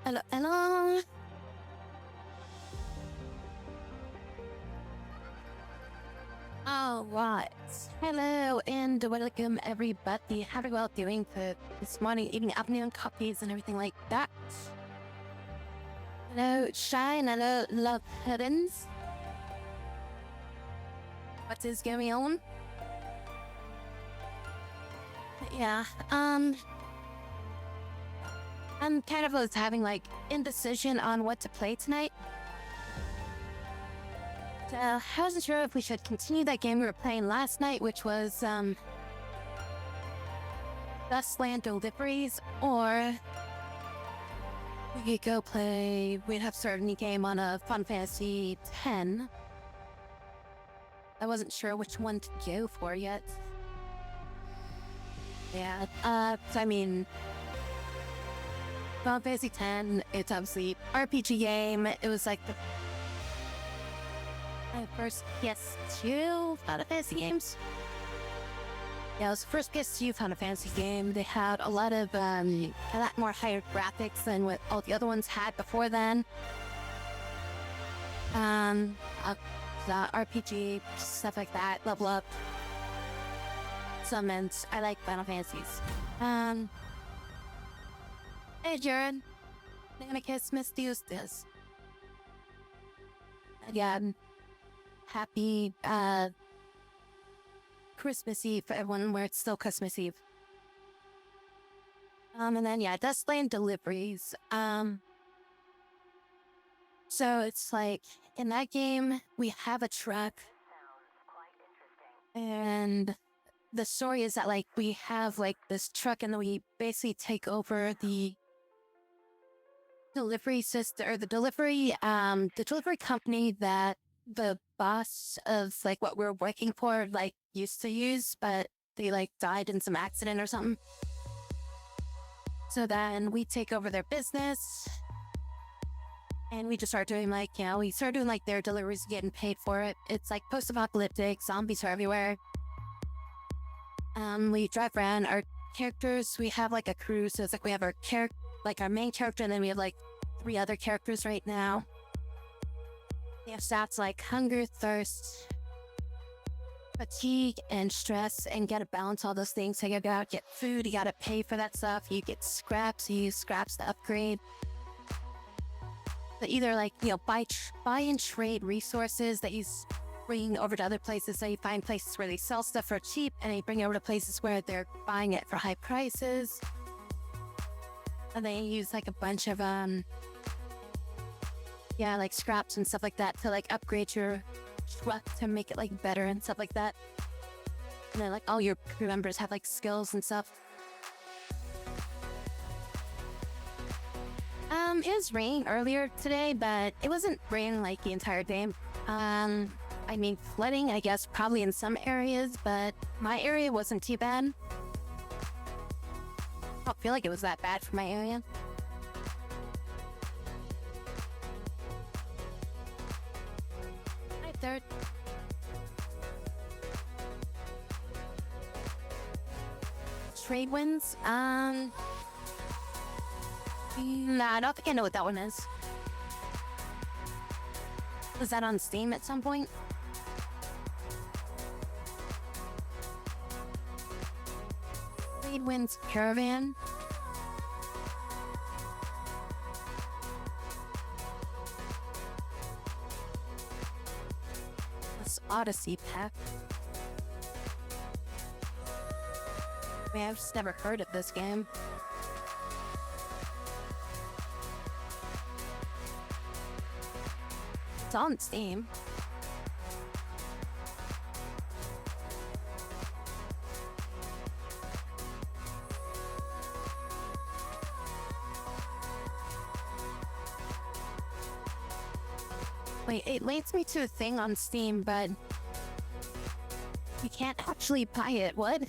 Hello, hello. All right. Hello and welcome everybody. How are you all doing for this morning, eating afternoon coffees and everything like that? Hello, Shine. Hello, Love Headens. What is going on? Yeah, I'm kind of was having like indecision on what to play tonight. I wasn't sure if we should continue that game we were playing last night, which was Dustland Deliveries, or we could go play. We'd have started a new game on a Fun Fantasy 10. I wasn't sure which one to go for yet. Yeah, I mean, Final Fantasy 10, it's obviously RPG game. It was like my first PS2 Final Fantasy games. Yeah, it was the first PS2 Final Fantasy game. They had a lot more higher graphics than what all the other ones had before then. The RPG, stuff like that, level up. Summons. I like Final Fantasies. Hey Jared. Nanicus Miss Eustace. Yeah, happy Christmas Eve for everyone where it's still Christmas Eve. And then yeah, Dustland Deliveries. So it's like in that game we have a truck. And the story is that like we have like this truck and then we basically take over the delivery system or the delivery company that the boss of like what we're working for like used to use, but they like died in some accident or something. So then we take over their business and we just start doing like, we start doing like their deliveries, getting paid for it. It's like post-apocalyptic, zombies are everywhere. We drive around our characters. We have like a crew, so it's like we have our main character, and then we have like 3 other characters right now. They have stats like hunger, thirst, fatigue, and stress, and gotta balance all those things. So you gotta get food, you gotta pay for that stuff, you get scraps, you use scraps to upgrade. But either like, buy and trade resources that you bring over to other places. So you find places where they sell stuff for cheap, and you bring it over to places where they're buying it for high prices. And they use like a bunch of like scraps and stuff like that to like upgrade your truck to make it like better and stuff like that. And then like all your crew members have like skills and stuff. It was raining earlier today, but it wasn't raining like the entire day. I mean, flooding, I guess, probably in some areas, but my area wasn't too bad. I don't feel like it was that bad for my area. Hi, third. Trade wins? Nah, I don't think I know what that one is. Was that on Steam at some point? Trade wins Caravan. This Odyssey pack. I mean, I've just never heard of this game. It's on Steam. Wait, it links me to a thing on Steam, but you can't actually buy it. What? It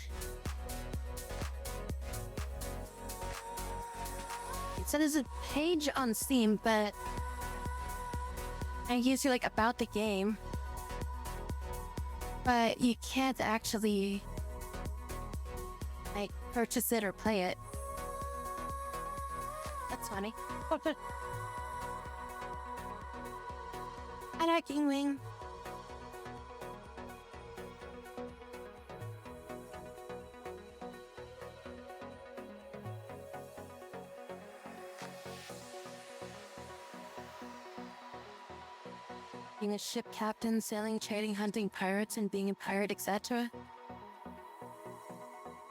said there's a page on Steam, but it gives you like about the game, but you can't actually like purchase it or play it. That's funny. I like King Wing. Being a ship captain, sailing, trading, hunting pirates, and being a pirate, etc.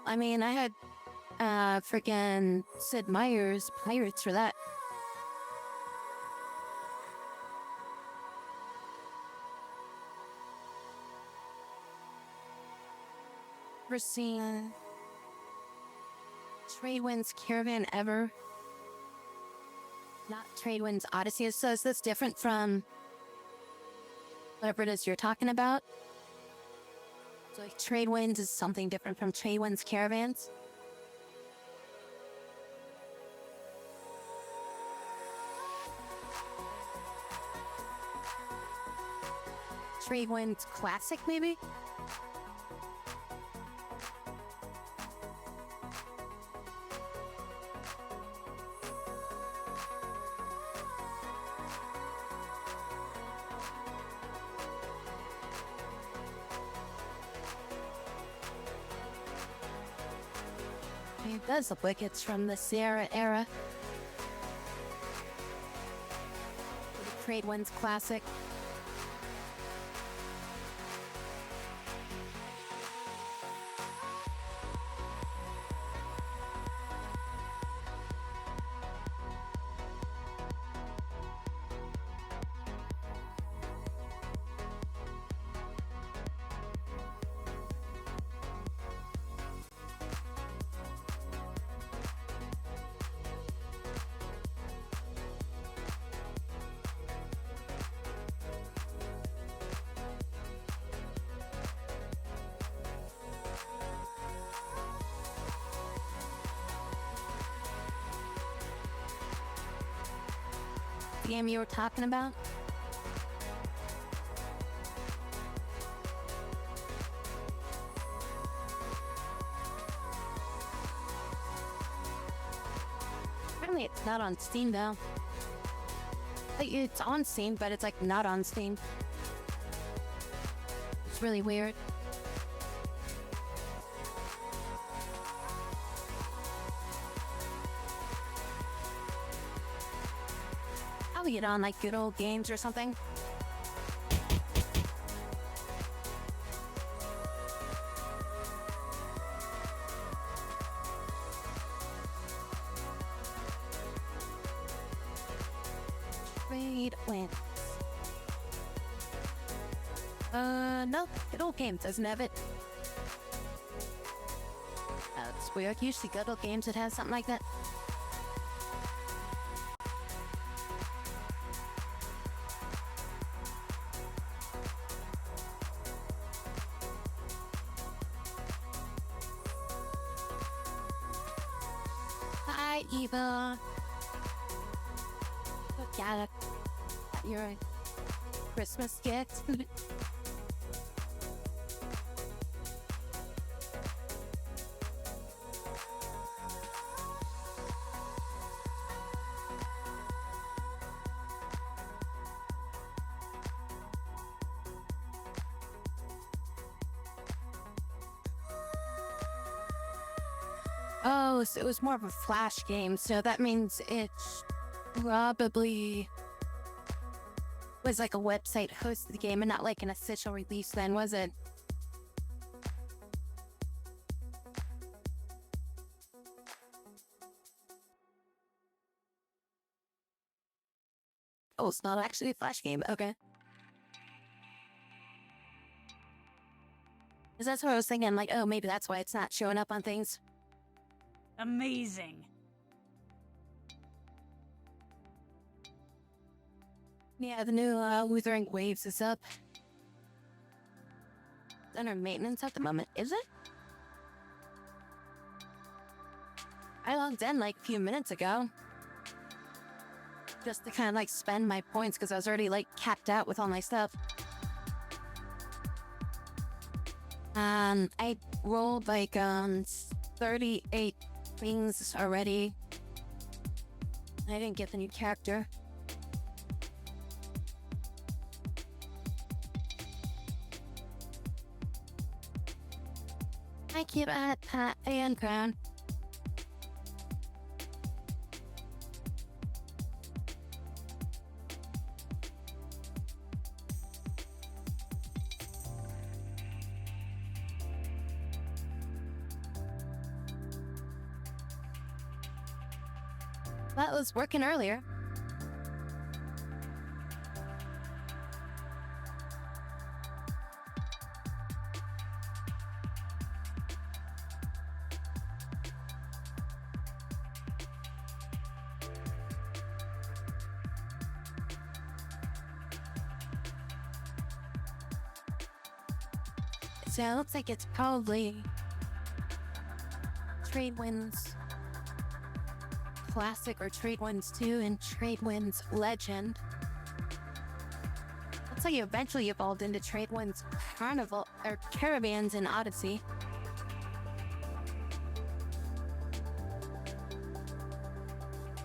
I mean, I had freaking Sid Meier's Pirates for that. Ever seen Tradewind's Caravan ever? Not Tradewind's Odyssey. So is this different from whatever it is you're talking about? So like Tradewinds is something different from Tradewind's Caravans? Tradewind's Classic, maybe? It does look like it's from the Sierra era. The Tradewind's Classic. The game you were talking about? Apparently it's not on Steam though. Like, it's on Steam, but it's like not on Steam. It's really weird. I'll get on like Good Old Games or something. Tradewinds. No, Good Old Games doesn't have it. That's weird. Usually Good Old Games it has something like that. Hi, Eva. Got your Christmas gift. Oh, so it was more of a flash game, so that means it probably was like a website hosted the game and not like an official release then, was it? Oh, it's not actually a flash game, okay. Because that's what I was thinking, like, oh, maybe that's why it's not showing up on things. Amazing. Yeah, the new Wuthering Waves is up. It's under maintenance at the moment, is it? I logged in like a few minutes ago. Just to kind of like spend my points because I was already like capped out with all my stuff. I rolled like 38 things already. I didn't get the new character. I keep at Pat and Crown. That was working earlier. So it looks like it's probably Trade Winds Classic or Trade Winds 2 and Trade Winds Legend. Looks like it eventually evolved into Trade Winds Carnival or Caravans in Odyssey.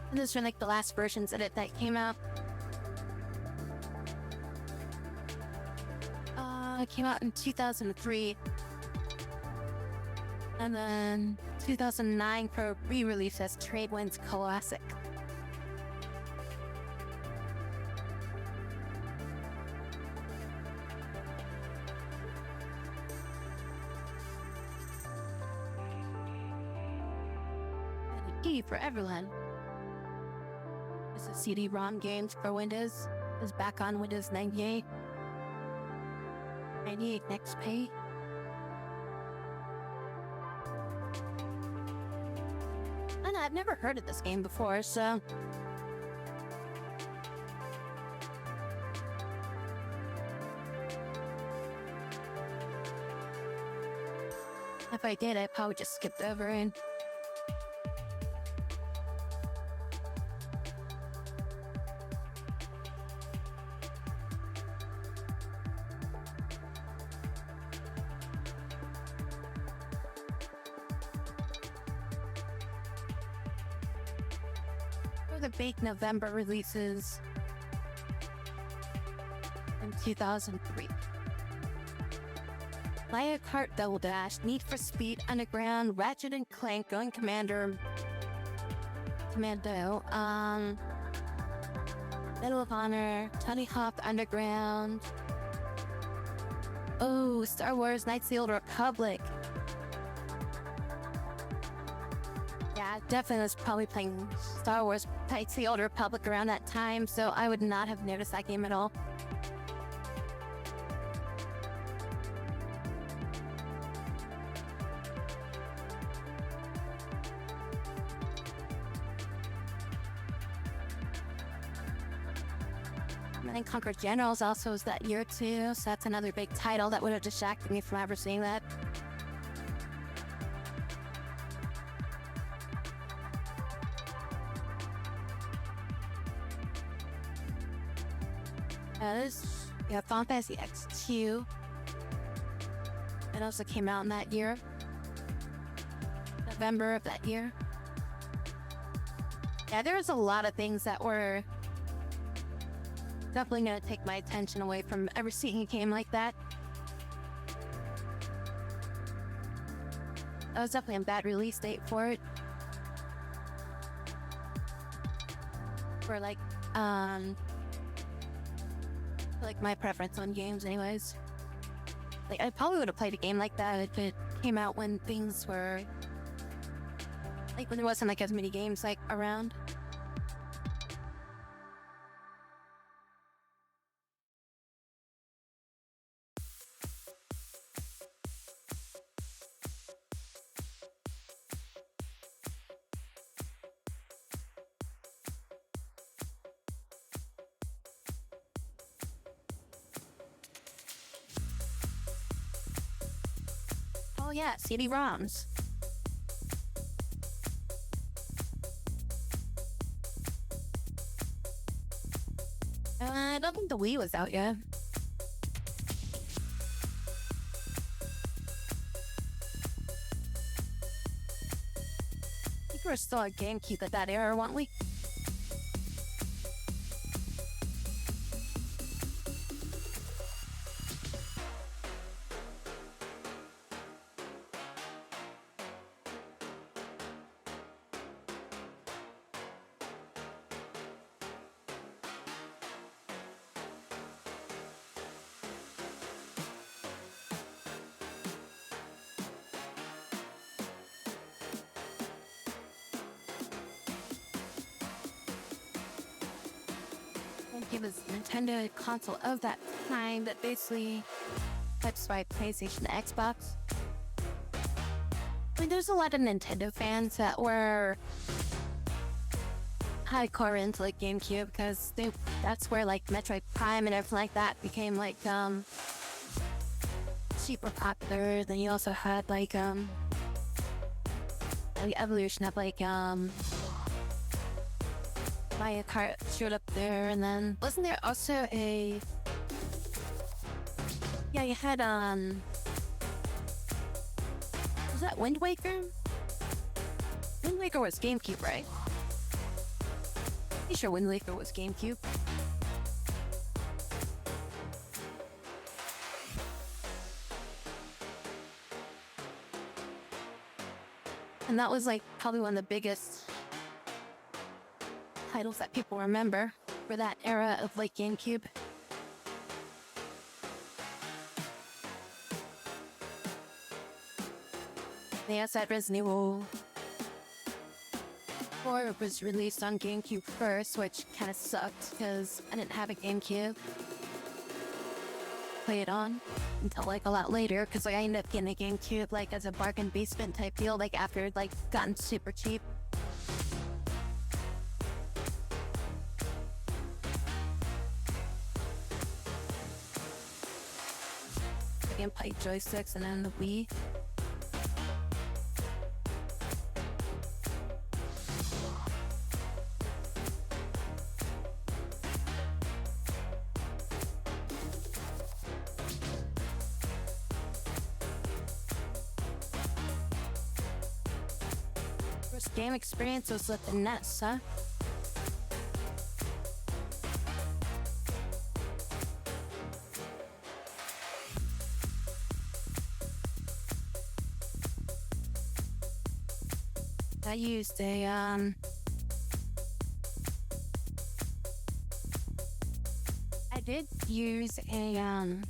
And those are like the last versions of it that came out. It came out in 2003. And then 2009 for re-release as Trade Winds Classic. And a key for everyone. This is CD-ROM games for Windows. It's back on Windows 98. 98 XP. And I've never heard of this game before, so if I did, I probably just skipped over it. The big November releases in 2003. Mario Kart Double Dash, Need for Speed Underground, Ratchet and Clank, Going Commando, Medal of Honor, Tony Hawk Underground. Oh, Star Wars Knights of the Old Republic. Yeah, definitely was probably playing Star Wars Knights of the Old Republic around that time, so I would not have noticed that game at all. I think Conquer Generals also was that year too, so that's another big title that would have distracted me from ever seeing that. We have Final Fantasy X2. It also came out in that year. November of that year. Yeah, there was a lot of things that were definitely going to take my attention away from ever seeing a game like that. That was definitely a bad release date for it. For like my preference on games anyways. Like, I probably would have played a game like that if it came out when things were like when there wasn't like as many games like around. Oh yeah, CD-ROMs. I don't think the Wii was out yet. I think we're still at GameCube at that era, weren't we? GameCube is a Nintendo console of that time that basically types by PlayStation, Xbox. I mean, there's a lot of Nintendo fans that were hardcore into like GameCube because that's where like Metroid Prime and everything like that became like super popular. Then you also had like the evolution of like Mario Kart showed up there, and then wasn't there also a you had was that Wind Waker? Wind Waker was GameCube, right? Pretty sure Wind Waker was GameCube. And that was like probably one of the biggest titles that people remember for that era of like GameCube. They also had Resident Evil 4 was released on GameCube first, which kind of sucked because I didn't have a GameCube to play it on until like a lot later, because like, I ended up getting a GameCube like as a bargain basement type deal, like after it like gotten super cheap. I can play joysticks and then the Wii. First game experience was with the NES, huh? I used a I did use a an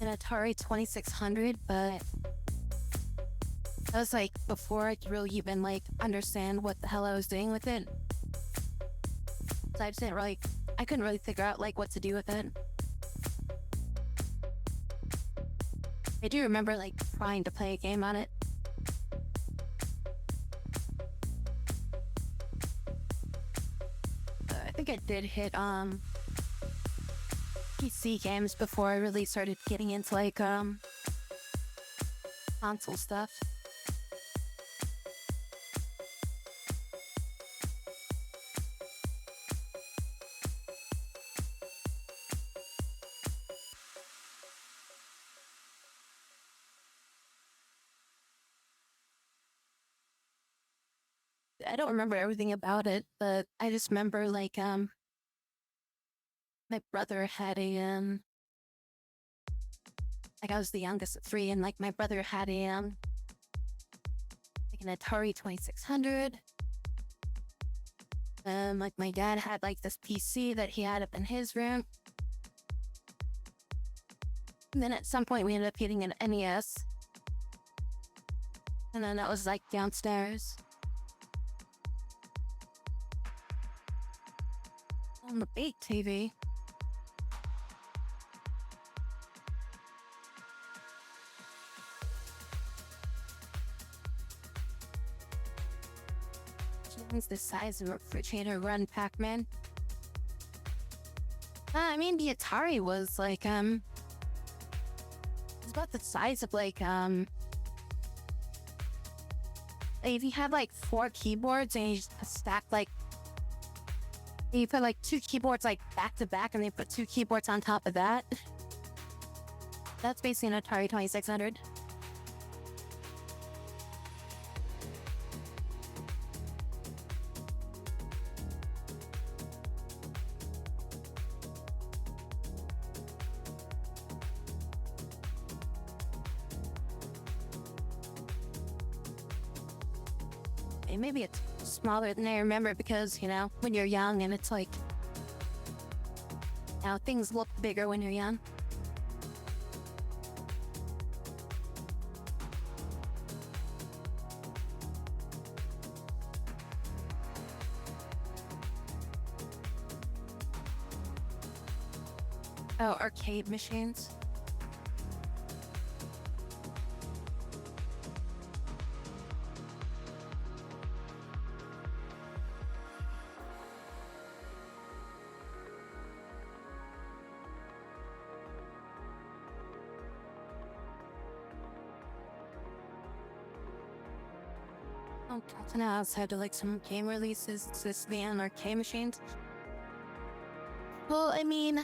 Atari 2600, but that was like before I could really even like understand what the hell I was doing with it. So I just didn't really, I couldn't really figure out like what to do with it. I do remember like trying to play a game on it. I think I did hit PC games before I really started getting into like console stuff. I don't remember everything about it, but I just remember like my brother had a like I was the youngest of 3, and like my brother had a like an Atari 2600. Like my dad had like this PC that he had up in his room. And then at some point we ended up getting an NES. And then that was like downstairs. On the big TV. Change the size of a refrigerator run Pac-Man. I mean the Atari was like it's about the size of like if you had like 4 keyboards and you just stack like you put like 2 keyboards like back to back and they put 2 keyboards on top of that. That's basically an Atari 2600. And maybe it's smaller than I remember because, you know, when you're young and it's like, now things look bigger when you're young. about arcade machines? Oh, and outside of like some game releases, it's this van arcade machines. Well, I mean,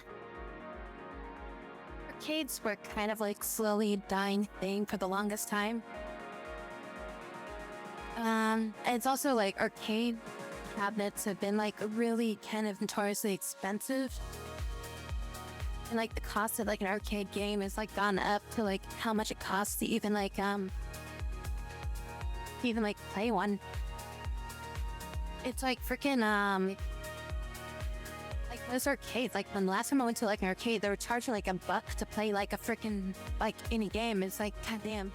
arcades were kind of like slowly dying thing for the longest time. It's also like arcade cabinets have been like really kind of notoriously expensive. And like the cost of like an arcade game has like gone up to like how much it costs to even like play one. It's like freaking like those arcades, like when the last time I went to like an arcade, they were charging like $1 to play like a freaking like any game. It's like, goddamn.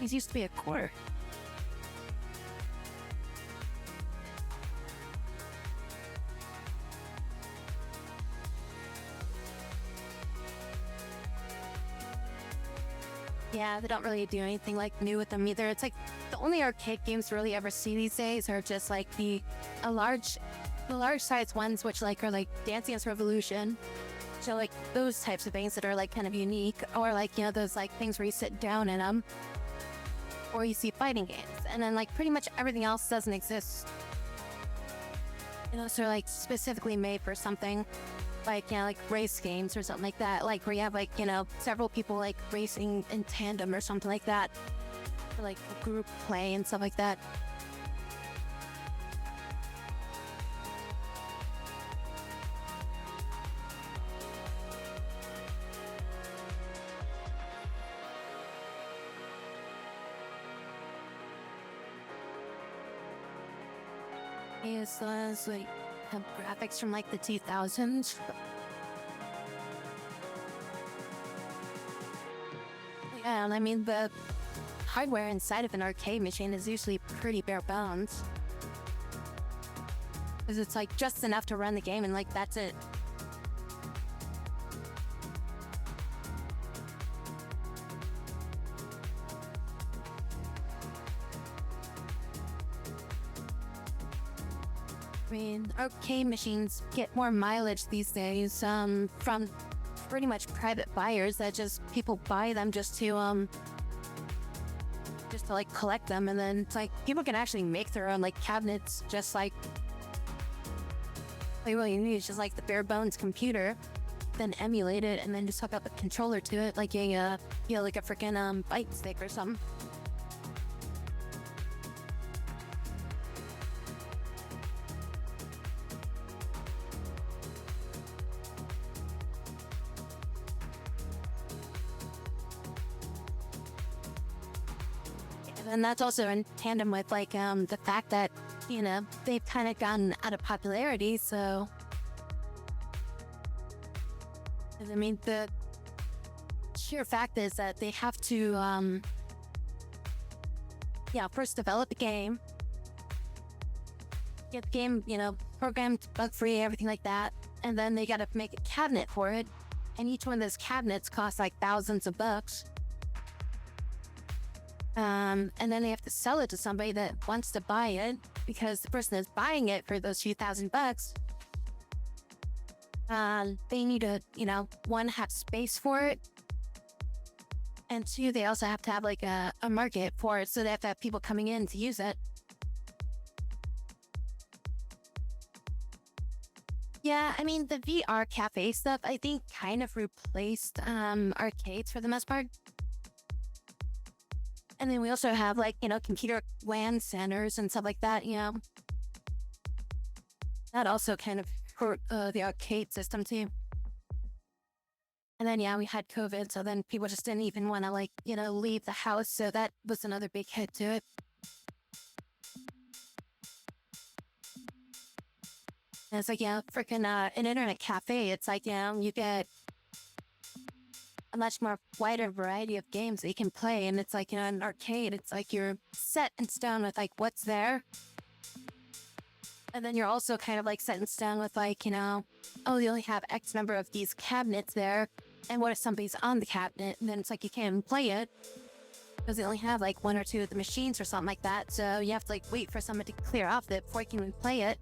These used to be a quarter. Yeah, they don't really do anything like new with them either. It's like the only arcade games you really ever see these days are just like the large size ones, which like are like Dance Dance Revolution. So like those types of things that are like kind of unique, or like, you know, those like things where you sit down in them, or you see fighting games, and then like pretty much everything else doesn't exist. You know, so like specifically made for something. Like, you know, like race games or something like that, like where you have like, you know, several people like racing in tandem or something like that, or like group play and stuff like that. It's like have graphics from like the 2000s. Yeah, and I mean the hardware inside of an arcade machine is usually pretty bare bones, because it's like just enough to run the game and like that's it. I mean, arcade machines get more mileage these days from pretty much private buyers that just people buy them just to like collect them, and then it's like people can actually make their own like cabinets, just like all you need is just like the bare bones computer, then emulate it, and then just hook up a controller to it, like a you know, like a freaking bite stick or something. And that's also in tandem with like the fact that, you know, they've kind of gotten out of popularity. So I mean, the sheer fact is that they have to first develop a game, get the game, you know, programmed, bug free, everything like that, and then they got to make a cabinet for it, and each one of those cabinets costs like thousands of bucks. And then they have to sell it to somebody that wants to buy it, because the person that's buying it for those few $1,000, they need to, you know, one, have space for it, and two, they also have to have like a market for it, so they have to have people coming in to use it. Yeah, I mean, the VR cafe stuff, I think, kind of replaced arcades for the most part. And then we also have like, you know, computer LAN centers and stuff like that, you know. That also kind of hurt the arcade system too. And then, yeah, we had COVID, so then people just didn't even want to, like, you know, leave the house. So that was another big hit to it. And it's like, yeah, freaking an internet cafe. It's like, you know, you get a much more wider variety of games that you can play. And it's like, you know, an arcade, it's like you're set in stone with like what's there. And then you're also kind of like set in stone with like, oh, you only have X number of these cabinets there. And what if somebody's on the cabinet? And then it's like you can't even play it because they only have like one or two of the machines or something like that. So you have to like wait for someone to clear off it before you can even play it.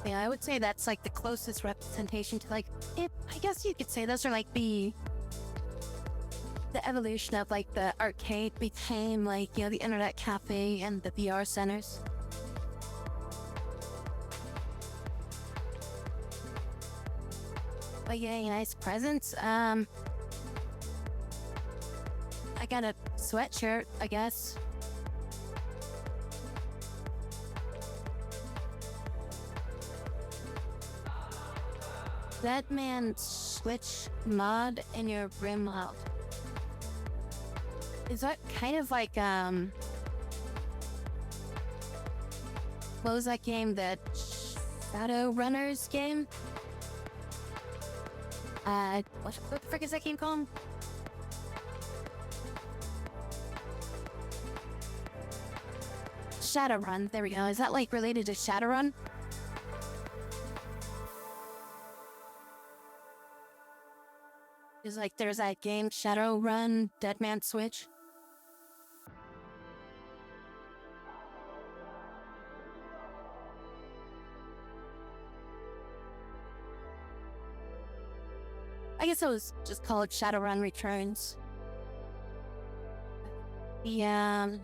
Yeah, I would say that's like the closest representation to like it. I guess you could say those are like the evolution of like the arcade became like the internet cafe and the VR centers. But yeah, nice presents. I got a sweatshirt, I guess. Batman Switch mod in your rim out. Is that kind of like what was that game? That Shadow Runners game? What the frick is that game called? Shadowrun. There we go. Is that like related to Shadowrun? Is like there's that game Shadowrun, Deadman Switch. I guess it was just called Shadowrun Returns. The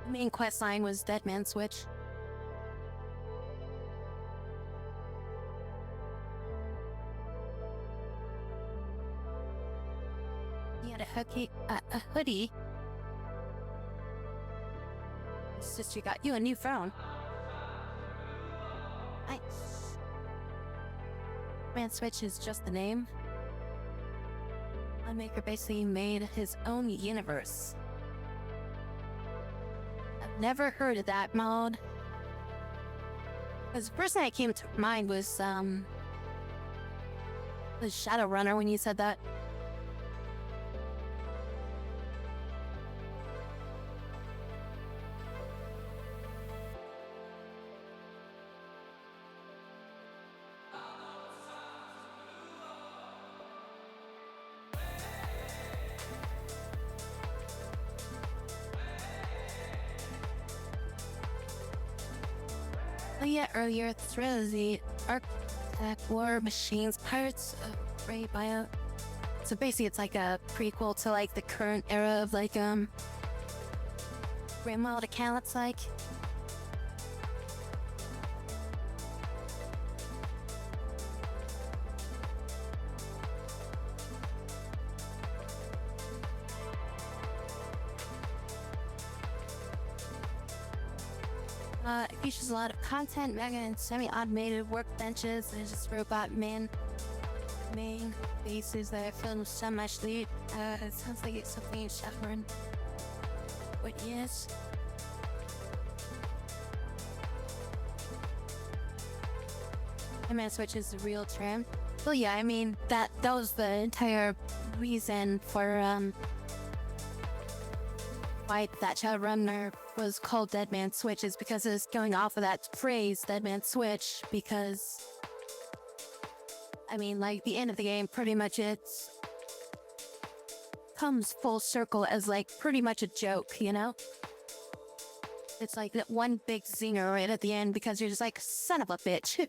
main quest line was Deadman Switch. He had a hoodie. Sister got you a new phone. Nice. Man Switch is just the name. Maker basically made his own universe. I've never heard of that mode. Because the first thing that came to mind was Shadowrunner when you said that. Oh yeah, earlier through the Architect War Machines Pirates of Ray Bio. So basically it's like a prequel to like the current era of like Grandma account it's like. It features a lot of content, mega and semi-automated workbenches. There's just robot main bases that are filled with so much loot. It sounds like it's something in Shadowrun. What is? Man Switch is the real term. Well, yeah, I mean that was the entire reason for why that Shadowrunner was called Deadman Switch is because it's going off of that phrase, Deadman Switch, because, I mean, like, the end of the game, pretty much it's comes full circle as, like, pretty much a joke, you know? It's like that one big zinger right at the end because you're just like, son of a bitch.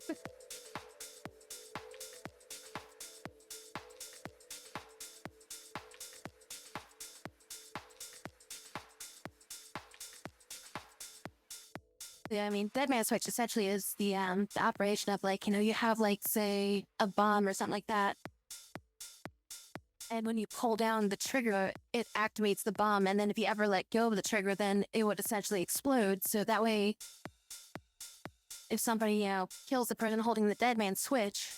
Yeah, I mean, Deadman Switch essentially is the operation of like, you have like, say, a bomb or something like that. And when you pull down the trigger, it activates the bomb. And then if you ever let go of the trigger, then it would essentially explode. So that way, if somebody, kills the person holding the Deadman Switch,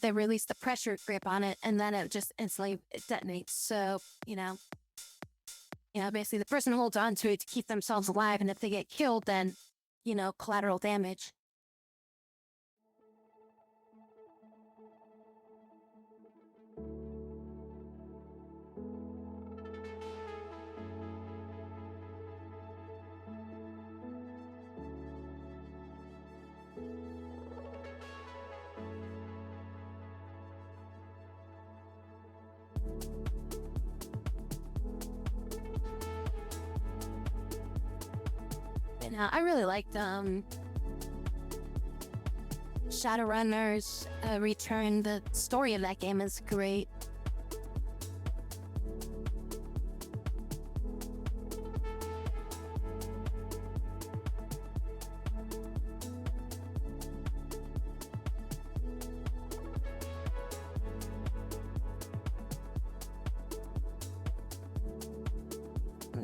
they release the pressure grip on it, and then it just instantly detonates. So, basically the person holds on to it to keep themselves alive, and if they get killed, then, collateral damage. But no, I really liked Shadowrunner's Return. The story of that game is great.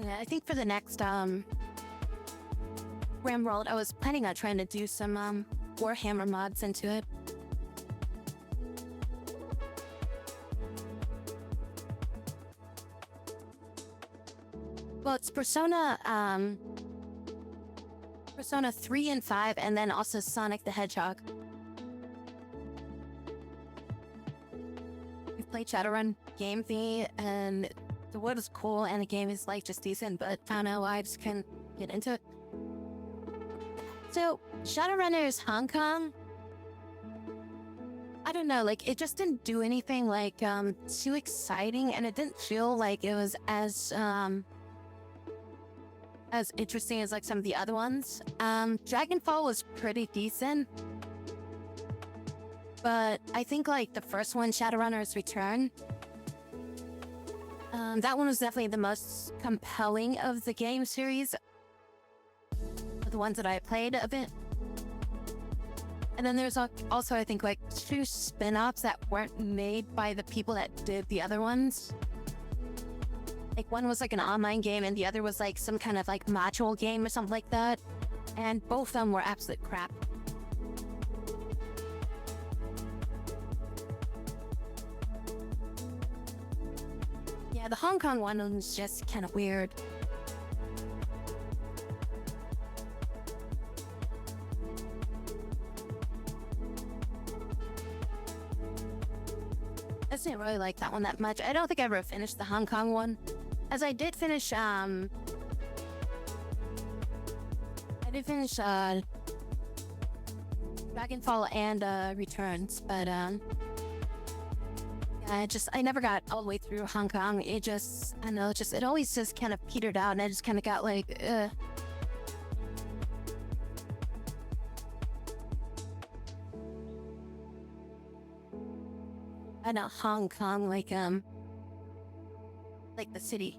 Yeah, I think for the next Rimworld, I was planning on trying to do some Warhammer mods into it. Well, it's Persona 3 and 5, and then also Sonic the Hedgehog. We've played Shadowrun game thingy, and the wood is cool, and the game is like just decent, but I don't know why I just couldn't get into it. So, Shadowrunners Hong Kong, I don't know, like, it just didn't do anything, like, too exciting, and it didn't feel like it was as interesting as, like, some of the other ones. Dragonfall was pretty decent, but I think, like, the first one, Shadowrunner's Return, that one was definitely the most compelling of the game series, the ones that I played a bit. And then there's also, I think, like 2 spin-offs that weren't made by the people that did the other ones. Like one was like an online game and the other was like some kind of like module game or something like that. And both of them were absolute crap. Yeah, the Hong Kong one was just kind of weird. I didn't really like that one that much. I don't think I ever finished the Hong Kong one. As I did finish, Dragonfall and Returns, but yeah, I never got all the way through Hong Kong. It just, I don't know, it always just kind of petered out, and I just kind of got like, I know Hong Kong, like the city.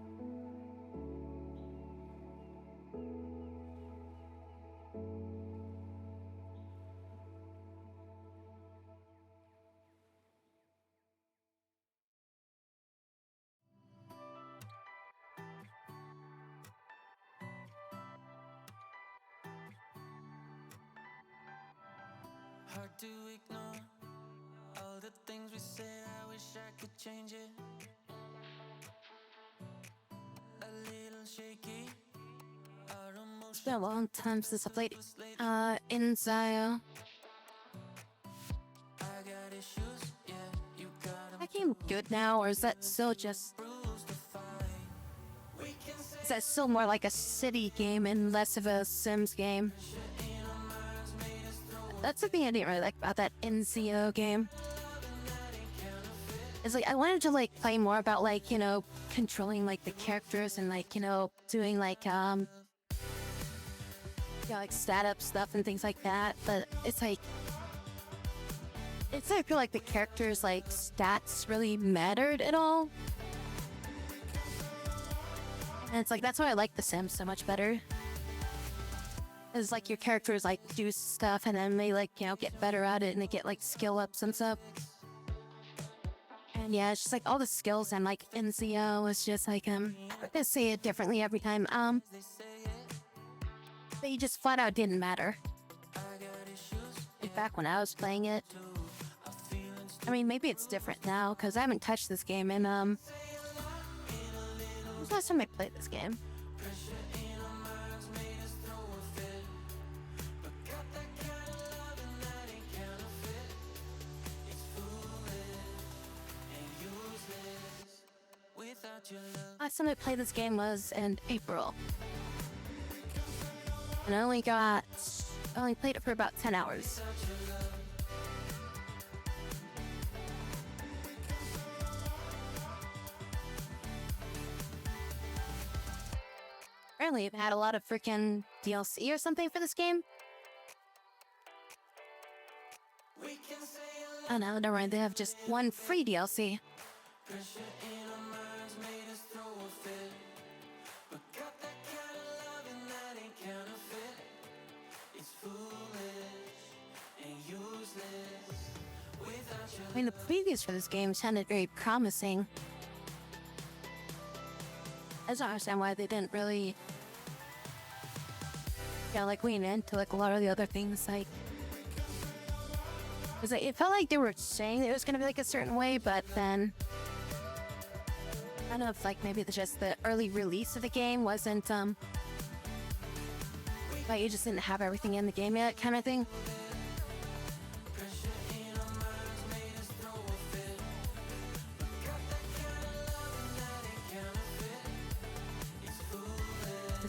Hard to ignore all the things we said. I wish I could change it. A little shaky. It's been a long time since I played in Zio. That game good now, or is that still just? Is that still more like a city game and less of a Sims game? That's the thing I didn't really like about that NCO game. It's like I wanted to like play more about like, you know, controlling like the characters and like, you know, doing like like stat up stuff and things like that, but it's like I feel like the characters like stats really mattered at all. And it's like that's why I like The Sims so much better. It's like your characters like do stuff and then they like, you know, get better at it and they get like skill ups and stuff. And yeah, it's just like all the skills and like NCO is just like they say it differently every time. They just flat out didn't matter. Like back when I was playing it. I mean, maybe it's different now because I haven't touched this game in when was the last time I played this game? Last time I played this game was in April. And I only played it for about 10 hours. Apparently, it had a lot of freaking DLC or something for this game. Oh no, never mind. They have just one free DLC. I mean, the previews for this game sounded very promising. I don't understand why they didn't really, like lean into like a lot of the other things. Like, because it felt like they were saying it was gonna be like a certain way, but then I don't know if like maybe just the early release of the game wasn't like you just didn't have everything in the game yet, kind of thing.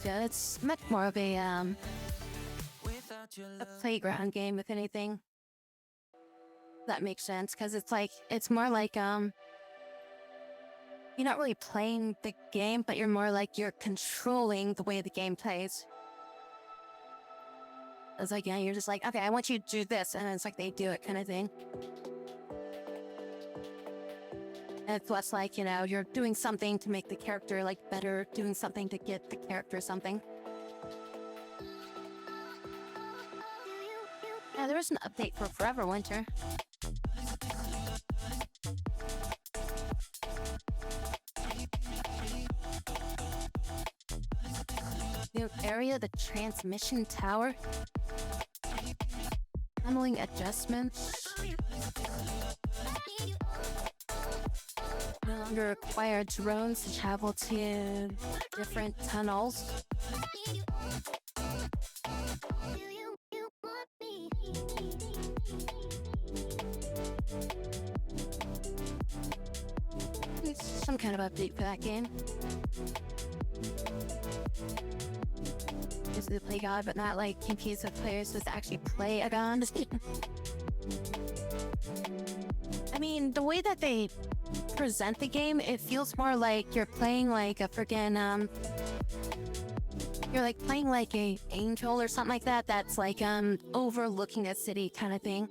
Yeah, it's much more of a playground game, if anything. That makes sense, because it's more like you're not really playing the game, but you're more like you're controlling the way the game plays. It's like, yeah, you're just like, okay, I want you to do this, and it's like they do it, kind of thing. And it's less like, you're doing something to make the character like better, doing something to get the character something. Yeah, there was an update for Forever Winter. New area, the transmission tower. Tunneling adjustments. No longer require drones to travel to different tunnels. It's some kind of update for that game. Is the play God, but not like competes with players with actually play a God. I mean, the way that they present the game, it feels more like you're playing like a freaking you're like playing like a angel or something like that. That's like overlooking a city kind of thing.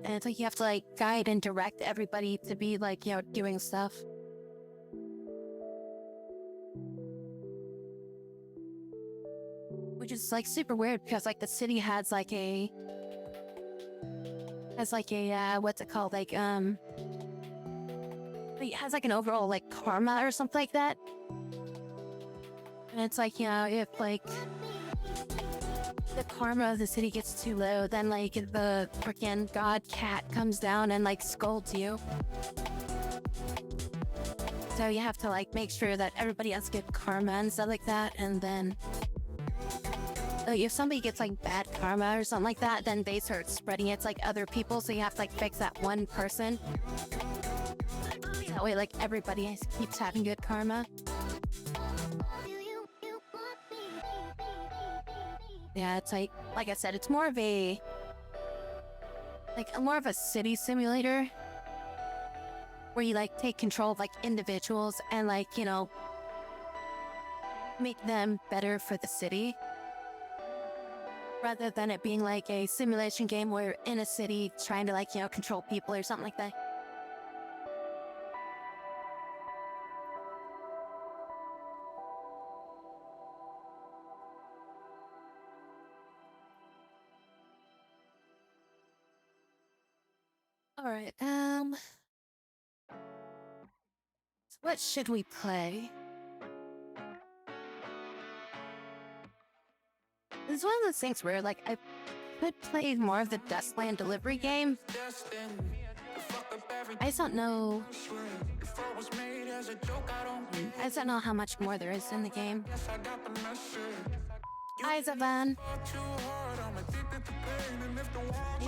And it's like you have to like guide and direct everybody to be like doing stuff. Which is like super weird because like the city has like a what's it called, like it has like an overall like karma or something like that. And it's like, if like the karma of the city gets too low, then like the freaking god cat comes down and like scolds you. So you have to like make sure that everybody has good karma and stuff like that. And then if somebody gets like bad karma or something like that, then they start spreading it to like other people. So you have to like fix that one person. That way like everybody keeps having good karma. Yeah, it's like I said, it's more of a city simulator where you like take control of like individuals and like, make them better for the city. Rather than it being like a simulation game where you're in a city trying to like, control people or something like that. All right, so what should we play? This is one of those things where like I could play more of the Dustland Delivery game. I just don't know. I just don't know how much more there is in the game. Hi, Zavan.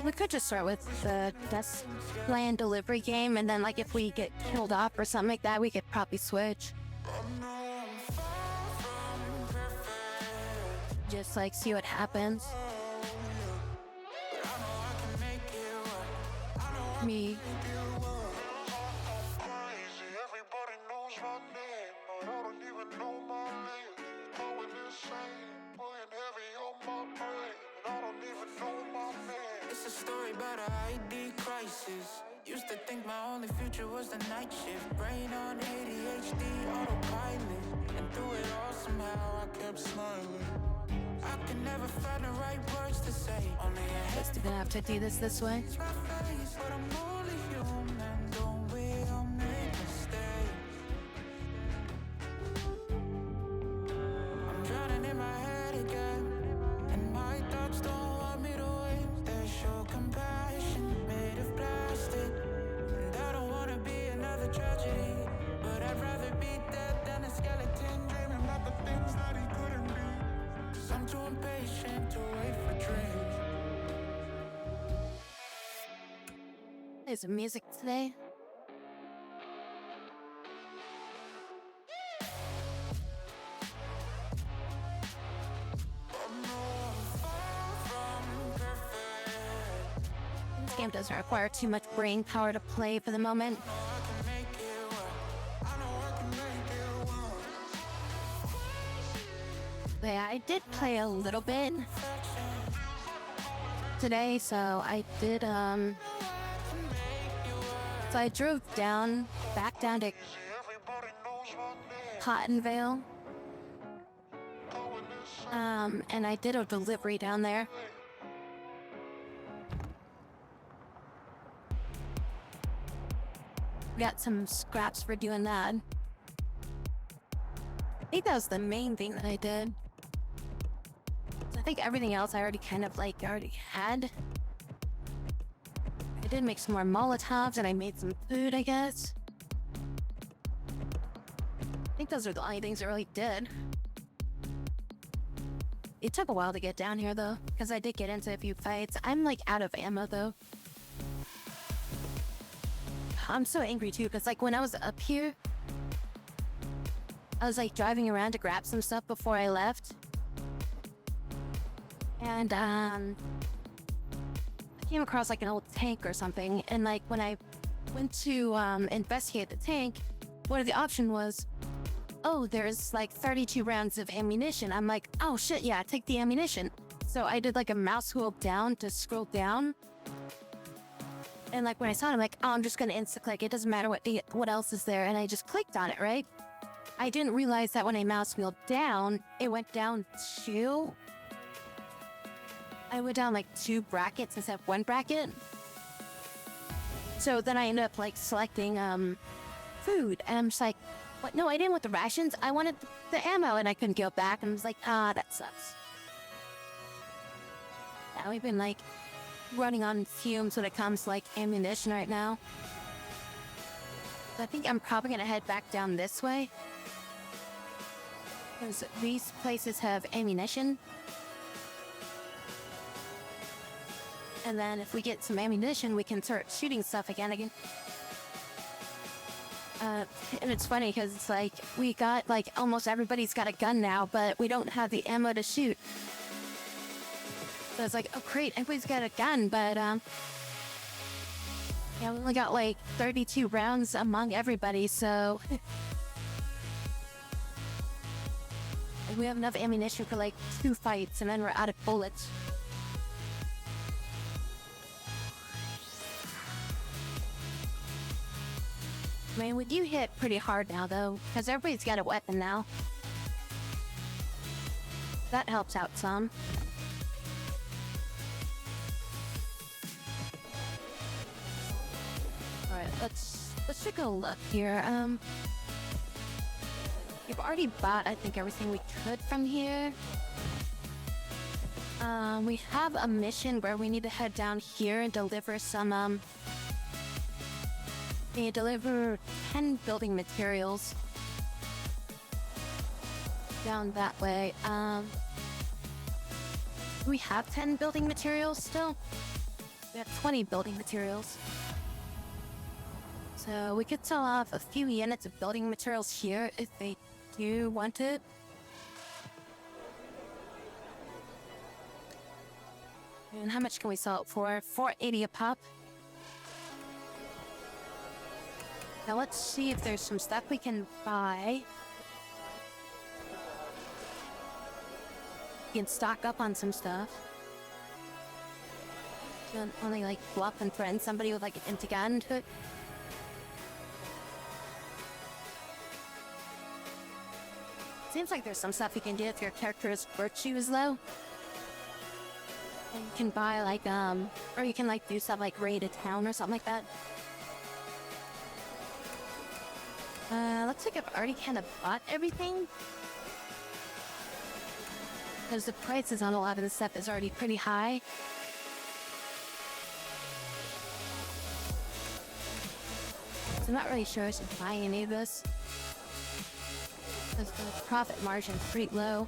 We could just start with the Dustland Delivery game, and then like if we get killed off or something like that, we could probably switch. Just like see what happens. Me. story about a ID crisis. Used to think my only future was the night shift. Brain on ADHD, autopilot. And through it all somehow I kept smiling. I can never find the right words to say. Only a Guess we're gonna have to do this way. my face, but I'm only human. Don't we all make mistakes? I'm drowning in my head again, and my thoughts don't want me to wait. They show compassion made of plastic, and I don't wanna be another tragedy, but I'd rather be dead than a skeleton dreaming about the things that he couldn't be. 'Cause I'm too impatient to wait for dreams. There's some music today. This game doesn't require too much brain power to play for the moment. But yeah, I did play a little bit today, so I did, so I drove back down to Cottonville, and I did a delivery down there. Got some scraps for doing that. I think that was the main thing that I did. So I think everything else I already kind of already had. I did make some more Molotovs and I made some food, I guess. I think those are the only things I really did. It took a while to get down here though, because I did get into a few fights. I'm out of ammo though. I'm so angry too, because when I was up here, I was driving around to grab some stuff before I left. And I came across an old tank or something, and when I went to investigate the tank, one of the options was, oh, there's 32 rounds of ammunition. I'm like, oh shit, yeah, take the ammunition. So I did a mouse wheel down to scroll down. And when I saw it, I'm like, oh, I'm just gonna insta-click. It doesn't matter what else is there. And I just clicked on it, right? I didn't realize that when I mouse wheeled down, it went down two. I went down 2 brackets instead of 1 bracket. So then I ended up selecting food, and I'm just what? No, I didn't want the rations. I wanted the ammo, and I couldn't go back. And I was that sucks. Now we've been running on fumes when it comes to ammunition right now. So I think I'm probably gonna head back down this way, because these places have ammunition. And then if we get some ammunition, we can start shooting stuff again. And it's funny because it's we got almost everybody's got a gun now, but we don't have the ammo to shoot. So it's oh great, everybody's got a gun, but yeah, we only got 32 rounds among everybody, so we have enough ammunition for 2 fights, and then we're out of bullets. I mean, we do hit pretty hard now, though, because everybody's got a weapon now. That helps out some. Alright, let's take a look here. We've already bought, I think, everything we could from here. We have a mission where we need to head down here and deliver some, we deliver 10 building materials down that way. Do we have 10 building materials still? We have 20 building materials. So we could sell off a few units of building materials here if they do want it. And how much can we sell it for? $4.80 a pop. Now let's see if there's some stuff we can buy. We can stock up on some stuff. don't only like go up and threaten somebody with like an empty gun to it. Seems like there's some stuff you can do if your character's virtue is low. And you can buy like or you can like do stuff like raid a town or something like that. Looks like I've already kind of bought everything. Because the prices on a lot of this stuff is already pretty high. So I'm not really sure I should buy any of this. Because the profit margin's pretty low.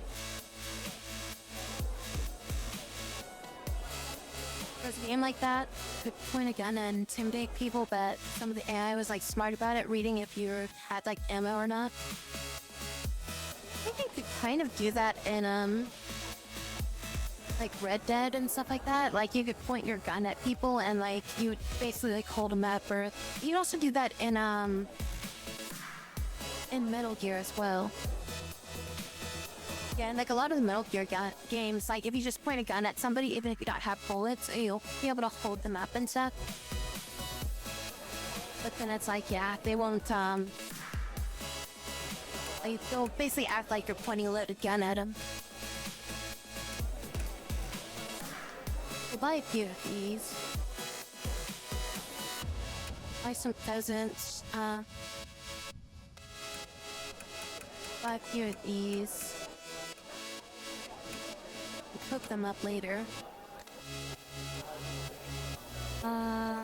There's a game like that, could point a gun and intimidate people, but some of the AI was like smart about it, reading if you had like ammo or not. I think you could kind of do that in like Red Dead and stuff like that. Like you could point your gun at people and like you would basically like hold them up, or you could also do that in Metal Gear as well. Yeah, and like a lot of the Metal Gear games, like if you just point a gun at somebody, even if you don't have bullets, you'll be able to hold them up and stuff. But then it's like, yeah, they won't, like, they'll basically act like you're pointing a loaded gun at them. We'll buy a few of these. Buy some pheasants, buy a few of these. Cook them up later. Nah,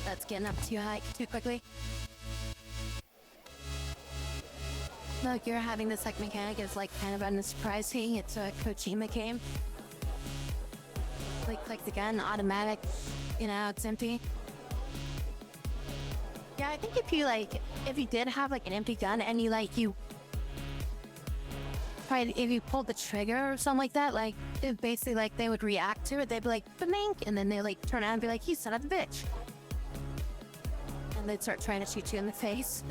that's getting up too high too quickly. Look, you're having this like mechanic is like kind of unsurprising. It's a Kojima game. Like the gun, automatic, you know, it's empty. Yeah, I think if you did have like an empty gun and if you pulled the trigger or something like that, like it basically like they would react to it. They'd be like, "Blank," and then they like turn around and be like, "You son of a bitch," and they'd start trying to shoot you in the face.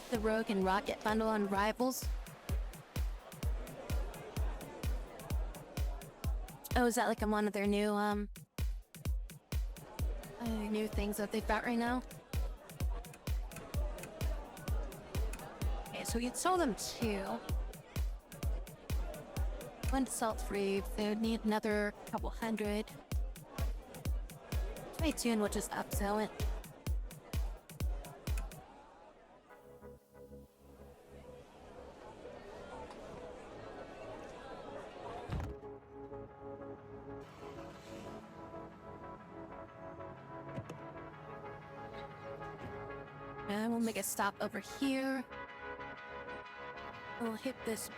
The Rogue and Rocket bundle on Rivals. Oh, is that like one of their new new things that they've got right now? Okay, so we can sell them two. One to sell three. They would need another couple hundred. 22, and we'll just upsell it. And we'll make a stop over here. We'll hit this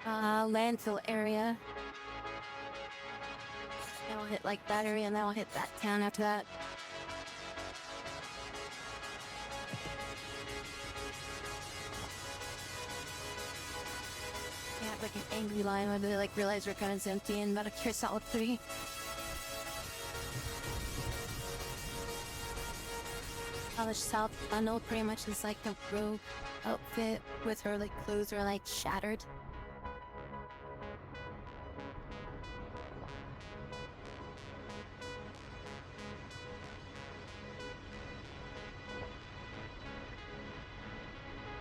landfill area. And we'll hit like that area, and then we'll hit that town after that. Yeah, like an angry lion where they like realize their gun is empty and about to cure solid 3. Polished South bundle pretty much is like a rogue outfit with her like clothes are like shattered.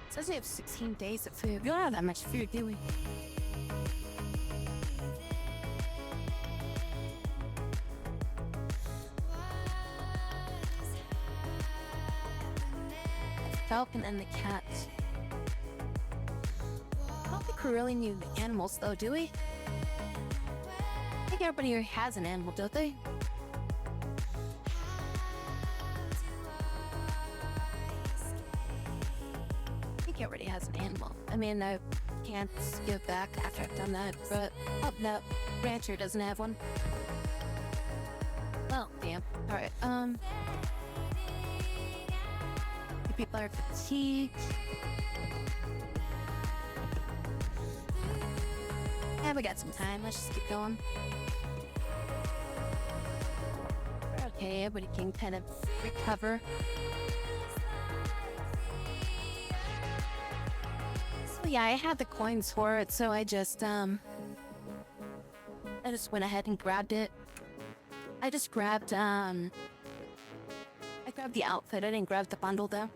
It says we have 16 days of food. We don't have that much food, do we? Falcon and the cat. I don't think we really need animals though, do we? I think everybody here has an animal, don't they? I think everybody has an animal. I mean, I can't give back after I've done that, but... Oh, no. Rancher doesn't have one. Well, damn. Alright, people are fatigued. Yeah, we got some time. Let's just keep going. okay, but it can kind of recover. So yeah, I had the coins for it, so I just went ahead and grabbed it. I grabbed the outfit. I didn't grab the bundle though.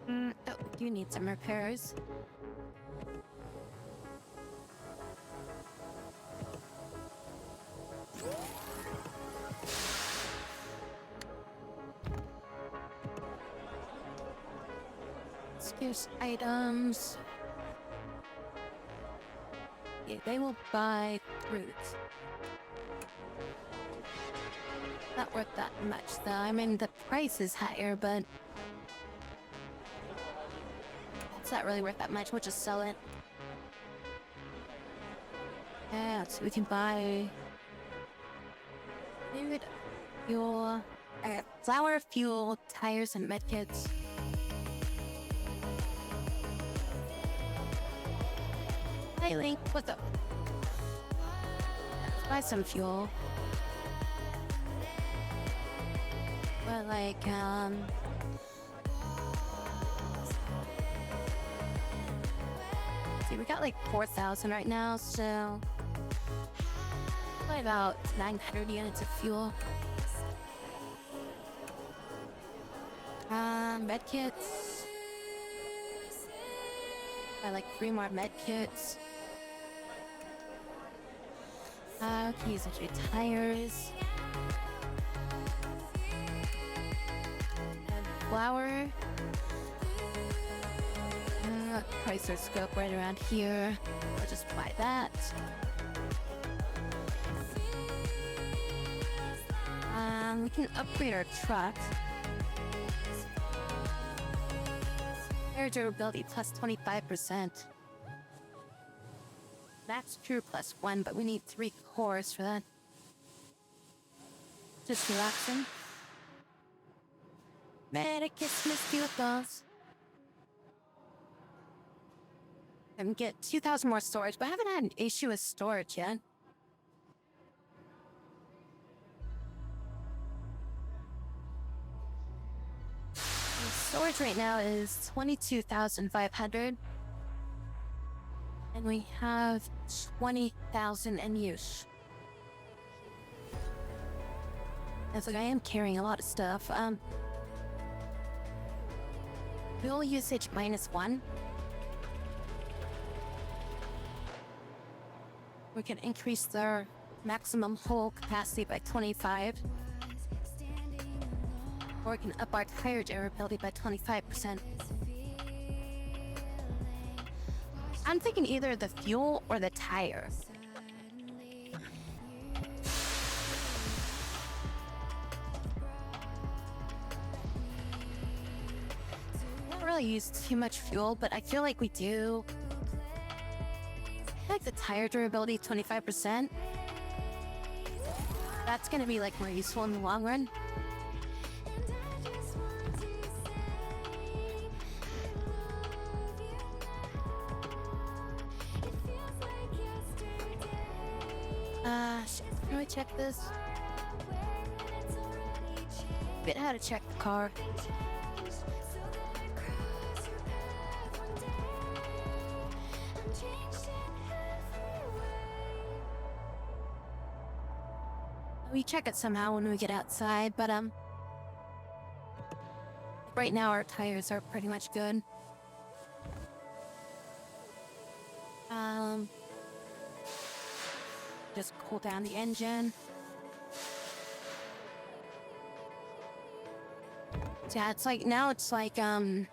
Oh, you need some repairs. Scarce items. Yeah, they will buy fruits. Not worth that much though. I mean, the price is higher, but it's not really worth that much. We'll just sell it. Yeah, so we can buy food, fuel, flour, fuel, tires, and medkits. Hey Link, what's up? Let's buy some fuel. But like, see, we got like 4,000 right now, so probably about 900 units of fuel. Medkits. Buy like 3 more medkits. Okay, use a few tires. And flour. Price or scope right around here. I'll just buy that. We can upgrade our truck. Air durability plus 25%. That's true plus 1, but we need 3 cores for that. Just relaxing. Merry Christmas, beautifuls. And get 2,000 more storage, but I haven't had an issue with storage yet. The storage right now is 22,500. And we have 20,000 in use. It's like I am carrying a lot of stuff. Fuel usage -1. We can increase their maximum hold capacity by 25. Or we can up our tire durability by 25%. I'm thinking either the fuel or the tire. I don't really use too much fuel, but I feel like we do. I like the tire durability, 25%. That's gonna be like more useful in the long run. Can we check this? Bit how to check the car. We check it somehow when we get outside, but right now our tires are pretty much good. Just cool down the engine. Yeah, it's like now it's like the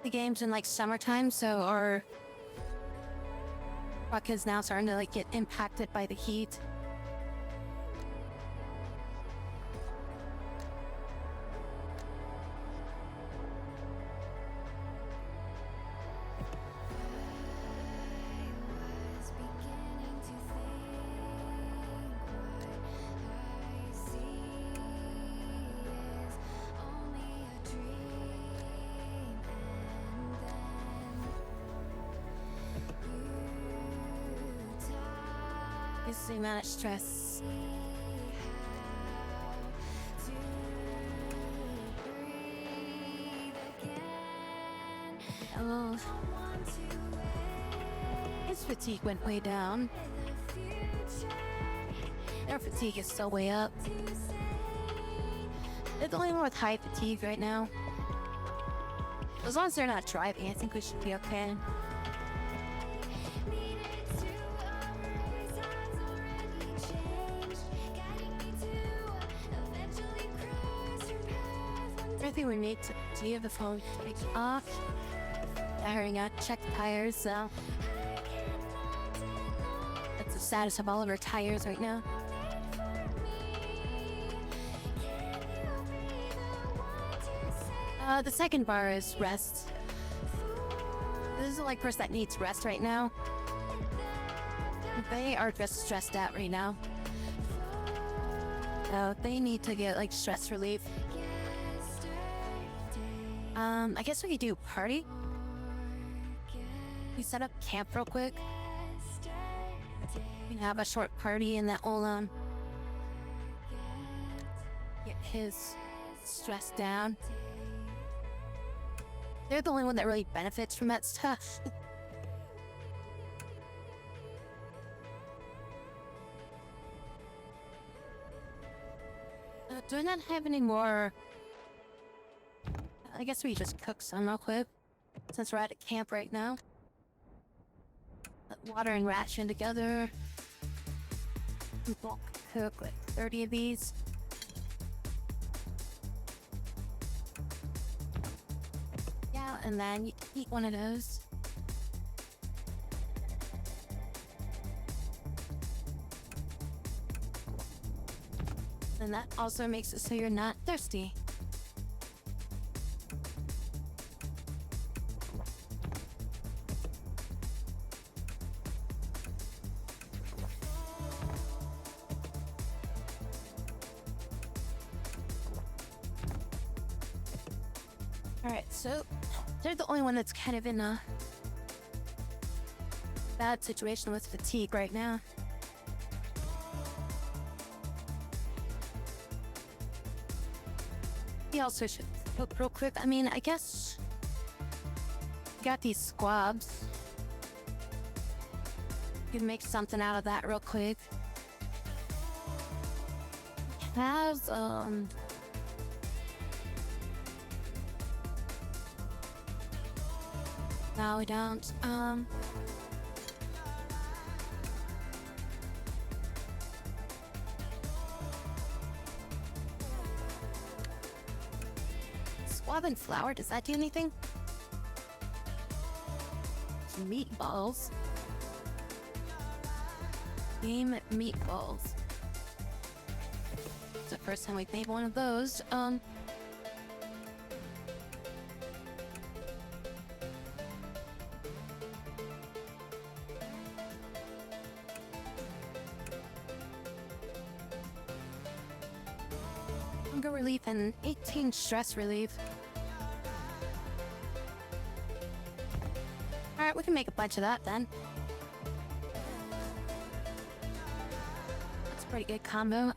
game's in like summertime, so our truck is now starting to like get impacted by the heat. is the amount of stress. Oh, his fatigue went way down. Their fatigue is still way up. They're the only one with high fatigue right now. As long as they're not driving, I think we should be okay. I think we need to do the phone take off. Firing out, check the tires. That's the status of all of our tires right now. The second bar is rest. This is the like person that needs rest right now. They are just stressed out right now. They need to get like stress relief. I guess we could do party. We set up camp real quick. We can have a short party and that will get his stress down. They're the only one that really benefits from that stuff. Do I not have any more? I guess we just cook some real quick, since we're at a camp right now. Put water and ration together. We will cook like 30 of these. Yeah, and then you eat one of those. And that also makes it so you're not thirsty. Alright, so they're the only one that's kind of in a bad situation with fatigue right now. We also should cook real quick. I mean, I guess got these squabs. You can make something out of that real quick. Has no, we don't. Squab and flour, does that do anything? Meatballs. Game meatballs. It's the first time we've made one of those. Hunger relief and 18 stress relief. Alright, we can make a bunch of that then. That's a pretty good combo.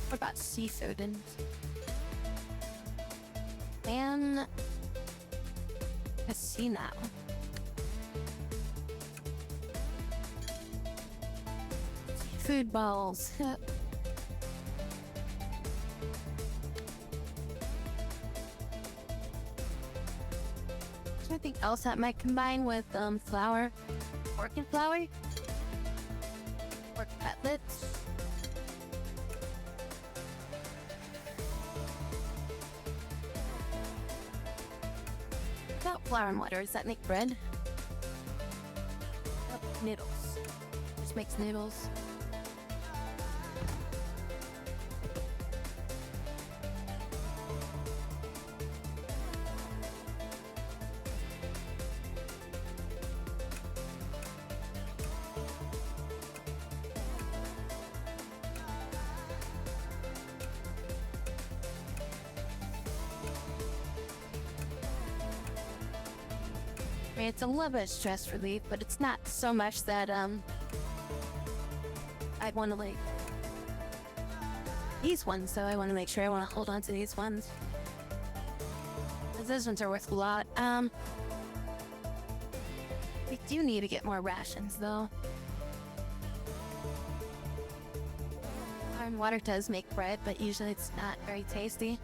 What about seafood and casino? Seafood balls. Anything else that might combine with flour? Pork and flour? Pork cutlets? Without flour and water, does that make bread? Oh, noodles. Just makes noodles. It's a little bit of stress relief, but it's not so much that I want to like these ones, so I want to make sure I want to hold on to these ones. Because those ones are worth a lot. We do need to get more rations, though. Iron water does make bread, but usually it's not very tasty.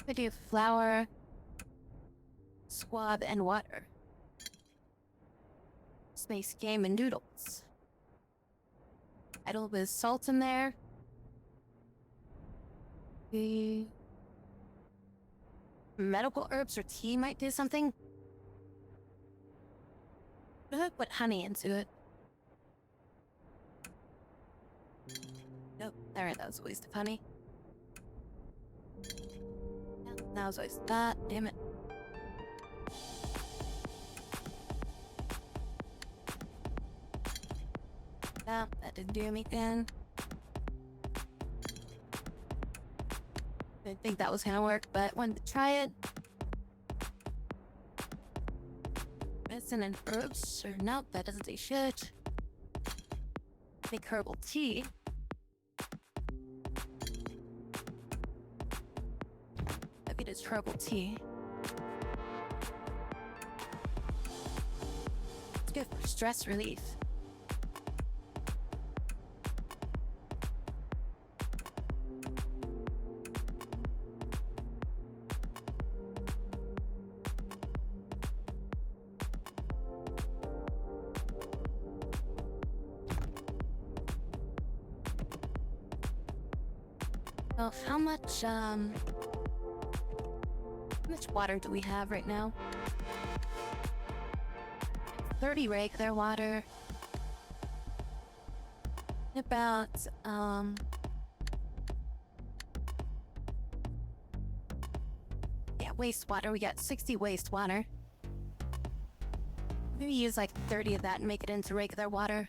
We do flour, squab, and water. Space game and noodles. Add a little bit of salt in there. The medical herbs or tea might do something. Put honey into it. Nope, alright, that was a waste of honey. Yeah, that was a waste of that, damn it. That didn't do anything. Didn't think that was gonna work, but wanted to try it. Medicine and herbs, or nope, that doesn't say shit. Make herbal tea. Maybe it is herbal tea. It's good for stress relief. Oh, how much water do we have right now? 30 regular water. About, yeah, wastewater. We got 60 wastewater. Maybe use like 30 of that and make it into regular water.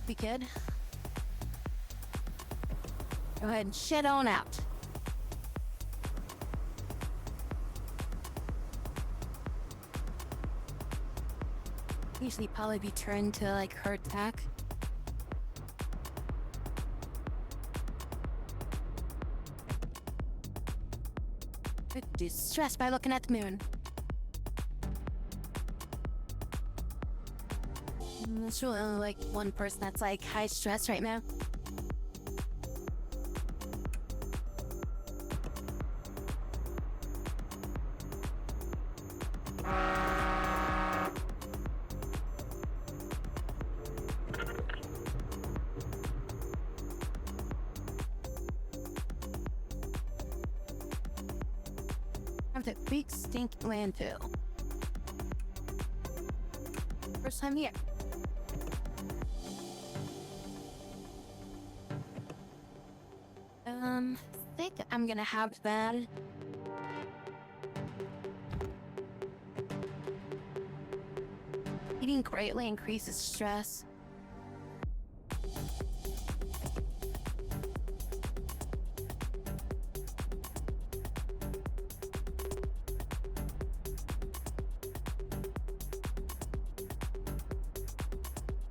Be good. Go ahead and shit on out. Usually probably be turned to like heart attack. Reduce stress by looking at the moon. There's really only like one person that's like high stress right now. Have the big stink landfill. First time here. I think I'm gonna have that. Eating greatly increases stress.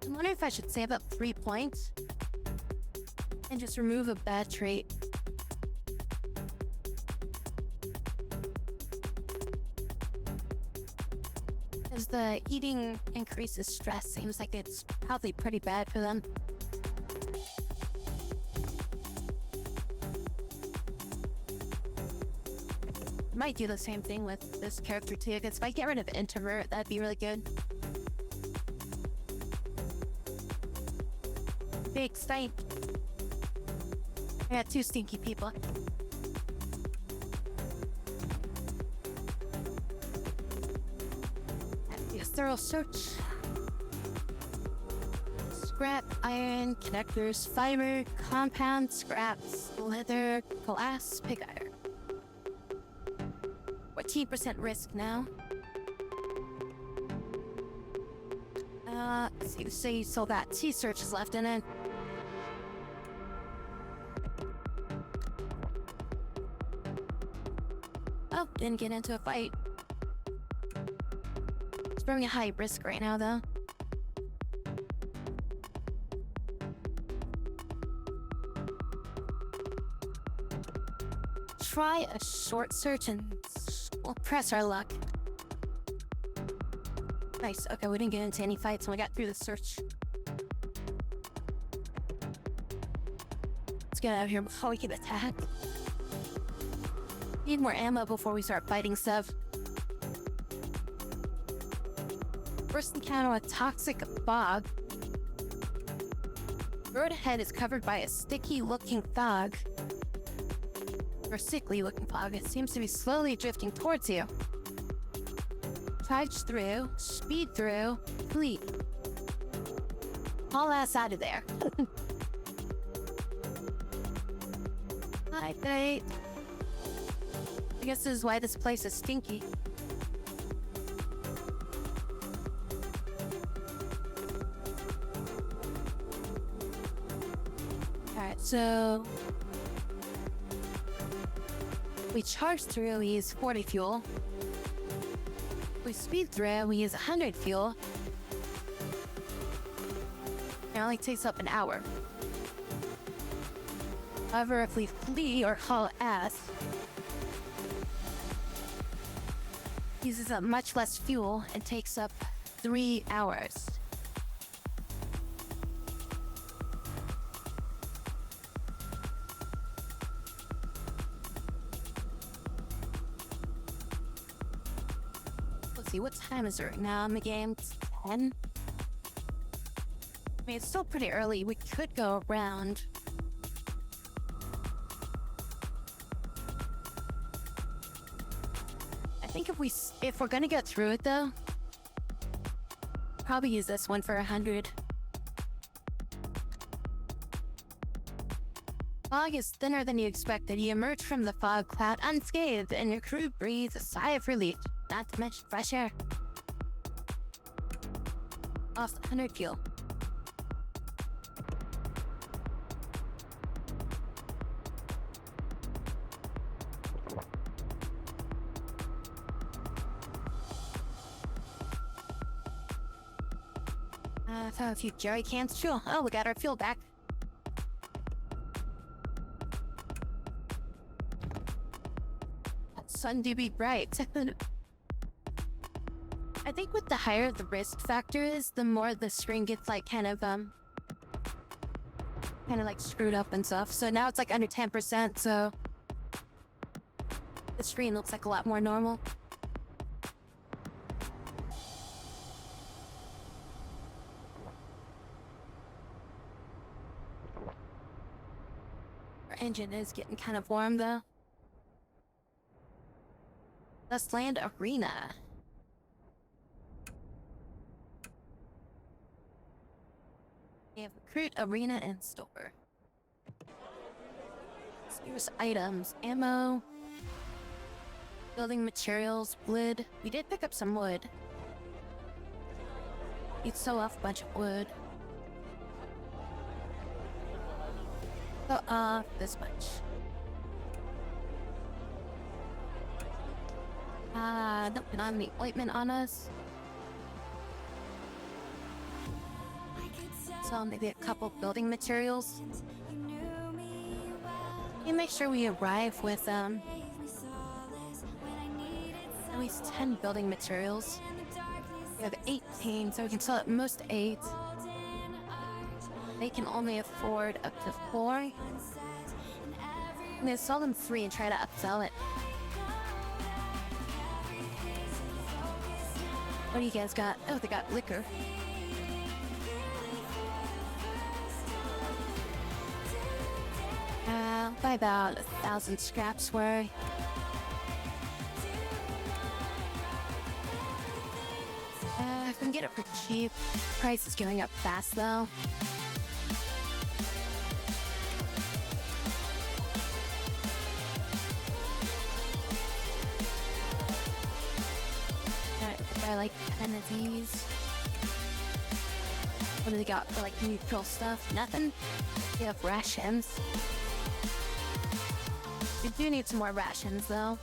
I wonder if I should save up 3 points and just remove a bad trait. Because the eating increases stress seems like it's probably pretty bad for them. Might do the same thing with this character too, because if I get rid of introvert, that'd be really good. Big stink. I got 2 stinky people. Do a thorough search. scrap, iron, connectors, fiber, compound, scraps, leather, glass, pig iron. 14% risk now. So you still got 2 searches left in it. Oh, didn't get into a fight. It's very high risk right now, though. Try a short search and we'll press our luck. Nice. Okay, we didn't get into any fights and we got through the search. Let's get out of here before we get attacked. Need more ammo before we start fighting stuff. First encounter with toxic fog. Road ahead is covered by a sticky-looking fog. Or sickly-looking fog. It seems to be slowly drifting towards you. Charge through, speed through, fleet. Haul ass out of there. Hi, Fate. I guess this is why this place is stinky. Alright, so we charge through, we use 40 fuel. We speed through, we use 100 fuel. It only takes up an hour. However, if we flee or haul ass, uses up much less fuel and takes up 3 hours. Let's see, what time is it right now in the game? It's 10? I mean, it's still pretty early. We could go around. I think if we're gonna get through it though, probably use this one for 100. Fog is thinner than you expected. You emerge from the fog cloud unscathed, and your crew breathes a sigh of relief. Not to mention fresh air. Off 100 fuel. Found a few jerry cans. Fuel. Oh, we got our fuel back. That sun do be bright. I think with the higher the risk factor is, the more the screen gets like kind of like screwed up and stuff. So now it's like under 10%, so the screen looks like a lot more normal. Our engine is getting kind of warm though. Dustland Arena. We have recruit, arena, and store. So here's items, ammo, building materials, wood. We did pick up some wood. You'd sew off a bunch of wood. Sew off this much. Don't put on the ointment on us. So maybe a couple building materials. You make sure we arrive with at least 10 building materials. We have 18, so we can sell at most 8. They can only afford up to 4. I'm gonna sell them 3 and try to upsell it. What do you guys got? Oh, they got liquor. By about 1,000 scraps worth. I can get it for cheap. Price is going up fast though. I like 10 of these. What do they got for like neutral stuff? Nothing. They have rations. We do need some more rations though.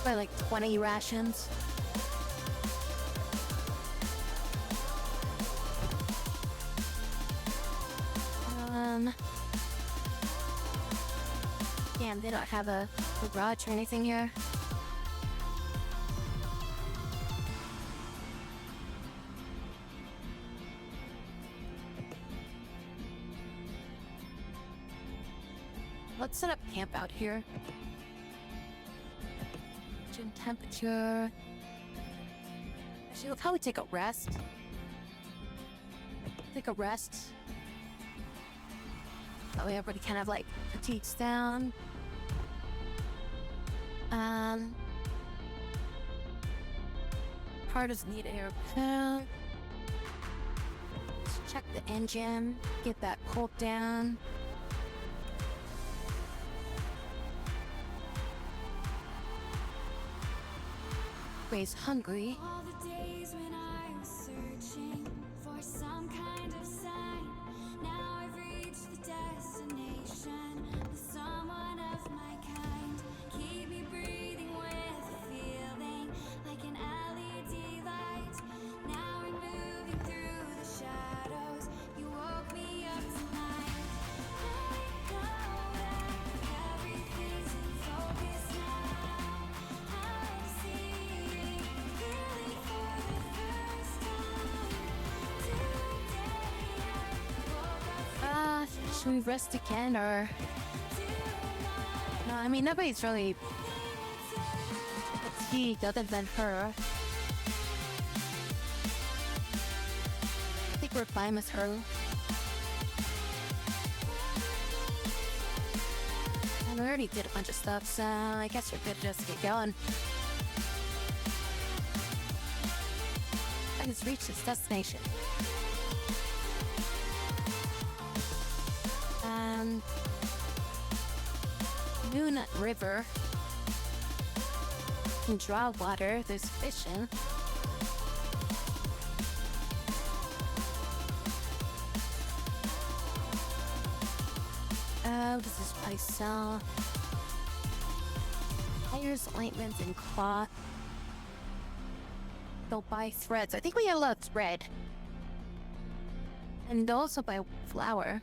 By like 20 rations. Damn, they don't have a garage or anything here. Let's set up camp out here. Gym temperature. Actually, look how we take a rest. Take a rest. That way everybody kind of like fatigues down. Car does need air repair. Let's check the engine. Get that cooled down. Ray's hungry. All the days when I was searching for some kind of sign. Now I've reached the destination with someone of my kind. Keep me breathing with a feeling like an LED light. Now I'm moving through the shadows. You woke me up tonight. I know that everything's in focus now. I'm seeing clearly for the first time. Today I woke up Should we rest again or? No, I mean nobody's really fatigued other than her. I think we're fine with her. And we already did a bunch of stuff, so I guess we're good to just get going. I just reached this destination. Moon River. You can draw water, there's fishing. What does this place sell? Tires, ointments, and cloth. They'll buy threads. I think we have a lot of thread. And they'll also buy flour.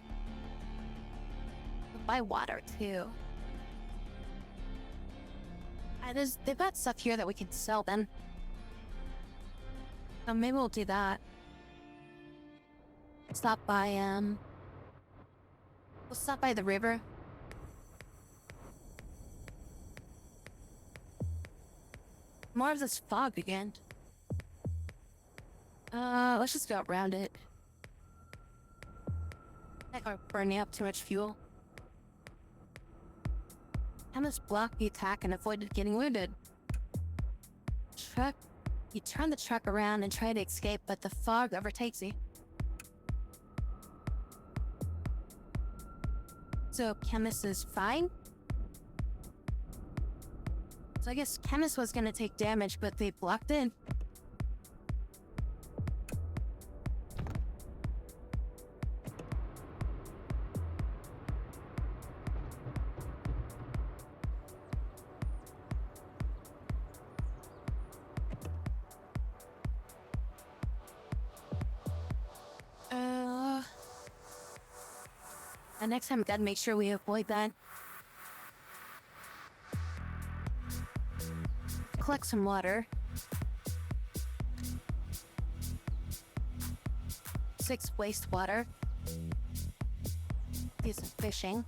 They'll buy water too. They've got stuff here that we can sell then. So maybe we'll do that. Stop by, we'll stop by the river. More of this fog again. Let's just go around it. Heck, we're burning up too much fuel. I must block the attack and avoid getting wounded. Truck. You turn the truck around and try to escape, but the fog overtakes you. So Chemist is fine? So I guess Chemist was gonna take damage, but they blocked it. And next time we gotta make sure we avoid that. Collect some water. 6 wastewater. Do some fishing.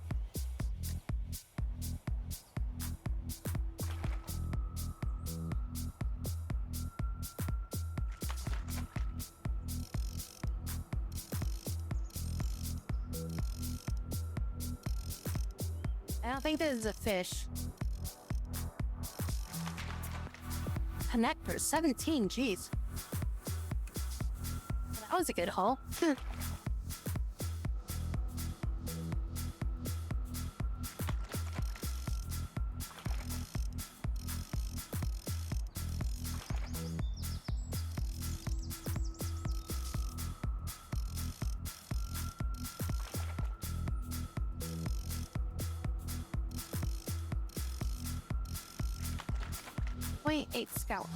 I don't think this is a fish. connectors. 17, jeez. That was a good haul. Wait, 8 scouts.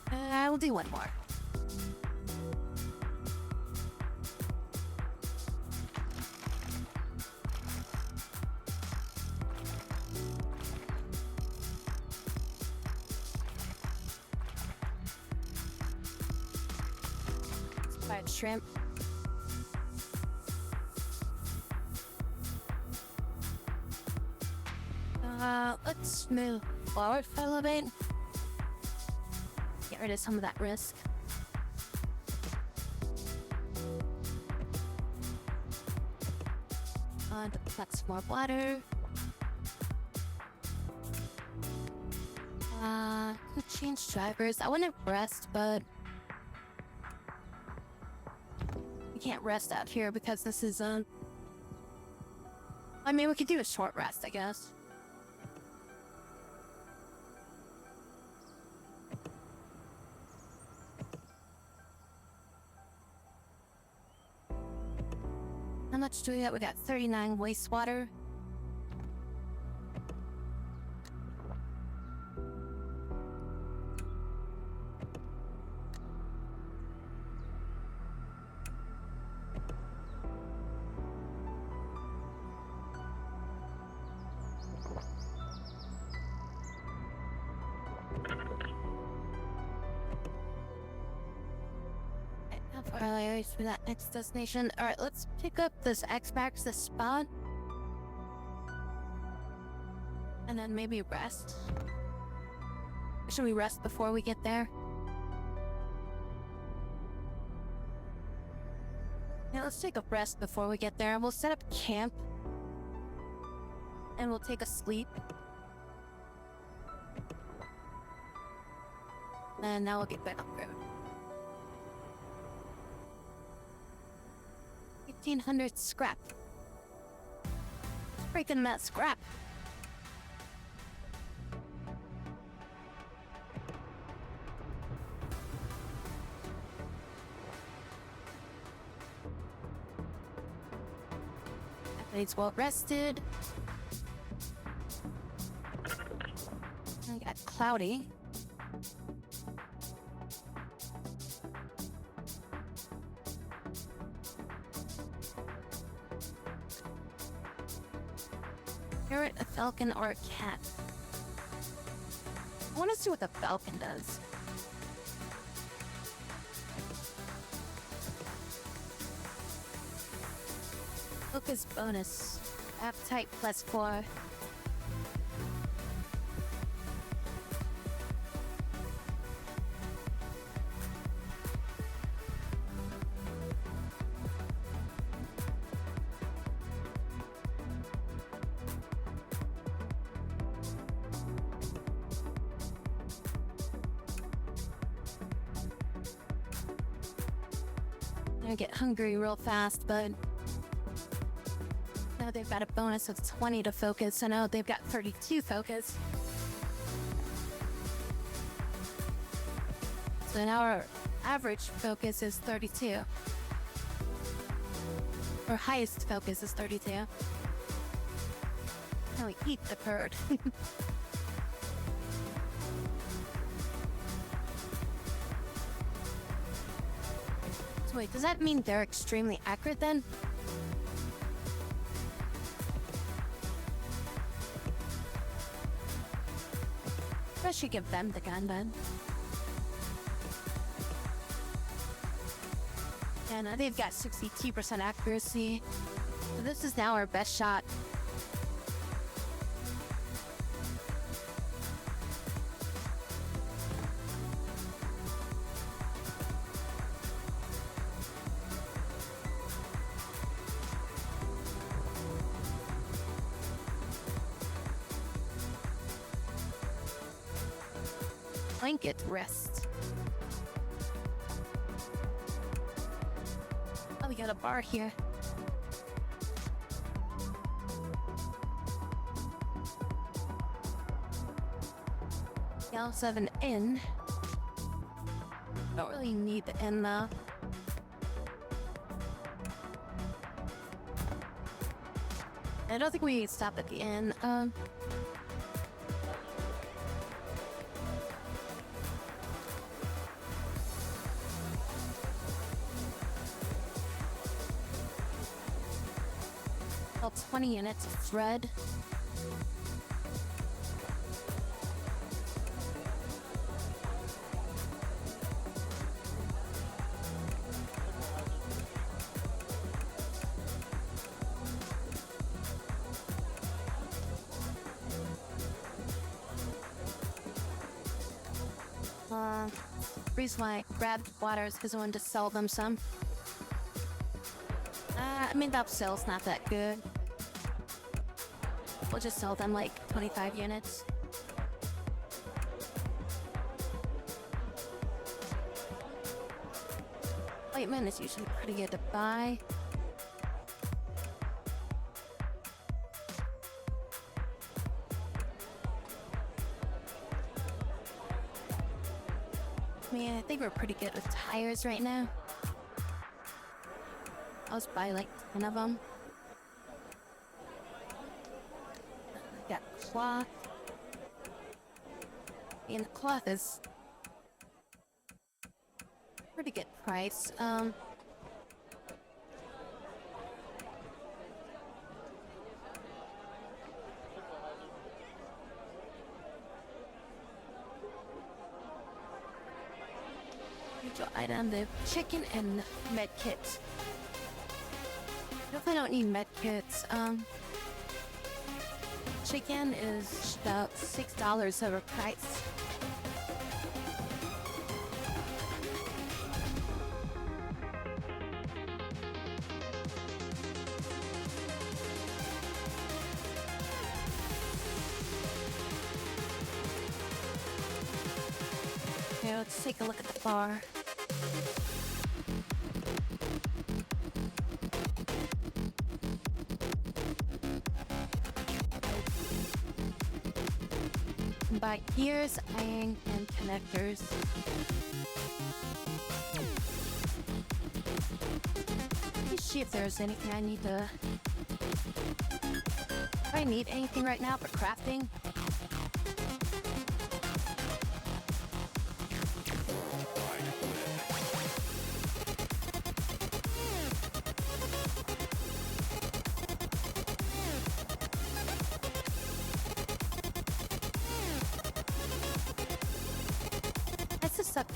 I will do one more. Fried shrimp. Let's move forward for a little bit. Get rid of some of that risk. Collect some more water. Could change drivers. I wouldn't rest, but we can't rest out here because this is I mean, we could do a short rest, I guess. How much do we got? We got 39 wastewater. For that next destination. Alright, let's pick up this X-Max, this spot. And then maybe rest. Should we rest before we get there? Yeah, let's take a rest before we get there. We'll set up camp. And we'll take a sleep. And now we'll get back on the road. 1,500 scrap. Freaking that scrap. Everybody's well rested. I got cloudy. Parrot, a falcon, or a cat? I want to see what the falcon does. Focus bonus. Appetite +4. I get hungry real fast, but now they've got a bonus of 20 to focus, so now they've got 32 focus. So now our average focus is 32. Our highest focus is 32. Now we eat the bird. So wait, does that mean they're extremely accurate then? I should give them the gun then. And they've got 62% accuracy. So this is now our best shot. blanket rest. Oh, we got a bar here. We also have an inn. Don't really need the inn though. I don't think we can stop at the inn. Well, 20 units of thread. Reason why I grabbed water is because I wanted to sell them some. I mean, that sale's not that good. We'll just sell them like 25 units. Ointment is usually pretty good to buy. I think we're pretty good with tires right now. I'll just buy like 10 of them. Got cloth. And the cloth is pretty good price. Item, the chicken and med kits. Definitely don't need med kits. Chicken is about $6 overpriced. Okay, let's take a look at the bar. Buy gears, iron, and connectors. Let me see if there's anything I need to... Do I need anything right now for crafting?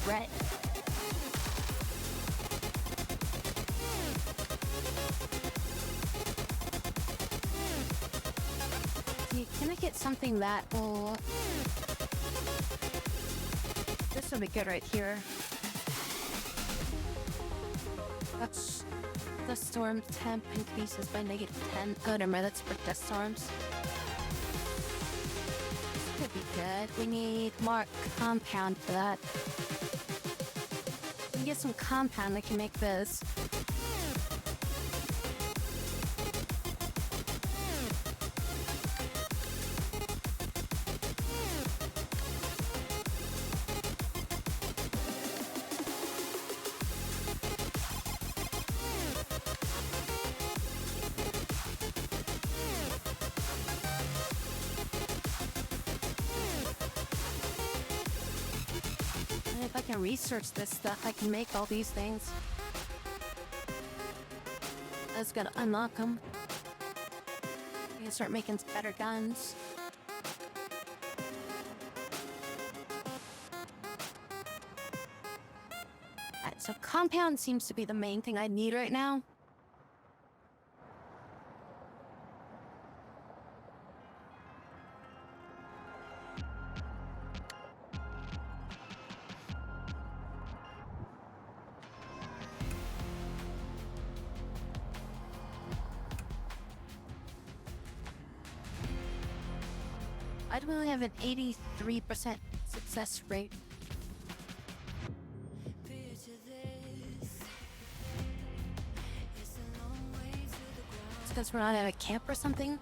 Bread. Can I get something that will... This will be good right here. That's the storm temp increases by -10. Oh, never mind, that's for dust storms. This could be good. We need more compound for that. Get some compound that can make this. If I can research this stuff, I can make all these things. I just gotta unlock them. I can start making better guns. Alright, so compound seems to be the main thing I need right now. I only have an 83% success rate. Because we're not at a camp or something?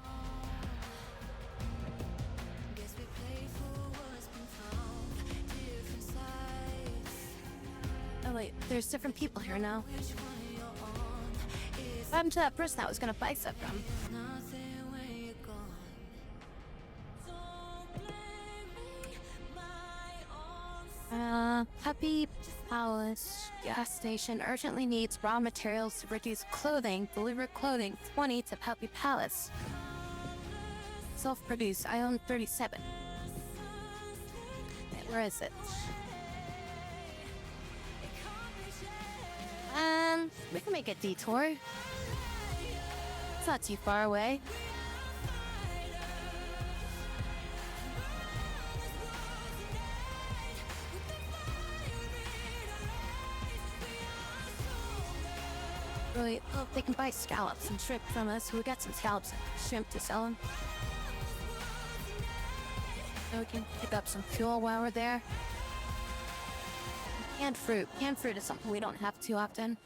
Oh wait, there's different people here now. What happened to that person that was gonna buy stuff from? Puppy Palace gas station urgently needs raw materials to produce clothing. Deliver clothing 20 to Puppy Palace. Self-produced. I own 37. Wait, where is it? We can make a detour. It's not too far away. Really, oh, they can buy scallops and shrimp from us. We got some scallops and shrimp to sell them. So we can pick up some fuel while we're there. Canned fruit. Canned fruit is something we don't have too often.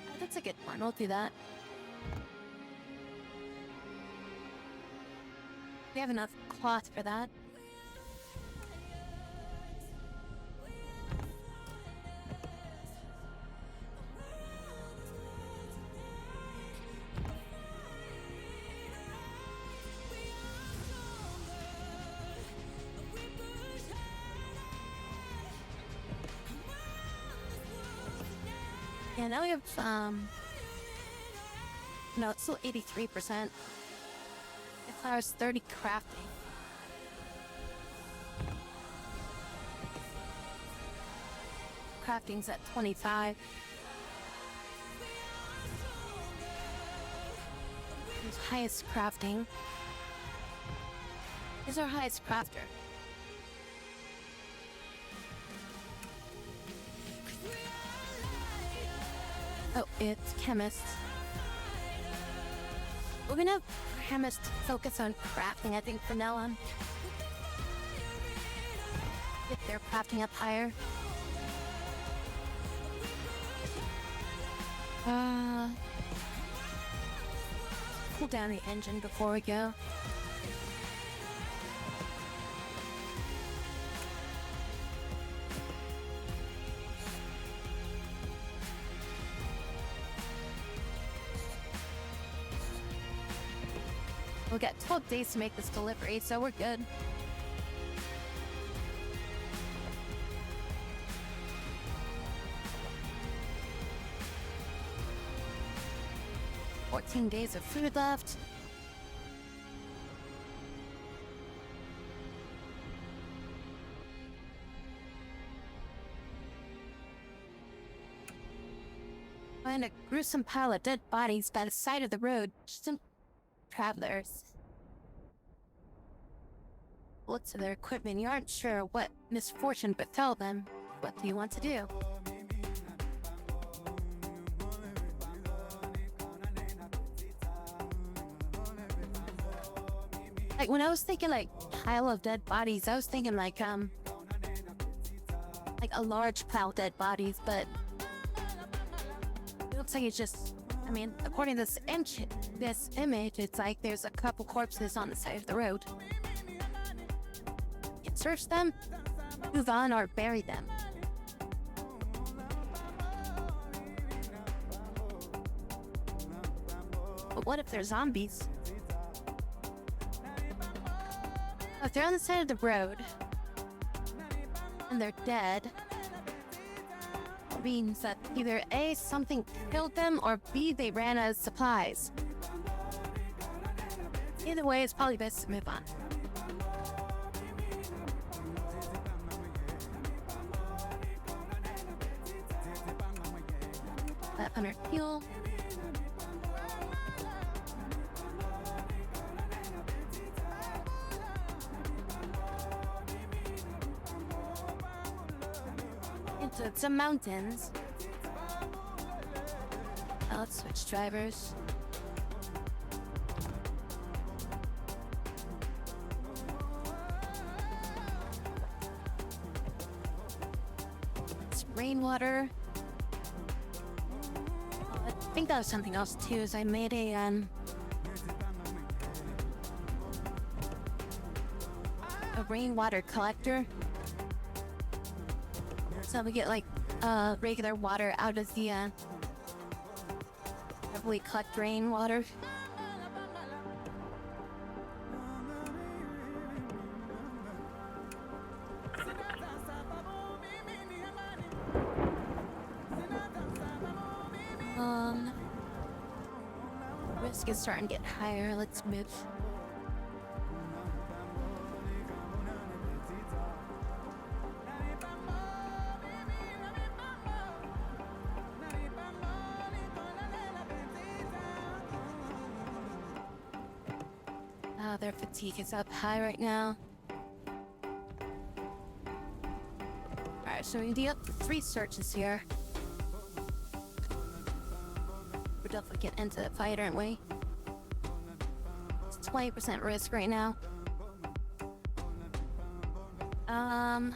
Oh, that's a good one. We'll do that. We have enough cloth for that. Yeah, now we have, no, it's still 83%. It requires 30 crafting. Crafting's at 25. Who's highest crafting? Who's our highest crafter? Oh, it's chemist. We're gonna have chemist focus on crafting, I think, from now on. Get their crafting up higher. Cool down the engine before we go. We'll get 12 days to make this delivery, so we're good. "14 days of food left." Find a gruesome pile of dead bodies by the side of the road. Some travelers. Looks at their equipment. You aren't sure what misfortune befell them. What do you want to do? Like, when I was thinking, like, pile of dead bodies, I was thinking, like a large pile of dead bodies, but it looks like it's just, I mean, according to this image, it's like there's a couple corpses on the side of the road. You can search them, move on, or bury them. But what if they're zombies? If they're on the side of the road and they're dead, it means that either A, something killed them, or B, they ran out of supplies. Either way, it's probably best to move on. That under fuel. Into some mountains. Now let's switch drivers. It's rainwater. think that was something else too, is I made a rainwater collector. So we get like regular water out of the we collect rainwater. Risk is starting to get higher. Let's move. Their fatigue is up high right now. Alright, so we do up 3 searches here. We're definitely getting into the fight, aren't we? It's 20% risk right now. I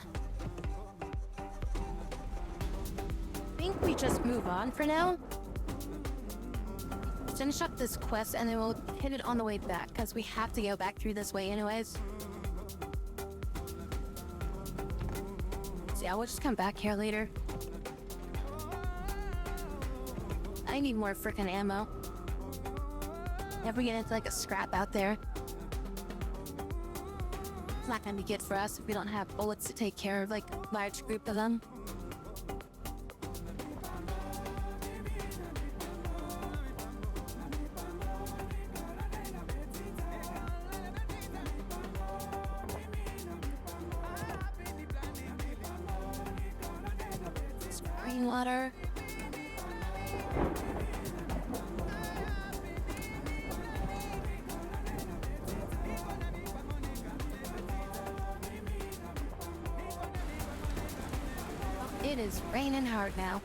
think we just move on for now. Finish up this quest and then we'll hit it on the way back because we have to go back through this way anyways. So yeah, we'll just come back here later. I need more freaking ammo. If we get into like a scrap out there, it's not gonna be good for us if we don't have bullets to take care of like a large group of them. Water. It is raining hard now.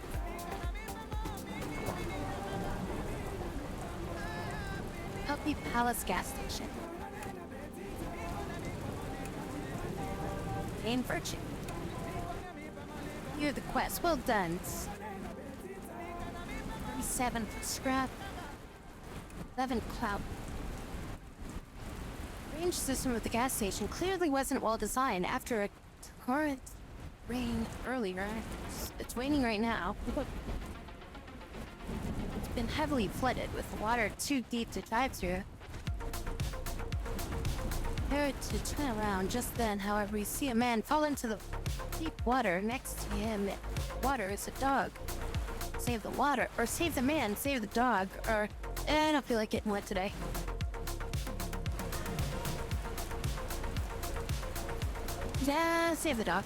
Healthy Palace gas station. Gain virtue. You're the quest. Well done. 37 for scrap. 11 clout. Range system of the gas station clearly wasn't well designed after a torrent rain earlier. It's raining right now. It's been heavily flooded with water too deep to dive through. Prepared to turn around just then, however, we see a man fall into the deep water. Next to him, water is a dog. Save the water, or save the man, save the dog, or I don't feel like getting wet today. Yeah, save the dog.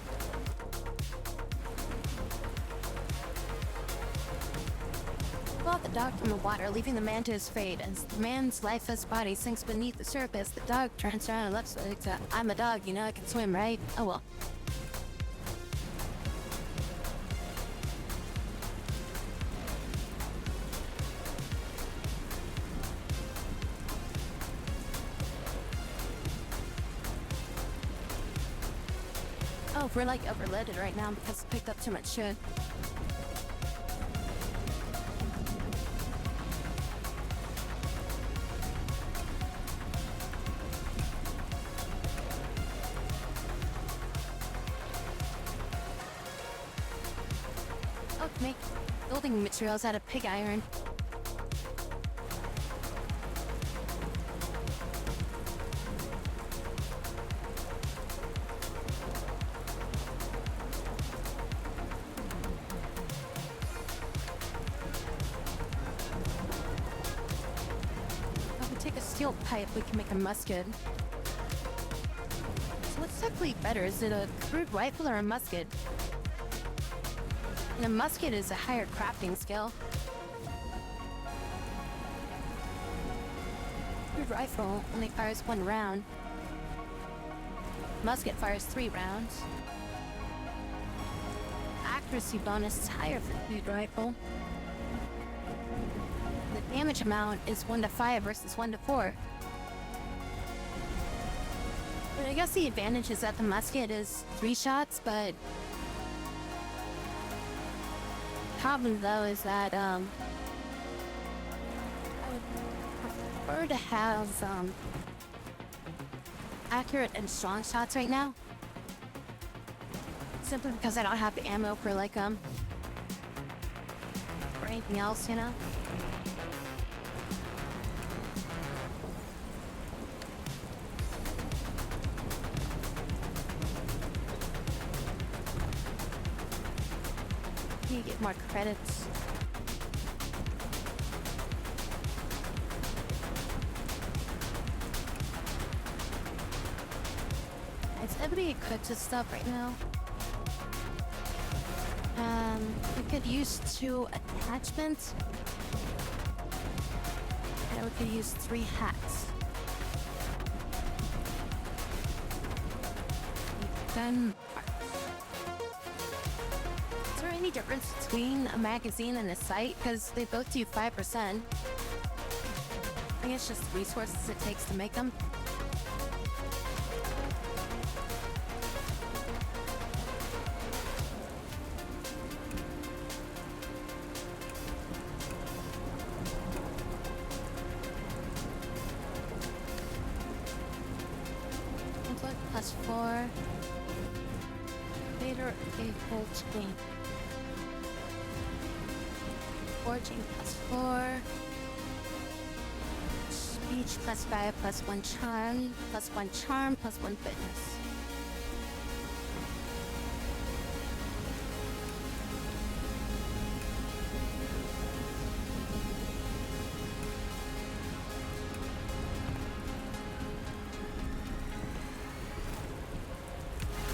Pull out the dog from the water, leaving the man to his fate. As the man's lifeless body sinks beneath the surface, the dog turns around and looks like, I'm a dog, you know, I can swim, right? Oh well. Oh, we're like overloaded right now because we picked up too much shit. Oh, make building materials out of pig iron. Steel pipe, we can make a musket. So what's technically better? Is it a crude rifle or a musket? And a musket is a higher crafting skill. Crude rifle only fires 1 round. Musket fires 3 rounds. Accuracy bonus is higher for crude rifle. The damage amount is 1 to 5 versus 1 to 4. But I guess the advantage is that the musket is 3 shots, but problem though is that prefer to have accurate and strong shots right now. Simply because I don't have the ammo for like for anything else, you know? You get more credits. Is everybody equipped with stuff right now? We could use 2 attachments. And we could use 3 hats. Gun parts. Is there any difference between a magazine and a sight? Because they both do 5%. I think it's just the resources it takes to make them. +4. Later, a whole chain. Forging +4. Speech +5 +1 charm +1 charm +1 fitness.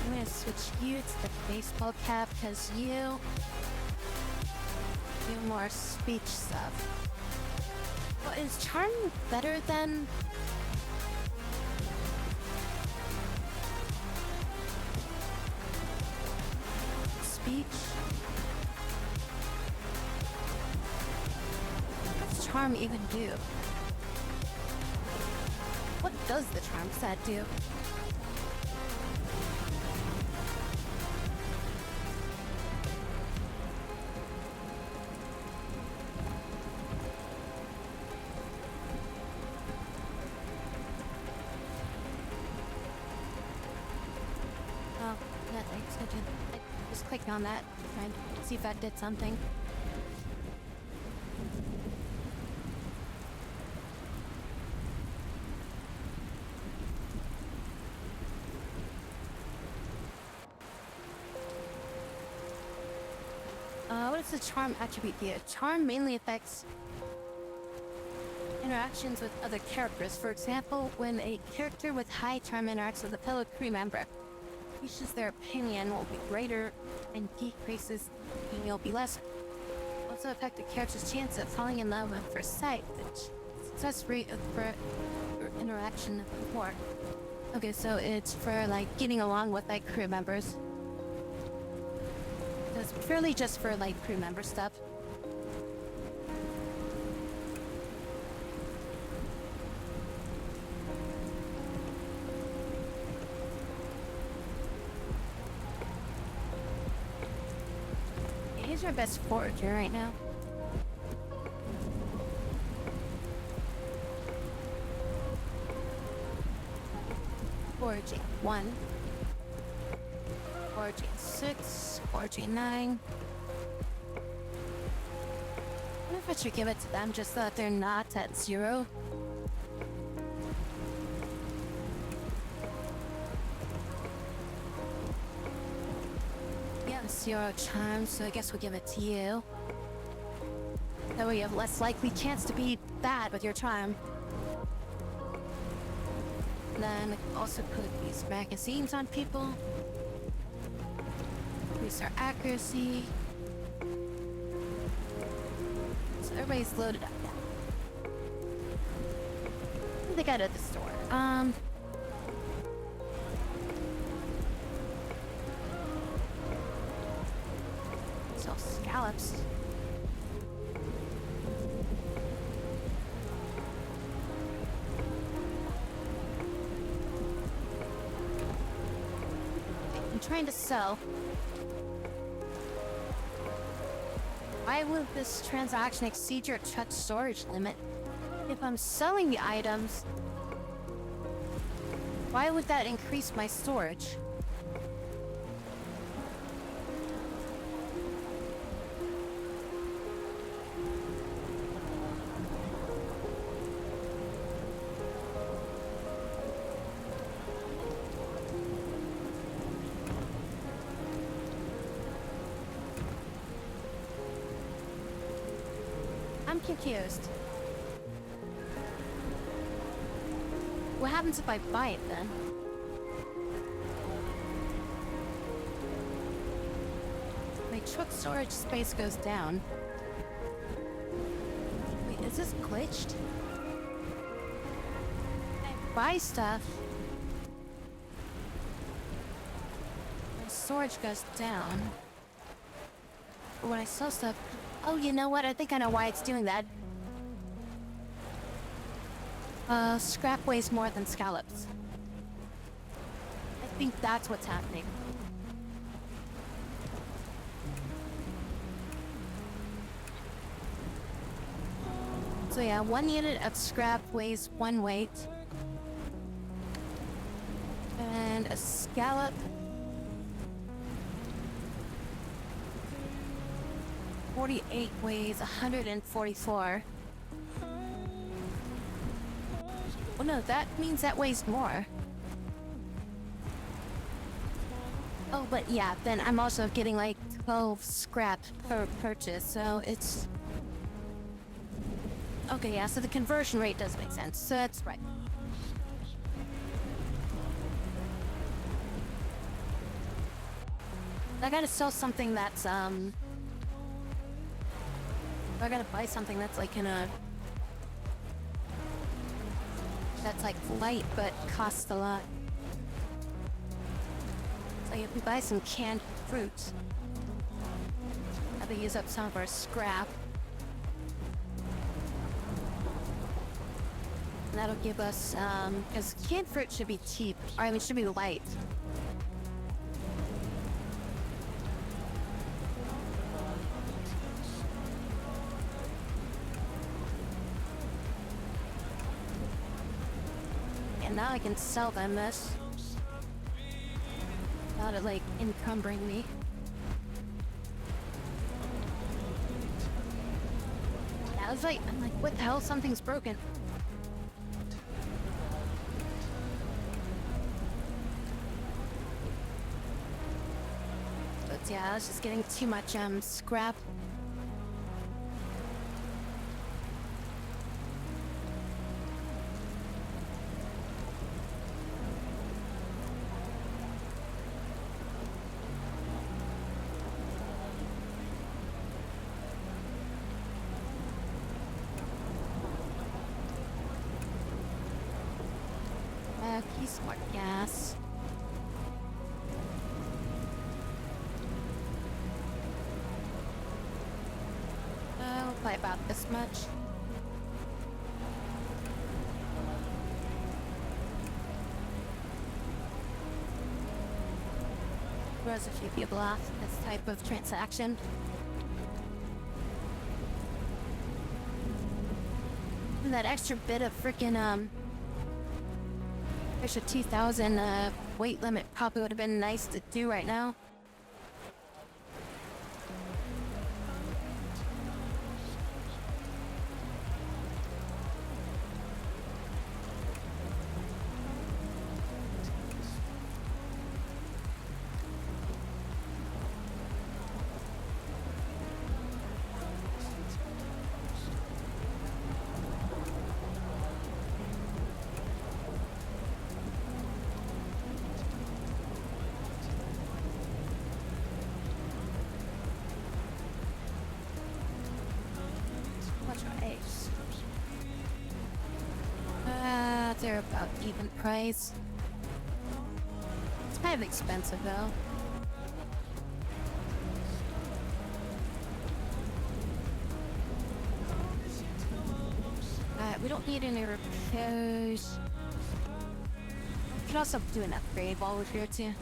I'm gonna switch you to the baseball cap because you do more speech stuff. Well, is charm better than speech? What does charm even do? What does the charm set do? Oh, yeah, thanks. I just clicked on that, trying to see if that did something. What does the charm attribute do? Charm mainly affects interactions with other characters. For example, when a character with high charm interacts with a fellow crew member, increases their opinion will be greater and decreases opinion will be less. Also affect the character's chance of falling in love at first sight, which success rate for interaction before. Okay, so it's for like getting along with like crew members. So it's purely just for like crew member stuff. He's our best forager right now. Foraging 1. Foraging 6. Foraging 9. I wonder if I should give it to them just so that they're not at 0. Yeah, 0 charms, so I guess we'll give it to you. That way you have less likely chance to be bad with your charm. Then I can also put these magazines on people. Increase our accuracy. So everybody's loaded up now. What do they got at the store? So scallops. I'm trying to sell. Why would this transaction exceed your touch storage limit? You if I'm selling the items, why would that increase my storage? I'm confused. What happens if I buy it then? My truck storage space goes down. Wait, is this glitched? I buy stuff. My storage goes down. But when I sell stuff... Oh, you know what? I think I know why it's doing that. Scrap weighs more than scallops. I think that's what's happening. So yeah, 1 unit of scrap weighs 1 weight. And a scallop... $48 weighs 144. Oh no, that means that weighs more. Oh, but yeah, then I'm also getting like 12 scrap per purchase, so it's... Okay, yeah, so the conversion rate does make sense, so that's right. I gotta sell something that's, I gotta buy something that's like in a... That's like light, but costs a lot. So if we buy some canned fruit, I have to use up some of our scrap. And that'll give us, because canned fruit should be cheap, or I mean, should be light. Now I can sell them this without it like encumbering me. Yeah, I was like, I'm like, what the hell? Something's broken. But yeah, I was just getting too much scrap. Smart gas. We'll play about this much. Throws a few people off this type of transaction. And that extra bit of freaking extra 2,000 weight limit probably would have been nice to do right now. They're about even price. It's kind of expensive though. We don't need any repairs. We could also do an upgrade while we're here too.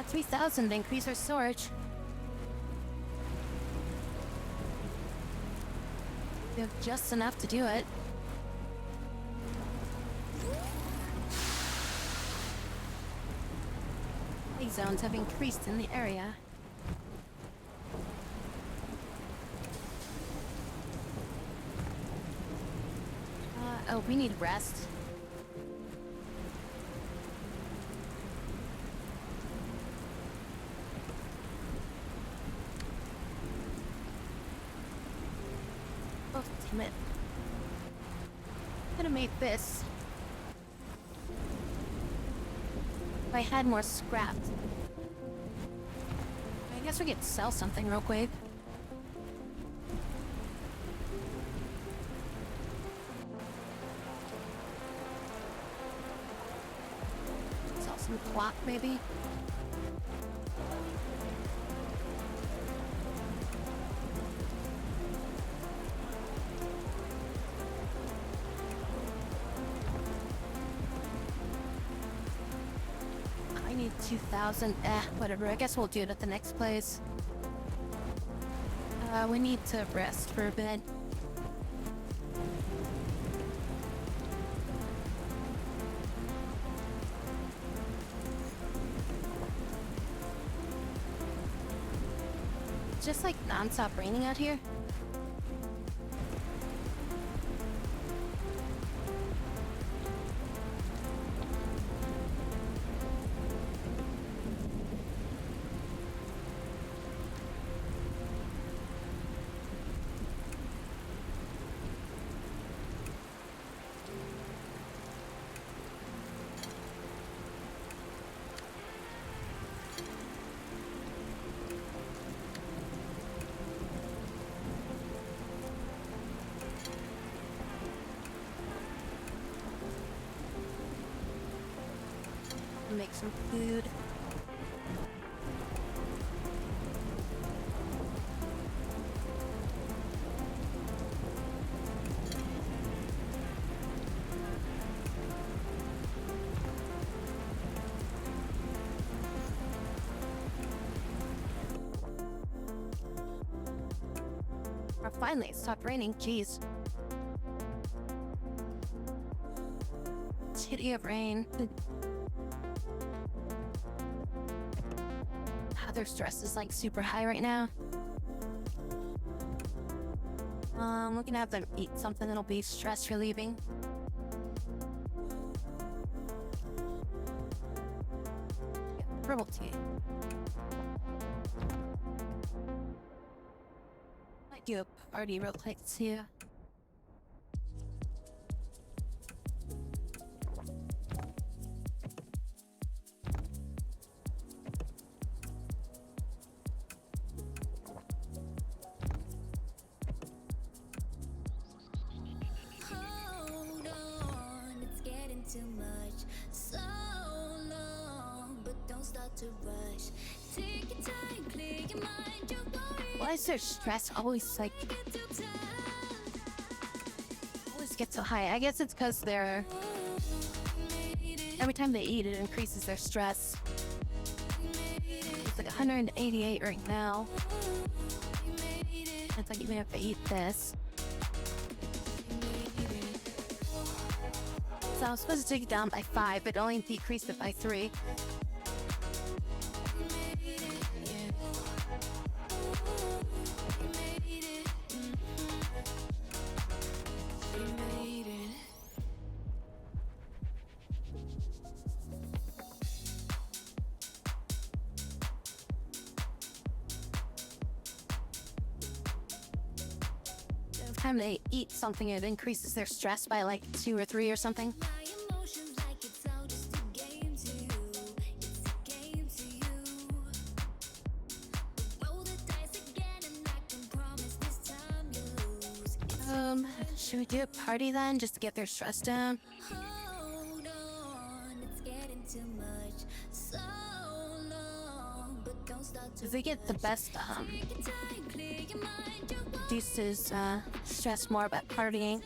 3,000 to increase our storage. We have just enough to do it. Plague zones have increased in the area. Oh, we need rest. Oh, damn it. Could have made this. If I had more scrap. I guess we could sell something real quick. Sell some clock, maybe. I need 2,000. Whatever. I guess we'll do it at the next place. We need to rest for a bit. It's just like non-stop raining out here. Make some food. Or finally, it stopped raining. Jeez. City of rain. Their stress is like super high right now. We're gonna have them eat something that'll be stress relieving. Yeah, herbal tea. Might do a party real quick too. Hold on, it's getting too much. So long, but don't start to rush. Take your time, clear your mind, your worries. Why is their stress always like Get too tough. always get so high? I guess it's because they're every time they eat, it increases their stress. It's like 188 right now. It's like you may have to eat this. So I was supposed to take it down by 5, but only decreased it by 3. Every time they eat something, it increases their stress by like 2 or 3 or something. My emotions like it's all just a game to you. It's a game to you. Roll the dice again and I can promise this time you lose. Should we do a party then, just to get their stress down? Hold on, it's getting too much. So long, but don't start to If they get the best, take your time, clear your mind, your reduces stress more about partying.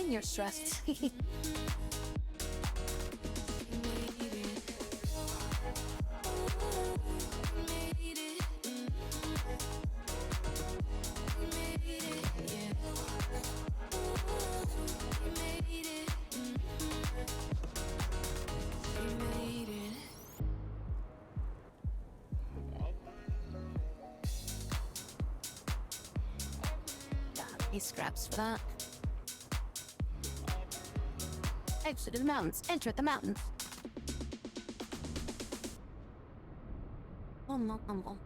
You're stressed. Scraps for that. Exit to the mountains. Enter the mountains. Humble.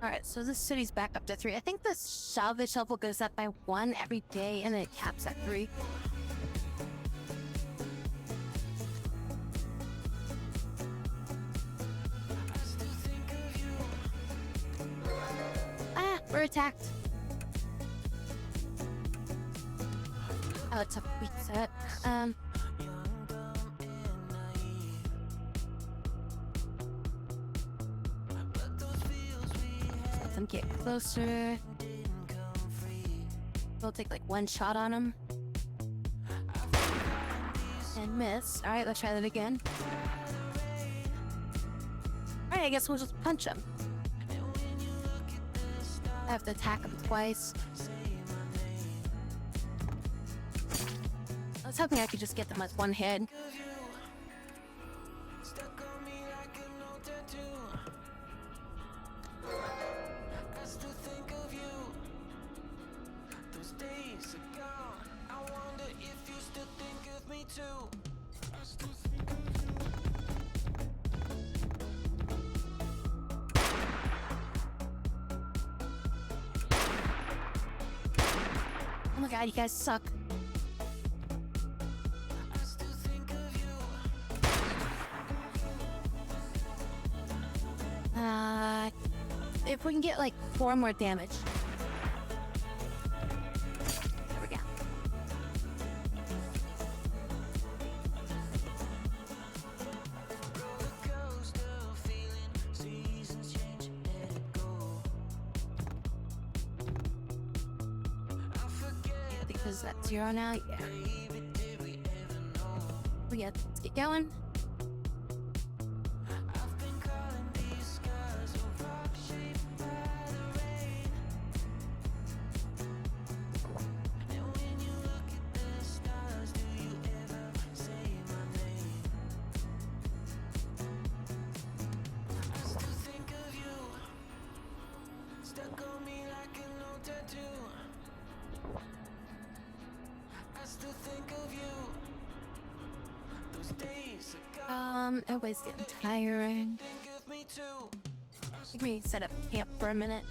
Alright, so this city's back up to 3. I think the salvage level goes up by 1 every day and then it caps at 3. We're attacked. Oh, it's a weak set. Let them get closer. We'll take like 1 shot on him. And miss. Alright, let's try that again. Alright, I guess we'll just punch him. I have to attack him twice. I was hoping I could just get them with 1 hit. Oh my god, you guys suck. If we can get like 4 more damage. There we go. Because that's 0 now, yeah. Oh yeah, let's get going. Everybody's getting tiring. Let me set up camp for a minute.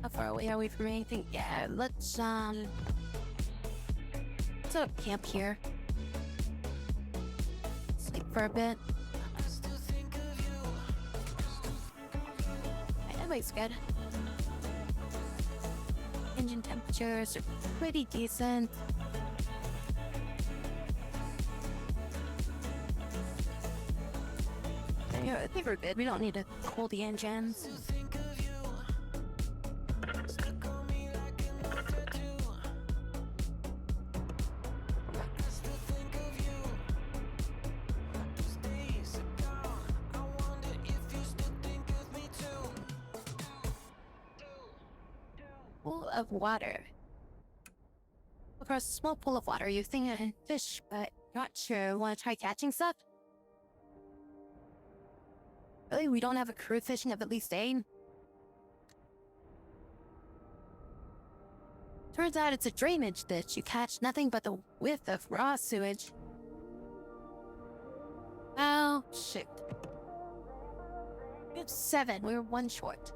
How far away are we from anything? Yeah, let's set up camp here. Sleep for a bit. Everybody's good. Engine temperatures are pretty decent. Yeah, I think we're good. We don't need to cool the engines. Pool of water. Across a small pool of water, you think a fish, but not sure. Want to try catching stuff? Really? We don't have a crew fishing of at least 8? Turns out it's a drainage ditch. You catch nothing but the whiff of raw sewage. Oh, shoot. We have 7. We're 1 short.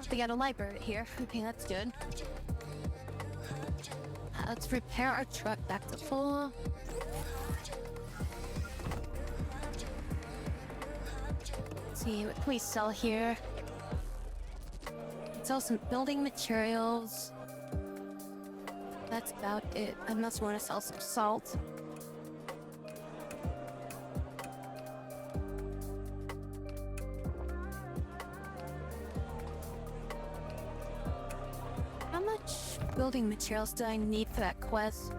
They got a library here. Okay, that's good. Let's repair our truck back to full. Let's see, what can we sell here? Sell some building materials. That's about it. I must want to sell some salt. How much building materials do I need for that quest?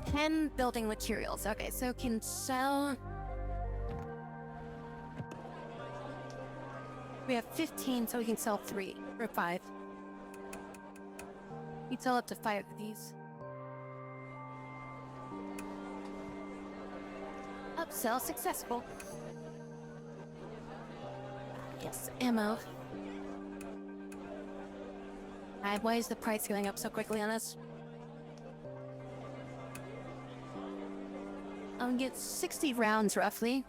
Ten building materials. Okay, so can sell. We have 15, so we can sell 3 or 5. We can sell up to 5 of these. Upsell successful. Yes, ammo. Alright, why is the price going up so quickly on us? I'll get 60 rounds roughly.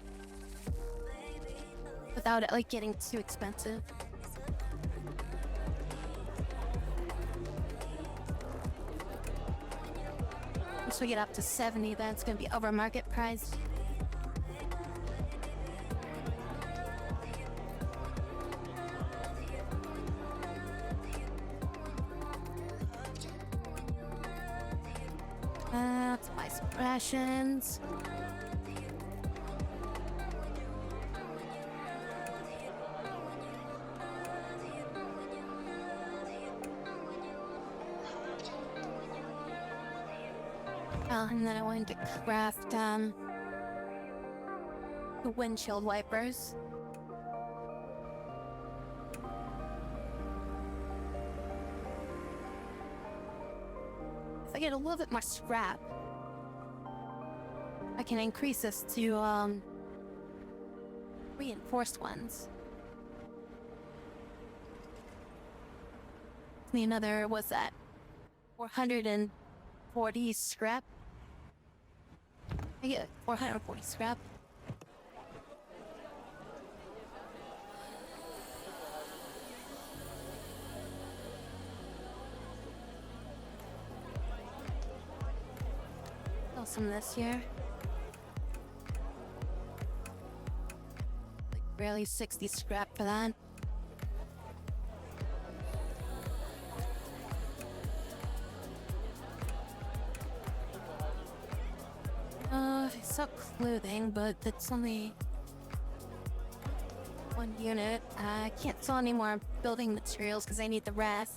Without it like getting too expensive. Once we get up to 70, then it's gonna be over market price. Let's buy some rations. And then I wanted to craft the windshield wipers. If I get a little bit more scrap, I can increase this to reinforced ones. Another, what's that? 440 scrap. I get 440 scrap. Sell some this year. Like barely 60 scrap for that. I sell clothing, but that's only 1 unit. I can't sell any more building materials because I need the rest.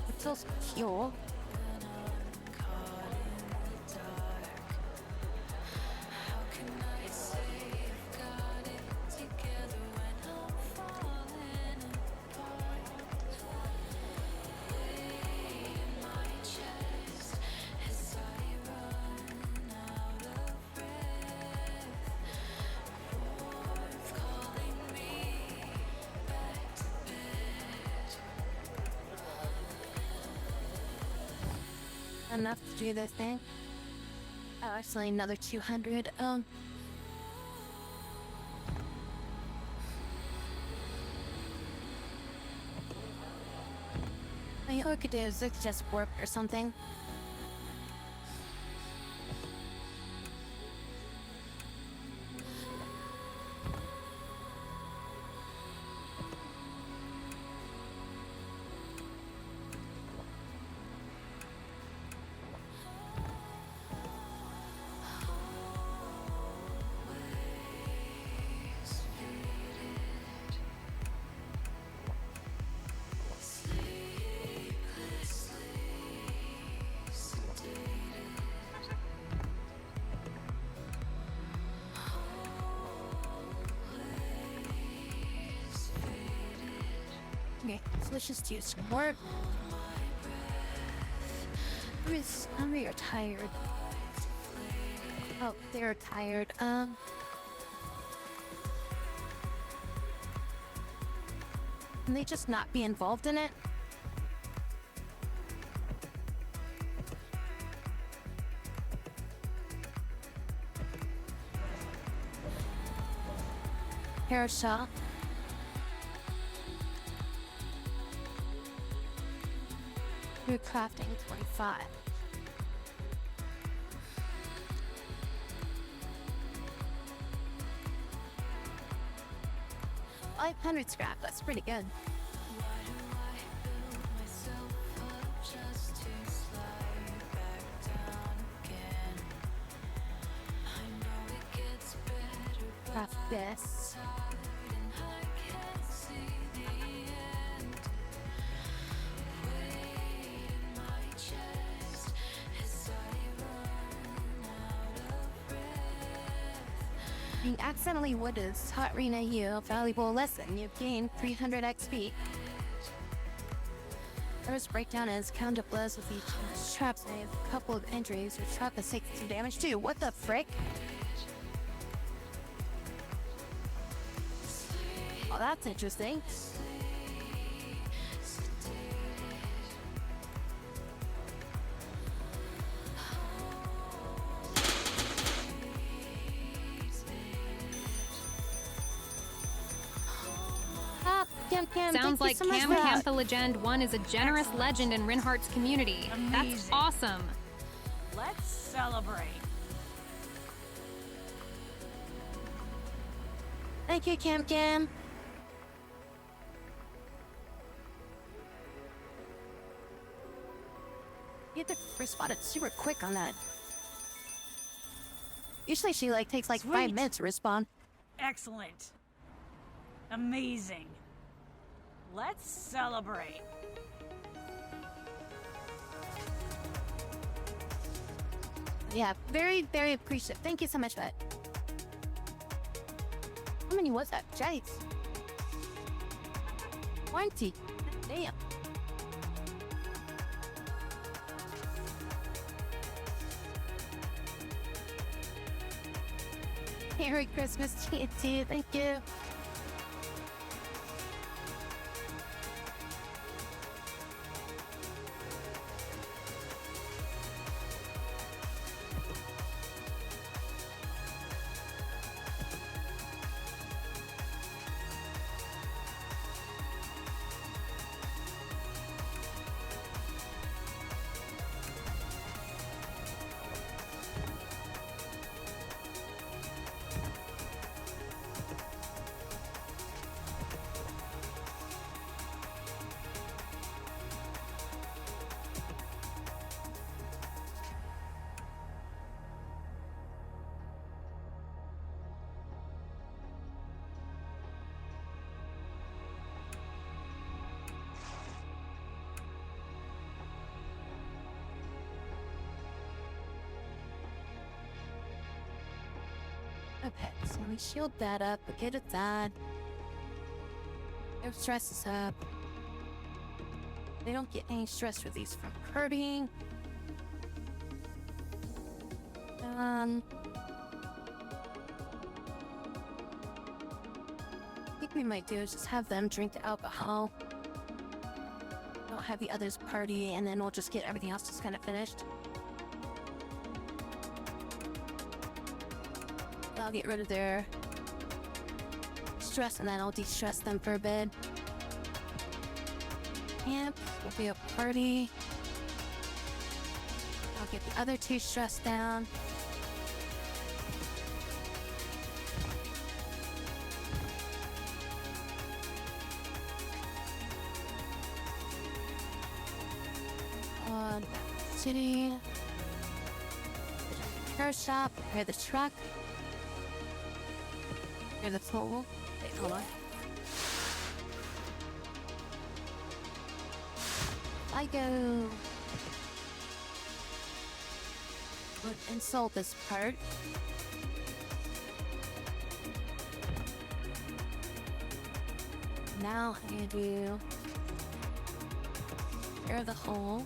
It sells fuel. Enough to do this thing. Oh, actually another 200. I mean, all I could do is just work or something. Okay, so let's just do some work. I'm really tired. Oh, they're tired. Can they just not be involved in it? Hair shop. Food crafting 25. $500 scrap, that's pretty good. Craft this. Being accidentally wounded taught Rena you a valuable lesson. You've gained 300 XP. First breakdown is count of blows with each trap. I have a couple of injuries. Your trap has taken some damage too. What the frick? Oh, that's interesting. Sounds like Cam the Legend 1 is a generous legend in Rinhart's community. That's Amazing. awesome. Let's celebrate. Thank you, Cam. You have to respond it super quick on that. Usually she takes 5 Sweet. minutes to respond. Excellent. Amazing. Let's celebrate. Yeah, very, very appreciative. Thank you so much for that. How many was that? Jeez. 20. Damn. Merry Christmas to you too. Thank you. Okay, so we shield that up, we get it done. Their stress is up. They don't get any stress release from hurting. I think we might do is just have them drink the alcohol. Don't have the others party, and then we'll just get everything else just kind of finished. I'll get rid of their stress and then I'll de-stress them for a bit. Camp will be a party. I'll get the other two stressed down. City. Repair shop, repair the truck. Repair the pole. Wait, hold on. I go. Would insult this part. Now I do repair the hole.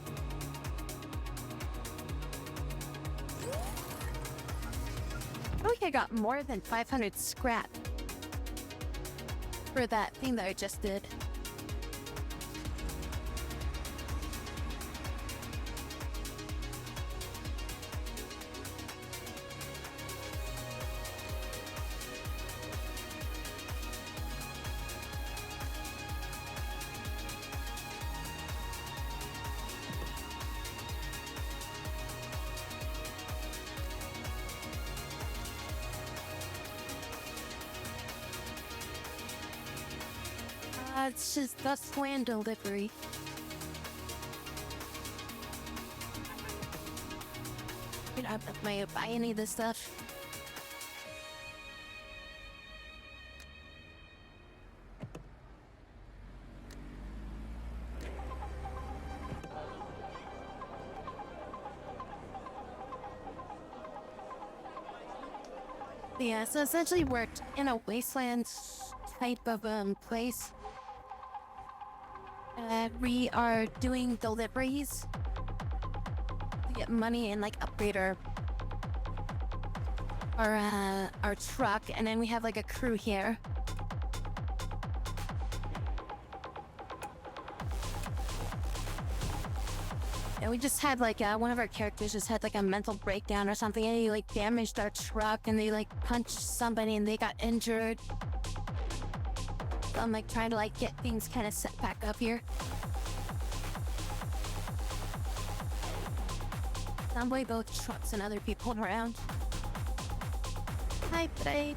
I think I got more than 500 scrap for that thing that I just did. it's just Dustland Delivery. You know, am I buy any of this stuff? Yeah, so essentially we're in a wasteland type of place. We are doing deliveries to get money and like upgrade our truck, and then we have like a crew here. And we just had like one of our characters just had like a mental breakdown or something, and he like damaged our truck, and they like punched somebody and they got injured. So I'm like trying to like get things kind of set back up here. Someway both trucks and other people around. Hi, babe.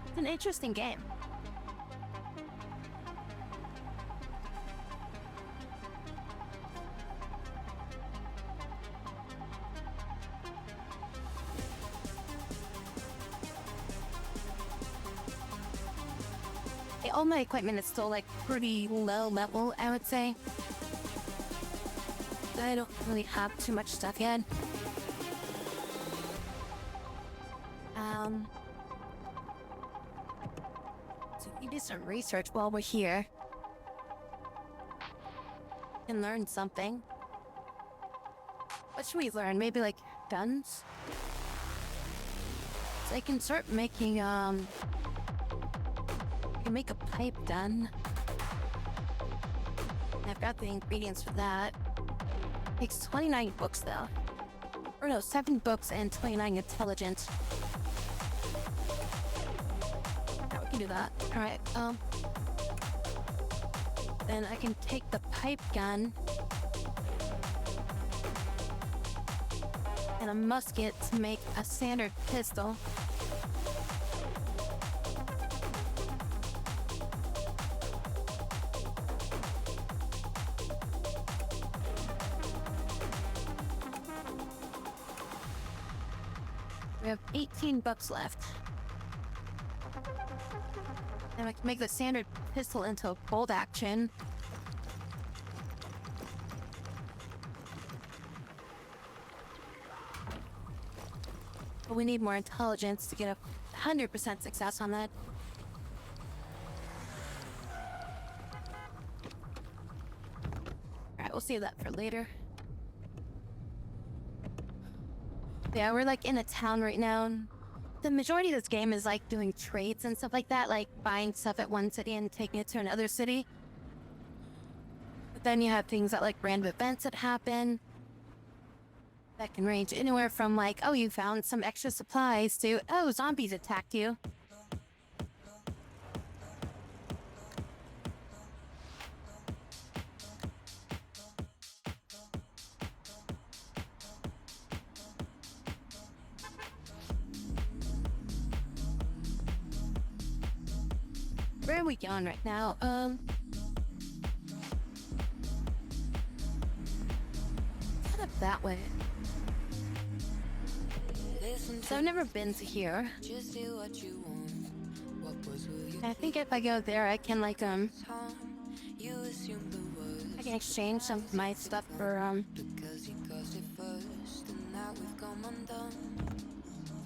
It's an interesting game. All my equipment is still like pretty low level, I would say. I don't really have too much stuff yet. So we do some research while we're here. And learn something. What should we learn? Maybe like guns? So I can start making I can make a pipe gun. I've got the ingredients for that. Takes 29 books though. Or no, 7 books and 29 intelligence. Yeah, we can do that. Alright, then I can take the pipe gun and a musket to make a standard pistol. We have 18 bucks left. And I can make the standard pistol into a bolt action. But we need more intelligence to get a 100% success on that. Alright, we'll save that for later. Yeah, we're like in a town right now. The majority of this game is like doing trades and stuff like that, like buying stuff at one city and taking it to another city. But then you have things that like random events that happen that can range anywhere from like, oh, you found some extra supplies to, oh, zombies attacked you. Where are we going right now? Kind of that way. So I've never been to here. I think if I go there, I can like I can exchange some of my stuff for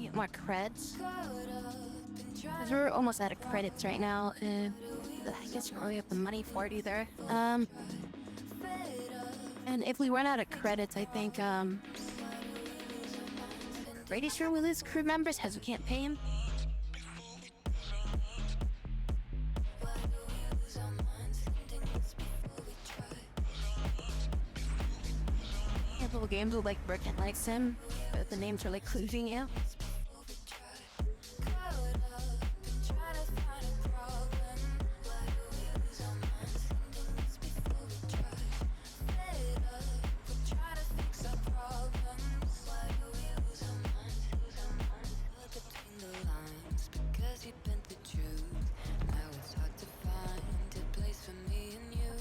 get more creds. Because we're almost out of credits right now. I guess we don't really have the money for it either. And if we run out of credits, I think, pretty sure we lose crew members because we can't pay them. Yeah, little games with like Brick and like Sim, but the names are like losing you.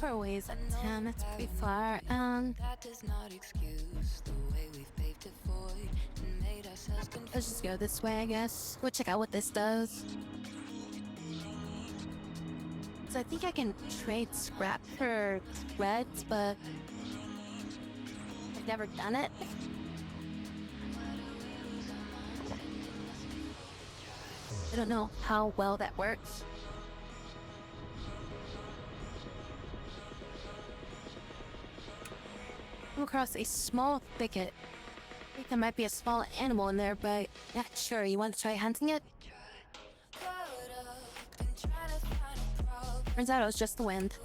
far away is that? 10, it's pretty far. That does not excuse the way we've paved it void and made ourselves Let's just go this way, I guess. We'll check out what this does. So I think I can trade scrap for threads, but I've never done it. I don't know how well that works. Come across a small thicket. I think there might be a small animal in there, but not sure. You want to try hunting it? Turns out it was just the wind.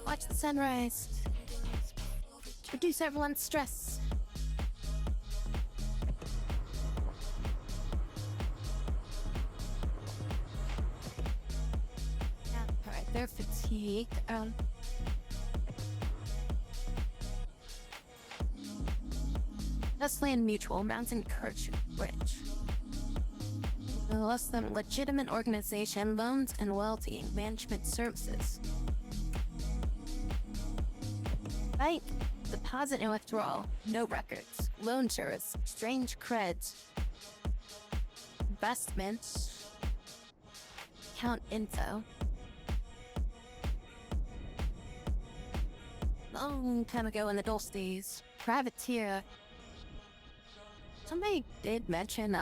Watch the sunrise. Reduce everyone's stress. Yeah, alright, they're fatigued. Dustland Mutual Mountain Church Bridge. Less than legitimate organization, loans and wealthy management services. Bank, deposit and withdrawal, no records, loan service, strange creds, investments, account info. Long time ago in the Dulce days, privateer. Somebody did mention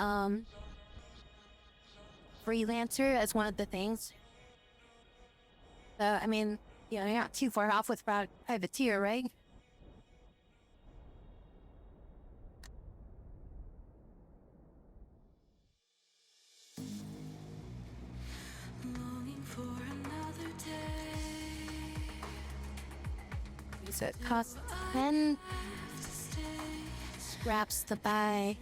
freelancer as one of the things. So I mean, you know, you're not too far off with privateer, right? longing for another day. So it costs 10 scraps to buy.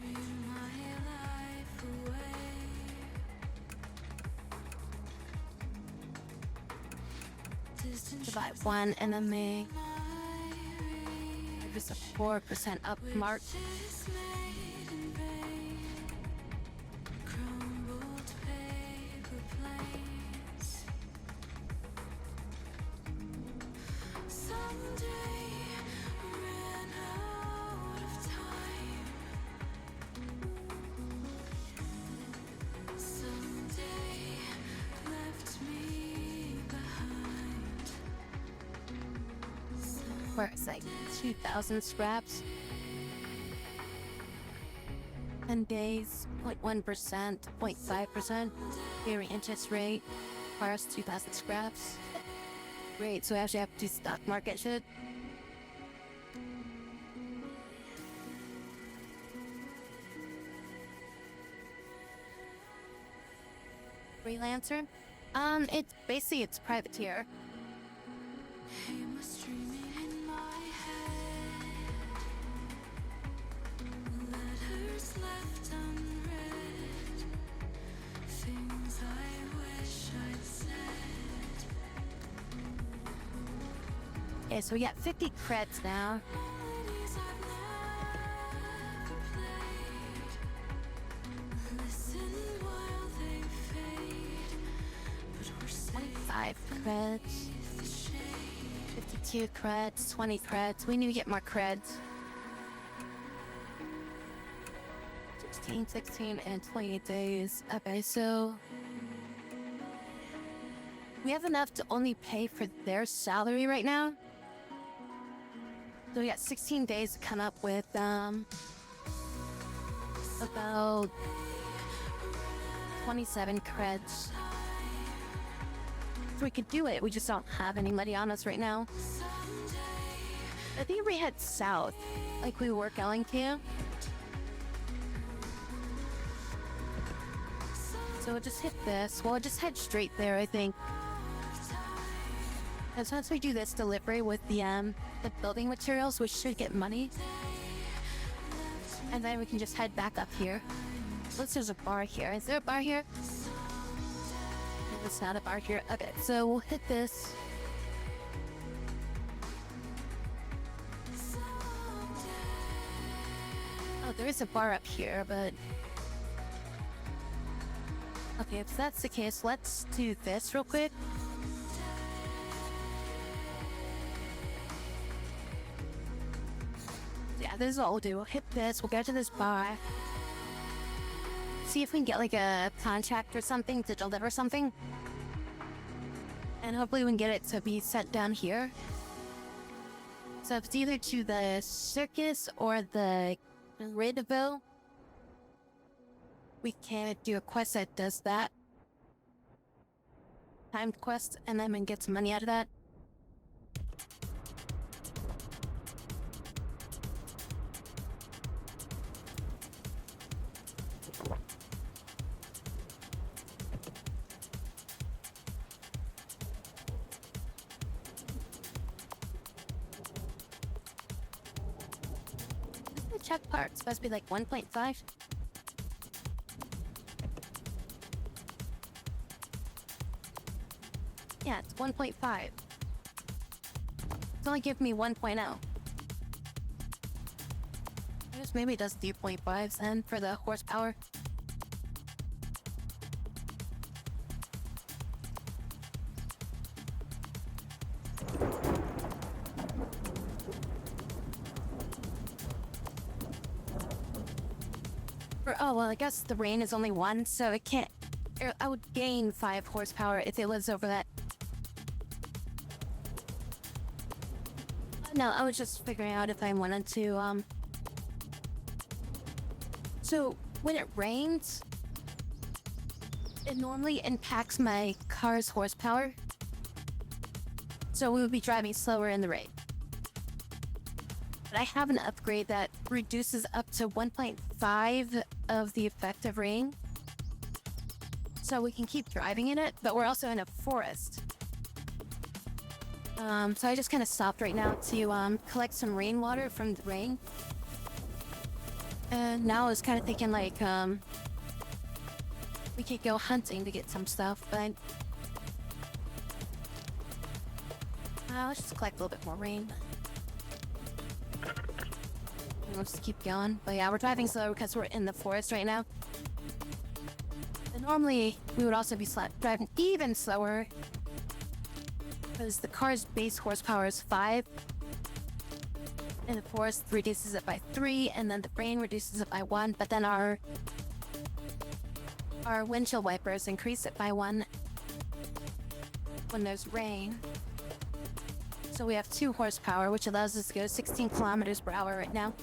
To buy one enemy. Just a 4% up mark. Where it's like 2,000 scraps. 10 days, 0.1%, 0.5%. Very interest rate. Requires 2,000 scraps. Great, so I actually have to do stock market shit. Freelancer? It's basically it's privateer. Okay, so we got 50 creds now. Five creds. 52 creds, 20 creds. We need to get more creds. 16, 16, and 28 days. Okay, so we have enough to only pay for their salary right now. So we got 16 days to come up with about 27 creds. So we could do it, we just don't have any money on us right now. I think we head south, like we were going to. So we'll just hit this. Well, we'll just head straight there, I think. And so once we do this delivery with the building materials, we should get money. And then we can just head back up here. Unless there's a bar here. Is there a bar here? It's not a bar here. Okay, so we'll hit this. Oh, there is a bar up here, but Okay, if that's the case, let's do this real quick. Yeah, this is what we'll do. We'll hit this, we'll go to this bar. See if we can get like a contract or something to deliver something. And hopefully we can get it to be sent down here. So it's either to the circus or the Ridville. We can do a quest that does that. Timed quest, and then we can get some money out of that. Check part. It's supposed to be like 1.5. Yeah, it's 1.5. It's only giving me 1.0. I guess maybe it does 3.5s then for the horsepower. Oh, well, I guess the rain is only 1, so it can't... I would gain 5 horsepower if it was over that. No, I was just figuring out if I wanted to, So, when it rains, it normally impacts my car's horsepower. So we would be driving slower in the rain. But I have an upgrade that reduces up to 1.5 of the effect of rain. So we can keep driving in it, but we're also in a forest. So I just kind of stopped right now to collect some rainwater from the rain. And now I was kind of thinking like, we could go hunting to get some stuff, but let's just collect a little bit more rain. Let's just keep going. But yeah, we're driving slow because we're in the forest right now. And normally, we would also be driving even slower because the car's base horsepower is 5. And the forest reduces it by 3, and then the rain reduces it by 1, but then our windshield wipers increase it by 1 when there's rain. So we have 2 horsepower, which allows us to go 16 kilometers per hour right now.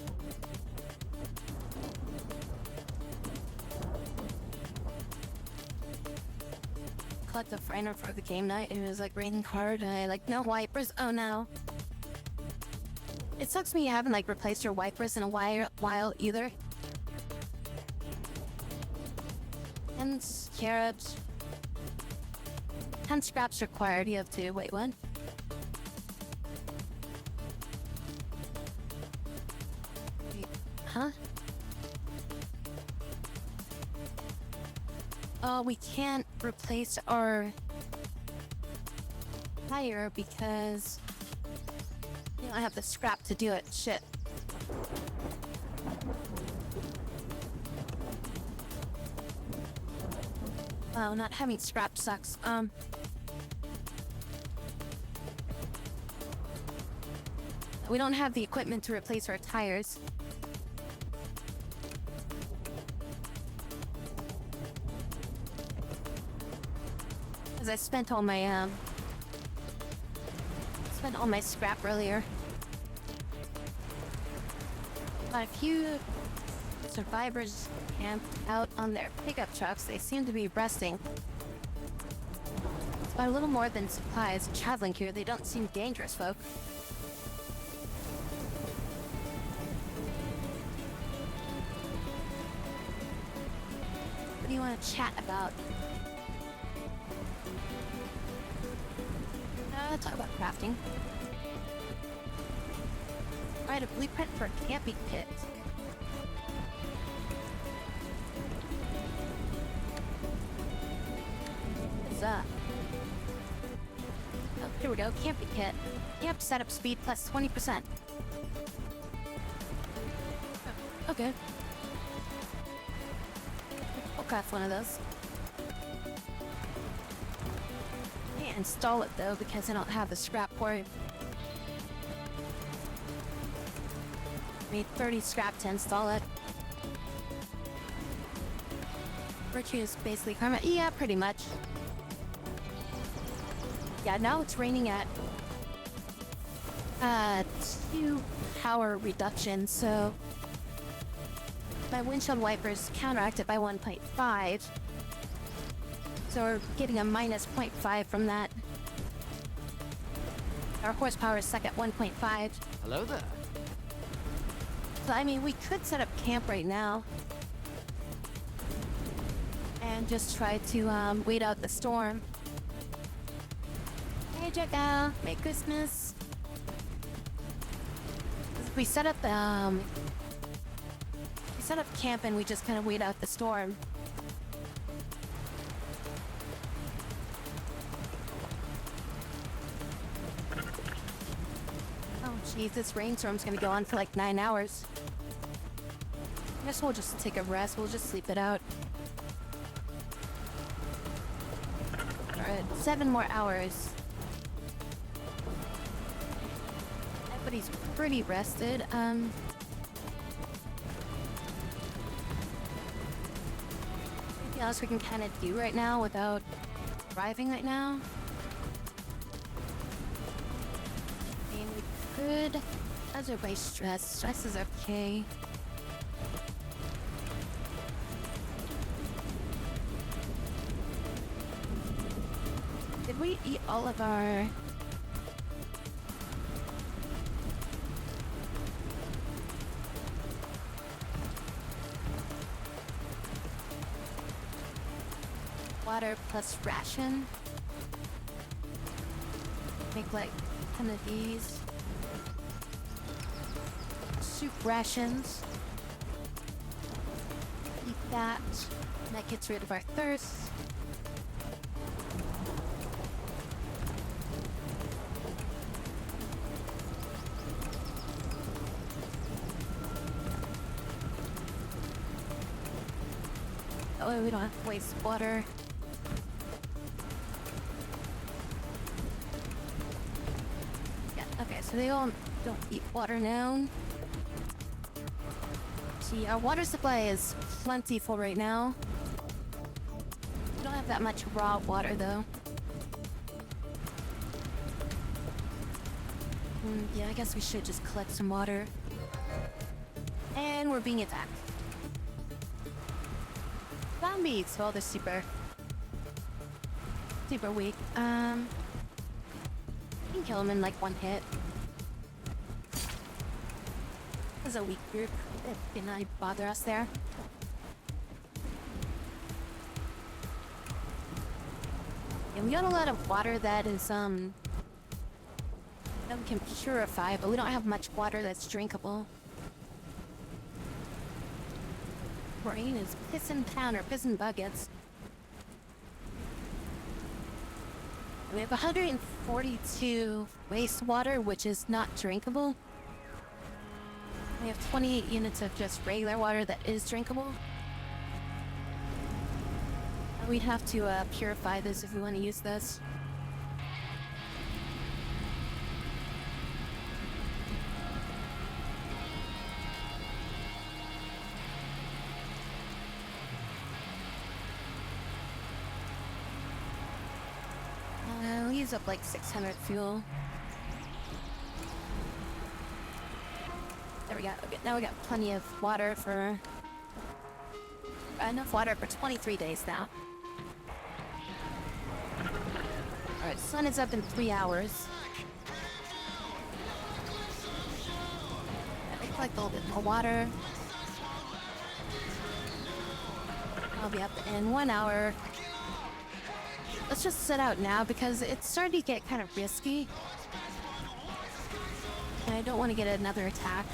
Collect the friender for the game night. It was like raining hard, and I like, no wipers. Oh no. It sucks me you haven't like replaced your wipers in a while either. And carrots. 10 scraps required. You have 2. Wait, what? Wait, huh? Oh, we can't replace our tire because we don't have the scrap to do it. Shit. Wow, not having scrap sucks. We don't have the equipment to replace our tires. Because I spent all my scrap earlier. But a few survivors camped out on their pickup trucks. They seem to be resting. But a little more than supplies traveling here. They don't seem dangerous, folk. What do you want to chat about? Talk about crafting. Write a blueprint for a camping pit. What's up? Oh, here we go. Camping kit. Camp setup speed plus 20%. Oh, okay. We'll craft one of those. Can't install it though because I don't have the scrap port. I need 30 scrap to install it. Virtue is basically karma. Yeah, pretty much. Yeah, now it's raining at 2 power reduction, so my windshield wipers counteract it by 1.5. So we're getting a minus 0.5 from that. Our horsepower is stuck at 1.5. Hello there. So I mean, we could set up camp right now and just try to wait out the storm. Hey Jacka, Merry Christmas. If we set up camp and we just kind of wait out the storm. Oh jeez, this rainstorm's gonna go on for like 9 hours. I guess we'll just take a rest. We'll just sleep it out. Alright, 7 more hours. Everybody's pretty rested. Anything else we can kind of do right now without driving right now? I mean, we could... How's everybody stressed? Stress is okay. Did we eat all of our... water plus ration? Make like 10 of these. Soup rations. Eat that. And that gets rid of our thirst. That way we don't have to waste water. Yeah, okay, so they all don't eat water now. See, our water supply is plentiful right now. We don't have that much raw water though. Yeah, I guess we should just collect some water. And we're being attacked. Zombies! Well, they're super weak. You can kill them in like 1 hit. This is a weak group. It did not bother us there. And we got a lot of water that is that we can purify, but we don't have much water that's drinkable. Rain is pissin' down, or pissin' buckets. We have 142 wastewater, which is not drinkable. We have 28 units of just regular water that is drinkable. We'd have to purify this if we want to use this. We'll use up like 600 fuel. There we go. Okay, now we got plenty of water for... enough water for 23 days now. Alright, sun is up in 3 hours. Let me collect a little bit more water. I'll be up in 1 hour. Let's just sit out now because it's starting to get kind of risky. And I don't want to get another attack.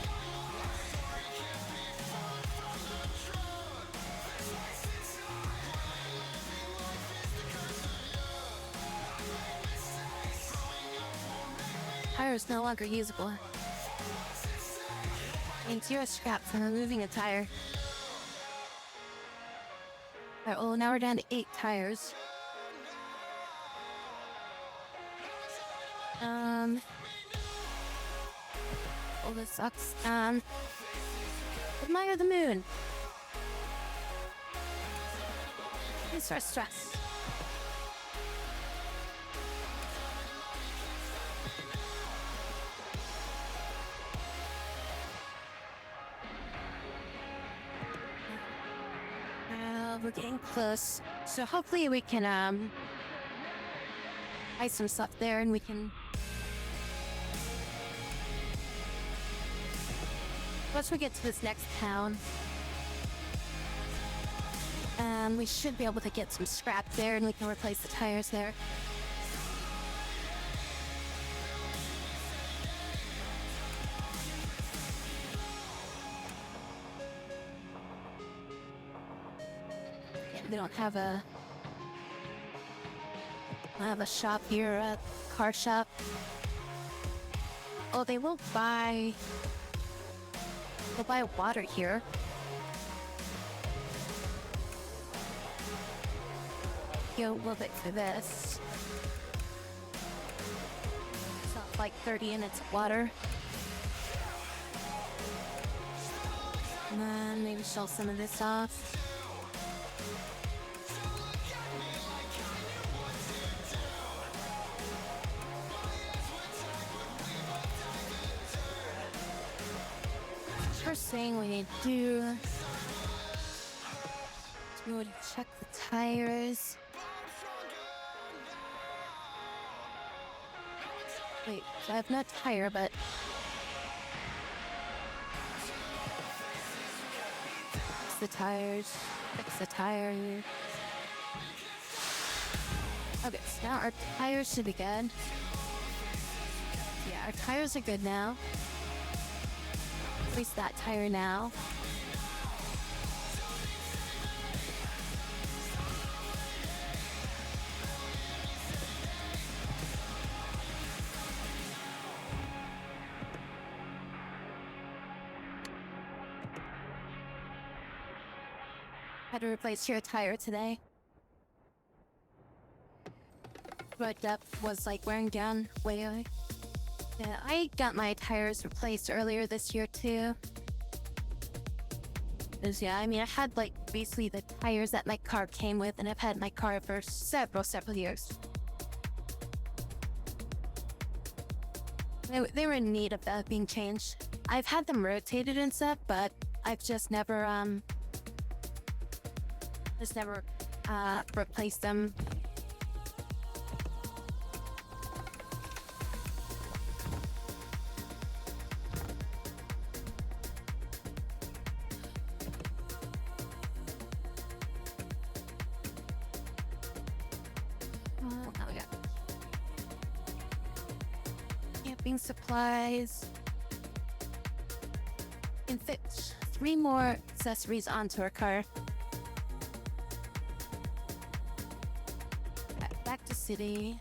Tire is no longer usable. Gain 0 scrap from removing a tire. Alright, well now we're down to 8 tires. Oh, this sucks. Admire the moon. It's our stress. We're getting close. So hopefully we can, buy some stuff there and we can... Once we get to this next town, we should be able to get some scrap there and we can replace the tires there. Yeah, they don't have a shop here, a car shop. Oh, they will buy... They'll buy water here. Go a little bit for this. It's not like 30 units of water. And then maybe sell some of this off. First thing we need to do is go to check the tires. Wait, so I have no tire, but fix the tires. Fix the tires. Okay, so now our tires should be good. Yeah, our tires are good now. Replace that tire now. Had to replace your tire today. But depth was like wearing down way. Yeah, I got my tires replaced earlier this year too. Cause yeah, I mean I had like basically the tires that my car came with, and I've had my car for several years. They were in need of that being changed. I've had them rotated and stuff, but I've just never replaced them. Camping supplies. Can fit 3 more accessories onto our car. Back to city.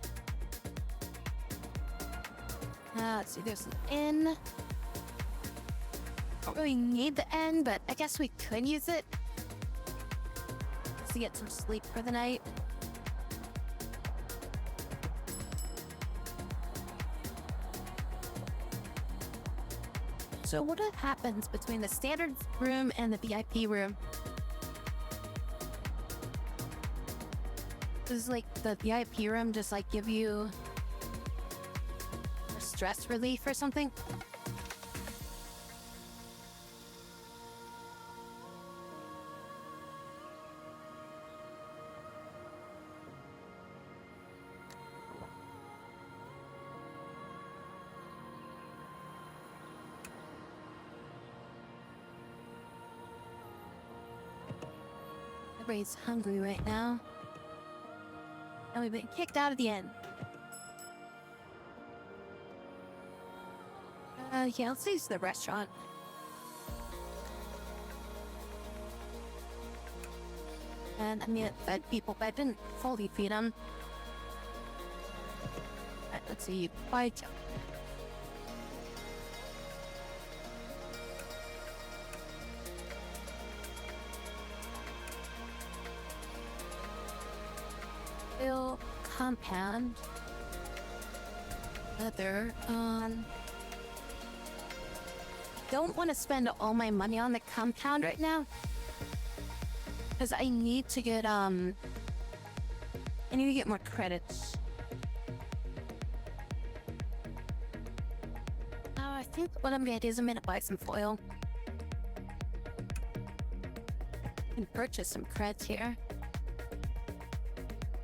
Let's see, there's an inn. Don't really need the inn, but I guess we could use it to get some sleep for the night. So what happens between the standard room and the VIP room? Does like the VIP room just like give you stress relief or something? Everybody's hungry right now. And we've been kicked out of the inn. Yeah, let's use the restaurant. And I mean, it fed people, but I didn't fully feed them. Right, let's see, bite. Compound. Leather. Don't want to spend all my money on the compound right now. Because I need to get, I need to get more credits. I think what I'm gonna do is I'm gonna buy some foil. And purchase some creds here.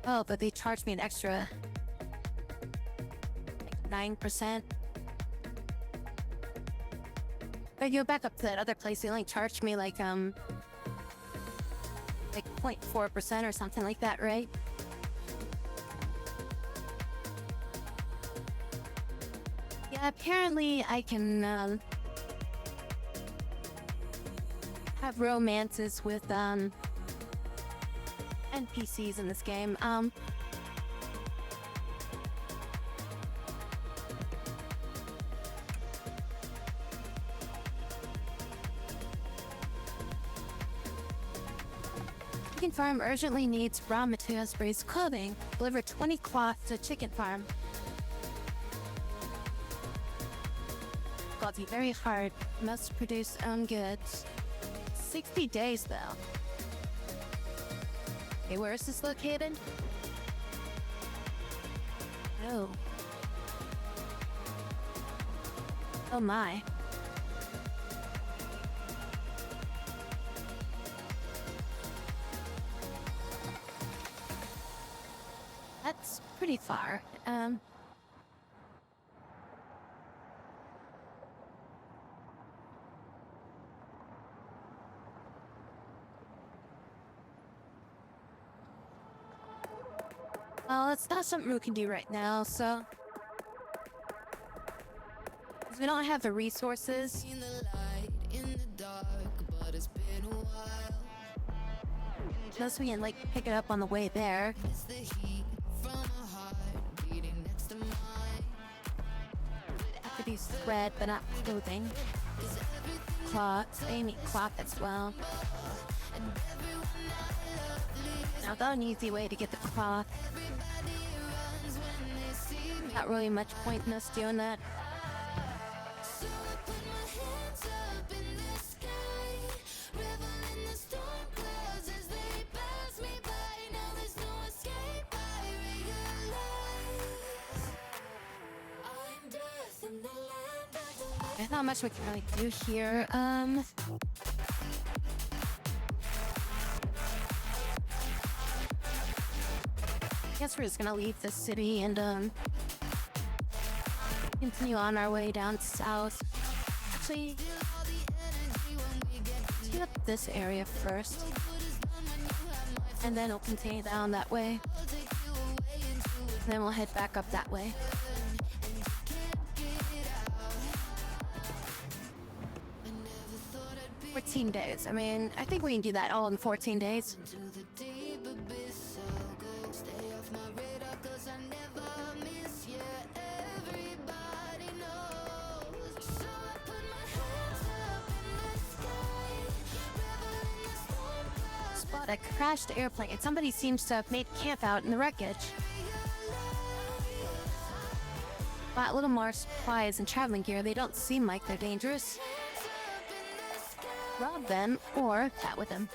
Oh, but they charged me an extra, like 9%. If I go back up to that other place, they only charged me like 0.4% or something like that, right? Yeah, apparently I can have romances with NPCs in this game. Chicken farm urgently needs raw materials for his clothing. Deliver 20 cloth to chicken farm. Got to be very hard. Must produce own goods. 60 days though. Okay, where is this located? Oh. Oh my. That's pretty far. Well, it's not something we can do right now, so... Because we don't have the resources. Unless we can, like, pick it up on the way there. I could use thread, but not clothing. Cloth. I need cloth as well. Now, that's an easy way to get the cloth. Not really much point in us doing that. There's not much we can really do here. I guess we're just gonna leave the city and continue on our way down south. Actually, let's get up this area first, and then we'll continue down that way. And then we'll head back up that way. "14 days. I mean, I think we can do that all in 14 days. Spot a crashed airplane. Somebody seems to have made camp out in the wreckage. Bought a little more supplies and traveling gear. They don't seem like they're dangerous. Rob them or chat with them.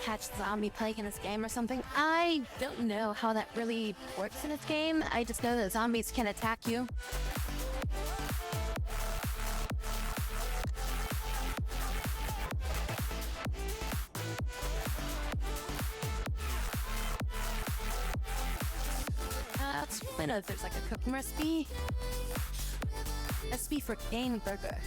Catch the zombie plague in this game or something. I don't know how that really works in this game. I just know that zombies can attack you. Let's find out if there's like a cooking recipe. Recipe for cane burger.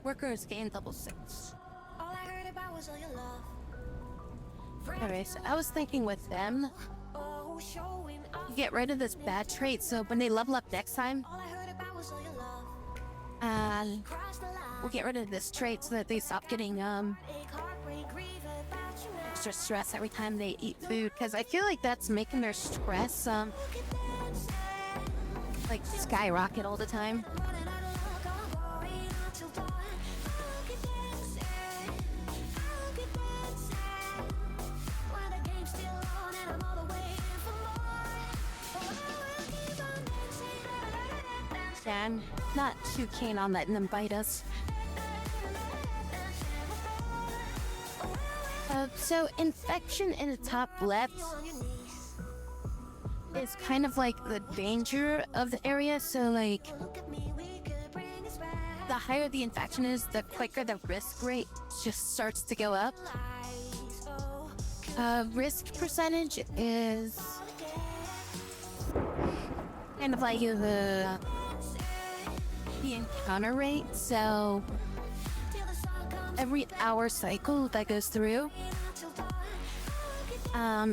Workers gain level 6. All I heard about was all your love. Anyway, so I was thinking with them, Oh, showing off. you get rid of this bad trait, so when they level up next time, All I heard about was all your love. Cross the line. we'll get rid of this trait so that they stop getting, Ache, heartbreak, grief about you now. extra stress every time they eat food, because I feel like that's making their stress like skyrocket all the time. Dan, not too keen on letting them bite us. So infection in the top left is kind of like the danger of the area. So like, the higher the infection is, the quicker the risk rate just starts to go up. Risk percentage is kind of like the encounter rate. So every hour cycle that goes through,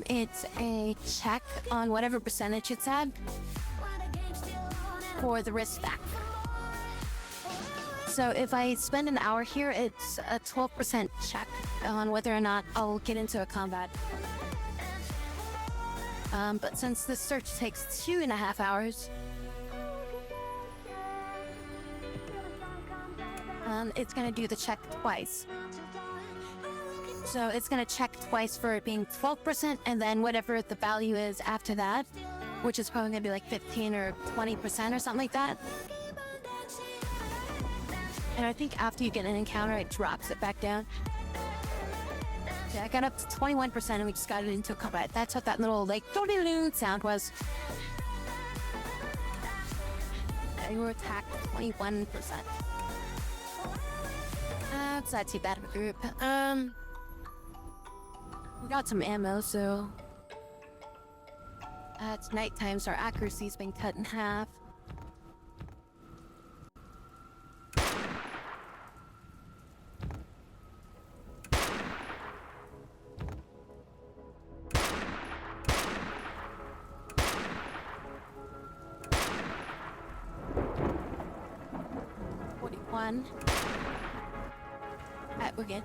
it's a check on whatever percentage it's at for the risk factor. So if I spend an hour here, it's a 12% check on whether or not I'll get into a combat. But since this search takes 2.5 hours, it's gonna do the check twice. So it's gonna check twice for it being 12%, and then whatever the value is after that, which is probably gonna be like 15 or 20% or something like that. And I think after you get an encounter, it drops it back down. Yeah, I got up to 21% and we just got it into combat. That's what that little like doo-doo-doo sound was. You were attacked 21%. It's not too bad of a group. We got some ammo, so it's nighttime, so our accuracy's been cut in half. Alright, we're good.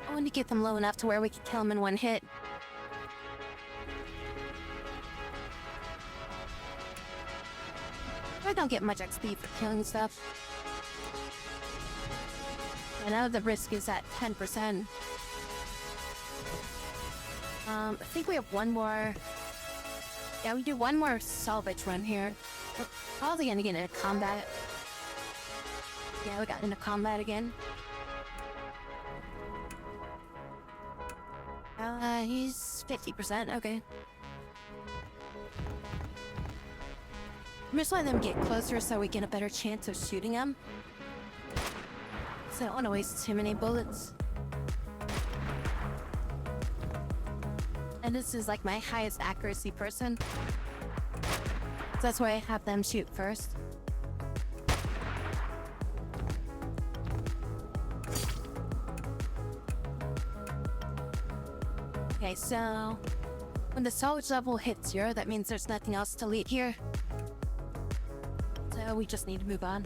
I want to get them low enough to where we can kill them in one hit. I don't get much XP for killing stuff. I know the risk is at 10%. I think we have one more. Yeah, we do one more salvage run here. We're probably gonna get into combat. Yeah, we got into combat again. He's 50%, okay. I'm just letting them get closer so we get a better chance of shooting them. So I don't want to waste too many bullets. And this is like my highest accuracy person. So that's why I have them shoot first. Okay, so when the salvage level hits 0, that means there's nothing else to loot here. So we just need to move on.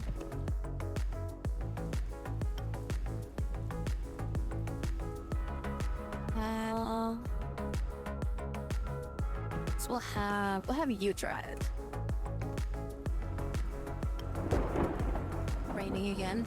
So we'll have you try it. Raining again.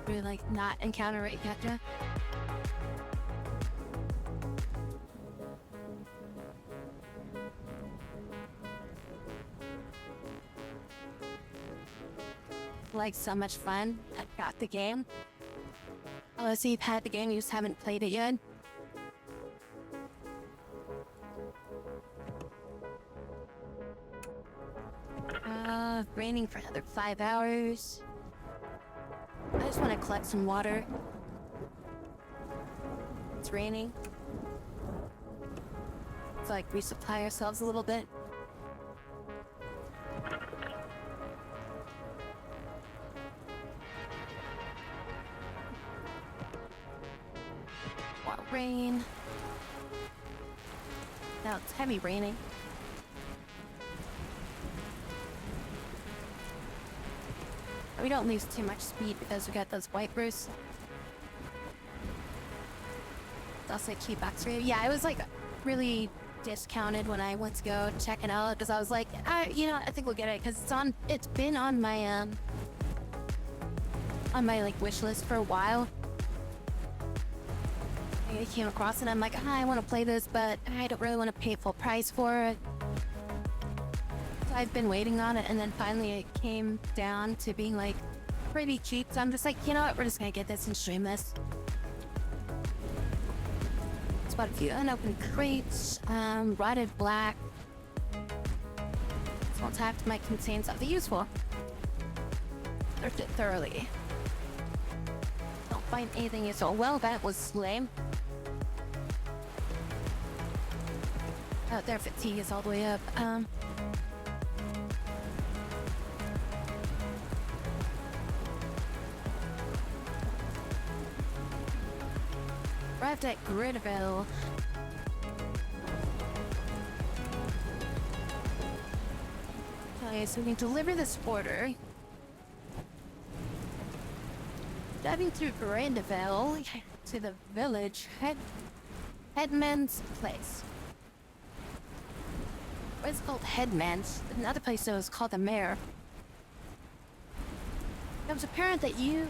Really like not encounter it yet. Like so much fun. I got the game. Unless you've had the game, you just haven't played it yet. Raining for another 5 hours. I just want to collect some water. It's raining. It's like resupply ourselves a little bit. rain. Now it's heavy raining. We don't lose too much speed because we got those wipers. It's also a cheap X-ray. Yeah, I was like really discounted when I went to go check it out because I was like, I think we'll get it because it's been on my like wish list for a while. I came across it. I'm like, I want to play this, but I don't really want to pay full price for it. So I've been waiting on it, and then finally it came down to being like pretty cheap. So I'm just like, you know what? We're just gonna get this and stream this. Spot a few unopened crates, rotted black. Small tapped might contain something useful. Searched it thoroughly. Don't find anything useful. Well, that was lame. Oh, their fatigue is all the way up. Arrived at Gridville. Okay, so we can deliver this order. Diving through Gridville to the village Headman's Place. It's called Headman's. Another place though is called the Mayor. It was apparent that you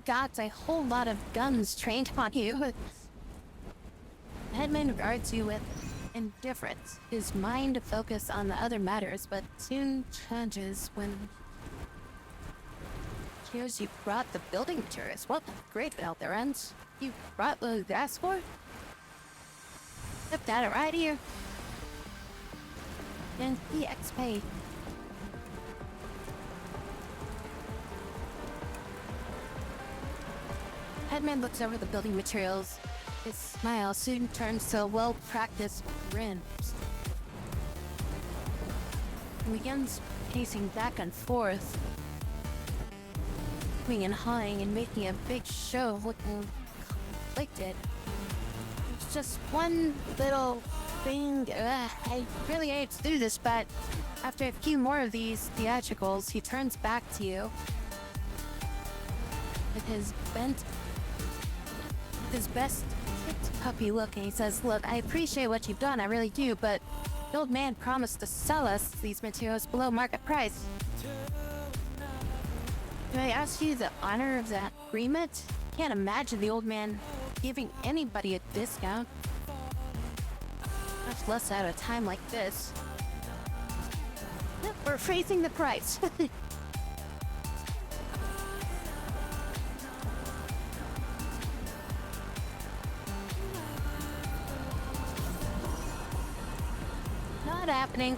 got a whole lot of guns trained on you. The Headman regards you with indifference. His mind focused on the other matters, but soon changes when he hears you brought the building materials. Well, great out there, ends. You brought the gas for? Yep, that right here. And EXP. Headman looks over the building materials. His smile soon turns to a well-practiced grin. He begins pacing back and forth, hooing and hawing and making a big show of looking conflicted. It's just one little thing. I really hate to do this, but after a few more of these theatricals, he turns back to you with his best kicked puppy look, and he says, "Look, I appreciate what you've done, I really do, but the old man promised to sell us these materials below market price. Do I ask you the honor of that agreement? Can't imagine the old man giving anybody a discount. Much less at a time like this. Yep, we're raising the price." Not happening.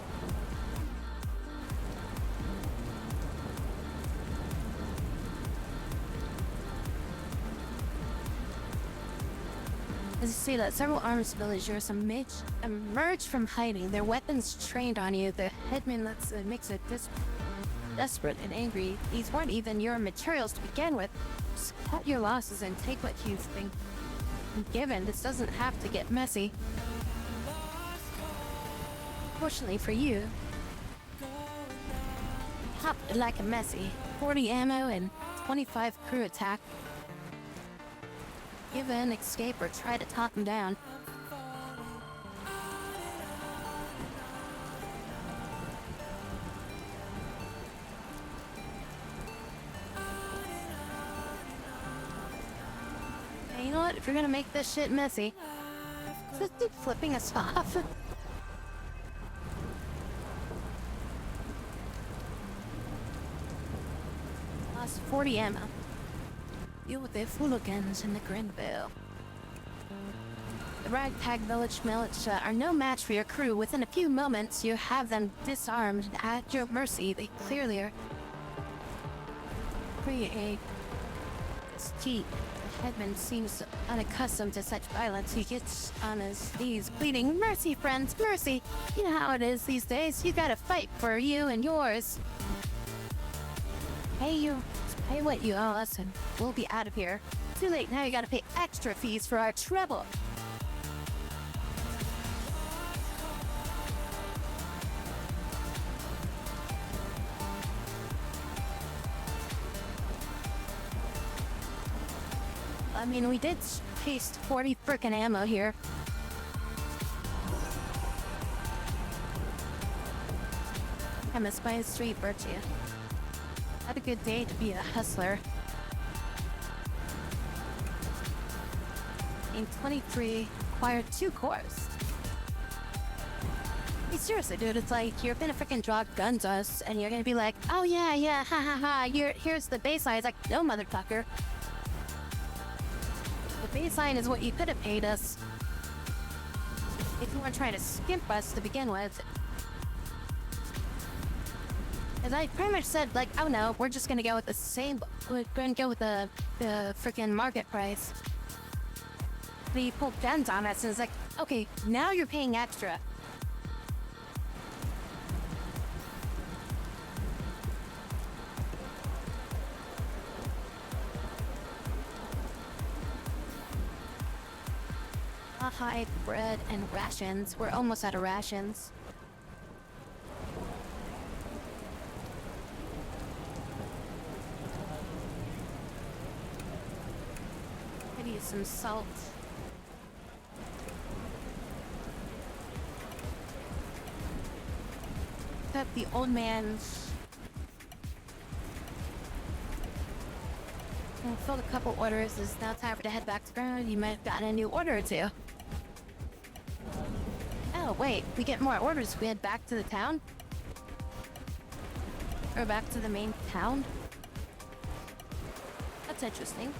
As you see that several armed villagers emerge from hiding, their weapons trained on you. The headman makes it desperate and angry. These weren't even your materials to begin with. Just cut your losses and take what you've been given. This doesn't have to get messy. Fortunately for you, hopped like a messy. 40 ammo and 25 crew attack. Give in, escape, or try to talk him down. Hey, you know what? If you're gonna make this shit messy, just keep flipping us off. Lost 40 ammo. Deal with the hooligans in the Grinville. The ragtag village militia are no match for your crew. Within a few moments, you have them disarmed at your mercy. They clearly are pretty steep. The headman seems unaccustomed to such violence. He gets on his knees, pleading, "Mercy, friends, mercy! You know how it is these days. You gotta fight for you and yours. Pay what you owe us, and we'll be out of here." too late. Now you gotta pay extra fees for our trouble. I mean, we did paste 40 frickin' ammo here. I miss by the street, virtue. Had a good day to be a hustler. In 23, acquired 2 cores. Hey, seriously, dude, it's like you're gonna freaking drop guns us, and you're gonna be like, oh yeah, ha ha ha, here's the baseline. It's like, no, motherfucker. The baseline is what you could have paid us if you weren't trying to skimp us to begin with. As I pretty much said, like, oh no, we're just gonna go with the same, we're gonna go with the freaking market price. But he pulled guns on us, and it's like, okay, now you're paying extra. High bread and rations. We're almost out of rations. Could use some salt. Got the old man's. I filled a couple orders. It's now time to head back to ground. You might have gotten a new order or two. Oh, wait, we get more orders. We head back to the town? Or back to the main town? That's interesting.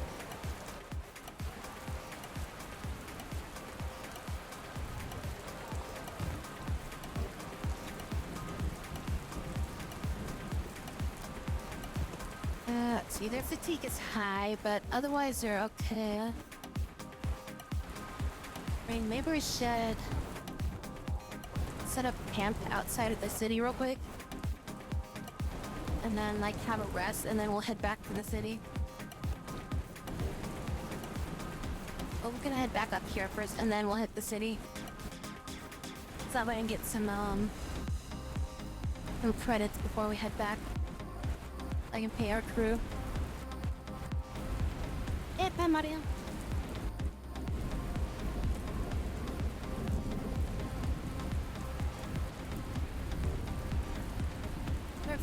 Let's see, their fatigue is high, but otherwise they're okay. I mean, maybe we should set up camp outside of the city real quick. And then, like, have a rest, and then we'll head back to the city. Well, we're gonna head back up here first, and then we'll hit the city. So that way I can get some credits before we head back. I can pay our crew. Hey, Maria.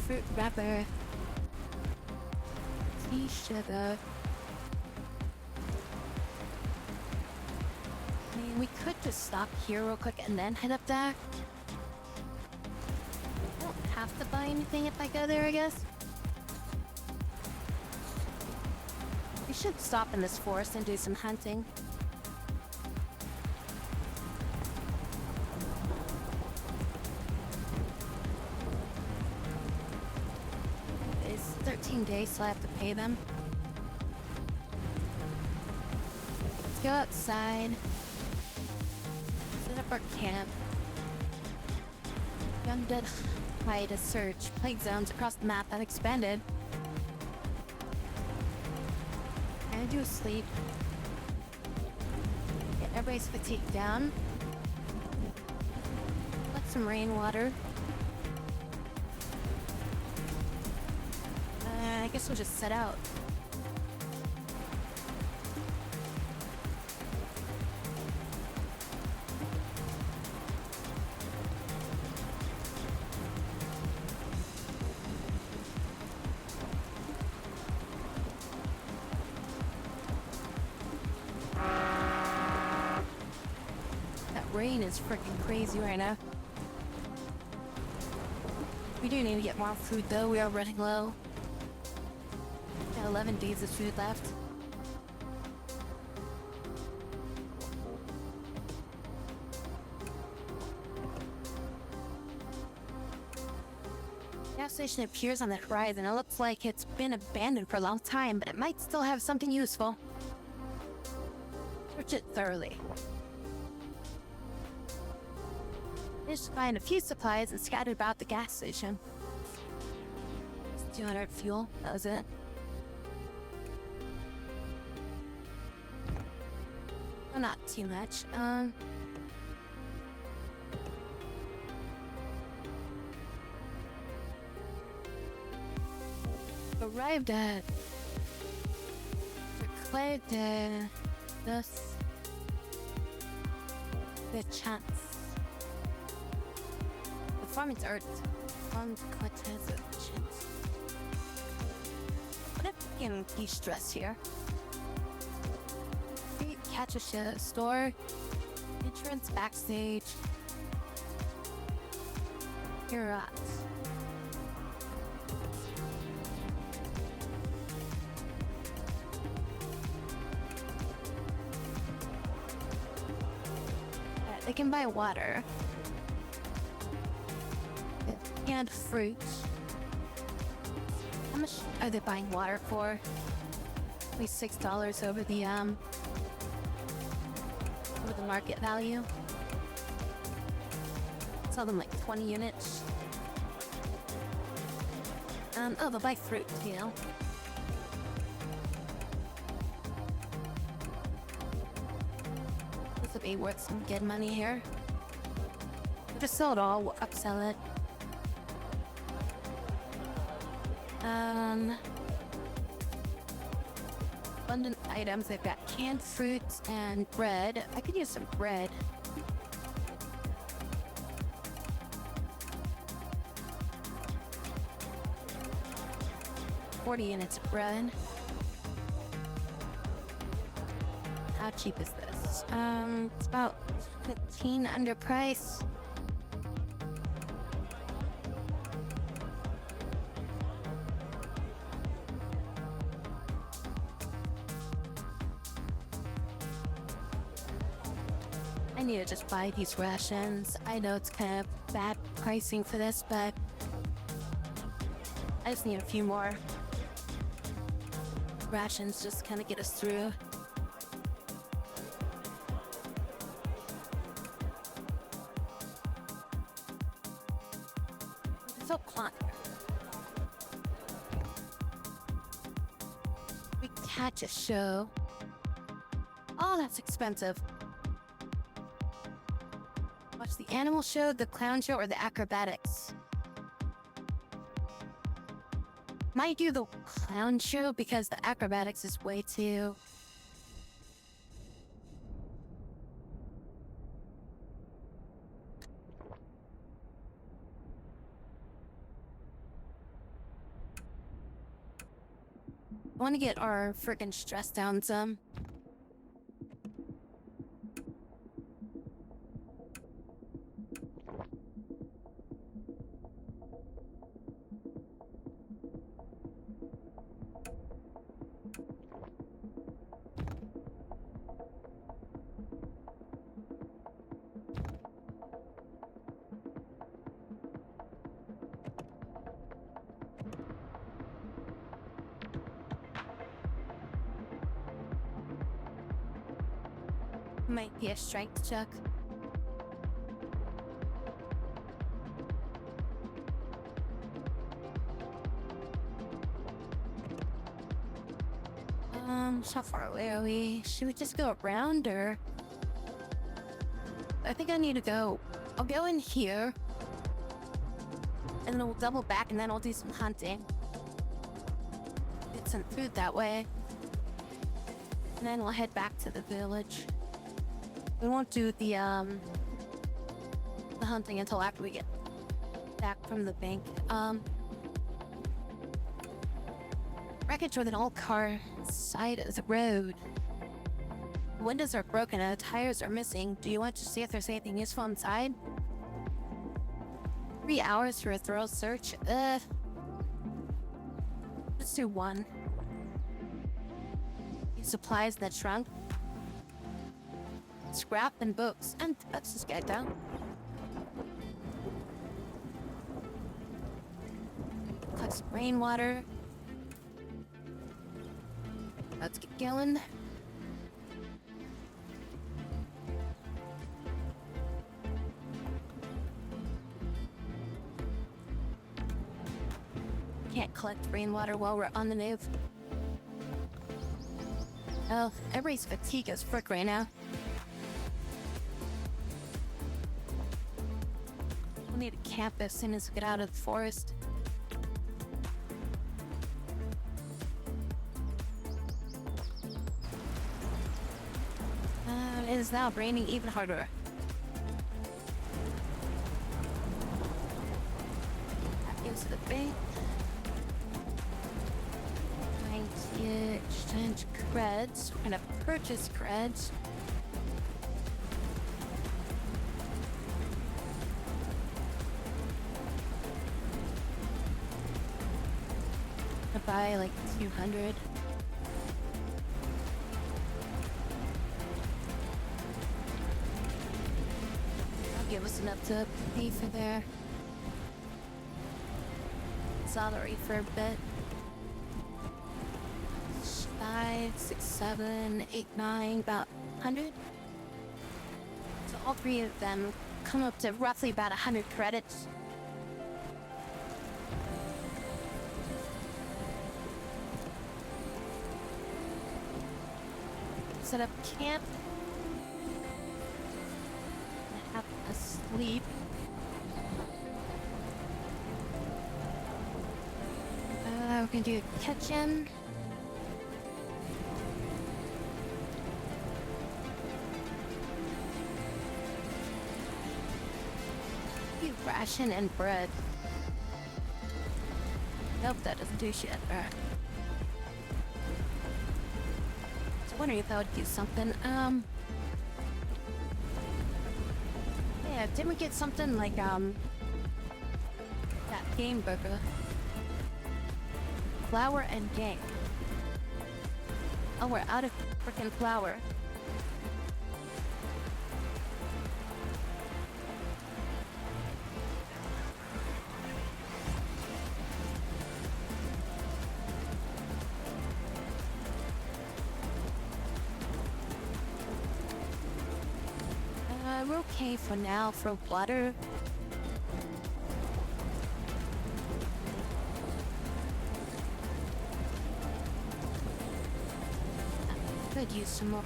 Fruit wrapper. Tea sugar. I mean, we could just stop here real quick and then head up there. I don't have to buy anything if I go there, I guess. We should stop in this forest and do some hunting. It's 13 days, so I have to pay them. Let's go outside. Set up our camp. Undead hide a search. Plague zones across the map that expanded. I do sleep. Get everybody's fatigue down. Collect some rainwater. I guess we'll just set out. Rain is freaking crazy right now. We do need to get more food though, we are running low. Got 11 days of food left. Gas station appears on the horizon. It looks like it's been abandoned for a long time, but it might still have something useful. Search it thoroughly. Just find a few supplies and scattered about the gas station. It's 200 fuel, that was it. Well, not too much. Arrived at declared thus the chance. The farming's art farmed Cortez a chance. What if getting de-stress here? Catch a store, entrance backstage. You're right. They can buy water and fruit. How much are they buying water for? At least $6 over the market value. Sell them like 20 units. Oh, they'll buy fruit, you know. This will be worth some good money here. Just sell it all, we'll upsell it. Abundant items. They've got canned fruits and bread. I could use some bread. $40 units of bread. How cheap is this? It's about 15 under price. I need to just buy these rations. I know it's kind of bad pricing for this, but I just need a few more rations just kind of get us through. So clunky. We catch a show. Oh, that's expensive. Watch the animal show, the clown show, or the acrobatics. Might do the clown show because the acrobatics is way too... I want to get our freaking stress down some. Might be a strength check. How far away are we? Should we just go around, or? I think I need to go. I'll go in here, and then we'll double back, and then I'll do some hunting. Get some food that way. And then we'll head back to the village. We won't do the hunting until after we get back from the bank. Wreckage with an old car side of the road. The windows are broken and the tires are missing. Do you want to see if there's anything useful inside? 3 hours for a thorough search? Let's do 1. Supplies in the trunk. Scrap and books. And let's just get down. Collect some rainwater. Let's get going. Can't collect rainwater while we're on the move. Oh, everybody's fatigued as frick right now. camp as soon as we get out of the forest. It is now raining even harder. Back into the bank. Trying to exchange creds. We're gonna purchase creds. I'll buy like 200. Give us enough to pay for their salary for a bit. 5, 6, 7, 8, 9, about 100. So all three of them come up to roughly about 100 credits. Set up camp. Have a sleep. We're gonna do a kitchen. Ration and bread. Nope, that doesn't do shit. Alright. I was wondering if that would do something. Yeah, didn't we get something like, that game burger? Flour and gang. Oh, we're out of frickin' flour. We're okay for now for water. Could use some more.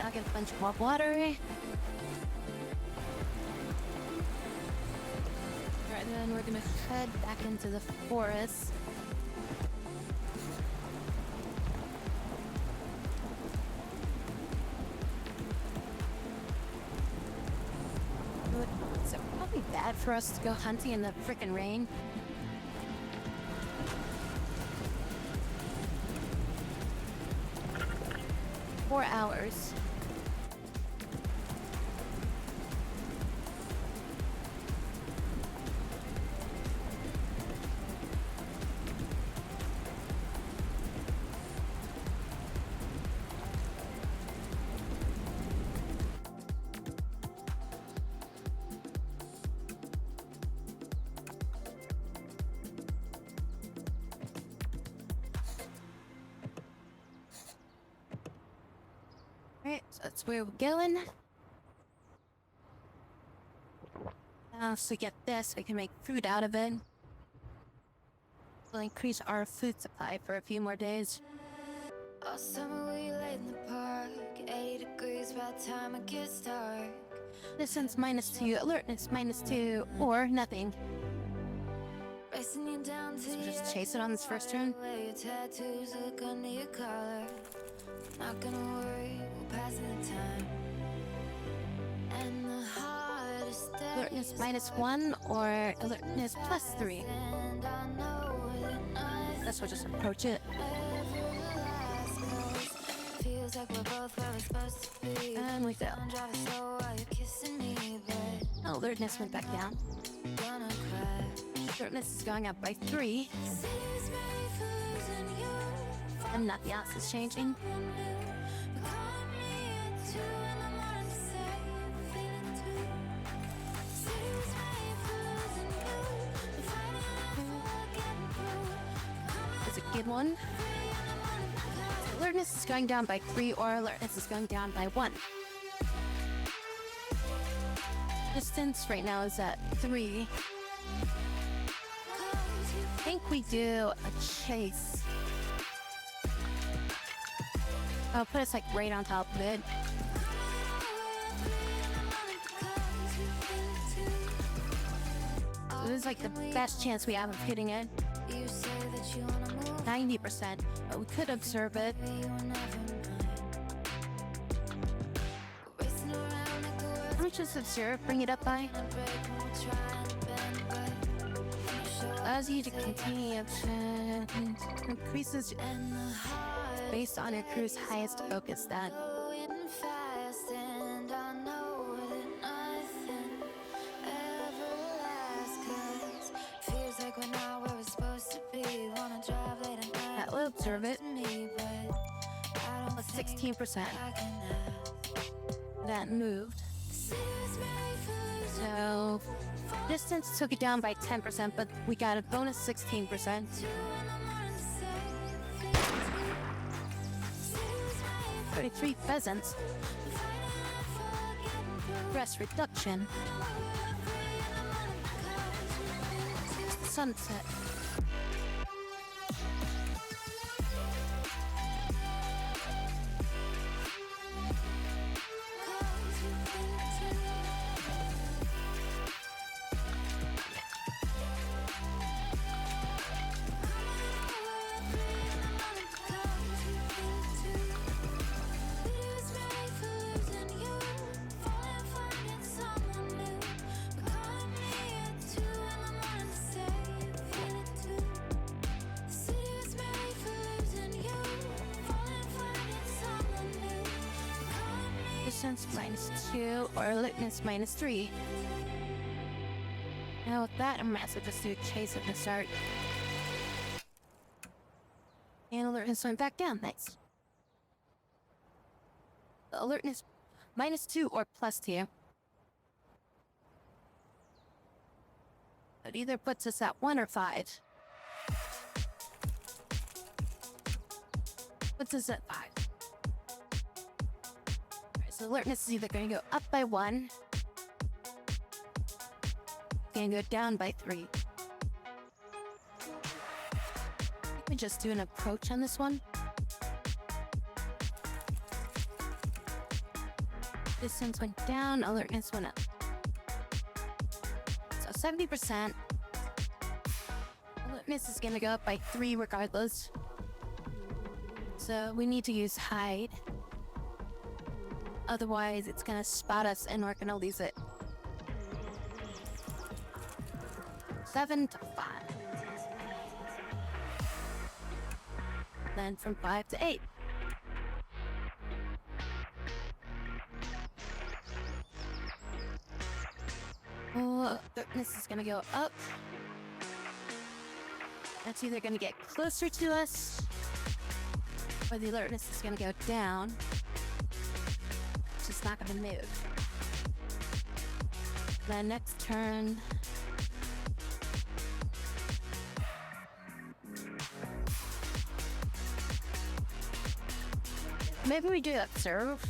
I'll get a bunch more water. Alright, then we're gonna head back into the forest. Is it probably bad for us to go hunting in the frickin' rain? Four hours. Alright, so that's where we're going. So we get this, we can make food out of it. We'll increase our food supply for a few more days. All summer we laid in the park, 80 degrees by the time it gets dark. Distance -2, alertness -2, or nothing. Racing you down to So just chase it on this first turn. where your tattoos look under your collar. Not gonna worry, we're passing the time. And the hardest day Alertness -1 or alertness +3. and I know that nothing Guess we'll just approach it. ever will last, 'cause feels like we're both where we're supposed to be. And we fail. I'm driving slow while you're kissing me, but Oh, alertness went back down. gonna crash. Alertness is going up by 3. City's made for losing you. And nothing else is changing. But call me at 2 in the morning to say you're feeling too. is a good one. Alertness is going down by 3, or alertness is going down by 1. Distance right now is at 3. I think we do a chase. I'll put us like right on top of it. So this is like the best chance we have of hitting it. 90%, but we could observe it. Let me just observe, bring it up by. Allows you to continue increases based on your crew's highest focus stat. That will observe it. Plus 16%. That moved. So distance took it down by 10%, but we got a bonus 16%. 33 pheasants. Stress reduction. Sunset. Distance -2 or alertness -3. Now with that, I'm gonna have to just do a chase at the start. And alertness went back down, nice. The alertness -2 or +2. It either puts us at 1 or 5. Puts us at 5. So alertness is either going to go up by 1, going to go down by 3. Let me just do an approach on this one. Distance went down, alertness went up. So 70%. Alertness is going to go up by 3 regardless. So we need to use hide. Otherwise, it's gonna spot us and we're gonna lose it. 7 to 5. Then from 5 to 8. Oh, alertness is gonna go up. That's either gonna get closer to us, or the alertness is gonna go down. It's not gonna move. Then next turn. Maybe we do observe.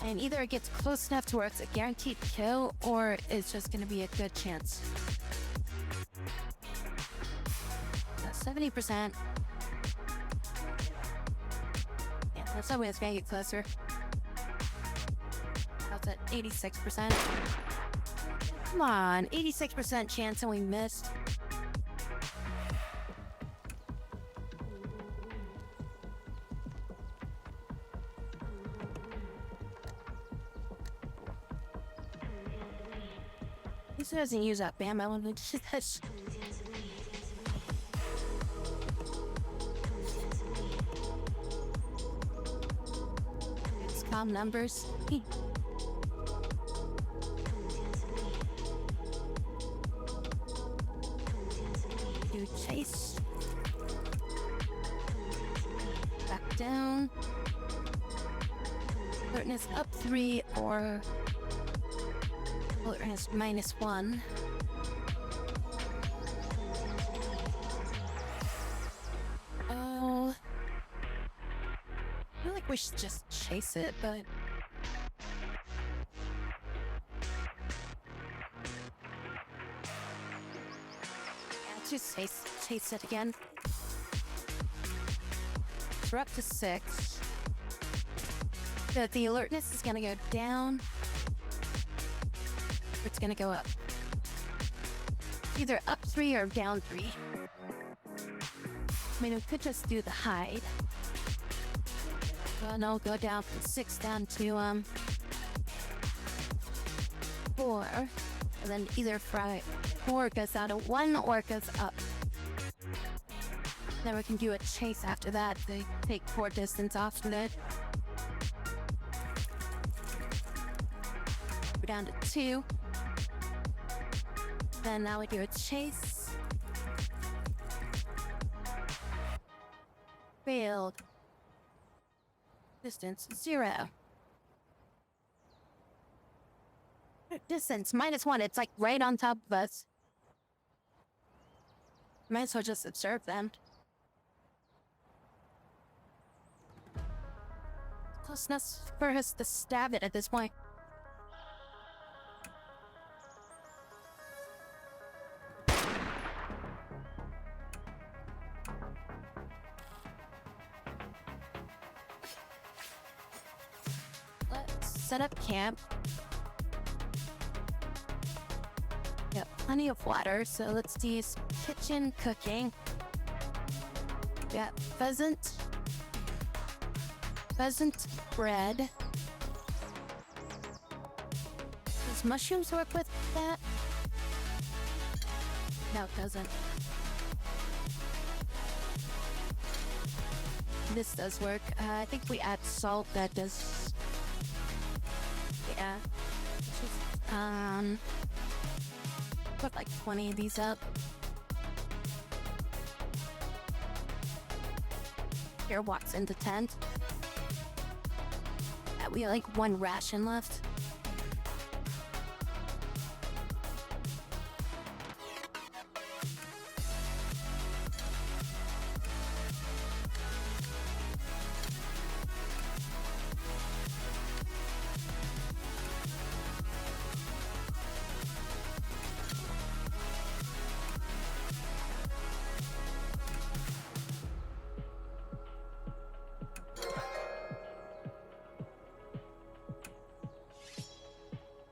And either it gets close enough to where it's a guaranteed kill, or it's just gonna be a good chance. 70%. That's not when it's gonna get closer. That's at 86%. Come on, 86% chance and we missed. At least it doesn't use up ammo when we do this. Numbers. Do chase. Back down. Alertness up 3 or alertness -1. we should just chase it, but... Yeah, just chase it again. We're up to 6. The alertness is gonna go down. Or it's gonna go up. Either up 3 or down 3. I mean, we could just do the hide. Well, no, go down from 6 down to 4. And then either 4 goes down to 1 or it goes up. Then we can do a chase after that. They take 4 distance off of it. We're down to 2. Then now we do a chase. Failed. Distance 0. Distance -1. It's like right on top of us. Might as well just observe them. Close enough for us to stab it at this point. Let's set up camp. Got plenty of water, so let's do some kitchen cooking. Got pheasant bread. Does mushrooms work with that? No, it doesn't. This does work. I think we add salt. That does. Yeah. Just, put like 20 of these up. Here walks into tent. We have like 1 ration left.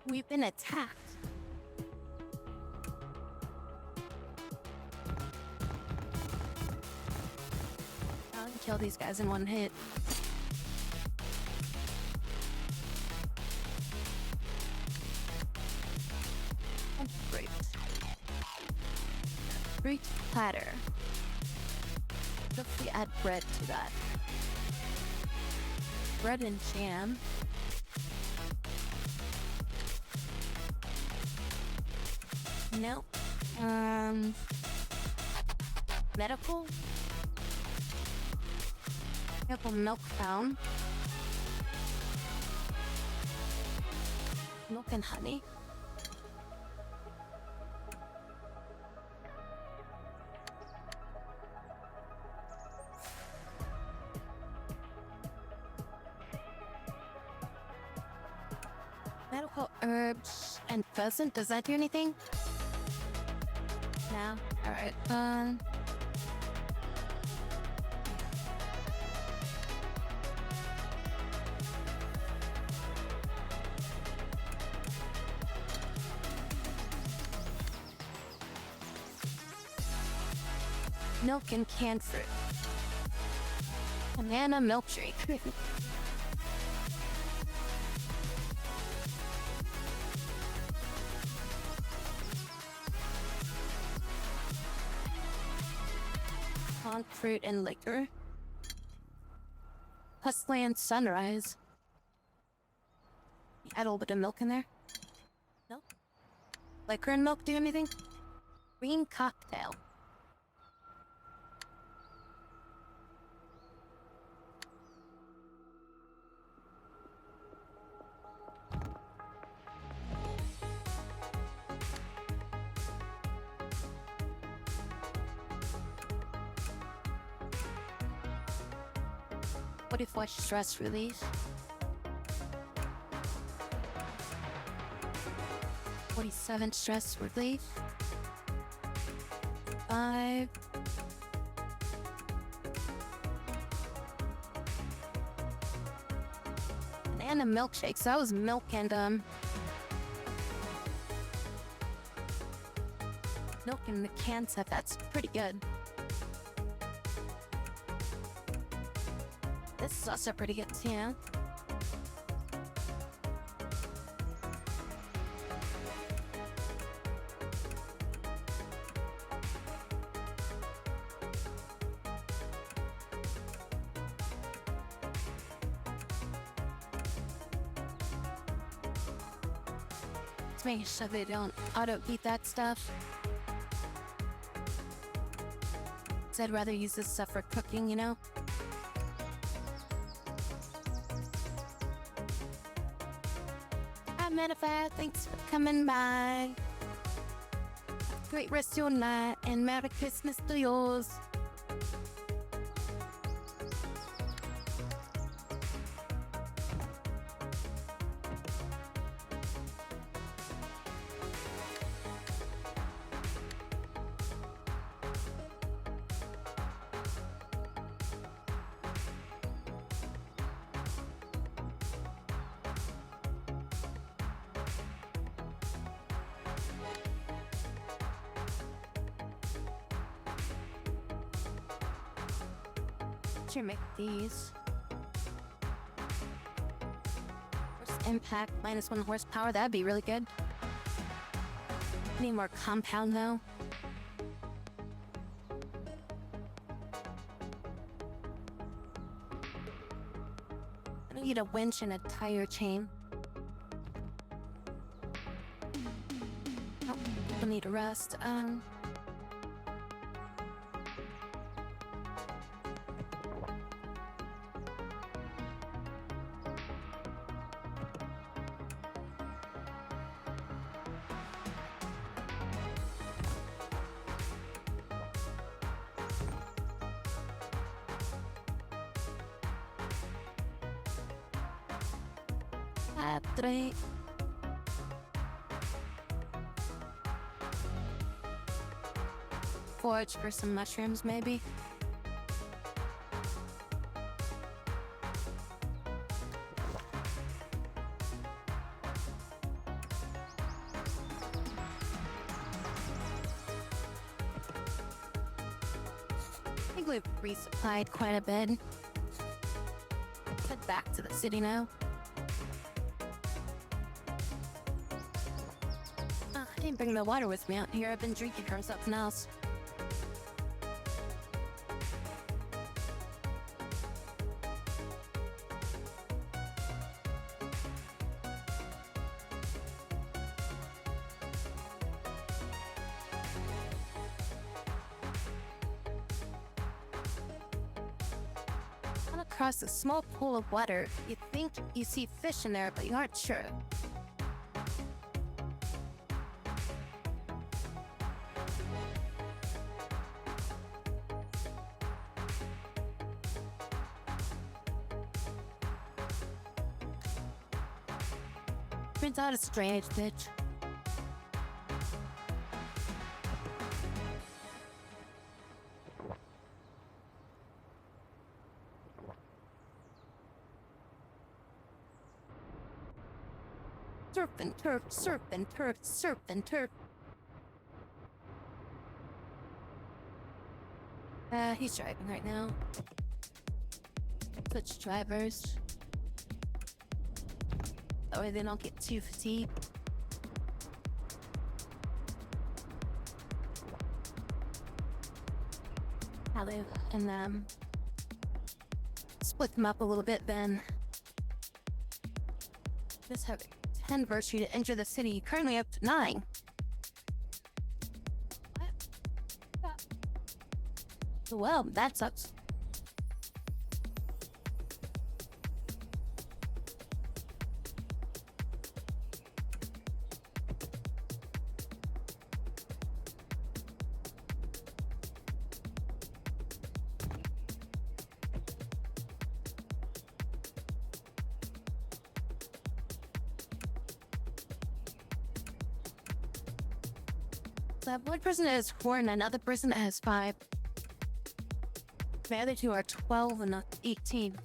We've been attacked. I can kill these guys in 1 hit. Oh, great. Great platter. What if we add bread to that? Bread and jam. Nope. Medical milk found. Milk and honey. Medical herbs and pheasant. Does that do anything? No. All right. Milk and canned fruit. Banana milkshake. Pond fruit and liquor. Dustland sunrise. Add a little bit of milk in there. Nope. Liquor and milk do anything? Green cocktail. 44 stress relief. 47 stress relief. 5. Banana milkshake. So that was milk and milk in the can stuff. That's pretty good. This is also pretty good too. Just making sure they don't auto-eat that stuff. So I'd rather use this stuff for cooking, you know? Hi, Manifest. Thanks for coming by. Great rest of your night and Merry Christmas to yours. Should make these. Force impact -1 horsepower. That'd be really good. Need more compound though. I need a winch and a tire chain. Oh, people need to rest. Three. Forage for some mushrooms, maybe. I think we've resupplied quite a bit. Head back to the city now. I didn't bring my water with me out here. I've been drinking from something else. Come across a small pool of water. You think you see fish in there, but you aren't sure. Turns out a strange bitch. Surf and turf, surf and turf, surf and turf. He's driving right now. Switch drivers. That way they don't get too fatigued. How they and split them up a little bit then. Just have 10 anniversary to enter the city. Currently up to 9. What? Well, that sucks. So one person has 4 and another person has 5. The other two are 12 and 18.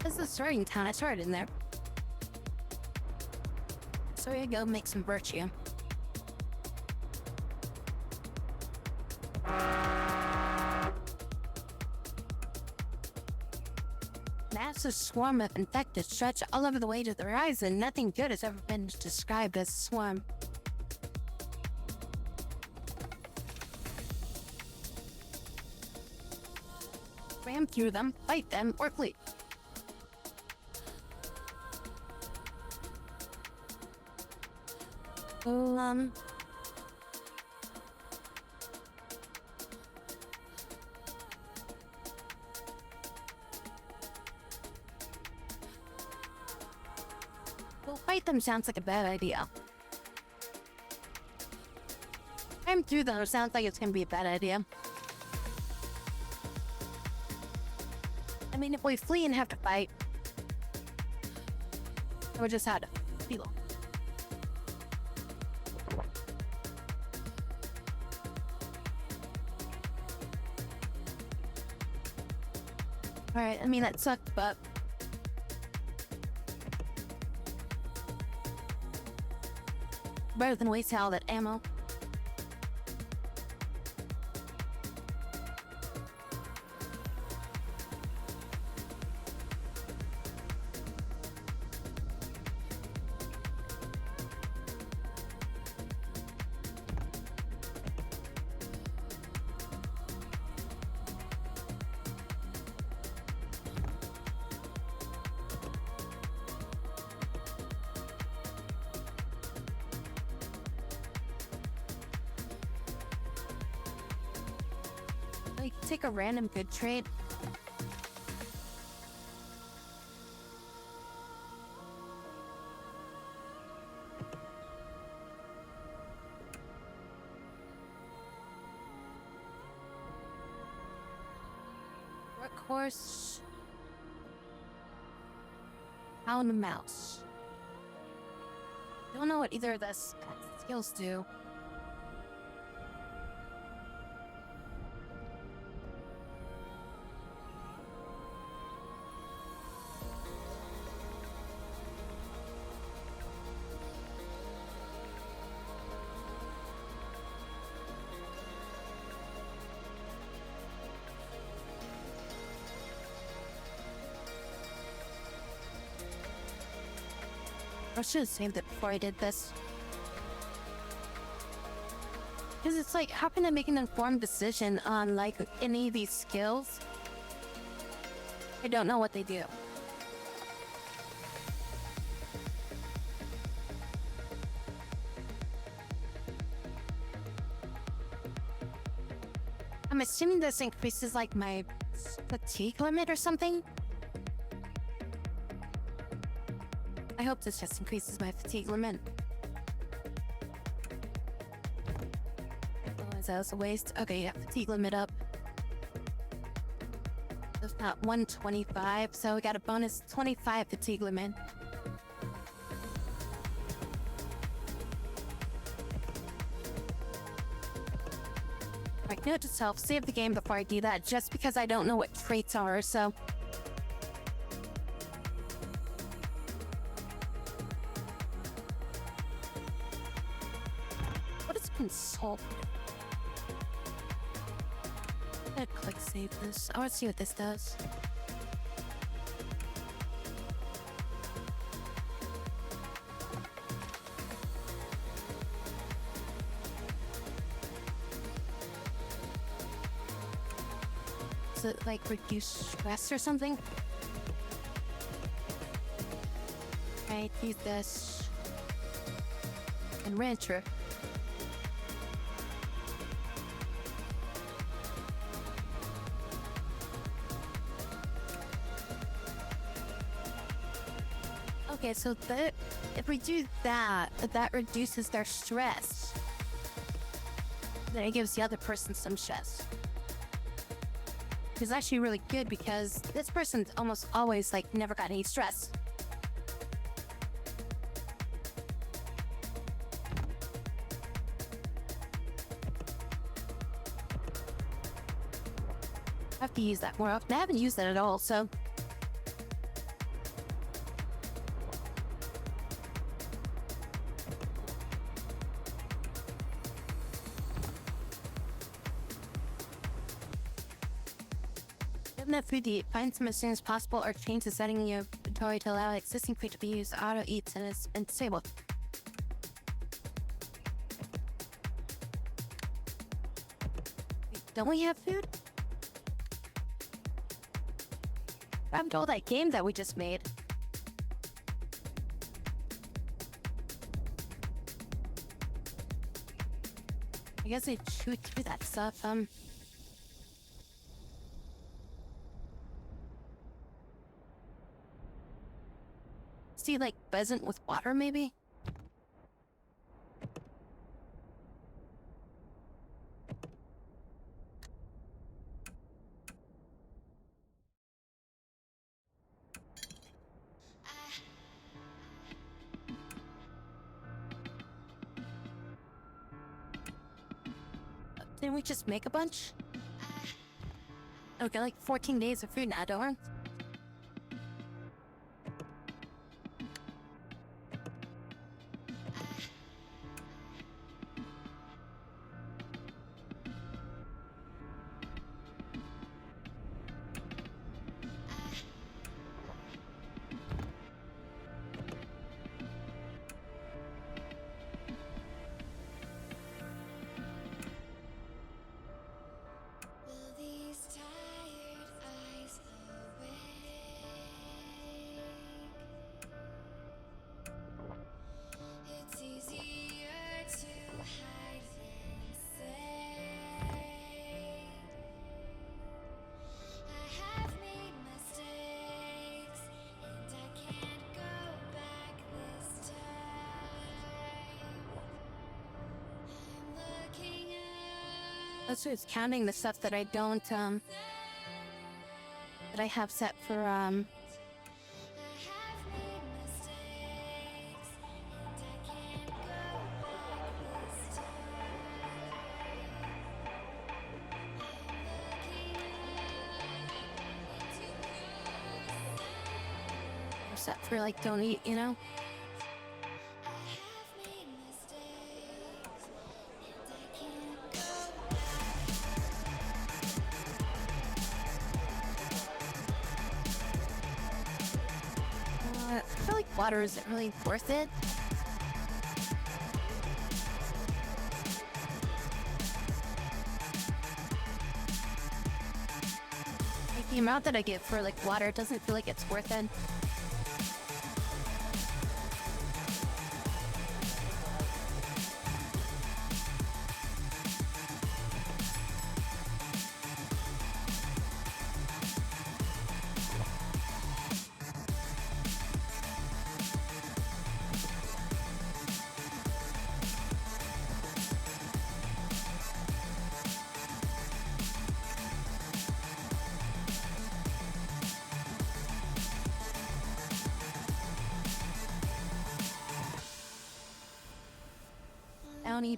This is a starting town. I started in there. So here you go, make some virtue. Massive swarm of infected stretch all over the way to the horizon. Nothing good has ever been described as a swarm. Ram through them, fight them, or flee. We'll fight them sounds like a bad idea. I'm through them sounds like it's gonna be a bad idea. I mean, if we flee and have to fight, we just had to deal. Alright, I mean, that sucked, but... better than wasting all that ammo. Like, take a random good trade. Workhorse. Hound and mouse. Don't know what either of those skills do. I should have saved it before I did this. Because it's like, how can I make an informed decision on, like, any of these skills? I don't know what they do. I'm assuming this increases, like, my fatigue limit or something? I hope this just increases my fatigue limit. Otherwise, that was a waste. Okay, yeah, fatigue limit up. It's not 125, so we got a bonus 25 fatigue limit. Alright, note to self, save the game before I do that, just because I don't know what traits are, so... Consult. I'm gonna click save this. I want to see what this does. Does it like reduce stress or something? Right, use this. And rancher. Okay, so if we do that, that reduces their stress. Then it gives the other person some stress. It's actually really good because this person's almost always like never got any stress. I have to use that more often. I haven't used that at all, so. Given that food to eat, find some as soon as possible or change the setting in your inventory to allow existing food to be used. Auto eats and is unstable. Don't we have food? I'm told that game that we just made. I guess I should do that stuff. See, like, pheasant with water, maybe? Didn't we just make a bunch? Okay, like 14 days of food now, don't we? Will these tired eyes awake? It's easier to hide than say. I have made mistakes, and I can't go back this time. I'm looking up. That's what's counting the stuff that I don't, that I have set for, I have made mistakes, and I can't go back this time. set for, like, don't eat, you know? I have made mistakes, and I can't go I feel like water isn't really worth it. Like, the amount that I get for, like, water doesn't feel like it's worth it.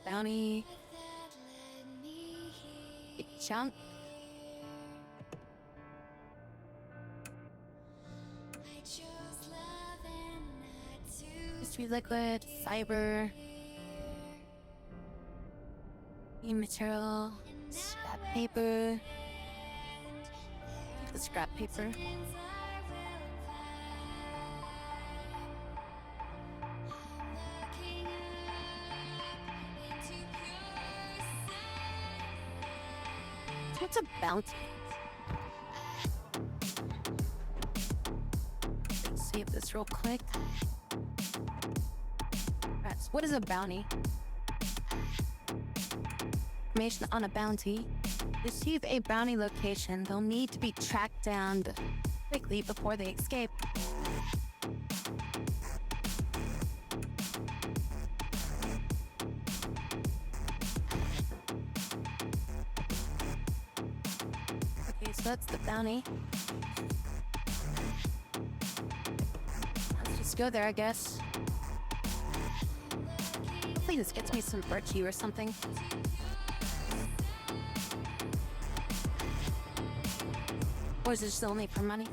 Bounty. that led me Big chunk. I chose love and not to Mystery liquid, fiber, green material, scrap paper. The scrap paper. What's a bounty? save this real quick. Alright, so what is a bounty? Information on a bounty. To receive a bounty location, they'll need to be tracked down quickly before they escape. Okay, so that's the bounty. Let's just go there, I guess. Hopefully this gets me some virtue or something. Or is it just only for money?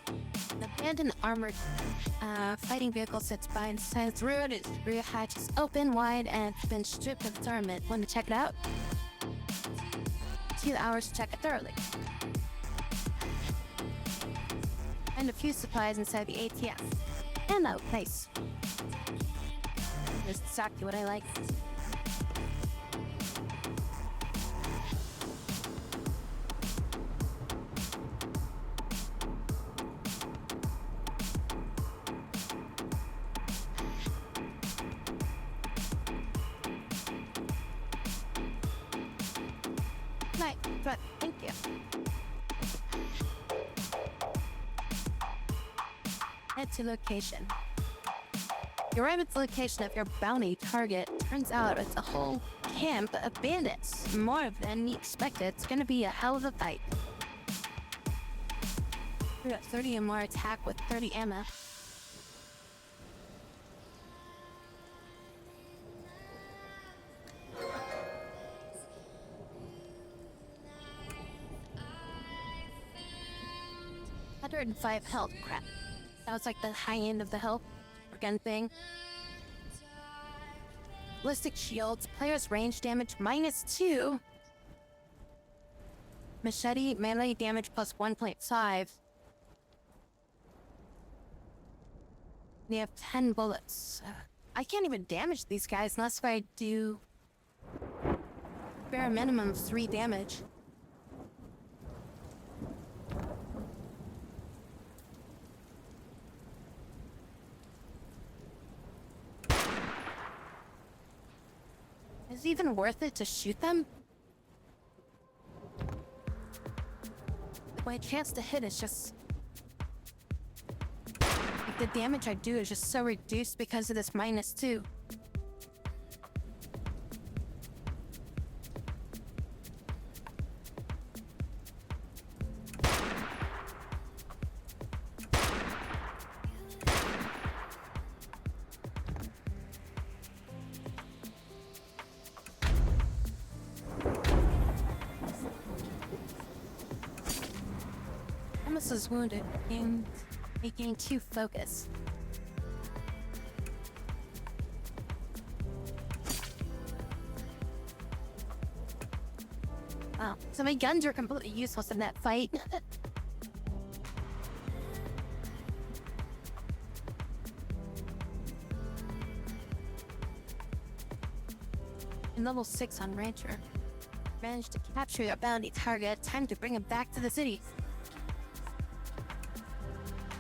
An abandoned armored fighting vehicle sits by inside its road. Its rear hatch is open wide and it's been stripped of its armament. Want to check it out? 2 hours to check it thoroughly. And a few supplies inside the ATM. And oh, nice. That's exactly what I like. Right, but thank you. Head to location. You arrive at the location of your bounty target. Turns out it's a whole camp of bandits. More of them than you expected. It's gonna be a hell of a fight. We got 30 and more attack with 30 ammo. $105 health. Crap. That was like the high end of the health gun thing. Ballistic shields. Player's range damage -2. Machete melee damage plus 1.5. They have 10 bullets. I can't even damage these guys unless I do bare minimum of 3 damage. Is it even worth it to shoot them? My chance to hit is just... like, the damage I do is just so reduced because of this -2. Thomas is wounded and making 2 focus. Wow, so my guns are completely useless in that fight. In level 6 on Rancher. Managed to capture your bounty target. Time to bring him back to the city.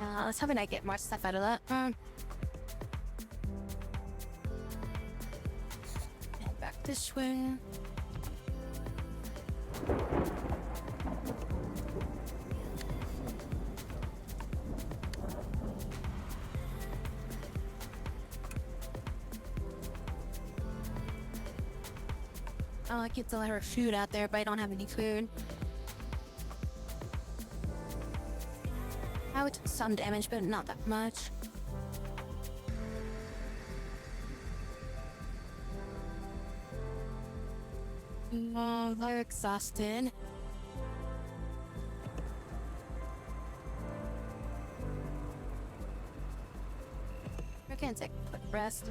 Let's hope I get more stuff out of that. Head back this way. Oh, I get to let her food out there, but I don't have any food. I would take some damage, but not that much. Oh, they're exhausted. I can take a quick rest.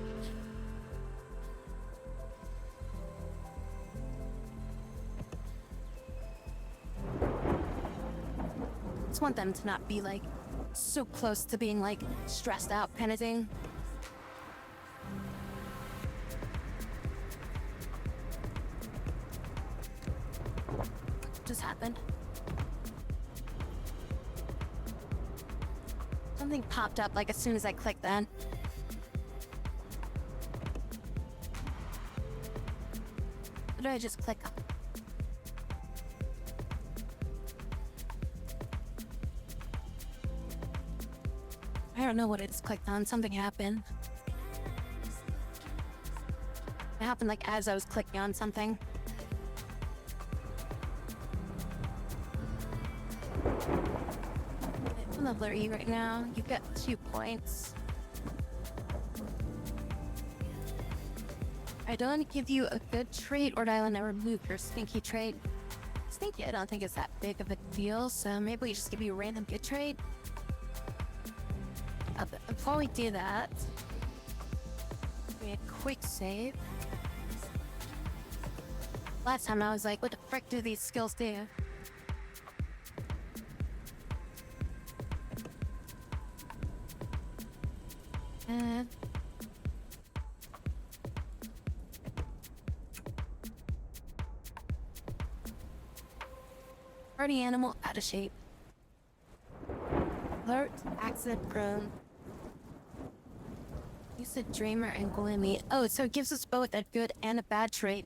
I just want them to not be like so close to being like stressed out kind of thing. What just happened? Something popped up like as soon as I clicked that. What did I just click on? I don't know what it's clicked on. Something happened. It happened like as I was clicking on something. I'm level E right now. You've got 2 points. I don't give you a good trait, or I'll never remove your stinky trait. Stinky, I don't think it's that big of a deal, so maybe we just give you a random good trait. Before we do that, we had quick save. Last time I was like, what the frick do these skills do? Party animal out of shape. Alert, accident prone. Lucid dreamer and gloomy. Oh, so it gives us both a good and a bad trait.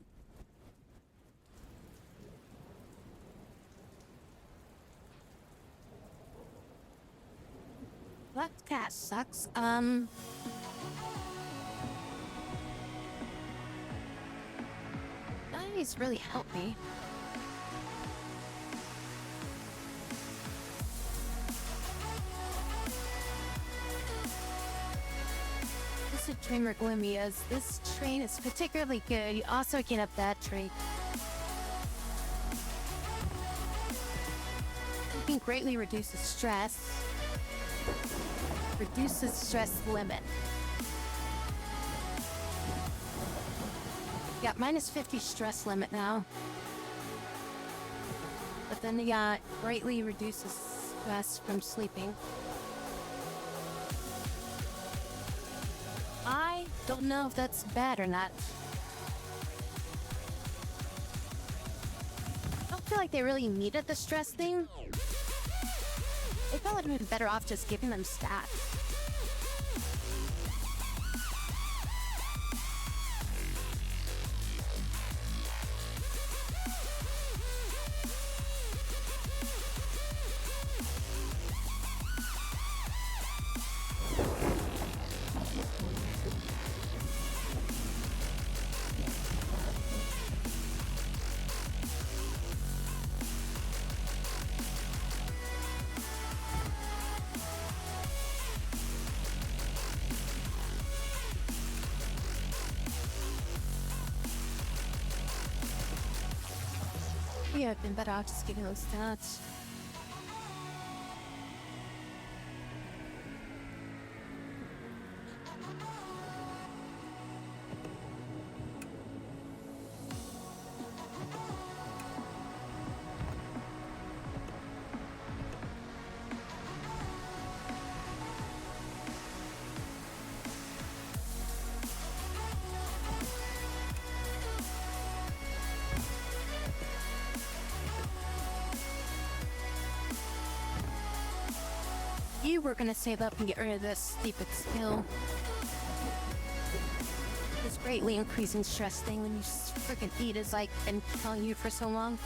That cat sucks. Nice, really helped me. Lucid dreamer gloomy, as this trait is particularly good. You also get a bad trait. You can greatly reduce the stress. Reduces stress limit. Got minus 50 stress limit now. But then you got greatly reduces stress from sleeping. I don't know if that's bad or not. I don't feel like they really needed the stress thing. They probably would have been better off just giving them stats. Yeah, I've been better off just giving those stats. You were gonna save up and get rid of this stupid skill. This greatly increasing stress thing when you just freaking eat is like been telling you for so long.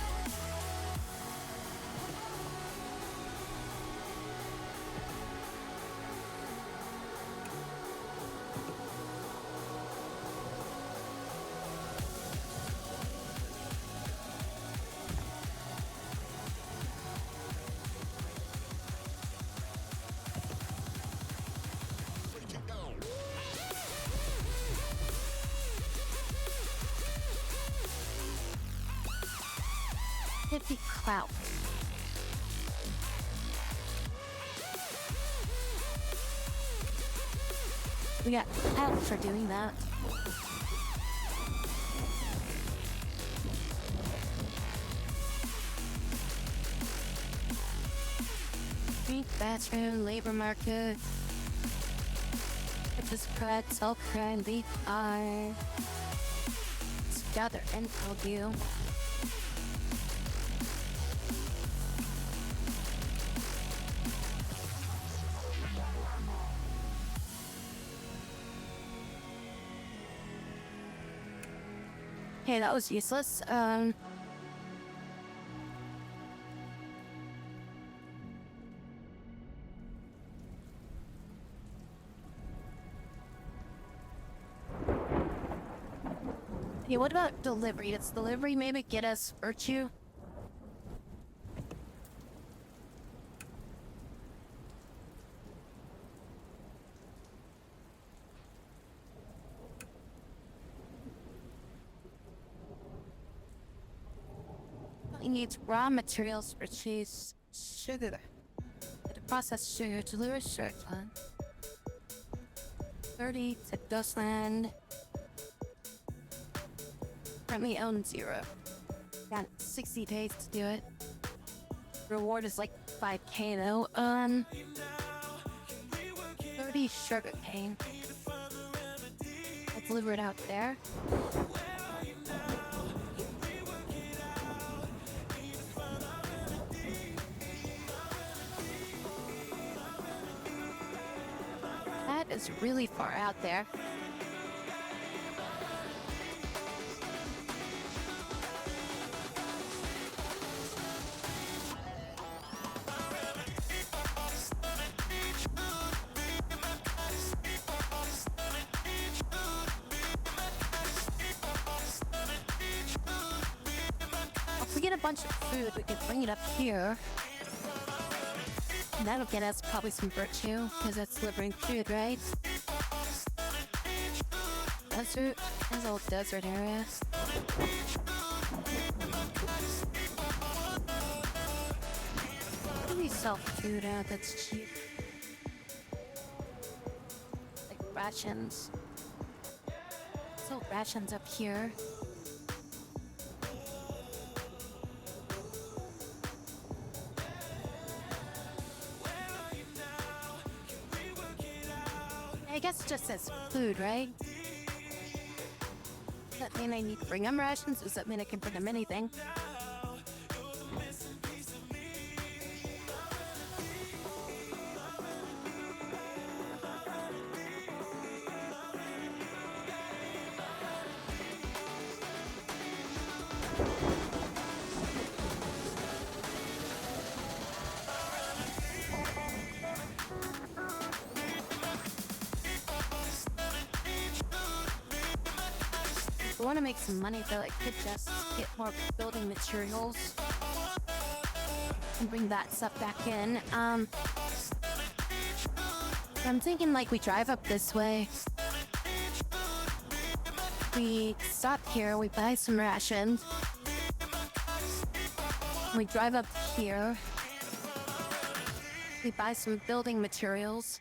Clout. We got clout for doing that. Street bathroom, labor market. This pride, self-pride, leaf eye. Let's gather info view. Okay, that was useless. Hey, what about delivery? Does delivery maybe get us virtue? It needs raw materials for cheese, sugar. To process sugar, deliver sugar. 30 to Dustland. Currently own 0. Got 60 days to do it. Reward is like 5k though. 30 sugar cane. I'll deliver it out there. That is really far out there. If we get a bunch of food, we could bring it up here. And that'll get us probably some virtue, because that's delivering food, right? Desert? There's a little desert area. How do we sell food out that's cheap? Like rations. Sell rations up here. I guess it just says food, right? Does that mean I need to bring them rations? Does that mean I can bring them anything? I want to make some money, though. I could just get more building materials and bring that stuff back in. I'm thinking like we drive up this way. We stop here, we buy some rations. We drive up here. We buy some building materials.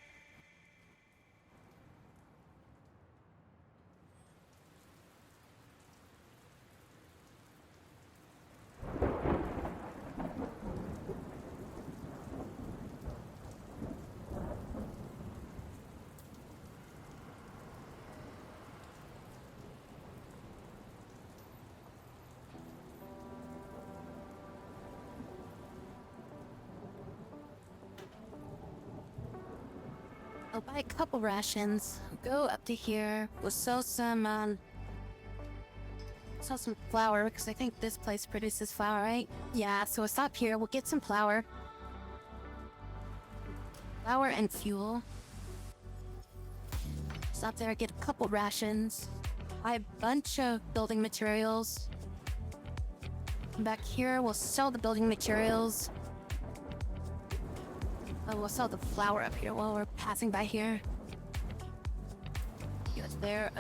I'll buy a couple rations, go up to here, we'll sell some flour, because I think this place produces flour, right? Yeah, so we'll stop here, we'll get some flour. Flour and fuel. Stop there, get a couple rations. Buy a bunch of building materials. Come back here, we'll sell the building materials. Oh, we'll sell the flour up here while we're passing by here. Yes, there.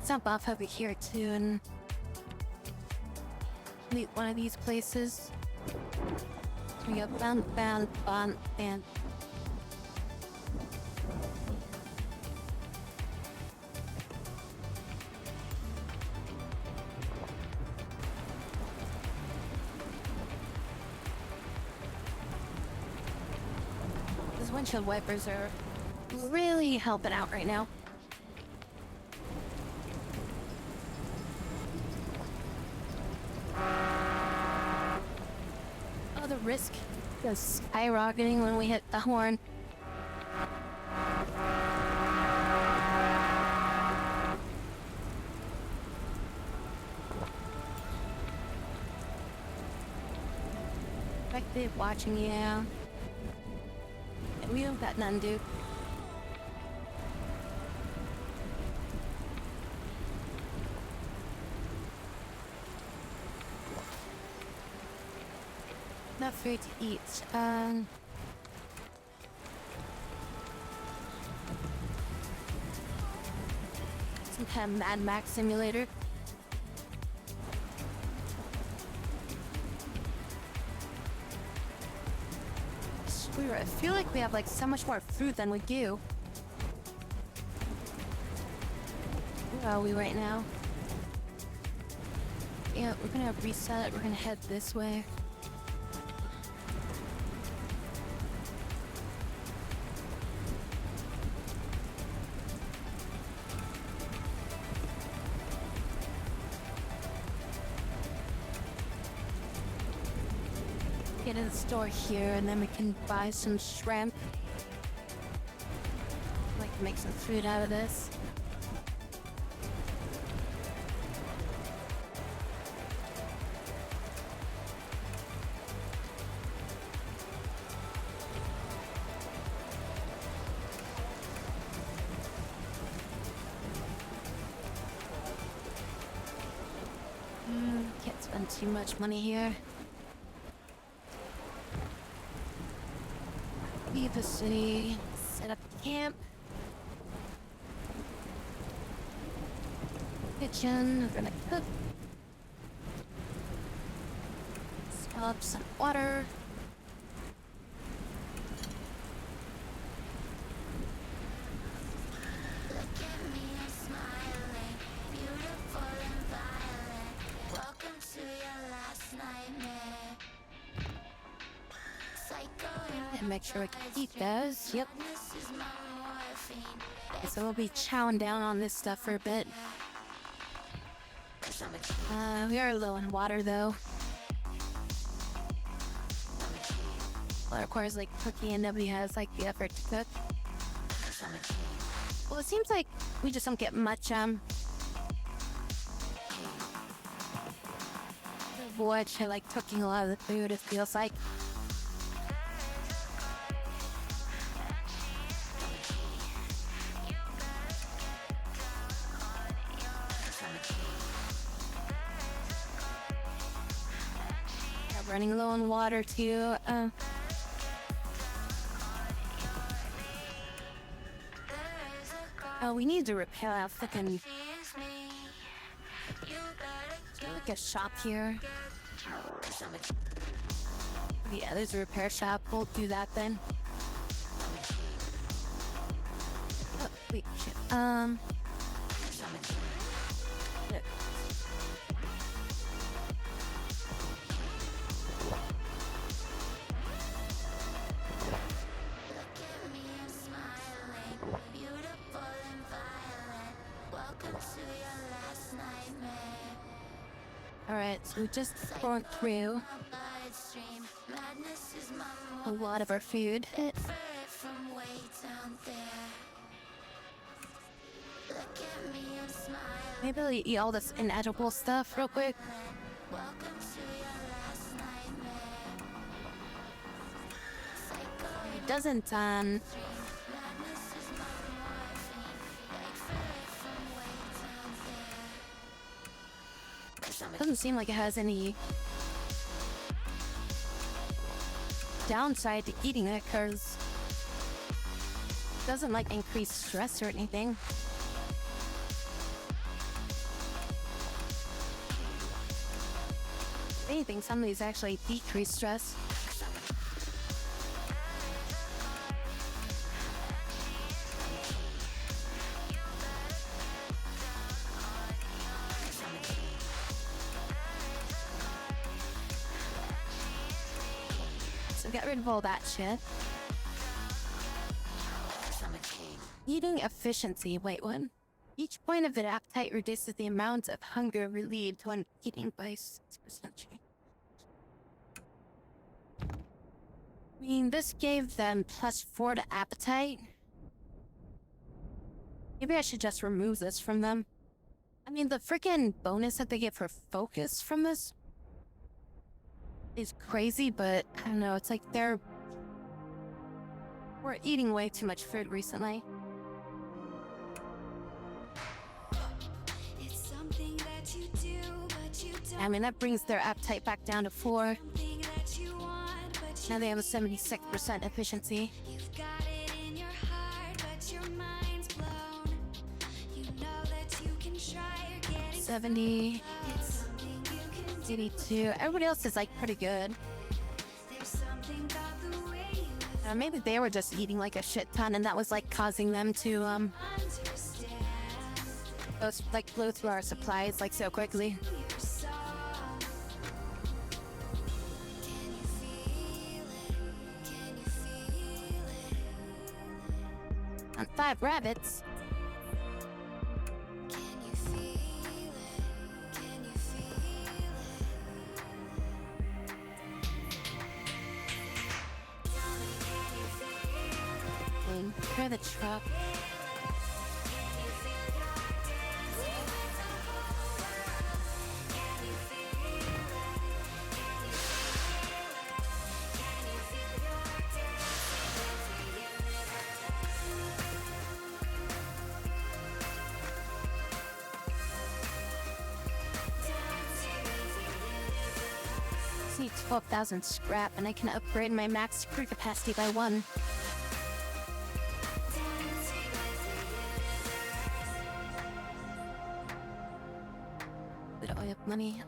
Jump off over here too and meet one of these places. We go bound, and Those windshield wipers are really helping out right now. Oh, the risk is skyrocketing when we hit the horn. Effective watching, yeah. We don't got none, dude. Not food to eat. Some kind of Mad Max simulator. I feel like we have like so much more food than we do. Where are we right now? Yeah, we're gonna reset. We're gonna head this way. Get to the store here, and then we can buy some shrimp. I'd like to make some food out of this. Can't spend too much money here. Leave the city, set up camp. Kitchen, we're gonna cook. Fill up some water. Look at me, I'm smiling, beautiful and violent. Welcome to your last nightmare. Psycho And make sure we can eat those. Yep. this is my morphine. Okay, so we'll be chowing down on this stuff for a bit. We are low on water though. Well, it requires like cooking, and nobody has like the effort to cook. Well, it seems like we just don't get much I like cooking a lot of the food, it feels like. Running low on water too. Oh, we need to repair our fucking. Like a shop here. Yeah, there's a repair shop. We'll do that then. Oh, wait, shit. Look. Alright, so we just went through a lot of our food. Maybe I'll eat all this inedible stuff real quick. It doesn't, doesn't seem like it has any downside to eating it, because it doesn't like increase stress or anything. If anything, some of these actually decrease stress. So get rid of all that shit. Eating efficiency. Wait, what? Each point of an appetite reduces the amount of hunger relieved when eating by 6%. I mean, this gave them +4 to appetite. Maybe I should just remove this from them. I mean, the freaking bonus that they get for focus from this is crazy, but I don't know, it's like we're eating way too much food recently. It's something that you do, but you don't. I mean, that brings their appetite back down to 4. Something that you want, but Now they have a 76% efficiency. you've got it in your heart, but your mind's blown. You know that you can try, you're getting 70, it's something you can do. 82. Everybody else is like pretty good. There's something about the way you Maybe they were just eating like a shit ton and that was like causing them to understand blow through our supplies like so quickly. your song. Can you feel it? Can you feel it? On 5 rabbits. Can you feel it? Can you feel it? Tell me, can you feel it? And clear the truck. Can you feel your heart dancing with the whole world? Can you feel it? Can you feel it? Can you feel your heart dancing with the universe? Dancing with the universe. See 12,000 scrap and I can upgrade my max crew capacity by 1. Dancing with the universe. We don't have money.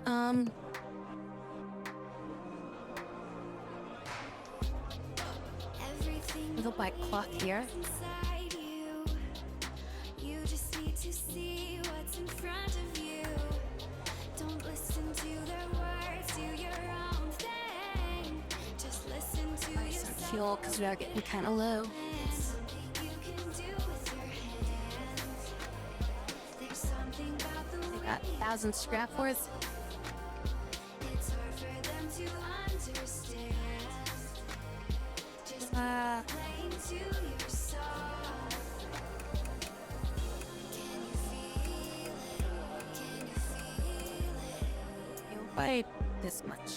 Everything We'll buy cloth here. inside you. You just need to see what's in front of you. Don't listen to their words, do your own thing. Just listen to Buy some yourself. fuel because we are getting kind of low. There's something you can do with your hands. There's something about the way Got 1,000 scrap worth. it's hard for them to understand. Just playing to your song. Can you feel it? Can you feel it? You'll buy this much.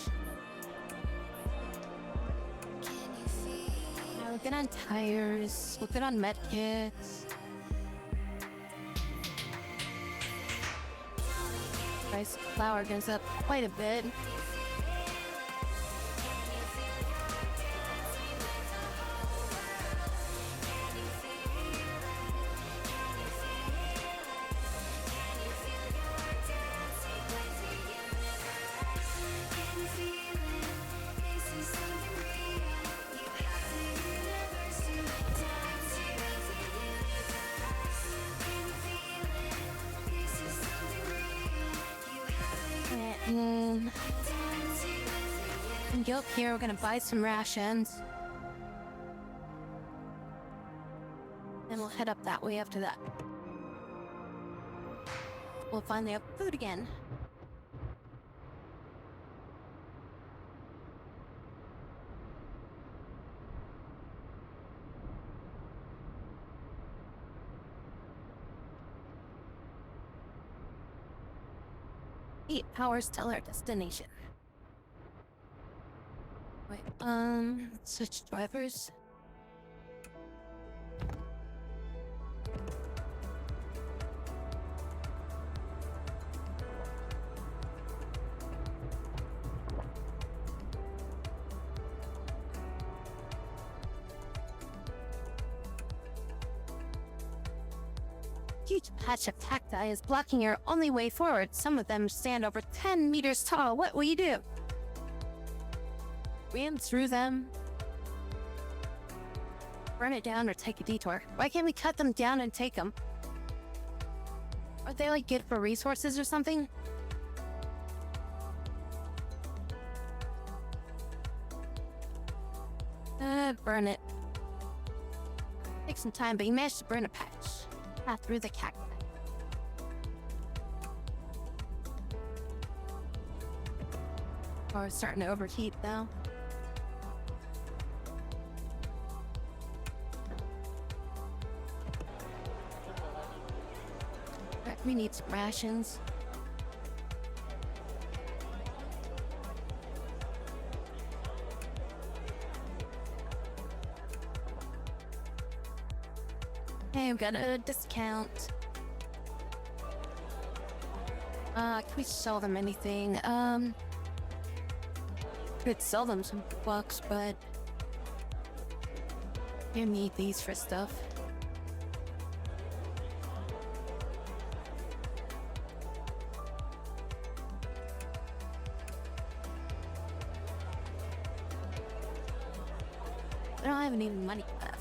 Can you feel Now we'll get on tires. We'll get on med kits. Price of flour goes up quite a bit. And guilt here, we're gonna buy some rations. Then we'll head up that way after that. We'll finally have food again. Eight hours till our destination. Wait, switch drivers. Huge patch of cacti is blocking your only way forward. Some of them stand over 10 meters tall. What will you do? Ran through them? Burn it down or take a detour? Why can't we cut them down and take them? Are they like good for resources or something? Burn it. Take some time, but you managed to burn a patch. Path through the cacti. Or starting to overheat though. Right, we need some rations. Hey, we got a discount. Can we sell them anything? Could sell them some bucks, but you need these for stuff. I don't have any money left.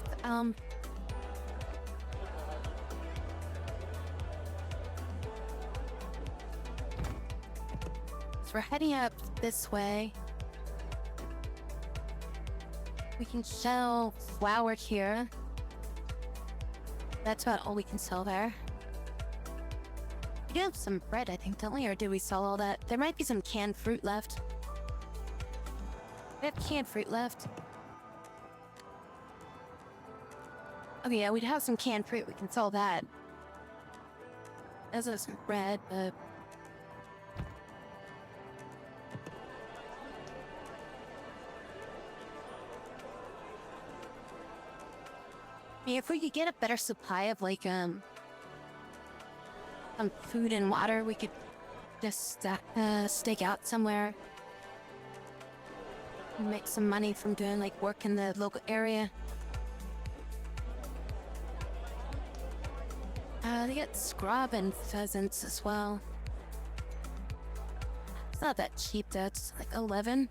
So we're heading up this way. We can sell flour here. That's about all we can sell there. We do have some bread, I think, don't we? Or did we sell all that? There might be some canned fruit left. We have canned fruit left. Okay, yeah, we'd have some canned fruit. We can sell that. There's also some bread, but... I mean, if we could get a better supply of, like, some food and water, we could just stake out somewhere. And make some money from doing, like, work in the local area. They get scrub and pheasants as well. It's not that cheap though, it's like 11.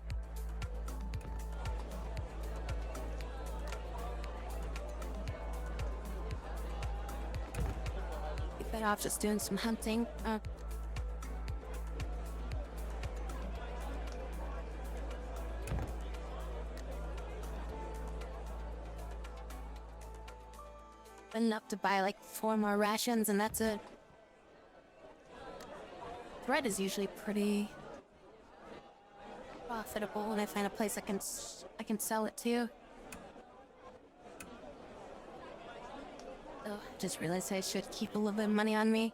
Be better off just doing some hunting. Enough to buy like 4 more rations, and that's it. Bread is usually pretty profitable when I find a place I can sell it to. Oh, just realized I should keep a little bit of money on me.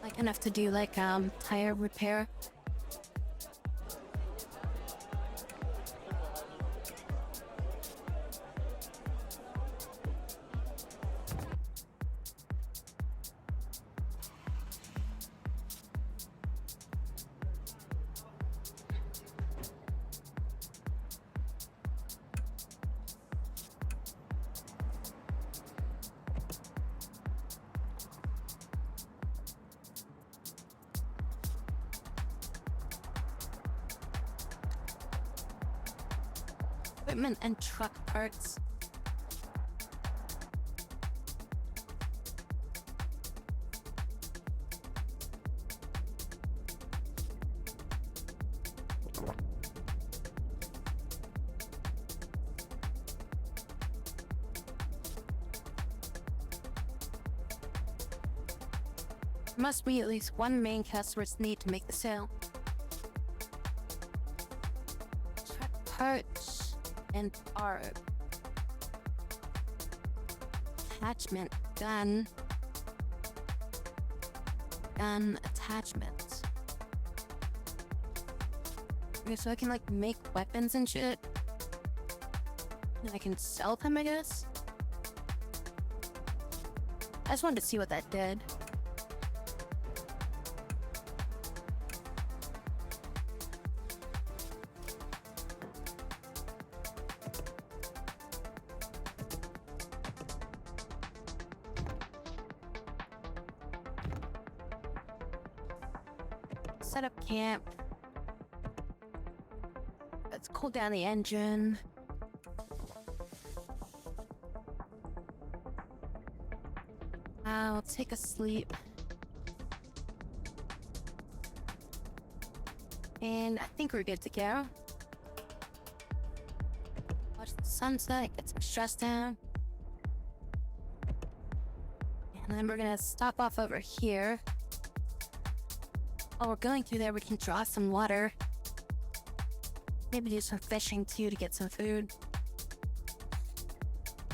Like enough to do like tire repair. Equipment and truck parts. Must be at least one main customer's need to make the sale. Truck parts. And arb. Attachment. Gun. Gun attachment. Okay, so I can like make weapons and shit. And I can sell them, I guess. I just wanted to see what that did. Set up camp. Let's cool down the engine. I'll take a sleep. And I think we're good to go. Watch the sunset, get some stress down. And then we're gonna stop off over here. While we're going through there, we can draw some water. Maybe do some fishing too to get some food.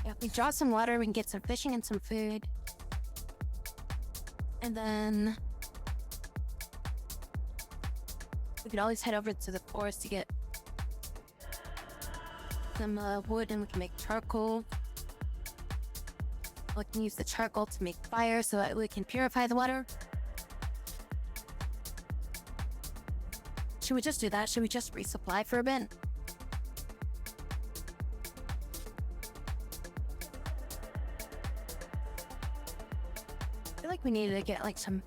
Yeah, if we draw some water, we can get some fishing and some food. And then we could always head over to the forest to get some wood, and we can make charcoal. We can use the charcoal to make fire so that we can purify the water. Should we just do that? Should we just resupply for a bit? I feel like we needed to get like some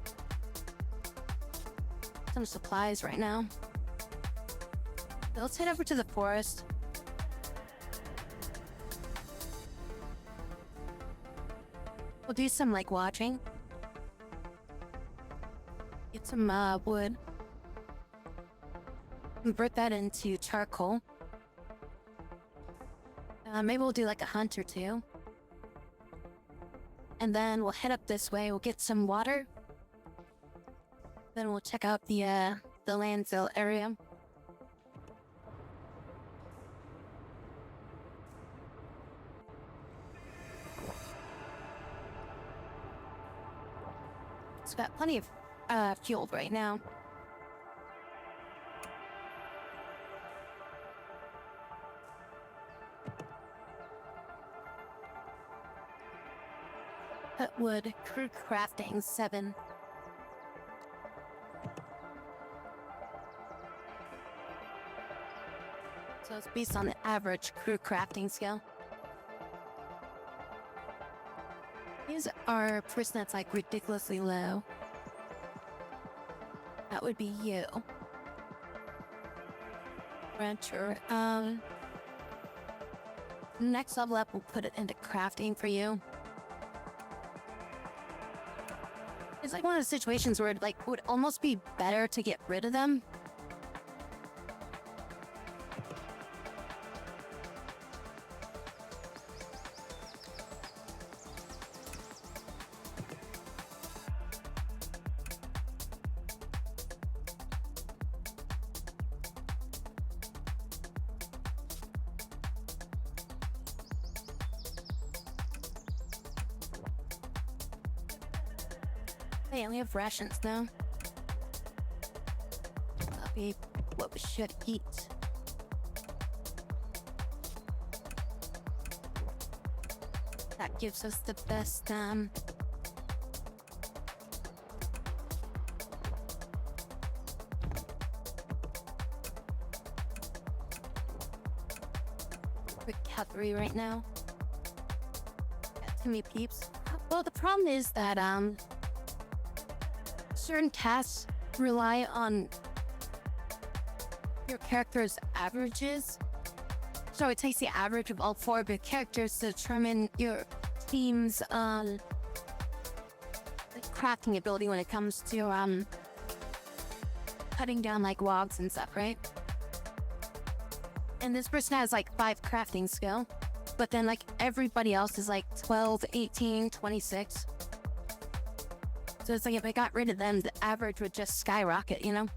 supplies right now. So let's head over to the forest. We'll do some like watching. Get some wood. Convert that into charcoal. Maybe we'll do like a hunt or two. And then we'll head up this way. We'll get some water. Then we'll check out the landfill area. It's got plenty of fuel right now. Cut wood, crude crafting 7. So it's based on the average crude crafting skill. Here's our person that's like ridiculously low. That would be you. Rancher. Next level up, we'll put it into crafting for you. It's like one of the situations where it like would almost be better to get rid of them. Hey, we have rations now. That'll be what we should eat. That gives us the best, recovery right now. Got too many peeps. Well, the problem is that, certain tasks rely on your character's averages. So it takes the average of all 4 of your characters to determine your team's crafting ability when it comes to cutting down like logs and stuff, right? And this person has like 5 crafting skill, but then like everybody else is like 12, 18, 26. So it's like if I got rid of them, the average would just skyrocket, you know?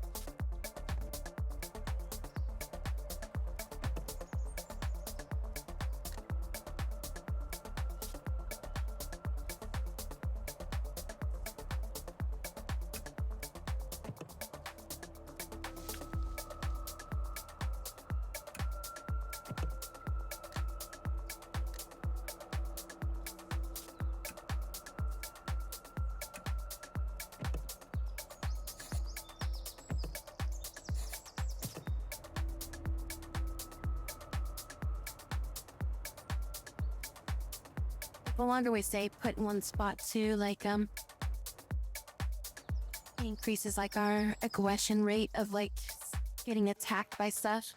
The longer we stay put in one spot too, like increases like our aggression rate of like getting attacked by stuff.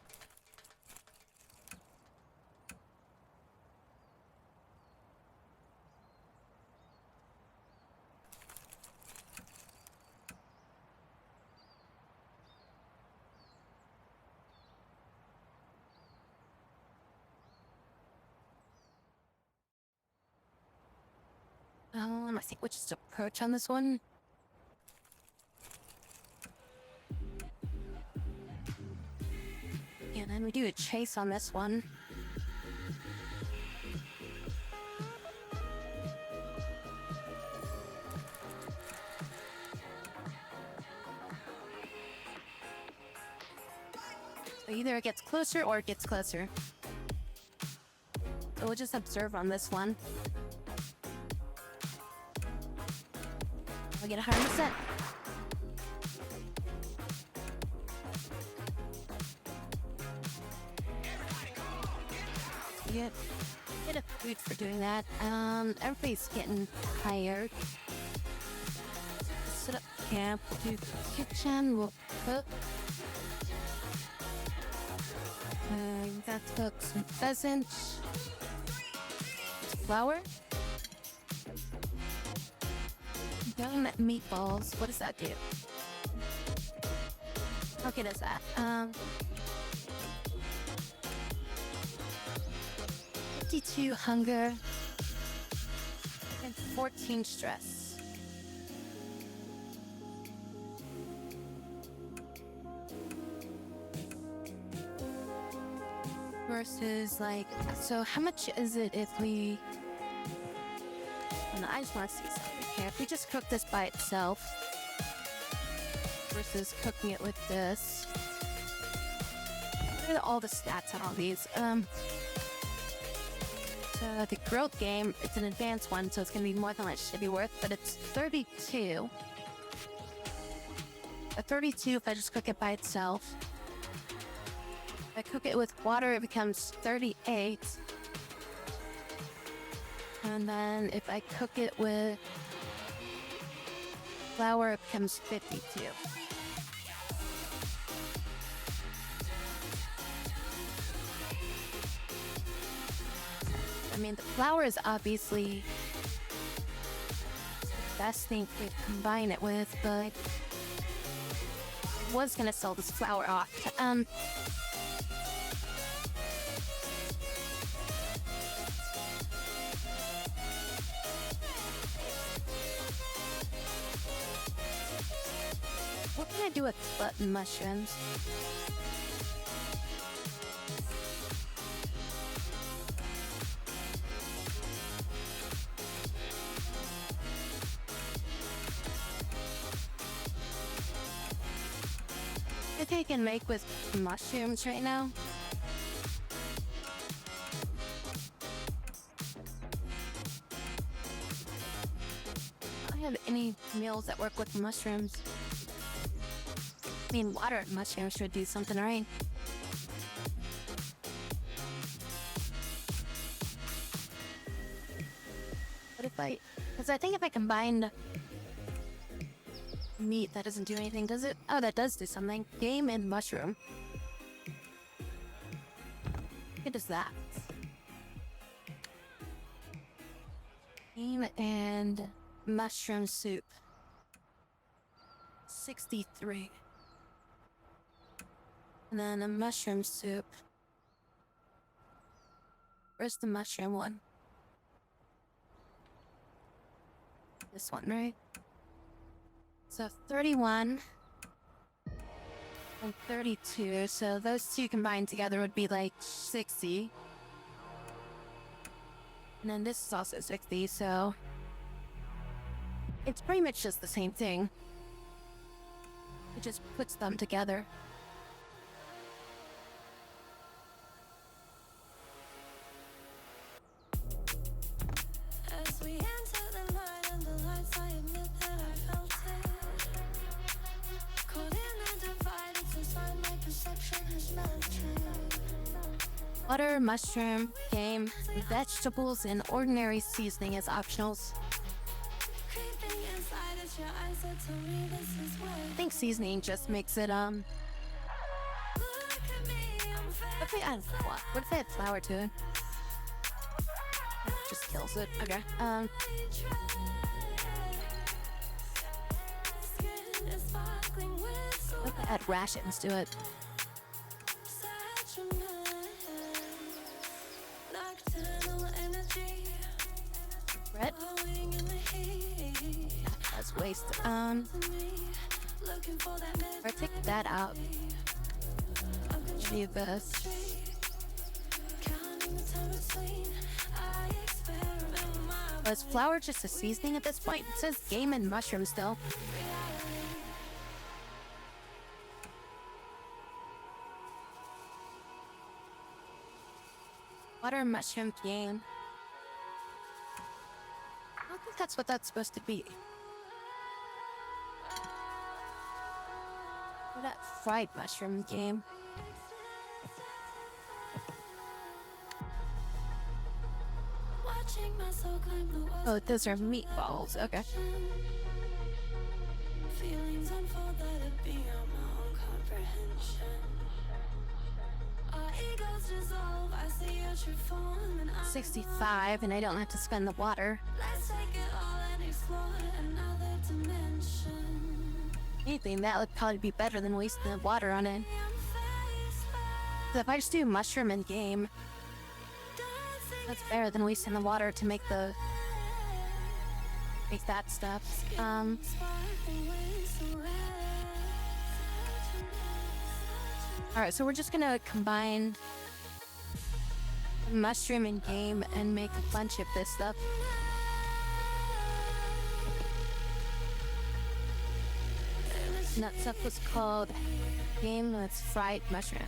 I think we'll just approach on this one. And then we do a chase on this one. So either it gets closer or it gets closer. So we'll just observe on this one. I'll get 100%. Get a food for doing that. Everybody's getting tired. Set up camp, we'll do kitchen, we'll cook. That's cook some pheasant. Flour. Young meatballs. What does that do? How good is that? 52 hunger and 14 stress. Versus like, so how much is it if we, I just want to see something here. If we just cook this by itself versus cooking it with this. What are all the stats on all these? So the growth game, it's an advanced one, so it's going to be more than it should be worth, but it's 32. A 32 if I just cook it by itself. If I cook it with water, it becomes 38. And then if I cook it with flour, it becomes 52. I mean, the flour is obviously the best thing to combine it with, but I was gonna sell this flour off. What can I do with button mushrooms? I think I can make with mushrooms right now. I don't have any meals that work with mushrooms. I mean, water and mushrooms should do something right. What if because I think if I combined meat, that doesn't do anything, does it? Oh, that does do something. Game and mushroom. What does that? Game and mushroom soup. 63. And then a mushroom soup. Where's the mushroom one? This one, right? So 31 and 32, so those two combined together would be like 60. And then this is also 60, so it's pretty much just the same thing. It just puts them together. As we enter the light and the lights, I admit that I felt it. Caught in the divide, it's a sign my perception has melted. Butter, mushroom, game, vegetables, and ordinary seasoning as optionals. Creeping inside, it's your eyes that tell me this is where. I think seasoning just makes it, Look at me, I'm what if I add what if I add flour to it? It just kills it. Okay. What if I add rations to it? Bread? just waste. Or take that out. Leave this. Is flour just a seasoning at this point? It says game and mushroom still. Water, mushroom, game. I don't think that's what that's supposed to be. That fried mushroom game. Oh, those are meatballs. Okay. Feelings unfold that are beyond my own comprehension. Our egos dissolve, I see your true form, and 65, and I don't have to spend the water. let's take it all and explore another dimension. Anything, that would probably be better than wasting the water on it. So if I just do mushroom and game, that's better than wasting the water to make that stuff. Alright, so we're just gonna combine mushroom and game and make a bunch of this stuff. And that stuff was called game with fried mushrooms.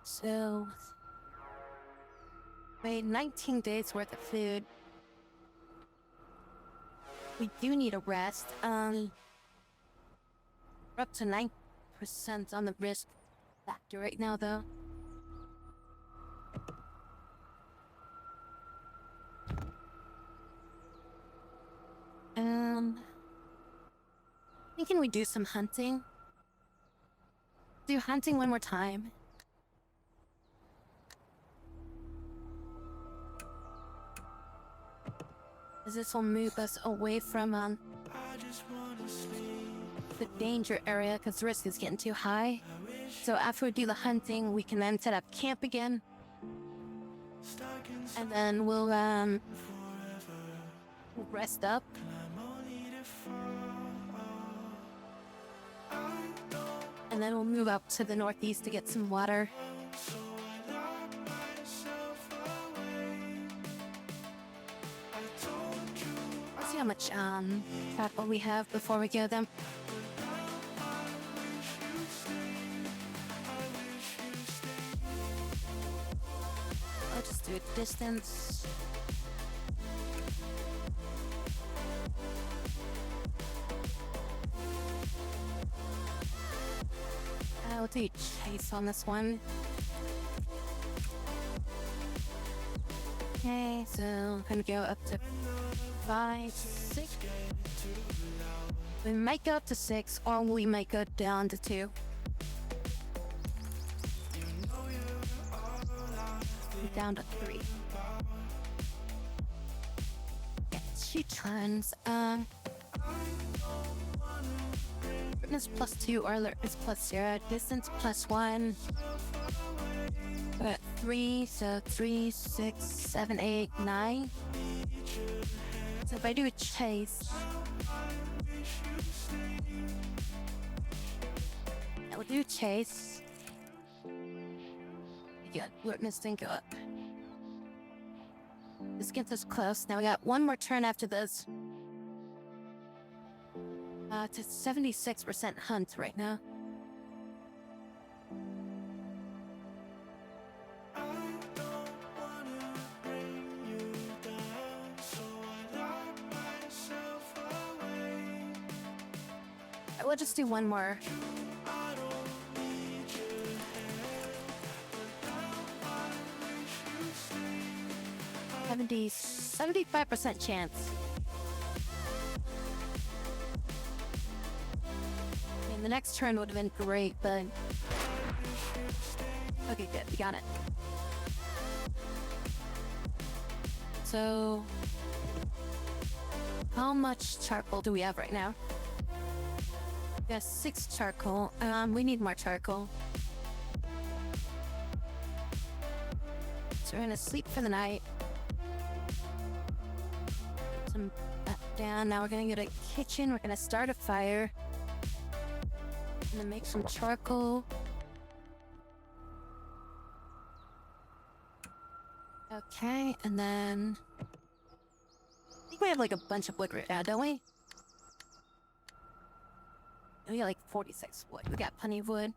So, made 19 days worth of food. We do need a rest. We're up to 9% on the risk factor right now, though. Thinking we do some hunting. Do hunting one more time. This will move us away from the danger area because the risk is getting too high. So after we do the hunting, we can then set up camp again. And then we'll rest up. And then we'll move up to the northeast to get some water. Let's see how much capital we have before we go then. I'll just do a distance. I'll do chase on this one. Okay, so I'm gonna go up to 5, 6. We might go up to 6, or we might go down to 2. Down to 3. Yeah, 2 tons. Fitness +2 or alertness +0. Distance +1. But 3, so 3, 6, 7, 8, 9. So if I do a chase, I will do chase. Yeah, alertness didn't go up. This gets us close. Now we got one more turn after this. To 76% hunt right now. we'll just do one more. 75% chance. I mean, the next turn would have been great, but... Okay, good. We got it. So... how much charcoal do we have right now? We have 6 charcoal. We need more charcoal. So we're gonna sleep for the night. Some that down. Now we're gonna go to the kitchen. We're gonna start a fire. Gonna make some charcoal. Okay, and then I think we have like a bunch of wood right now, don't we? We got like 46 wood. We got plenty of wood.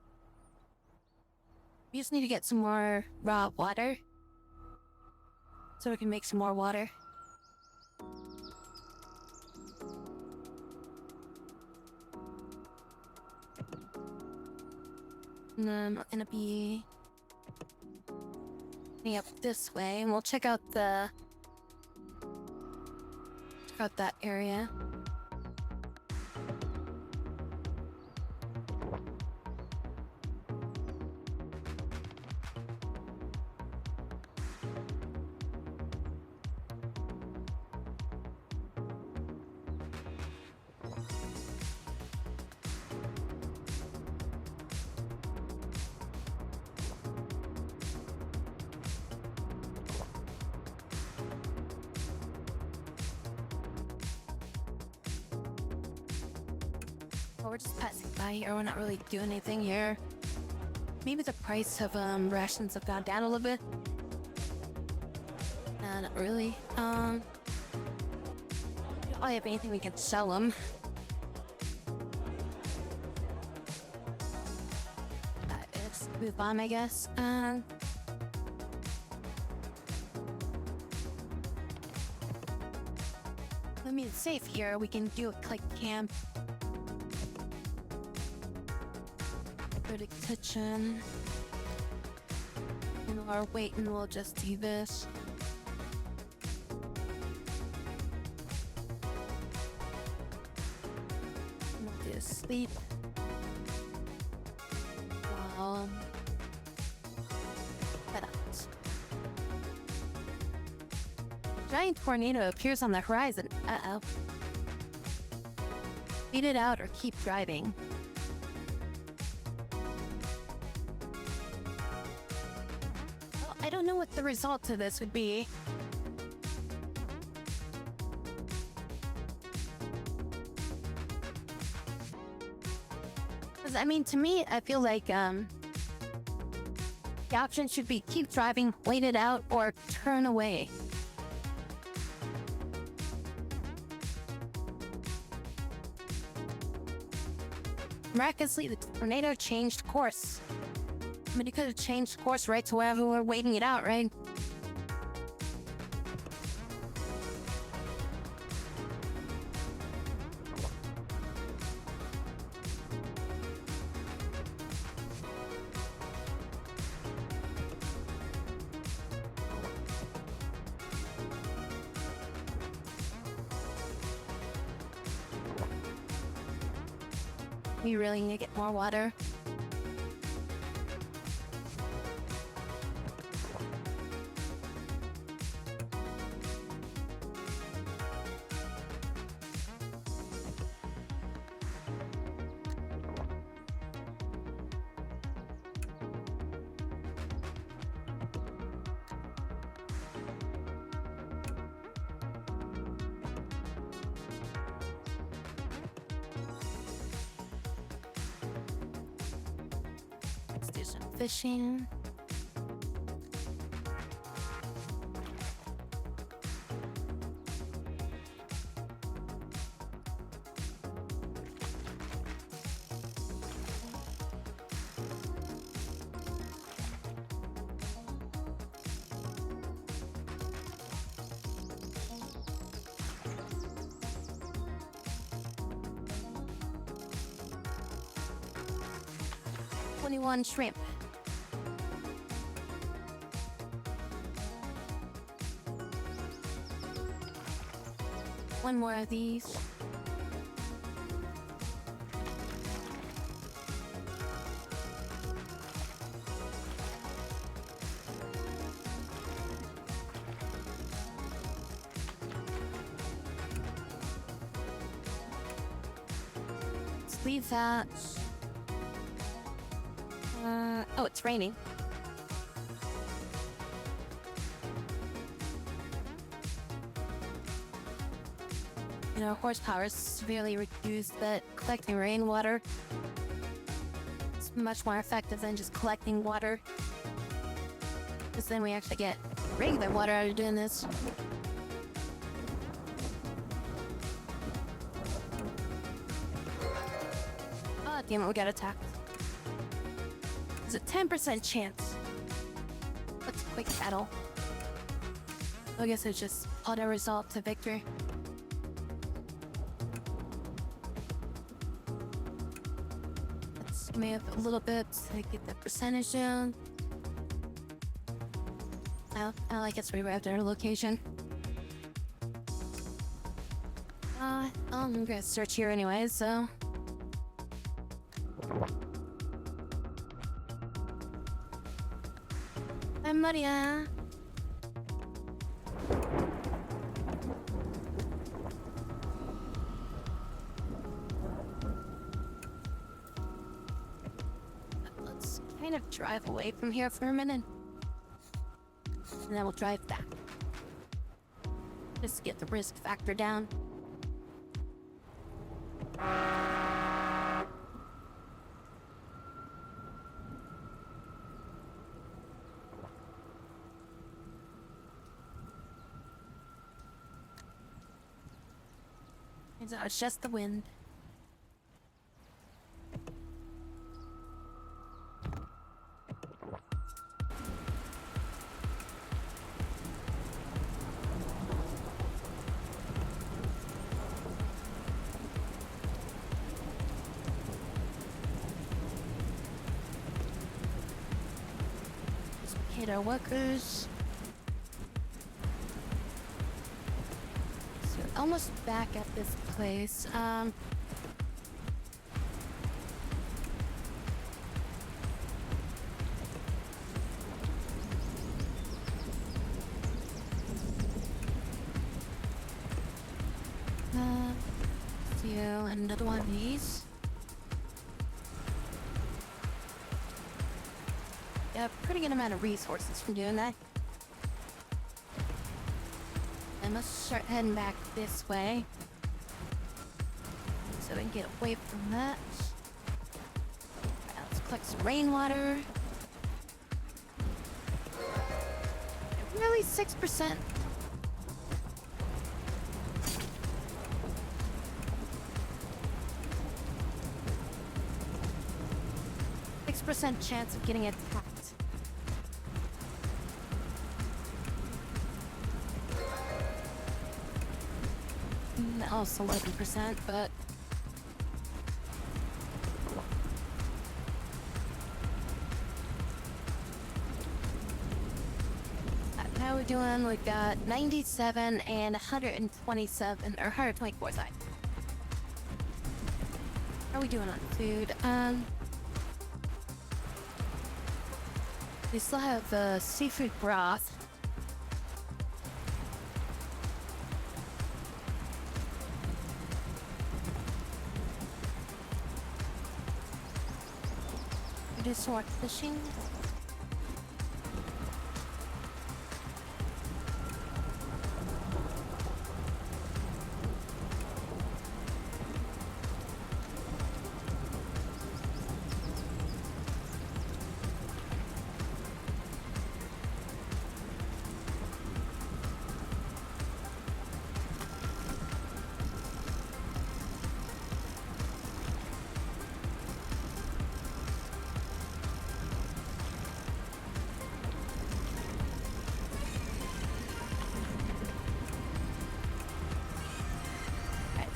We just need to get some more raw water so we can make some more water. And then we're gonna be heading up this way, and we'll check out that area. We're just passing by here. We're not really doing anything here. Maybe the price of rations have gone down a little bit. Not really. We don't really have anything we can sell them. Let's move on, I guess. I mean, it's safe here. We can do a click camp. Go to kitchen. And while we're waiting, we'll just do this. And we'll do sleep. Head out. Giant tornado appears on the horizon. Uh-oh. Beat it out or keep driving. I don't know what the result of this would be. Because, I mean, to me, I feel like the option should be keep driving, wait it out, or turn away. Miraculously, the tornado changed course. I mean, it could have changed course right to wherever we're waiting it out, right? We really need to get more water. Let's do some fishing. 21 shrimp. One more of these. Let's leave that. Oh, it's raining. You know, horsepower is severely reduced, but collecting rainwater is much more effective than just collecting water. Because then we actually get regular water out of doing this. Oh, damn it, we got attacked. There's a 10% chance. Let's quick battle. I guess it's just auto resolve to victory. Let's move a little bit to get the percentage down. Oh, I guess we arrived at our location. I'm gonna search here anyway, so. I'm Maria. Let's kind of drive away from here for a minute. And then we'll drive back. Just to get the risk factor down. It's just the wind. Let's hit our workers. Almost back at this place. Do another one of these. Yeah, pretty good amount of resources from doing that. I must start heading back this way so we can get away from that. Right, let's collect some rainwater. Really, 6%. % chance of getting attacked. Also 11%, but how are we doing? We've got 97 and 127 or 124 side. How are we doing on food? We still have seafood broth. Do some more fishing.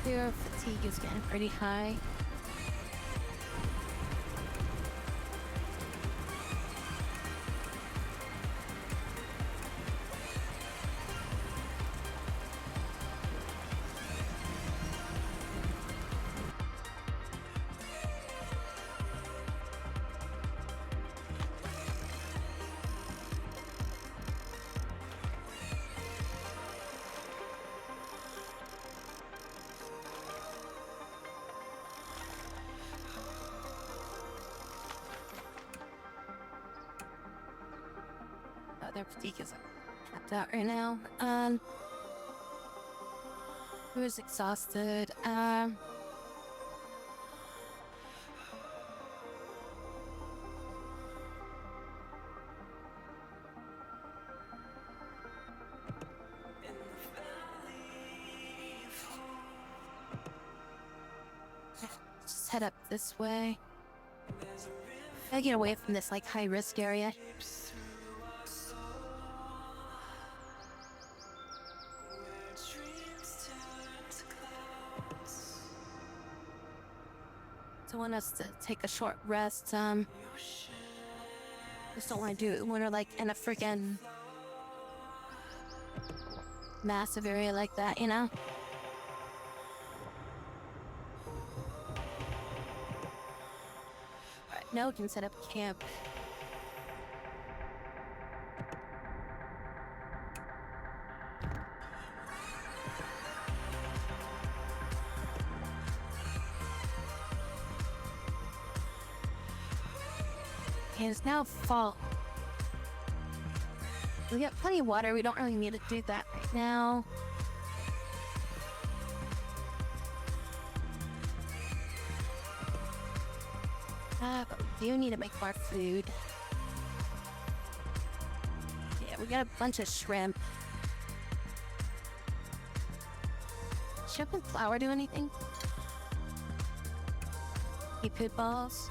Their fatigue is getting pretty high. Their fatigue is capped out right now. Who's exhausted? Just head up this way. Gotta get away from this like high risk area. So I want us to take a short rest. Just don't want to do it when we're like in a freaking massive area like that, you know? Alright, now we can set up camp. Okay, it's now fall. We got plenty of water. We don't really need to do that right now. But we do need to make more food. Yeah, we got a bunch of shrimp. Shrimp and flour do anything? Food balls.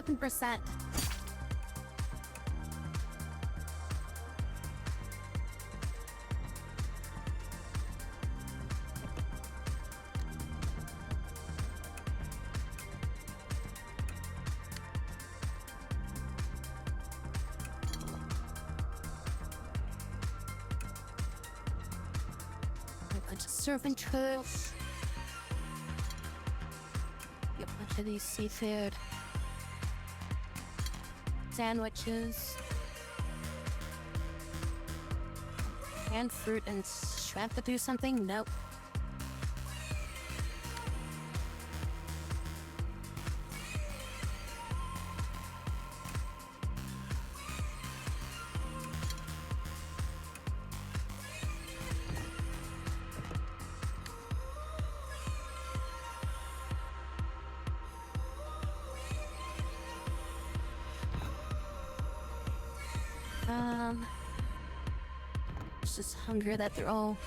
%. A bunch of serving trays. A bunch of these seafood. Sandwiches. Canned fruit and shrimp to do something? Nope. It's just hunger that they're all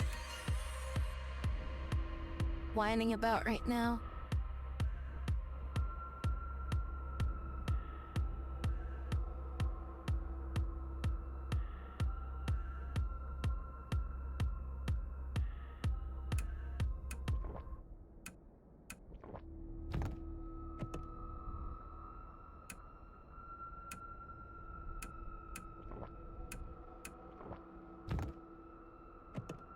whining about right now.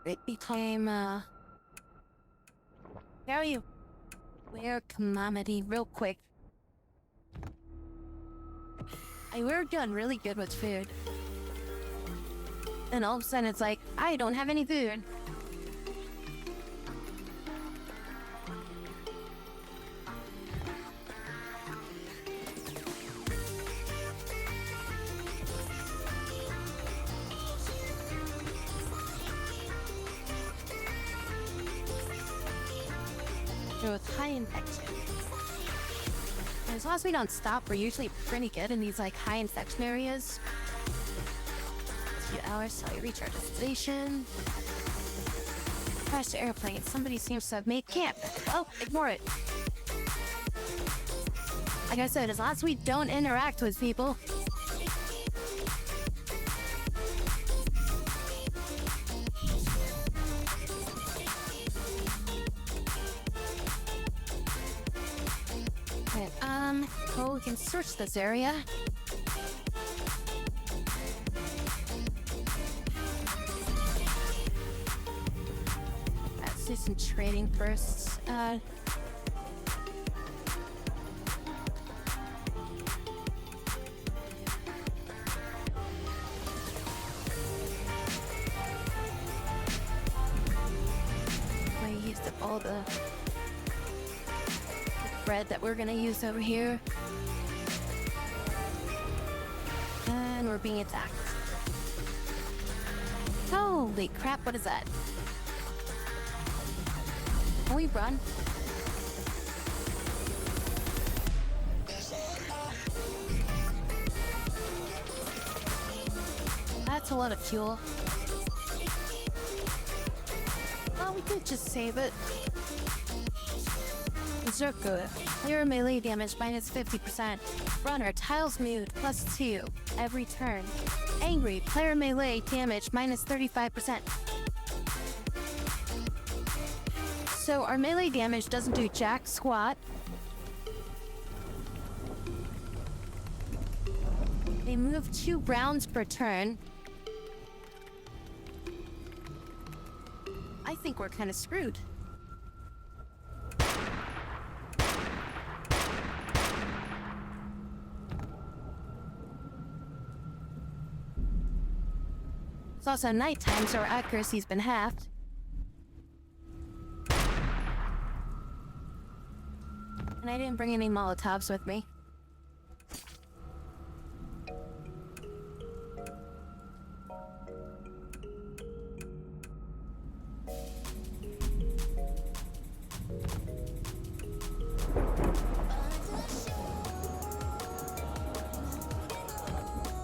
It became, How are you? Where commodity real quick. We're doing really good with food. And all of a sudden it's like, I don't have any food. With high infection. And as long as we don't stop, we're usually pretty good in these like high infection areas. A few hours till we reach our destination. Crash the airplane. Somebody seems to have made camp. Oh, ignore it. Like I said, as long as we don't interact with people. Well, we can search this area. Let's do some trading first. the bread that we're gonna use over here. And we're being attacked. Holy crap, what is that? Can we run? That's a lot of fuel. Well, we could just save it. Berserker. Player melee damage minus 50%. Runner, tiles mute plus 2 every turn. Angry, player melee damage minus 35%. So our melee damage doesn't do jack squat. They move 2 rounds per turn. I think we're kind of screwed. It's also nighttime, so our accuracy's been halved. And I didn't bring any Molotovs with me.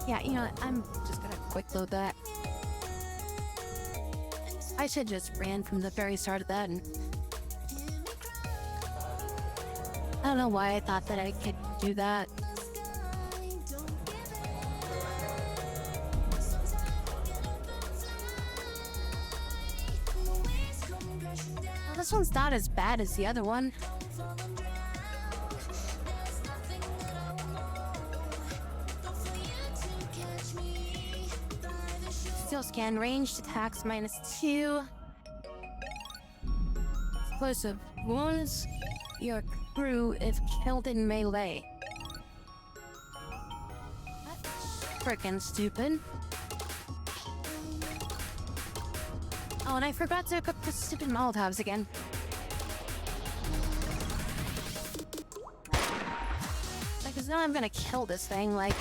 Yeah, you know what? I'm just gonna quick load that. I should just ran from the very start of that, and I don't know why I thought that I could do that. Well, this one's not as bad as the other one. Steel scan, ranged attacks minus 2. Explosive wounds your crew if killed in melee. That's frickin' stupid. Oh, and I forgot to equip the stupid Molotovs again. Because now I'm gonna kill this thing, like...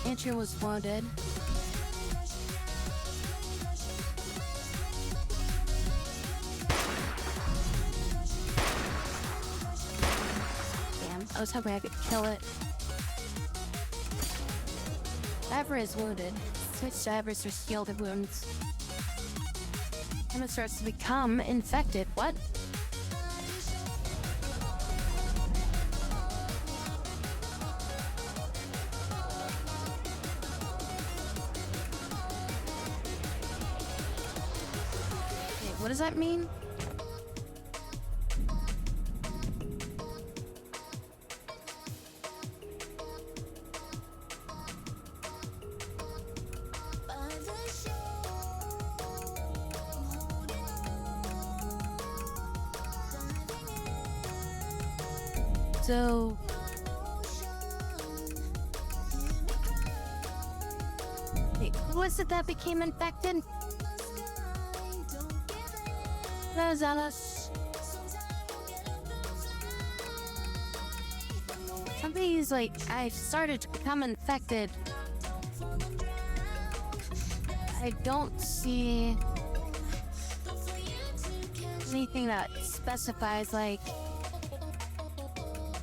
Andrew was wounded. Damn, I was hoping I could kill it. Ever is wounded. Switch to Evers for shielded wounds. Emma starts to become infected. What? What does that mean? So... Wait, who was it that became infected? Is that us? Somebody's like, I started to become infected. I don't see anything that specifies like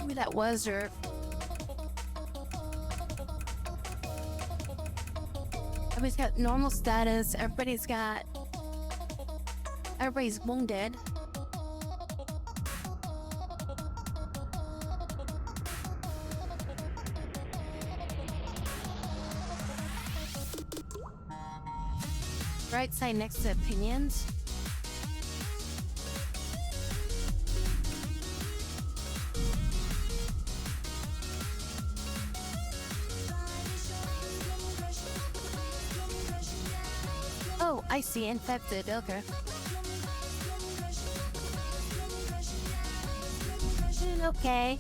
who that was or everybody's got normal status, everybody's wounded. Right side next to opinions. Oh, I see. Infected. Okay. Okay.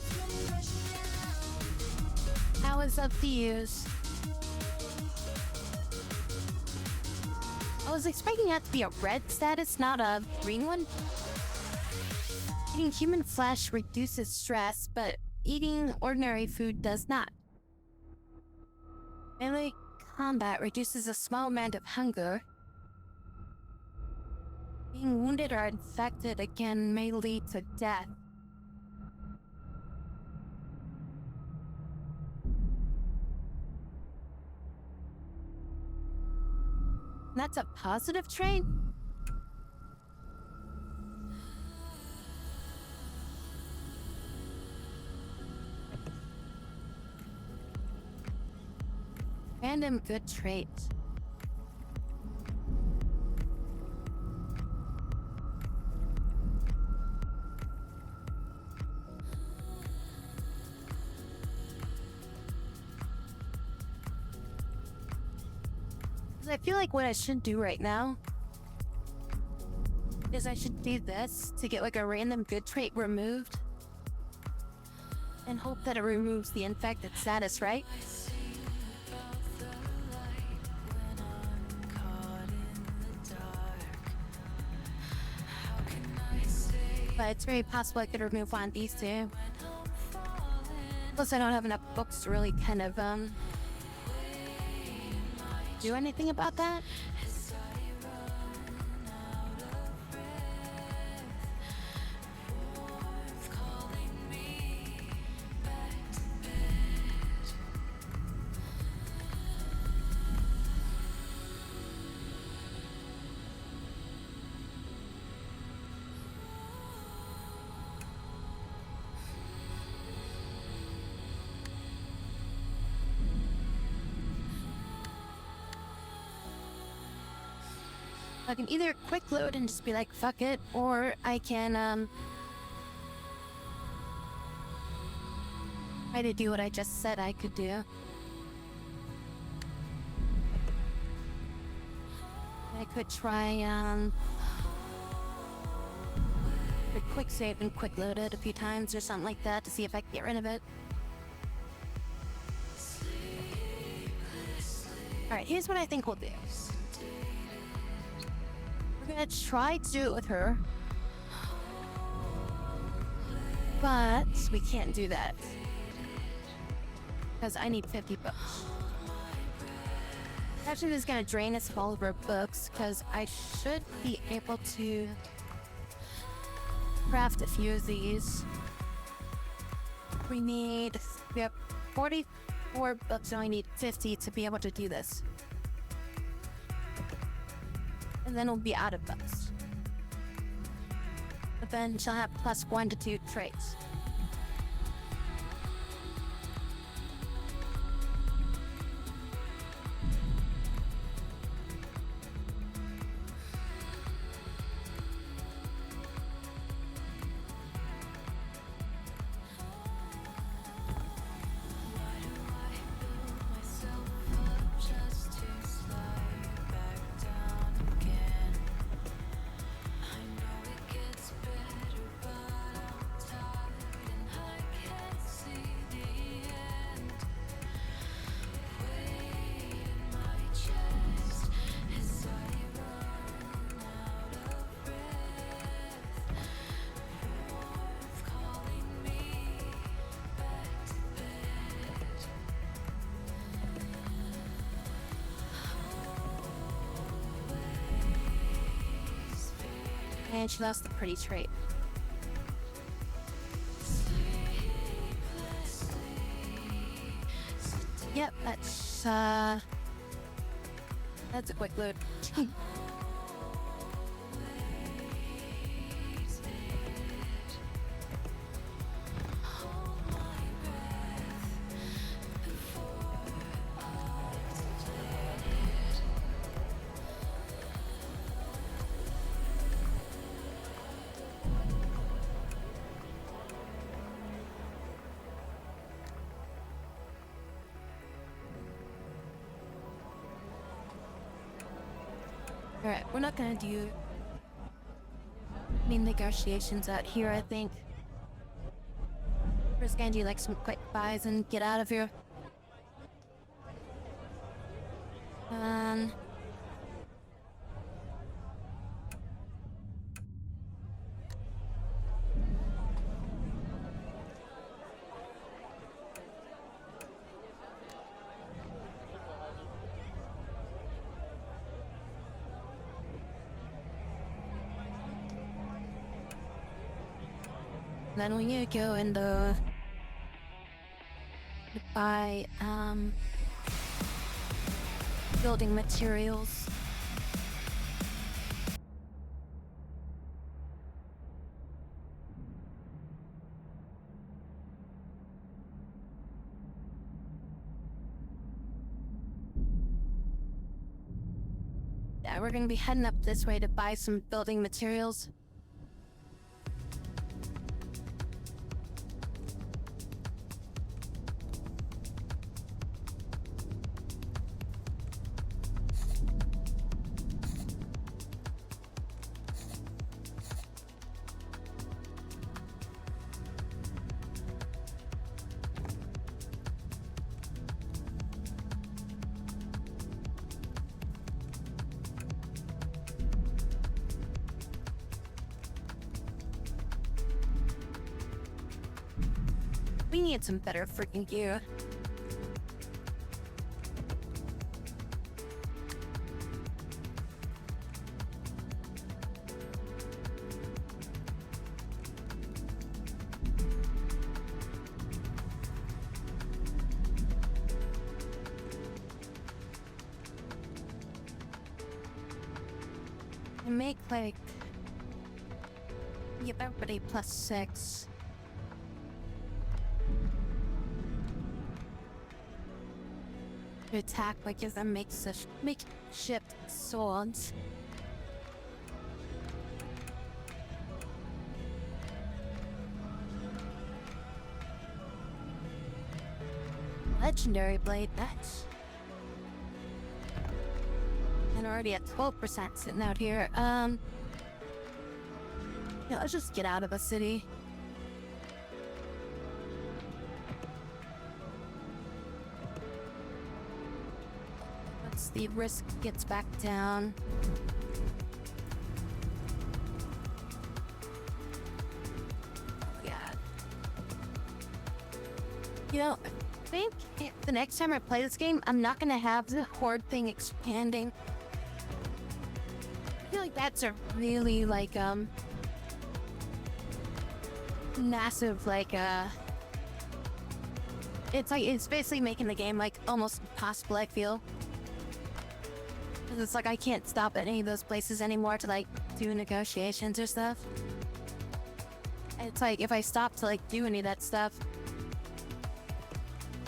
That was up to use. I was expecting that to be a red status, not a green one. Eating human flesh reduces stress, but eating ordinary food does not. Melee combat reduces a small amount of hunger. Being wounded or infected again may lead to death. That's a positive trait? Random good trait. I feel like what I should do right now is I should do this to get like a random good trait removed and hope that it removes the infected status, right? But it's very possible I could remove one of these two. Plus I don't have enough books to really kind of do anything about that. I can either quick load and just be like, fuck it, or I can, try to do what I just said I could do. I could try, could quick save and quick load it a few times or something like that to see if I can get rid of it. Alright, here's what I think we'll do. We're gonna try to do it with her, but we can't do that because I need 50 books. Actually, this is gonna drain us of all of our books because I should be able to craft a few of these. We have 44 books, and I need 50 to be able to do this. And then we'll be out of books. But then she'll have +1 to 2 traits. And she lost the pretty trait. Yep, that's a quick load. Alright, we're not gonna do any negotiations out here, I think. We're just gonna do like some quick buys and get out of here. Um. Then when you go in the buy building materials. Yeah, we're gonna be heading up this way to buy some building materials. We need some better freaking gear. I make like give everybody +6. To attack like if that makes shift swords. Legendary blade, that's and already at 12% sitting out here. Yeah, let's just get out of the city. The risk gets back down. Yeah. You know, I think the next time I play this game, I'm not gonna have the horde thing expanding. I feel like that's a really like massive it's basically making the game like almost impossible, I feel. It's like I can't stop at any of those places anymore to like do negotiations or stuff. And it's like if I stop to like do any of that stuff,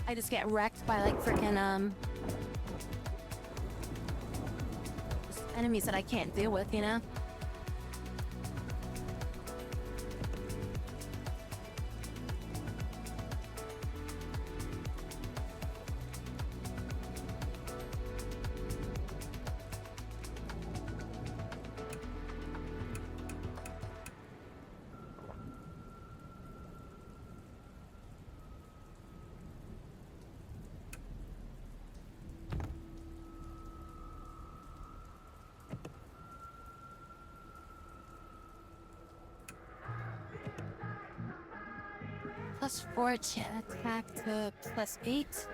I just get wrecked by like freaking enemies that I can't deal with, you know? +4 attack to +8.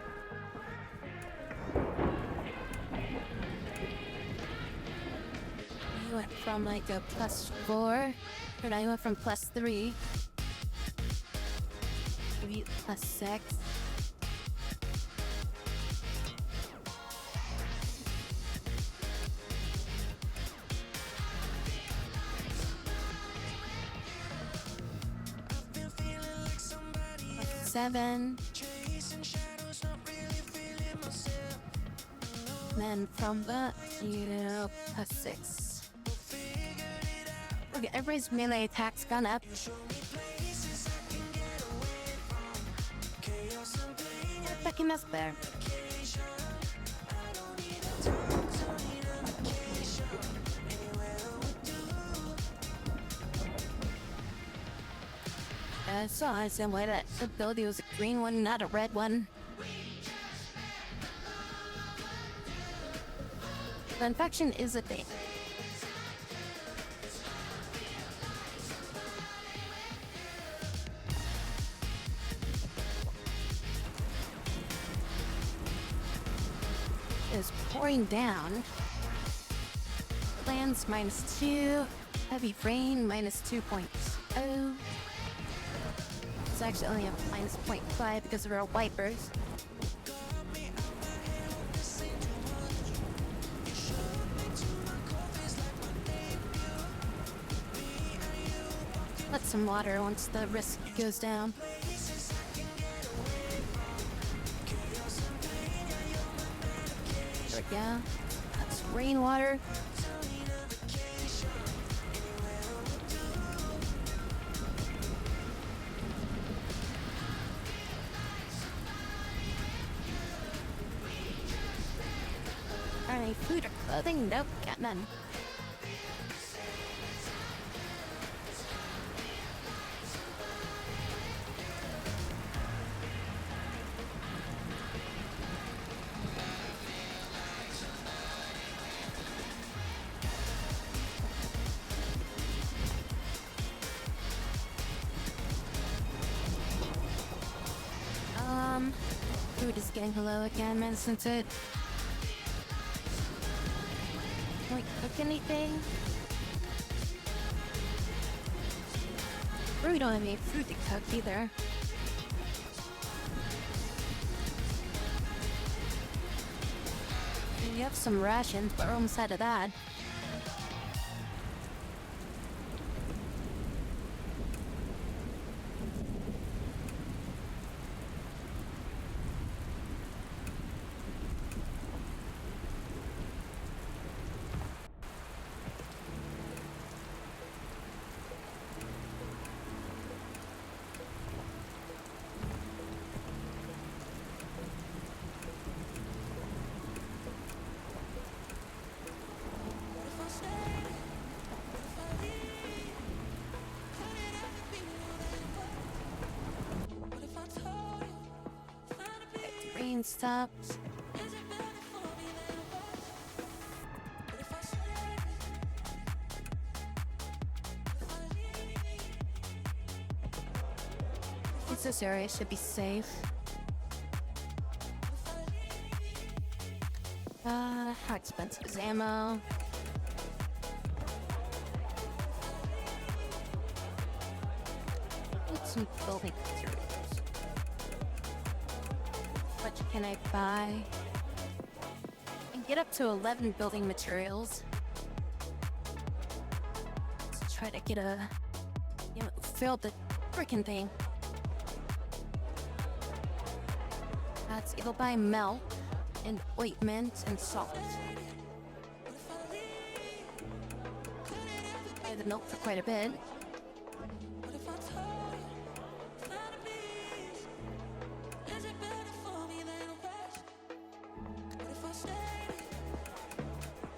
You went from like a +4, and I went from +3. Maybe +6. +7. Then from the, +6. Okay, everybody's melee attack's gone up. Fucking us there. I saw some way that ability was a green one, not a red one. The infection is a thing. Is pouring down. Lands -2. Heavy rain -2.0. It's actually only a -0.5 because of our wipers. Let some water once the risk goes down. There we go. That's rainwater. Any food or clothing? Nope, got none. Food is getting low again, man, since it... Can we cook anything? We don't have any food to cook either. We have some rations, but we're almost out of that. Rain stopped. This area should be safe. How expensive is ammo? Need some building materials. What can I buy? I can get up to 11 building materials. Let's try to get a... fill the freaking thing. Let's it'll buy milk and ointment and salt. Buy the milk for quite a bit.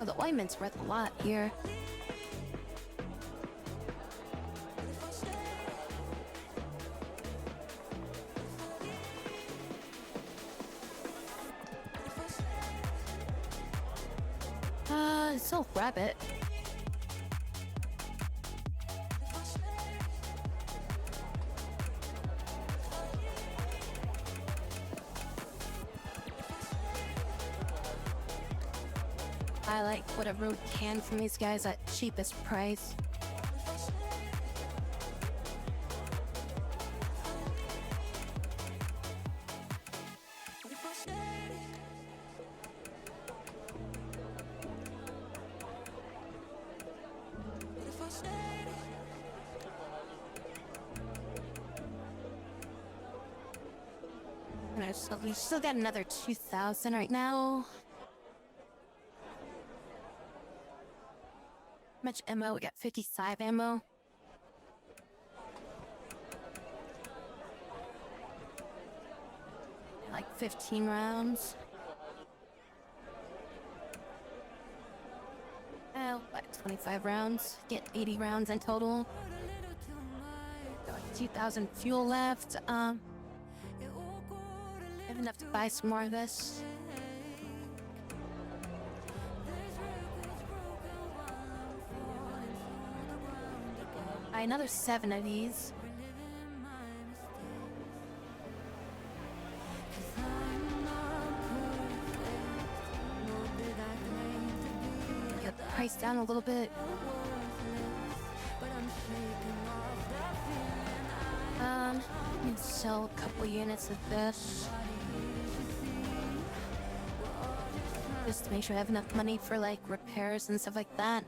Oh, the ointment's worth a lot here. Still rabbit. I like whatever we can from these guys at cheapest price. So we still got another 2,000 right now. How much ammo? We got 55 ammo. Like 15 rounds. Oh, like 25 rounds. Get 80 rounds in total. Got like 2,000 fuel left. I have enough to buy some more of this. buy another 7 of these. Get the price down a little bit. You can sell a couple units of this. Just to make sure I have enough money for like repairs and stuff like that.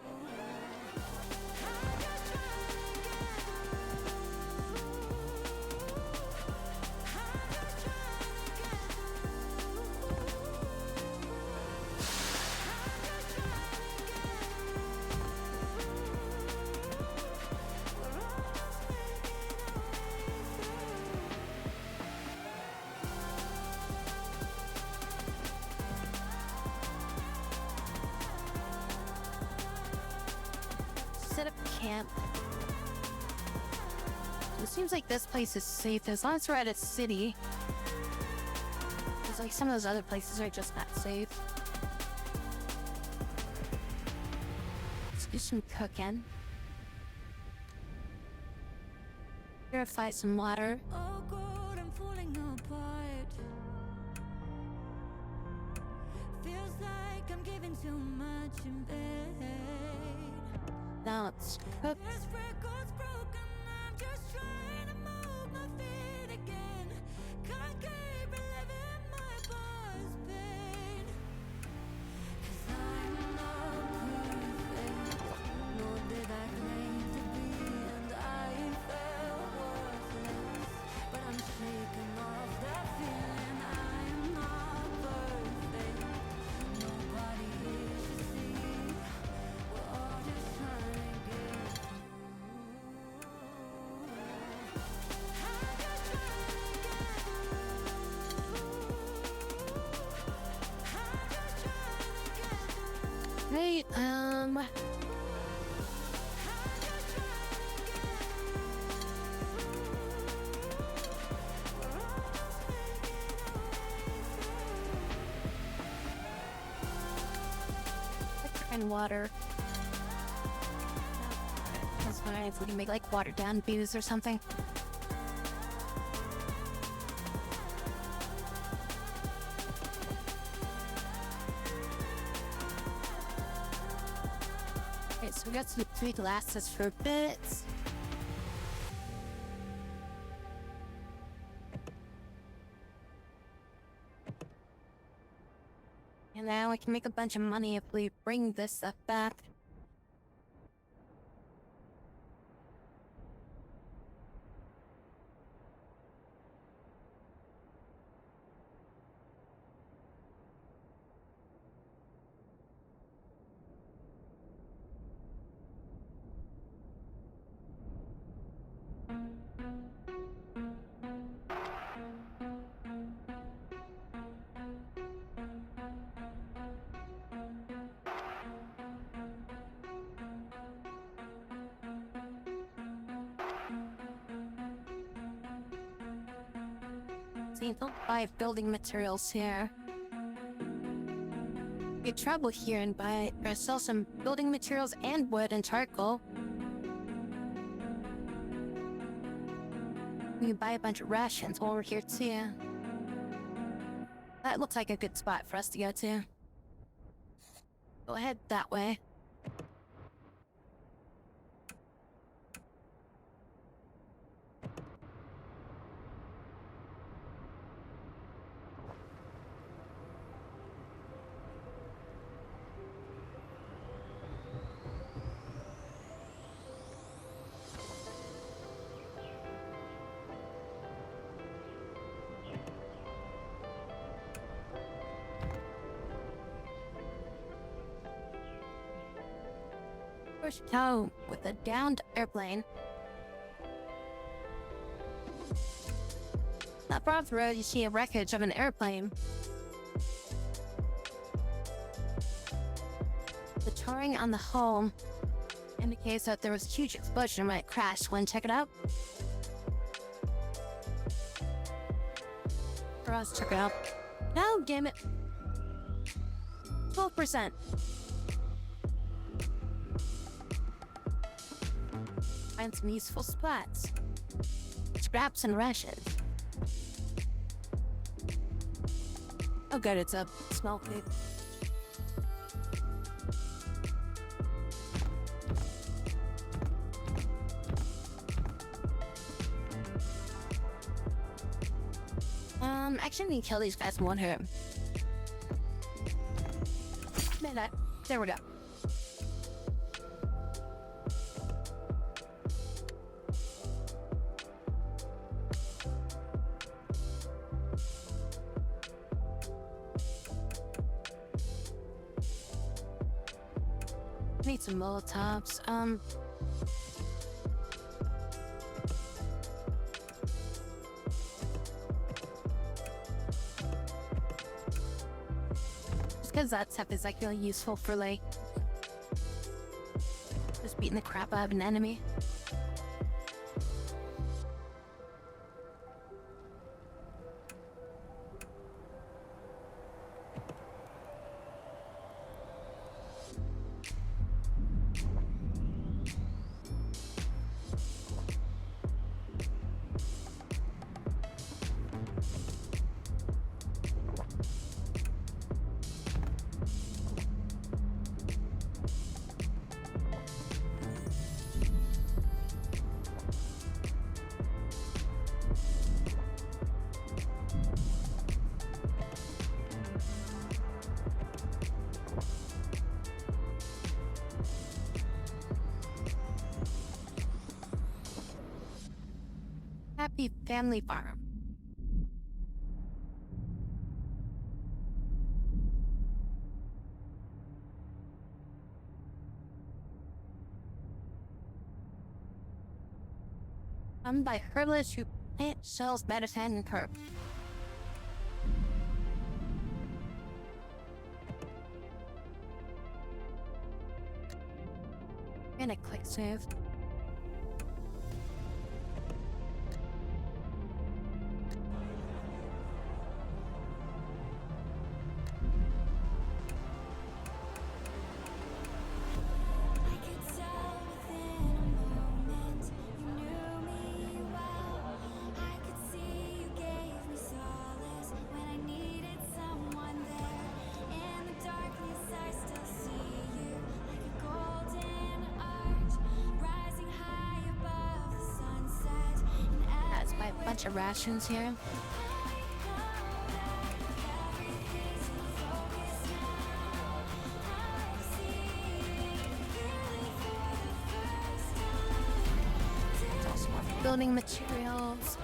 Set up camp. It seems like this place is safe as long as we're at a city. Because like some of those other places are just not safe. Let's do some cooking. Purify some water. Oh God, I'm falling apart. Feels like I'm giving too much in bed. Now let's cook. This record's broken, I'm just trying to move my feet again. Can't keep reliving my past pain. 'Cause I'm not perfect, nor did I claim to be. And I felt worthless, but I'm shaking off that feeling. I'm not perfect, nobody here should see. We're all just trying to get through. I'm just trying to get through. Hey, and water. That's fine if we can make like watered down views or something. Alright, so we got some food to last us for a bit. And now we can make a bunch of money if we bring this stuff back. See, don't buy building materials here. You trouble here and buy or sell some building materials and wood and charcoal. We can buy a bunch of rations while we're here too. That looks like a good spot for us to go to. Go ahead that way. First tow with a downed airplane. Up off the road, you see a wreckage of an airplane. The touring on the hull indicates that there was a huge explosion when it crashed. Want to check it out? Or else check it out. No, damn it. 12%. Find some useful spots. Scraps and rations. Oh good, it's a small food. Actually need to kill these guys in one hit. Minute. There we go. Need some Molotovs. Because that stuff is like really useful for like just beating the crap out of an enemy. Happy Family Farm. Run by herbalists who plant shells, medicine, and herb. And a quick save. Bunch of rations here. There's also more building materials.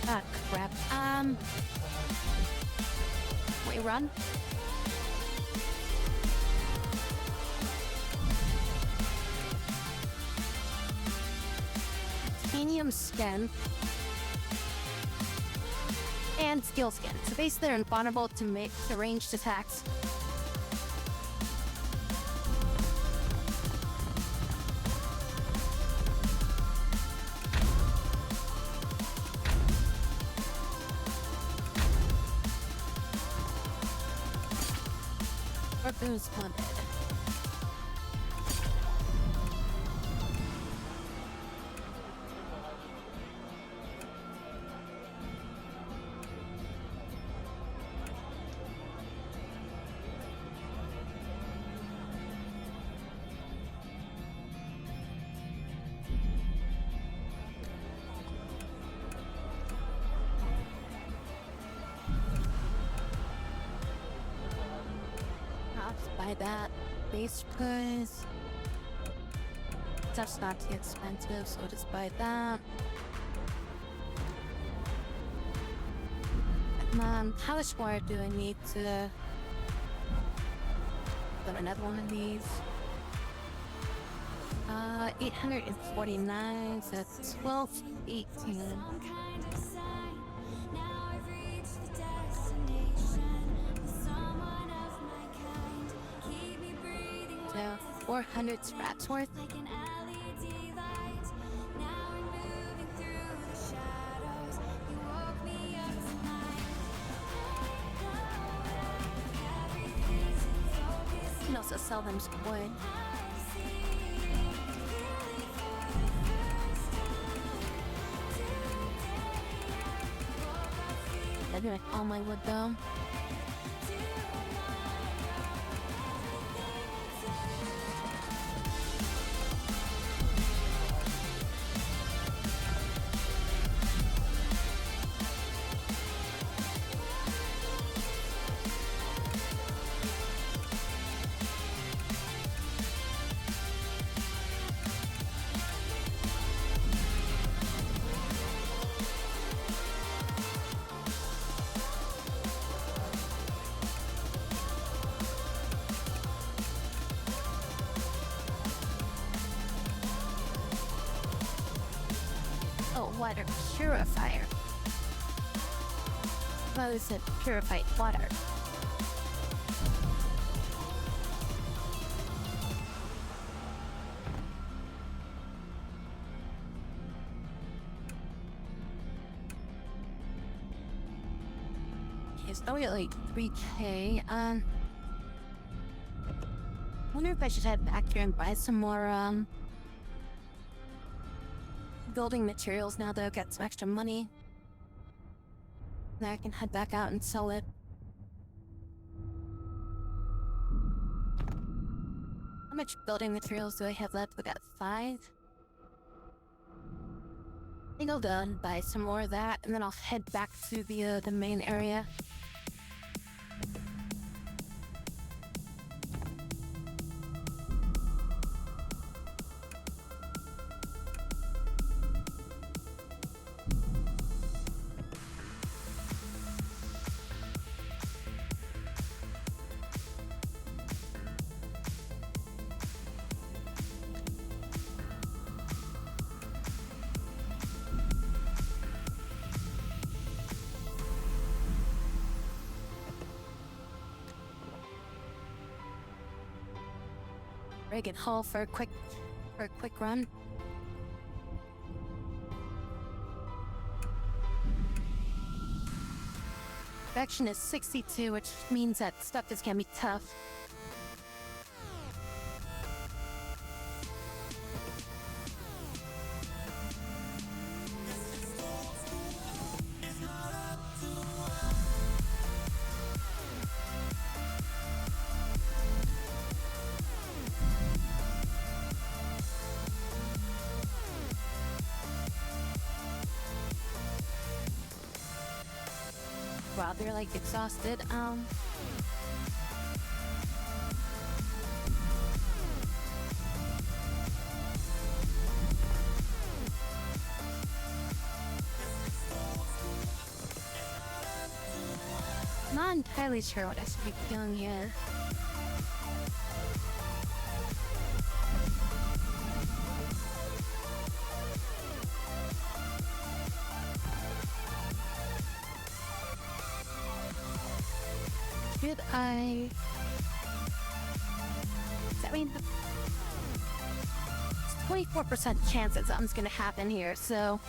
Ah, crap. We run. Titanium skin and steel skin. So basically they're invulnerable to ranged attacks. Harpoon's funded. Buy that base price. That's not too expensive, so I'll just buy that. How much more do I need to get another one of these? 849, so that's 1218. So 400 scraps worth. also sell them some wood. I do like all my wood though. Oh, water purifier. Well, it's a purified water. Okay, so we at like 3K. Wonder if I should head back here and buy some more building materials now that I've got some extra money. Then I can head back out and sell it. How much building materials do I have left? We got 5. I think I'll go and buy some more of that, and then I'll head back to the main area. Reagan Hall for a quick run. Perfection is 62, which means that stuff is gonna be tough. Wow, they're like exhausted. Not entirely sure what I should be feeling here. Should I... I mean, it's 24% chance that something's gonna happen here, so...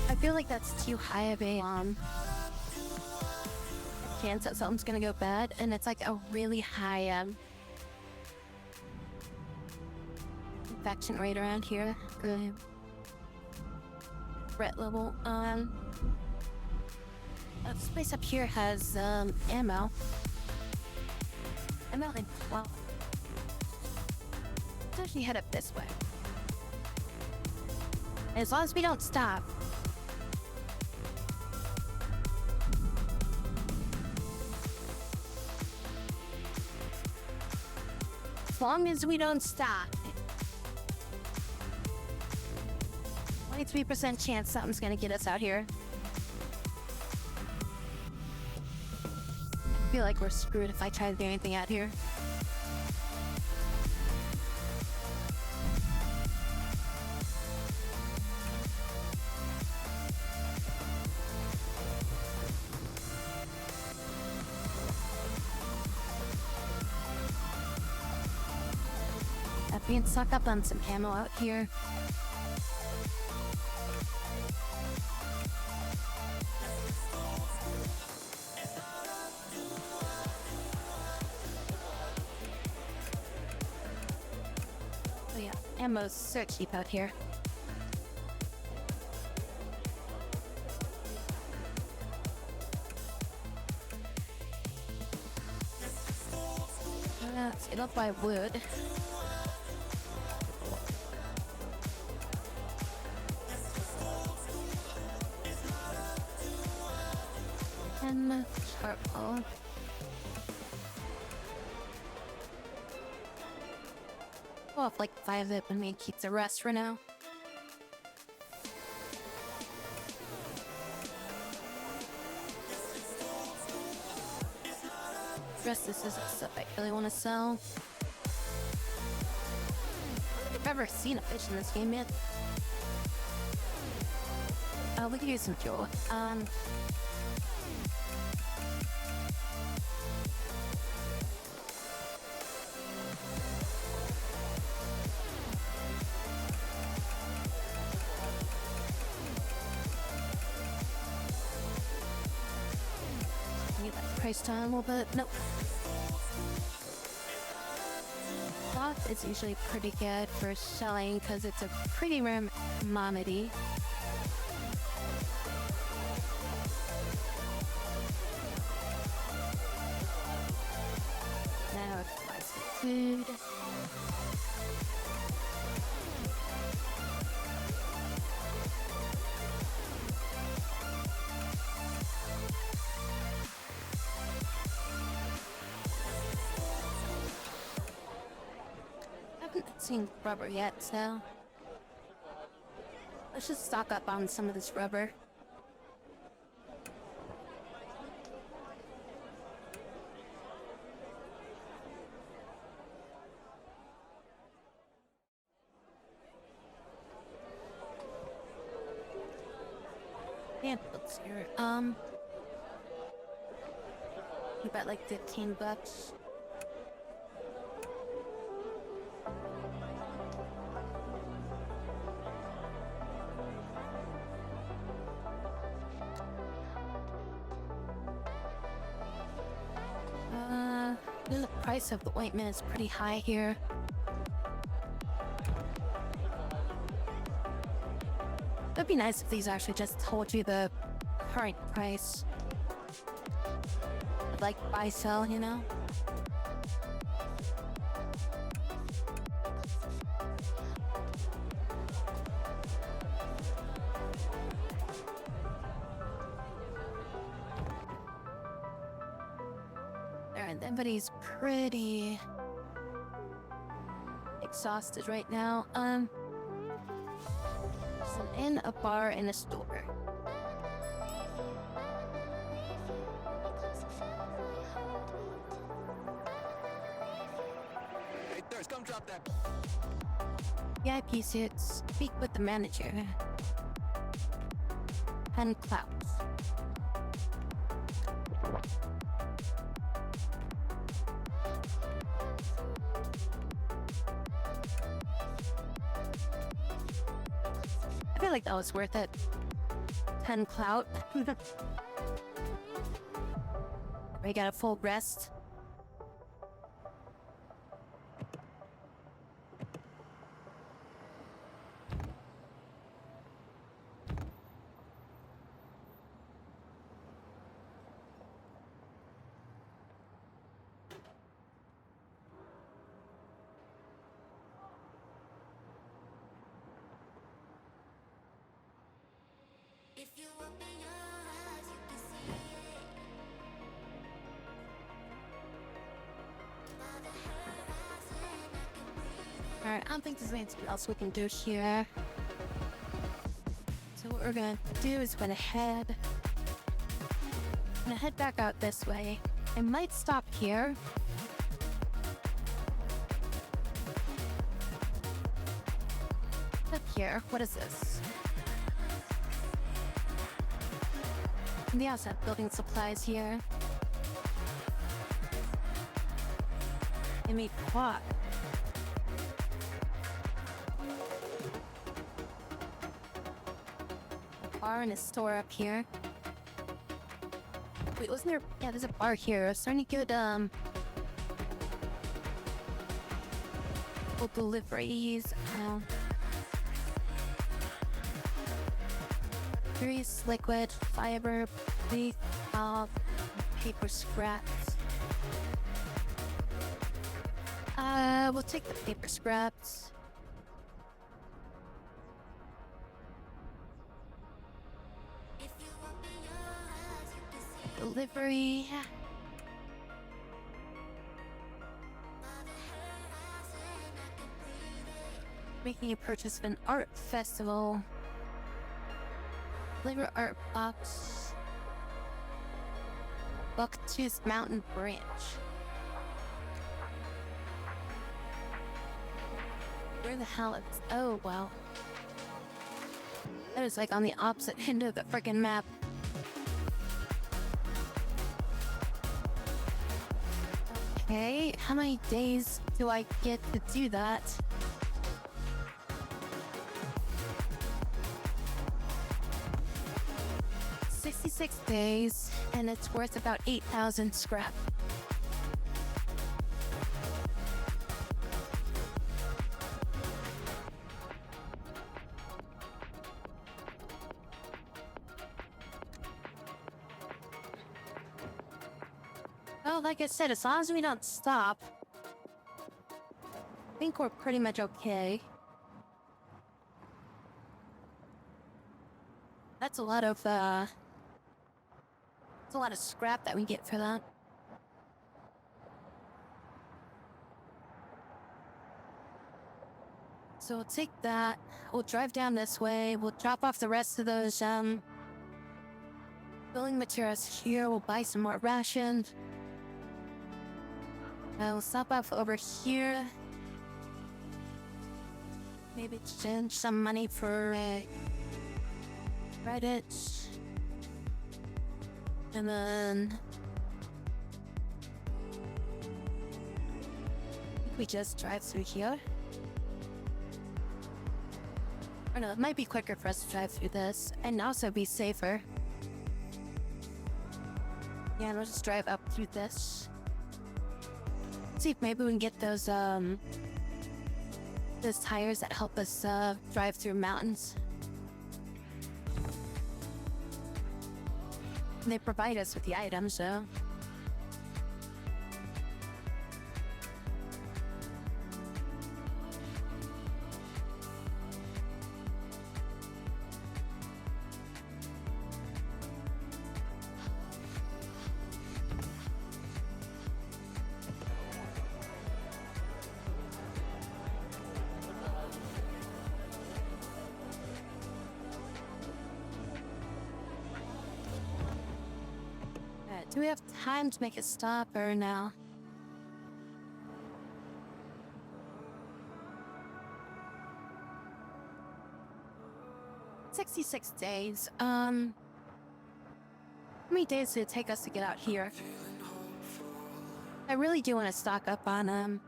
I feel like that's too high of a chance that something's gonna go bad, and it's like a really high infection rate around here. Threat level. This place up here has ammo. Ammo and well. Let's actually head up this way. As long as we don't stop. As long as we don't stop. 23% chance something's gonna get us out here. I feel like we're screwed if I try to do anything out here. I'm being sucked up on some ammo out here. Ammo's so cheap out here. Let's get up by wood. And charcoal. Go off like 5 of it when we keep the rest for now. The rest of this isn't stuff I really want to sell. I don't think I've ever seen a fish in this game yet. We could use some fuel. Get that price down a little bit. Nope. Cloth is usually pretty good for selling because it's a pretty rare commodity. Now it's buy some food. I haven't seen rubber yet, so let's just stock up on some of this rubber. And let's here. About like $15. The price of the ointment is pretty high here. It'd be nice if these actually just told you the current price. Like buy, sell, you know? Alright, everybody's pretty exhausted right now. There's an inn, a bar, and a store. Hey, Thirst, come drop that. VIP suits. Speak with the manager. Pen clouds. I feel like that was worth it. 10 clout. We got a full rest. If you open your eyes, you can see it. By the horizon, I can breathe it. Alright, I don't think there's anything else we can do here. So what we're gonna do is gonna head back out this way. I might stop here. Up here, what is this? And they also have building supplies here. They make quad. Bar and a store up here. Wait, wasn't there? Yeah, there's a bar here. Is there any good deliveries. Grease, liquid, fiber, leaf, paper scraps. We'll take the paper scraps. Delivery. Making a purchase of an art festival. Deliver art box. Bucktooth Mountain Branch. Where the hell is... Oh, wow. That is like on the opposite end of the freaking map. Okay, how many days do I get to do that? "66 days, and it's worth about 8,000 scrap. Well, like I said, as long as we don't stop, I think we're pretty much okay. That's a lot of scrap that we get for that. So we'll take that, we'll drive down this way, we'll drop off the rest of those building materials here, we'll buy some more rations. We'll stop off over here. Maybe exchange some money for credit. And then I think we just drive through here. Or no, it might be quicker for us to drive through this and also be safer. Yeah, and we'll just drive up through this. See if maybe we can get those tires that help us drive through mountains. And they provide us with the items, so. Do we have time to make a stop or no? "66 days. How many days did it take us to get out here? I really do want to stock up on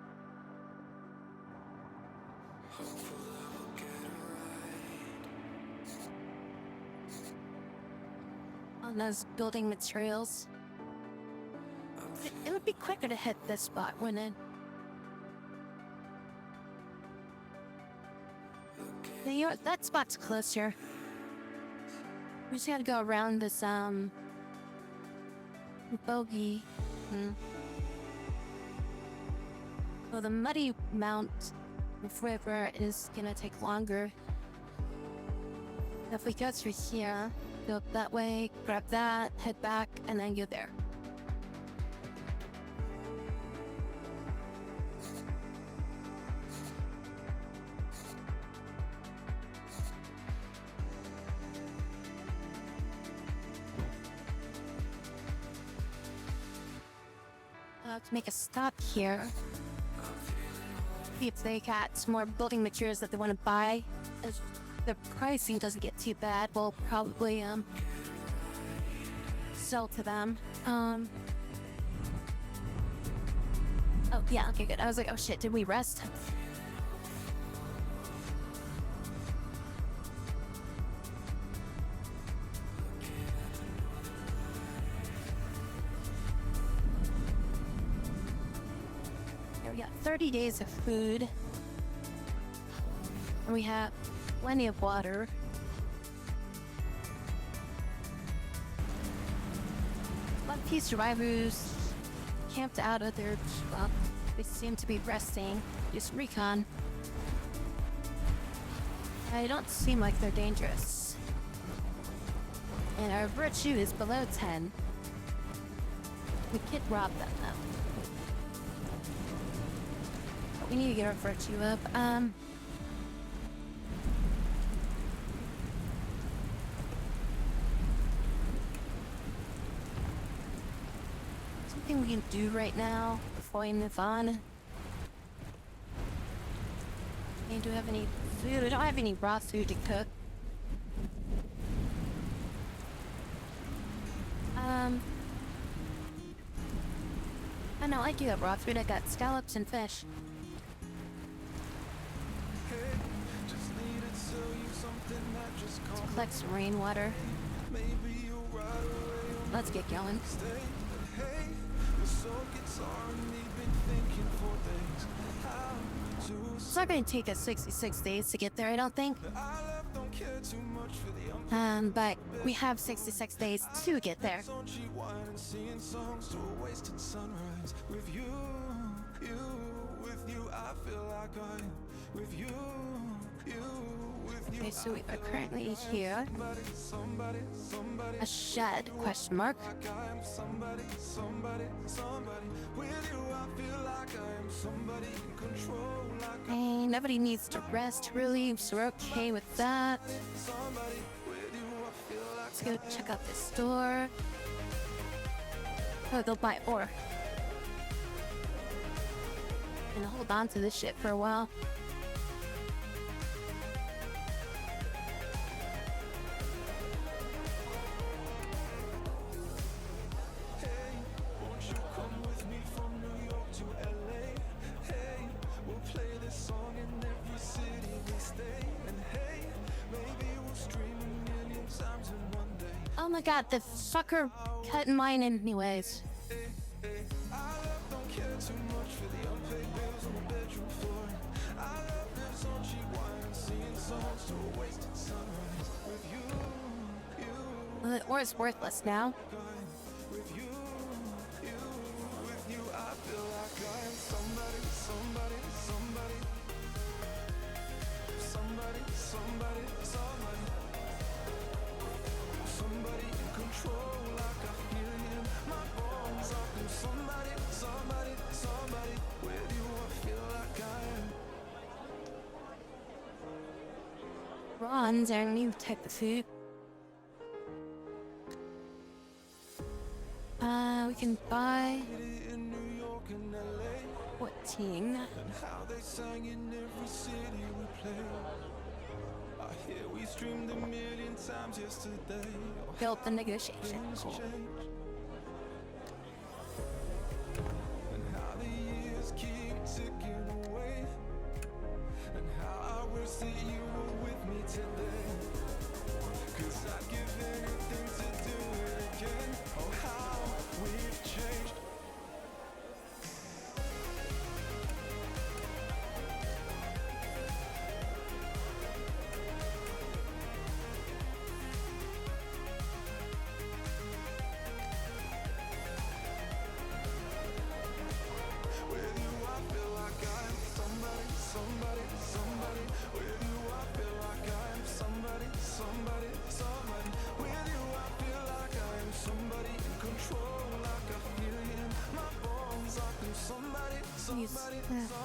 those building materials. It would be quicker to hit this spot, wouldn't it? Yeah, you know what? That spot's closer. We just gotta go around this bogey. Well, the Muddy Mount River is gonna take longer. If we go through here, go up that way, grab that, head back, and then go there. I'll have to make a stop here. See if they got some more building materials that they want to buy. If the pricing doesn't get too bad, we'll probably sell to them. Oh yeah, okay, good. I was like, oh shit, did we rest? There we got 30 days of food. And we have plenty of water. A lot of few survivors camped out of their, well, they seem to be resting. Just recon. They don't seem like they're dangerous. And our virtue is below 10. We could rob them though. But we need to get our virtue up. Something we can do right now before we move on. Okay, do we have any food? We don't have any raw food to cook. I know, I do have raw food. I got scallops and fish. Let's collect some rainwater. Let's get going. It's not going to take us 66 days to get there, I don't think. But we have 66 days to get there. Okay, so we are currently here. A shed, question mark. Hey, nobody needs to rest really, so we're okay with that. Let's go check out this store. Oh, they'll buy ore. And hold on to this shit for a while. Oh my god, the fucker cut mine anyways. Well, the ore is worthless now. Bronze, our new type of food. We can buy 14. Built the negotiation. Cool.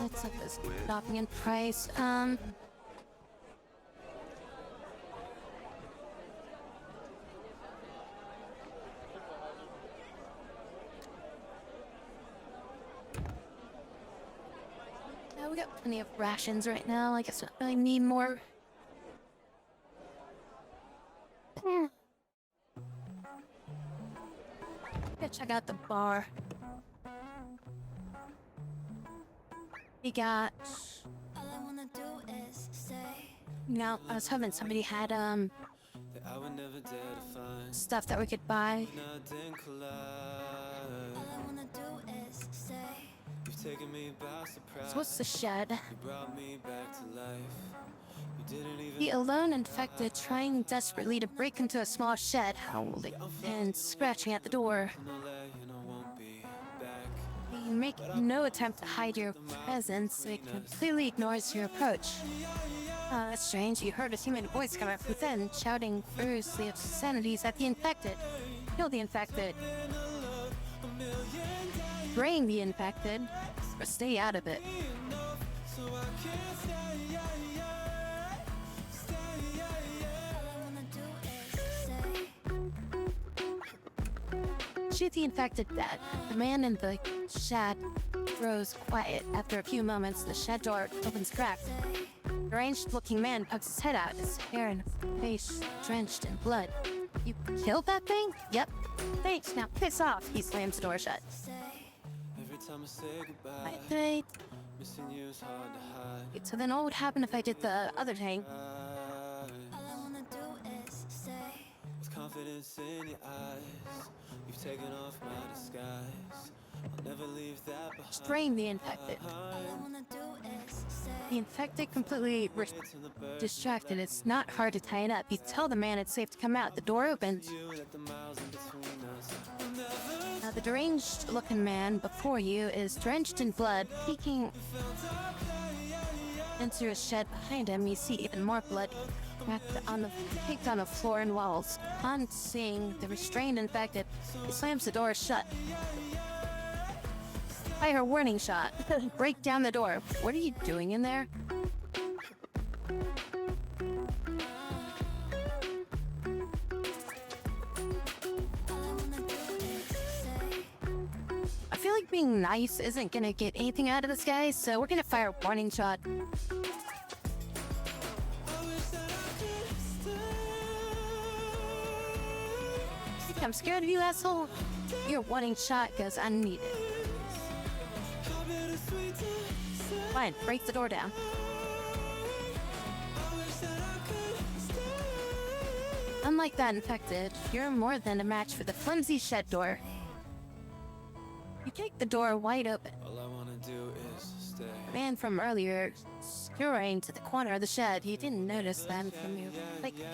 Let's set this dropping in price. Yeah, we got plenty of rations right now. I guess we don't really need more. Gotta check out the bar. We got. All I wanna do is stay. Now, I was hoping somebody had stuff that we could buy. All I wanna do is stay. So what's the shed? The alone infected trying desperately to break into a small shed, howling and scratching at the door. You make no attempt to hide your presence. It completely ignores your approach. That's strange. You heard a human voice come up within, shouting furiously obscenities at the infected. Kill the infected. Drain the infected, or stay out of it. Shoot the infected dead. The man in the shed grows quiet. After a few moments, the shed door opens crack. The deranged-looking man pokes his head out, his hair and face drenched in blood. You killed that thing? Yep. Thanks, now piss off. He slams the door shut. Right. So then what would happen if I did the other thing? Confidence in your eyes. You've taken off my disguise. I'll never leave that behind. Strain the infected. The infected completely distracted. It's not hard to tie it up. You tell the man it's safe to come out. The door opens. Now the deranged-looking man before you is drenched in blood, peeking into a shed behind him. You see even more blood caked on the floor and walls. On seeing the restrained infected, he slams the door shut. Fire a warning shot. Break down the door. What are you doing in there? I feel like being nice isn't gonna get anything out of this guy, so we're gonna fire a warning shot. I'm scared of you, asshole. Your warning shot goes unneeded. Fine, break the door down. Unlike that infected, you're more than a match for the flimsy shed door. You kick the door wide open. All I wanna do is stay. The man from earlier scurrying to the corner of the shed. You didn't notice them from your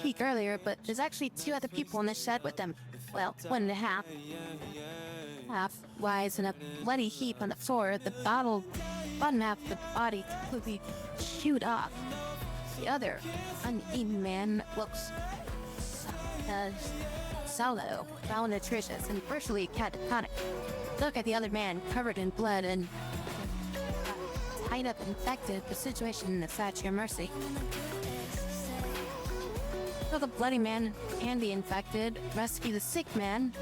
peek earlier, but there's actually 2 other people in the shed with them. Well, 1 and a half. Half lies in a bloody heap on the floor. The bottom half of the body completely chewed off. The other uneaten man looks sallow, malnutritious, and virtually catatonic. Look at the other man, covered in blood and tied up, infected. The situation is at your mercy. So the bloody man and the infected rescue the sick man.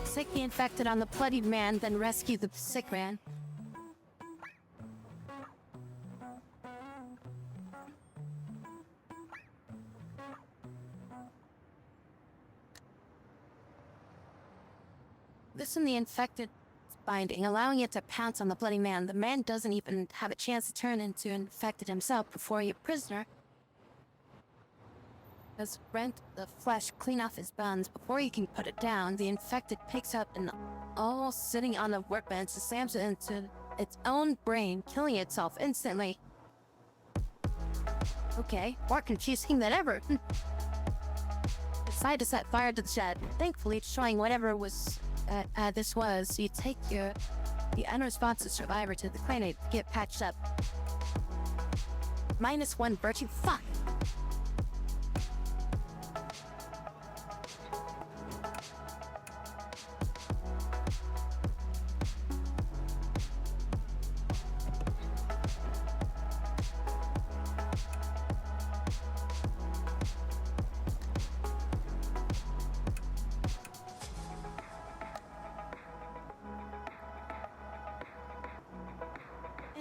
Sick the infected on the bloodied man, then rescue the sick man. Loosen the infected binding, allowing it to pounce on the bloody man. The man doesn't even have a chance to turn into infected himself before your prisoner has rent the flesh clean off his bones. Before he can put it down, the infected picks up and, all sitting on the workbench, slams it into its own brain, killing itself instantly. Okay, more confusing than ever. Decide to set fire to the shed. Thankfully, destroying whatever was this was. You take the unresponsive survivor to the clinic to get patched up. -1 virtue. Fuck.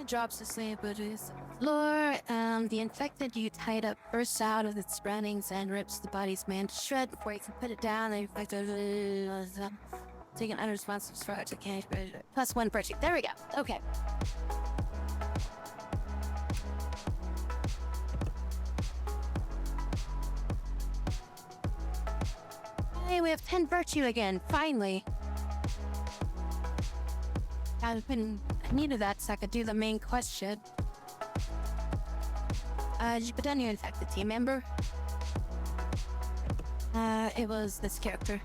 Drops asleep, but is floor. The infected you tied up bursts out of its surroundings and rips the body's man to shred before you can put it down. The infected take an unresponsive charge. Okay, +1 virtue. There we go. Okay. Hey, we have 10 virtue again. Finally. I needed that so I could do the main question. Did you put down your infected team member? It was this character.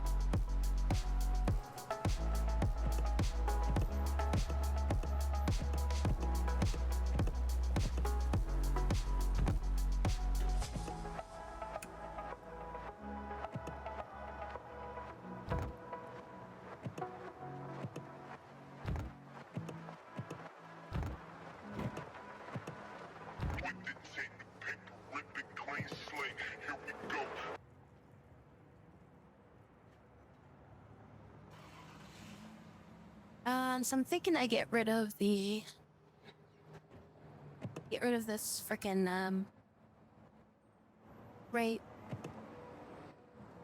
So I'm thinking I get rid of this frickin' rate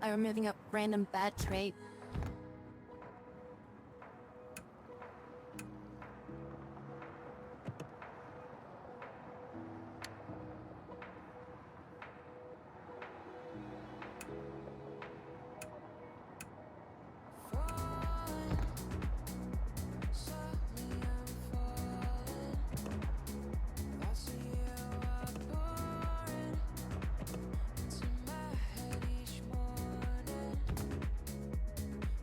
by removing a random bad trait.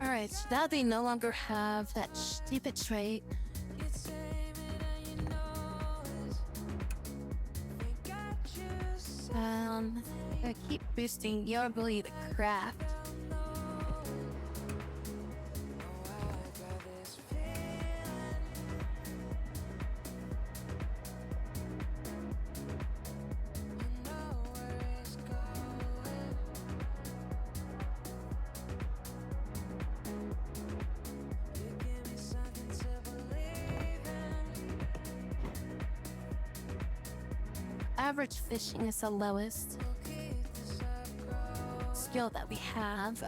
Alright, so now they no longer have that stupid trait. I keep boosting your ability to craft. Average fishing is the lowest skill that we have.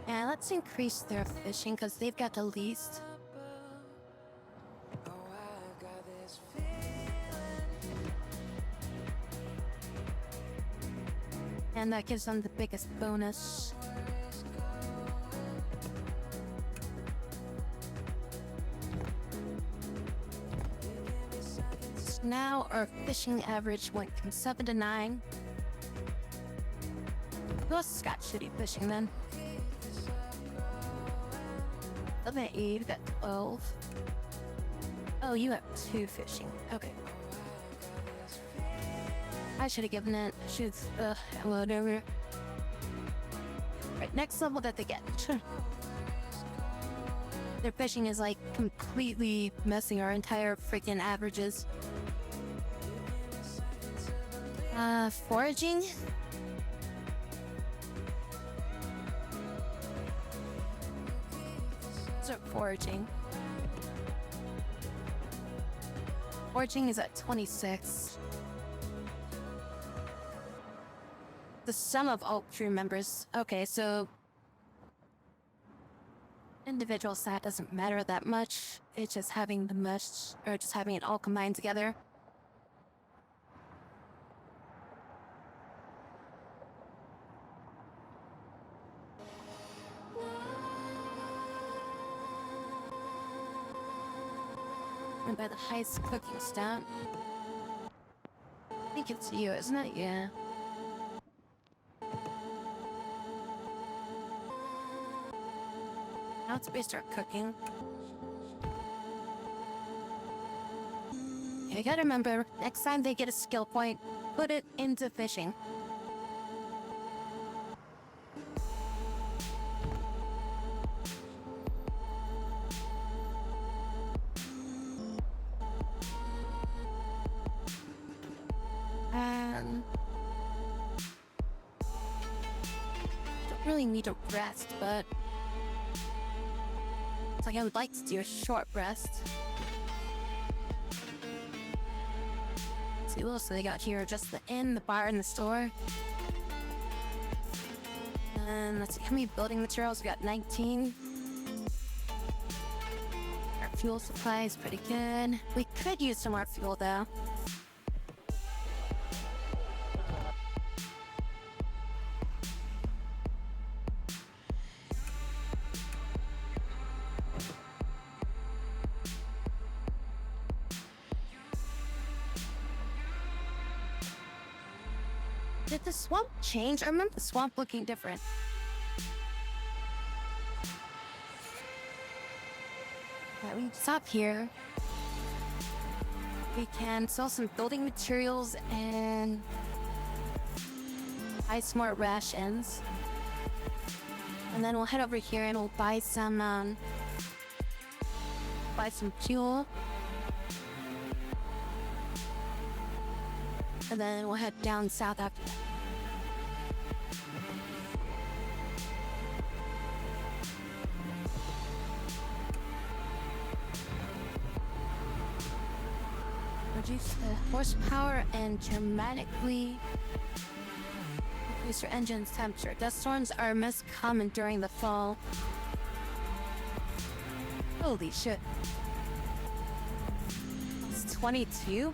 Yeah, let's increase their fishing because they've got the least. And that gives them the biggest bonus. So now our fishing average went from 7 to 9. Who else has got shitty fishing then? 8, you got 12. Oh, you have 2 fishing. Okay. I should have given it. Whatever. Right, next level that they get. Their fishing is like completely messing our entire freaking averages. Foraging? Foraging. Foraging is at 26. The sum of all crew members. Okay, so individual stat doesn't matter that much. It's just having the mesh, or just having it all combined together. And by the highest cooking stat. I think it's you, isn't it? Yeah. Now it's we start cooking. You gotta remember, next time they get a skill point, put it into fishing. Don't really need a rest, but it's like I would like to do a short rest. fuel. So they got here just the inn, the bar, and the store. And let's see, how many building materials? We got 19. Our fuel supply is pretty good. We could use some more fuel though. Did the swamp change? I remember the swamp looking different. Alright, we stop here. We can sell some building materials and buy some more rations. And then we'll head over here and we'll buy some fuel. And then we'll head down south after that. Reduce the horsepower and dramatically increase your engine's temperature. Dust storms are most common during the fall. Holy shit. It's 22?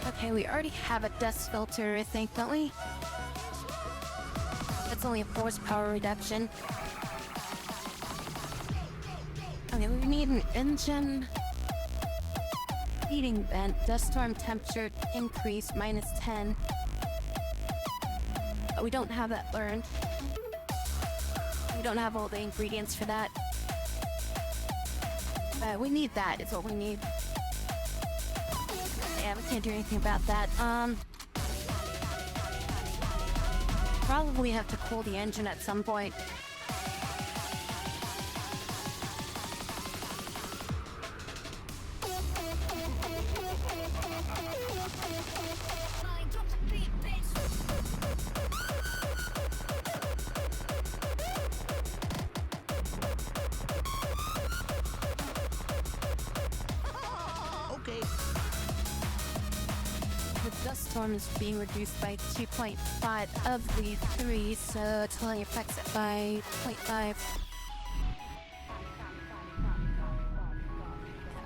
Okay, we already have a dust filter, I think, don't we? That's only a horsepower reduction. Okay, we need an engine. Heating vent, dust storm temperature increase -10. But we don't have that learned. We don't have all the ingredients for that. We need that, is what we need. Yeah, we can't do anything about that. Probably have to cool the engine at some point. The dust storm is being reduced by 2.5 of the 3, so it's only affects it by 0.5.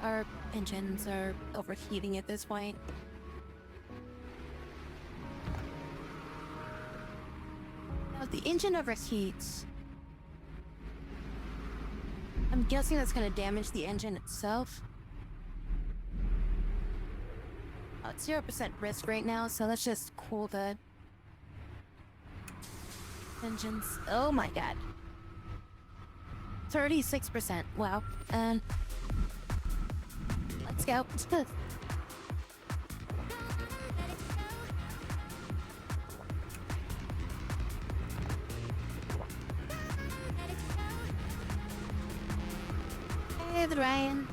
Our engines are overheating at this point. Now, if the engine overheats, I'm guessing that's going to damage the engine itself. It's 0% risk right now, so let's just cool the engines. Oh my god. 36%. Wow. And let's go. Hey, Ryan.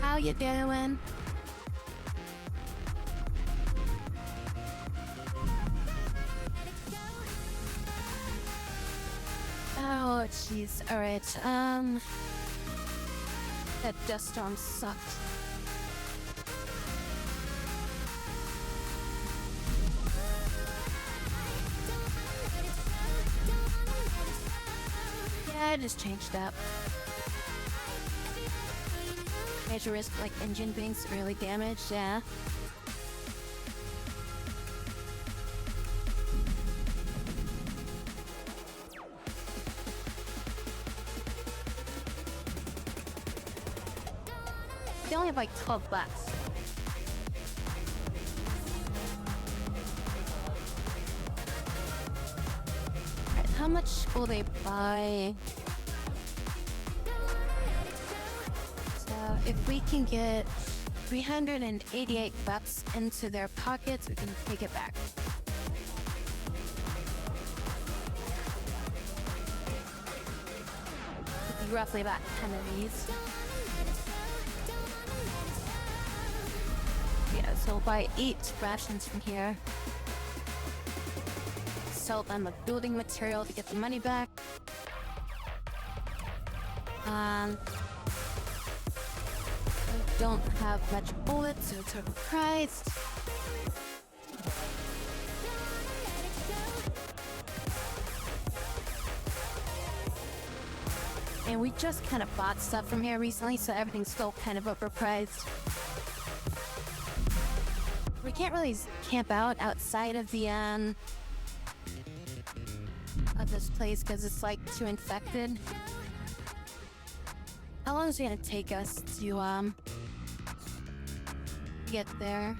How you doing? Oh, jeez. Alright, that dust storm sucked. Yeah, I just changed up. Major risk, like engine being severely damaged, yeah. they only have like 12 bucks. Alright, how much will they buy? So if we can get 388 bucks into their pockets, we can take it back. It'd be roughly about 10 of these. Yeah, so we'll buy 8 rations from here. Sell them a building material to get the money back. I don't have much bullets, so it's overpriced. And we just kind of bought stuff from here recently, so everything's still kind of overpriced. We can't really camp out outside of the of this place because it's like too infected. How long is it gonna take us to get there?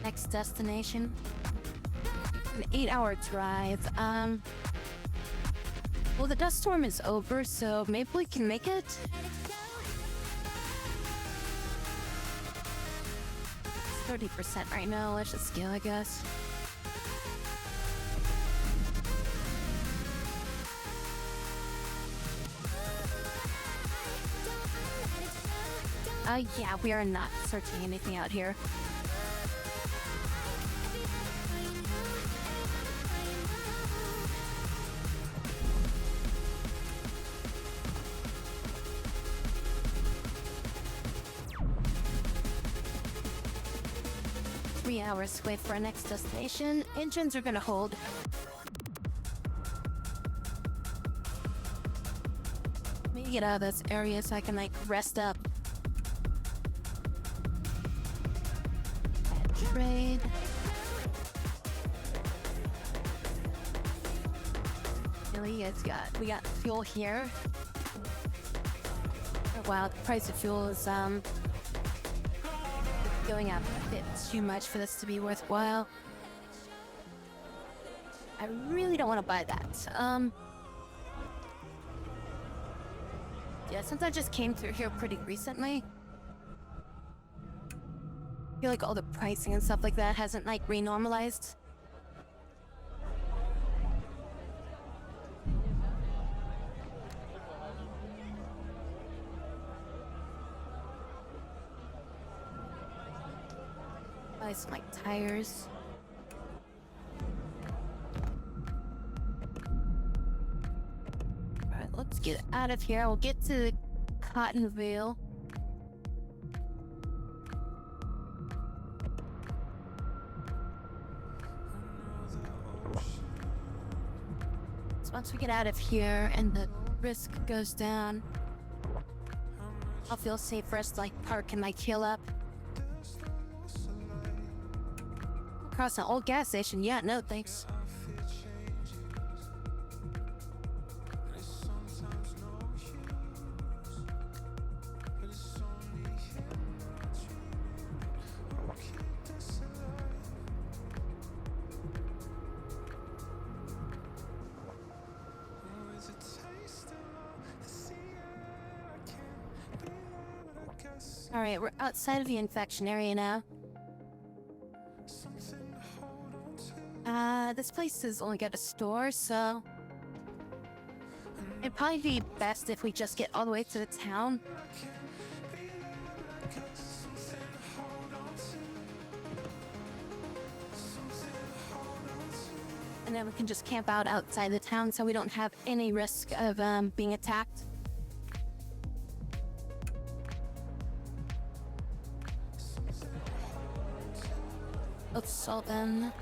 Next destination. An 8-hour drive. Well, the dust storm is over, so maybe we can make it. 30% right now. Let's just scale, I guess. Yeah, we are not searching anything out here. Hours away for our next destination. Engines are gonna hold. Let me get out of this area so I can like rest up. Trade. We got fuel here. Oh wow, the price of fuel is going up a bit too much for this to be worthwhile. I really don't want to buy that. Yeah, since I just came through here pretty recently, I feel like all the pricing and stuff like that hasn't like renormalized. Buy some like tires. Alright, let's get out of here. We'll get to Cottonville. So once we get out of here and the risk goes down, I'll feel safe for us to like park and like heal up. Across an old gas station, yeah, no thanks. Alright, we're outside of the infection area now. This place has only got a store, so it'd probably be best if we just get all the way to the town. And then we can just camp out outside the town so we don't have any risk of being attacked. Let's salt them.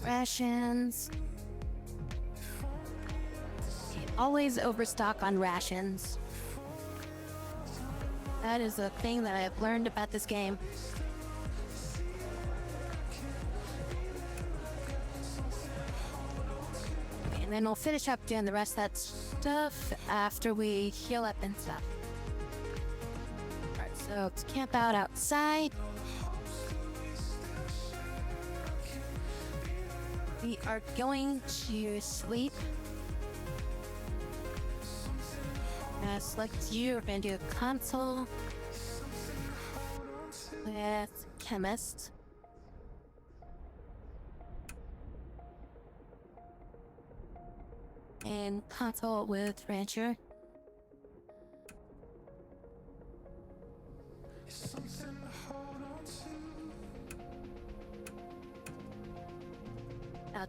Rations. Okay, always overstock on rations. That is a thing that I've learned about this game. And then we'll finish up doing the rest of that stuff after we heal up and stuff. Alright, so let's camp out outside. We are going to sleep. Select you. We're going to do a console with chemist. And console with rancher.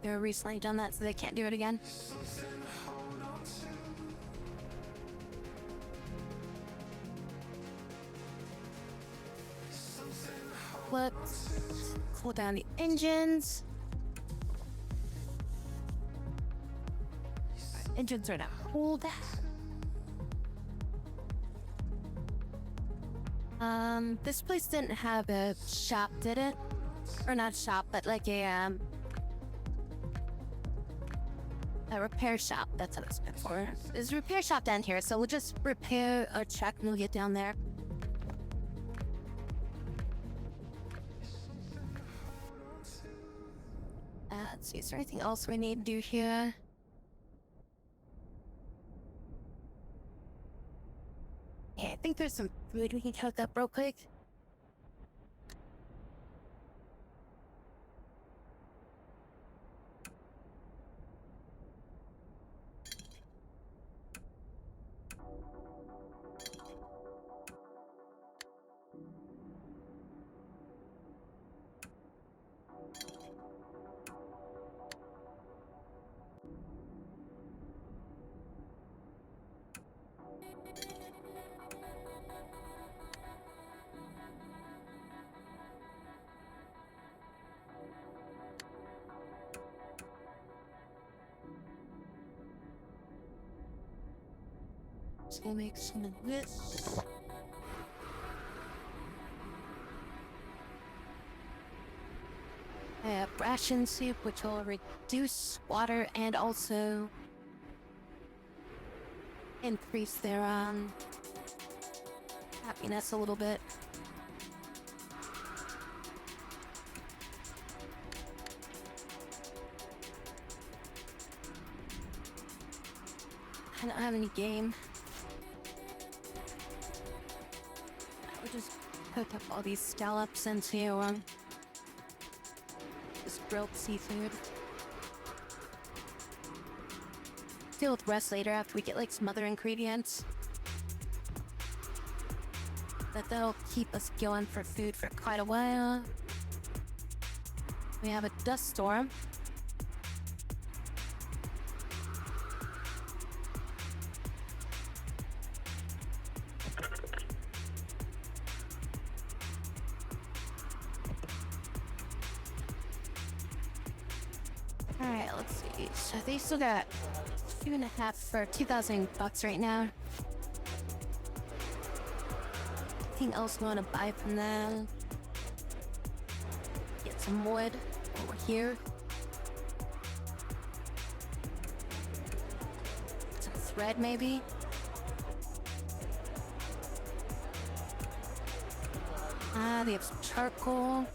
They're recently done that, so they can't do it again. Let's cool down the engines. Engines are now cooled. This place didn't have a shop, did it? Or not shop, but like a repair shop. That's what it's meant for. There's a repair shop down here, so we'll just repair a truck and we'll get down there. Let's see, is there anything else we need to do here? Yeah, I think there's some food we can cook up real quick. So we'll make some of this. I have ration soup, which will reduce water and also increase their happiness a little bit. I don't have any game. I would just cook up all these scallops into just grilled seafood. Deal with the rest later after we get like some other ingredients. That'll keep us going for food for quite a while. We have a dust storm. Alright, let's see. So they still got 2.5 for 2,000 bucks right now. Anything else we want to buy from them? Get some wood over here. Some thread maybe. They have some charcoal.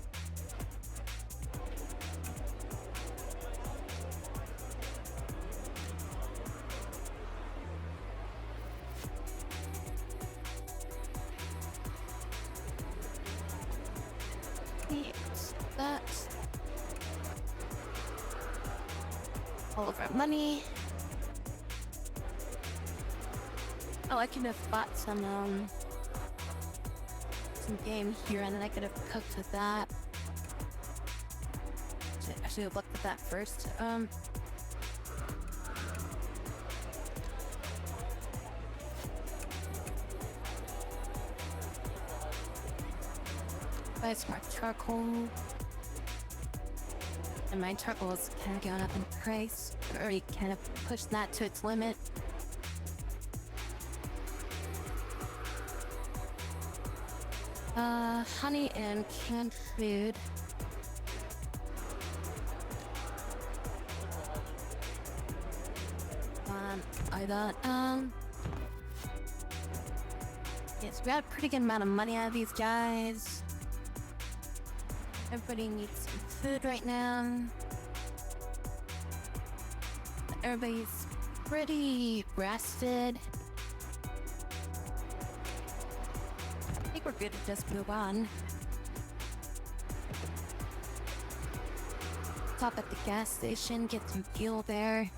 That's all of our money. Oh, I could have bought some game here, and then I could have cooked with that. I should have looked at that first. Buy some more charcoal. And my charcoal is kind of going up in price. I already kind of pushed that to its limit. Honey and canned food. I got, yes, we got a pretty good amount of money out of these guys. Everybody needs some food right now. Everybody's pretty rested. I think we're good to just move on. Stop at the gas station, get some fuel there.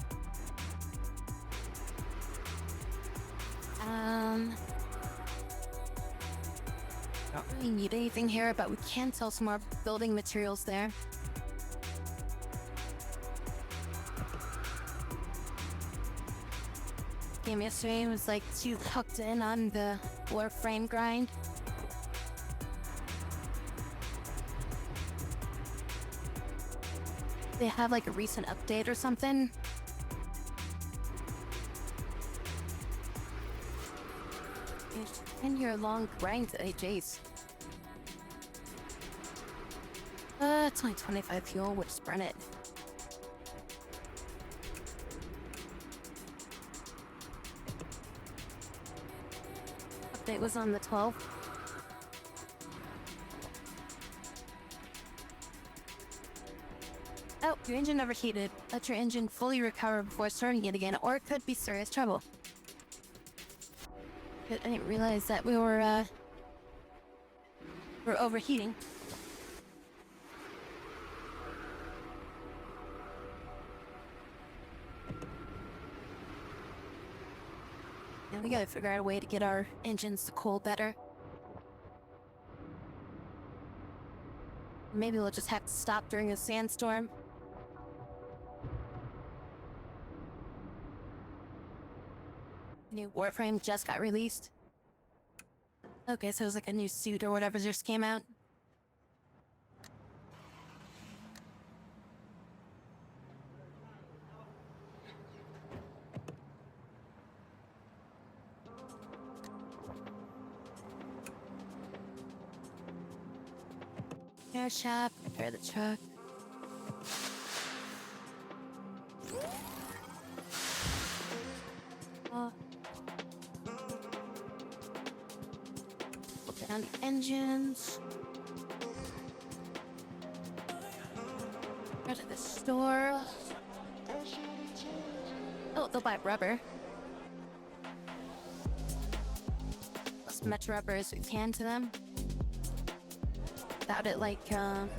Don't really need anything here, but we can sell some more building materials there. Game yesterday was like too hooked in on the Warframe grind. They have like a recent update or something. It's a 10-year-long grind today, jeez. It's only 25 fuel, we'll just burn it. Update was on the 12th. Oh, your engine overheated. Let your engine fully recover before starting it again, or it could be serious trouble. But I didn't realize that we were overheating. And we gotta figure out a way to get our engines to cool better. Maybe we'll just have to stop during a sandstorm. New Warframe just got released. Okay, so it was like a new suit or whatever just came out. Air shop, repair the truck. Put down the engines. Go to the store. Oh, they'll buy rubber. As much rubber as we can to them. Without it, like, giving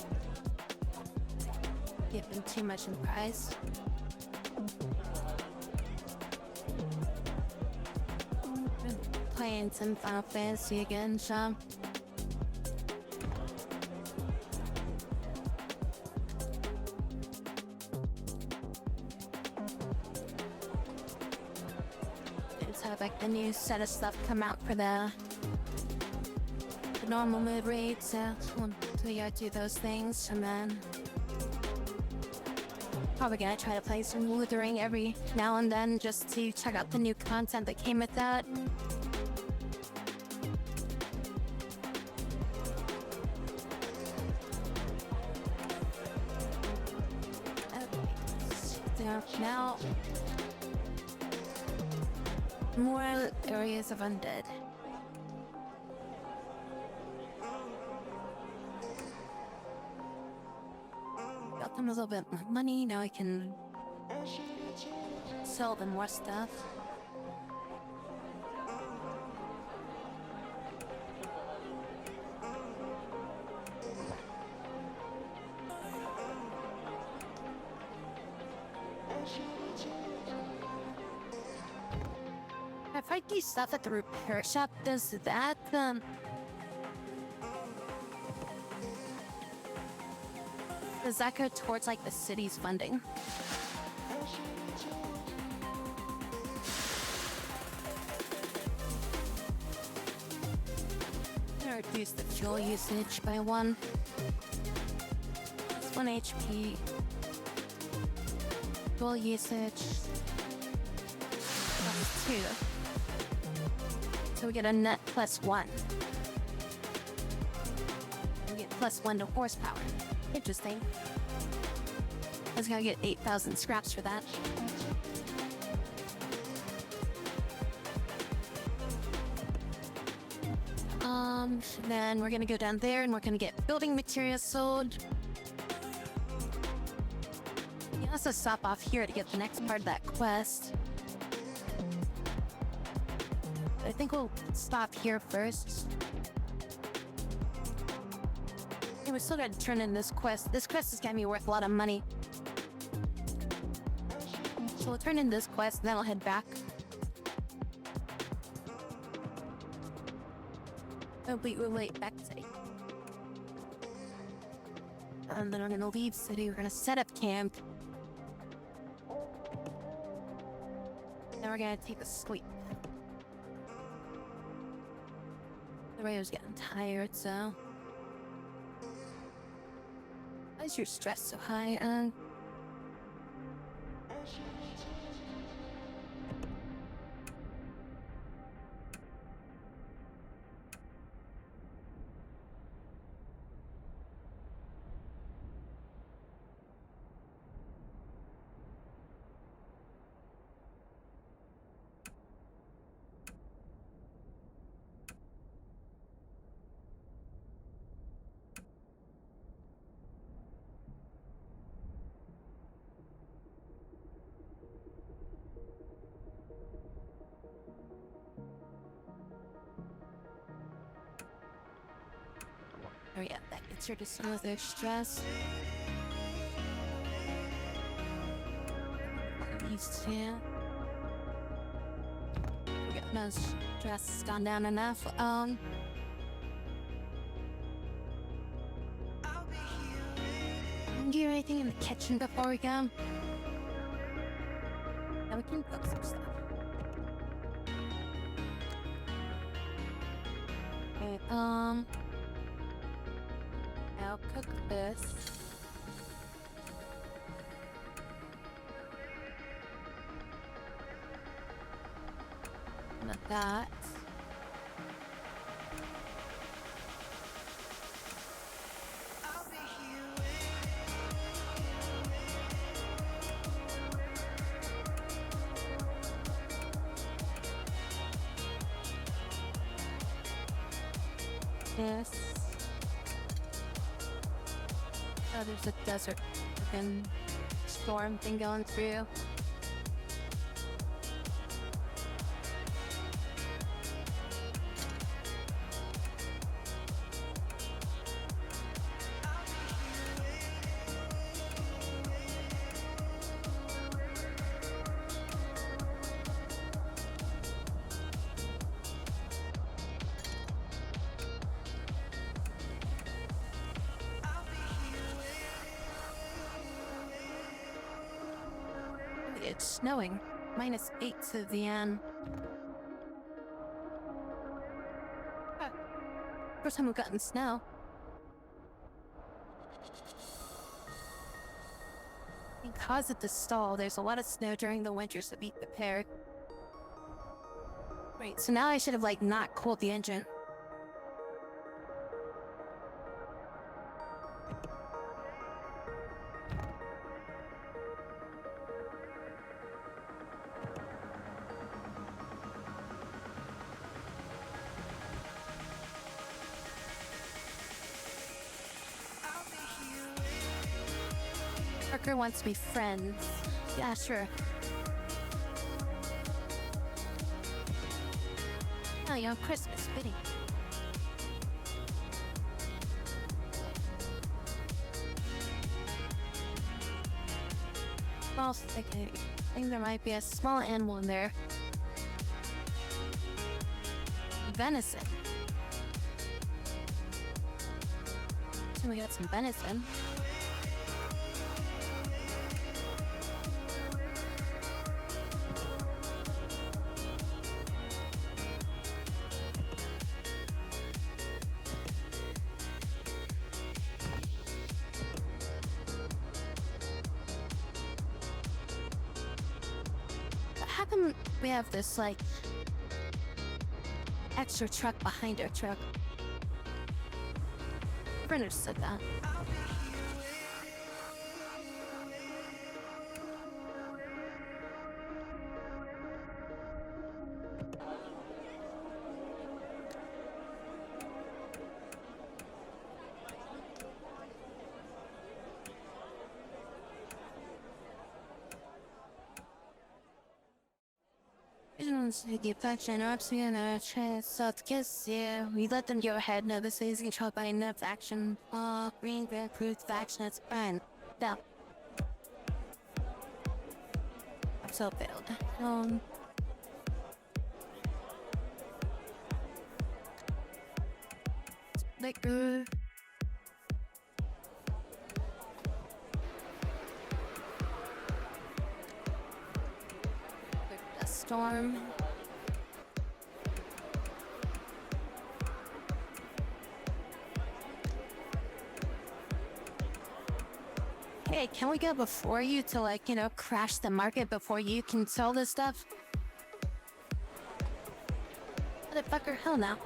too much in price. Been playing some Final Fantasy again, so. Just have like the new set of stuff come out for the normal mode raid, so we gotta do those things, and then probably gonna try to play some Wuthering every now and then just to check out the new content that came with that. Okay, so now more areas of undead. Got them a little bit more money, now I can sell them more stuff. If I do stuff at the repair shop, does that, does that go towards, like, the city's funding? I'm gonna reduce the fuel usage by 1. It's 1 HP. Fuel usage. Plus 2. So we get a net plus 1. +1 to horsepower. Interesting. I was gonna get 8,000 scraps for that. Then we're gonna go down there and we're gonna get building materials sold. We can also stop off here to get the next part of that quest. I think we'll stop here first. And we still gotta turn in this quest. This quest is gonna be worth a lot of money. So we'll turn in this quest and then I'll head back. Oh, we'll wait back to city. And then I'm gonna leave city. We're gonna set up camp. Then we're gonna take a sleep. The radio's getting tired, so. Why is your stress so high? Oh yeah, that gets rid of some of their stress. These two. We got no stress gone down enough. Do you anything in the kitchen before we go? Now we can cook some stuff. Okay, I'll cook this. Not that. This. Oh, there's a desert fucking storm thing going through. It's snowing. -8 to the end. Huh. First time we've gotten snow. Because of the stall, there's a lot of snow during the winter, so be prepared. Right, so now I should have, like, not cooled the engine. Parker wants to be friends. Yeah, sure. Oh, you're on Christmas, Biddy. Small stick. I think there might be a small animal in there. Venison. So we got some venison. How come we have this, like, extra truck behind our truck? Printers said that. We let them go ahead. No, this is controlled by enough action. Green, red, proof, action, it's fine. Now. I'm so failed. Liquor. A storm. Hey, can we go before you to, like, crash the market before you can sell this stuff? Motherfucker, hell no.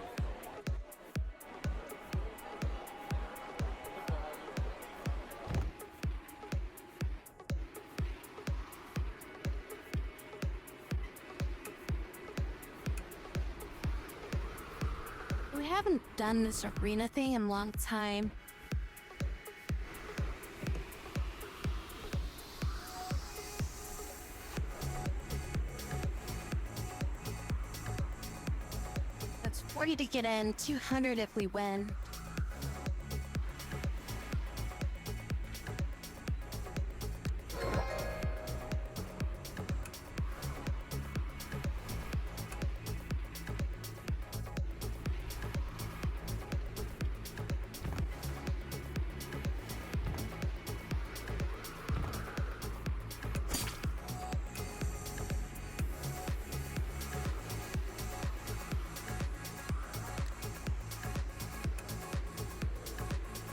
We haven't done this arena thing in a long time. That's 40 to get in, 200 if we win.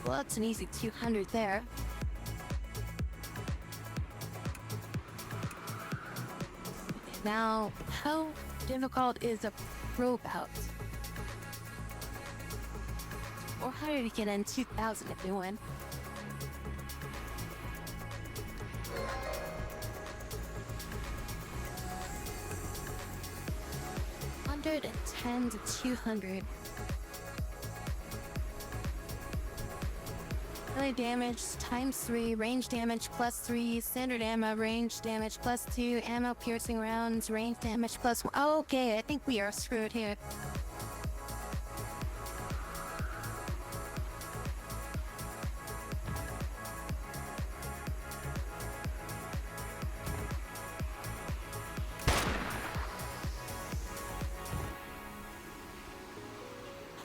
Well, that's an easy 200 there. Now, how difficult is a pro bout? 400 to get in, 2,000 if we win. $110 to 200. Melee damage times 3, range damage plus 3, standard ammo, range damage plus 2, ammo piercing rounds, range damage plus 1. Oh, okay, I think we are screwed here.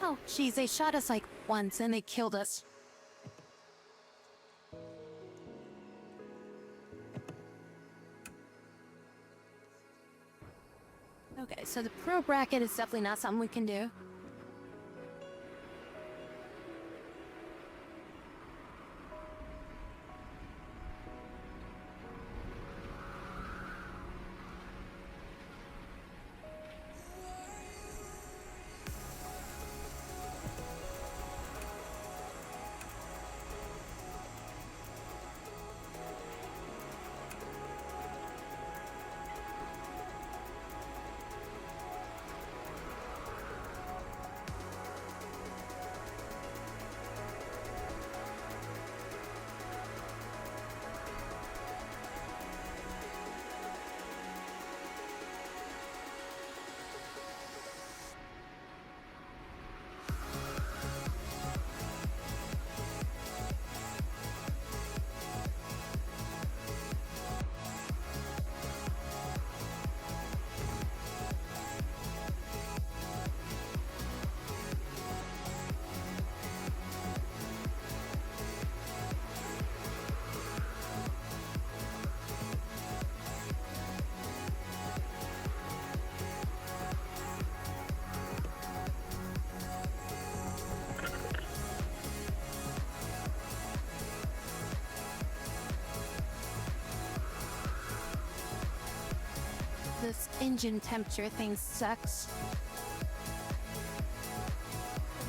Oh, jeez, they shot us like once and they killed us. Okay, so the pro bracket is definitely not something we can do. This engine temperature thing sucks.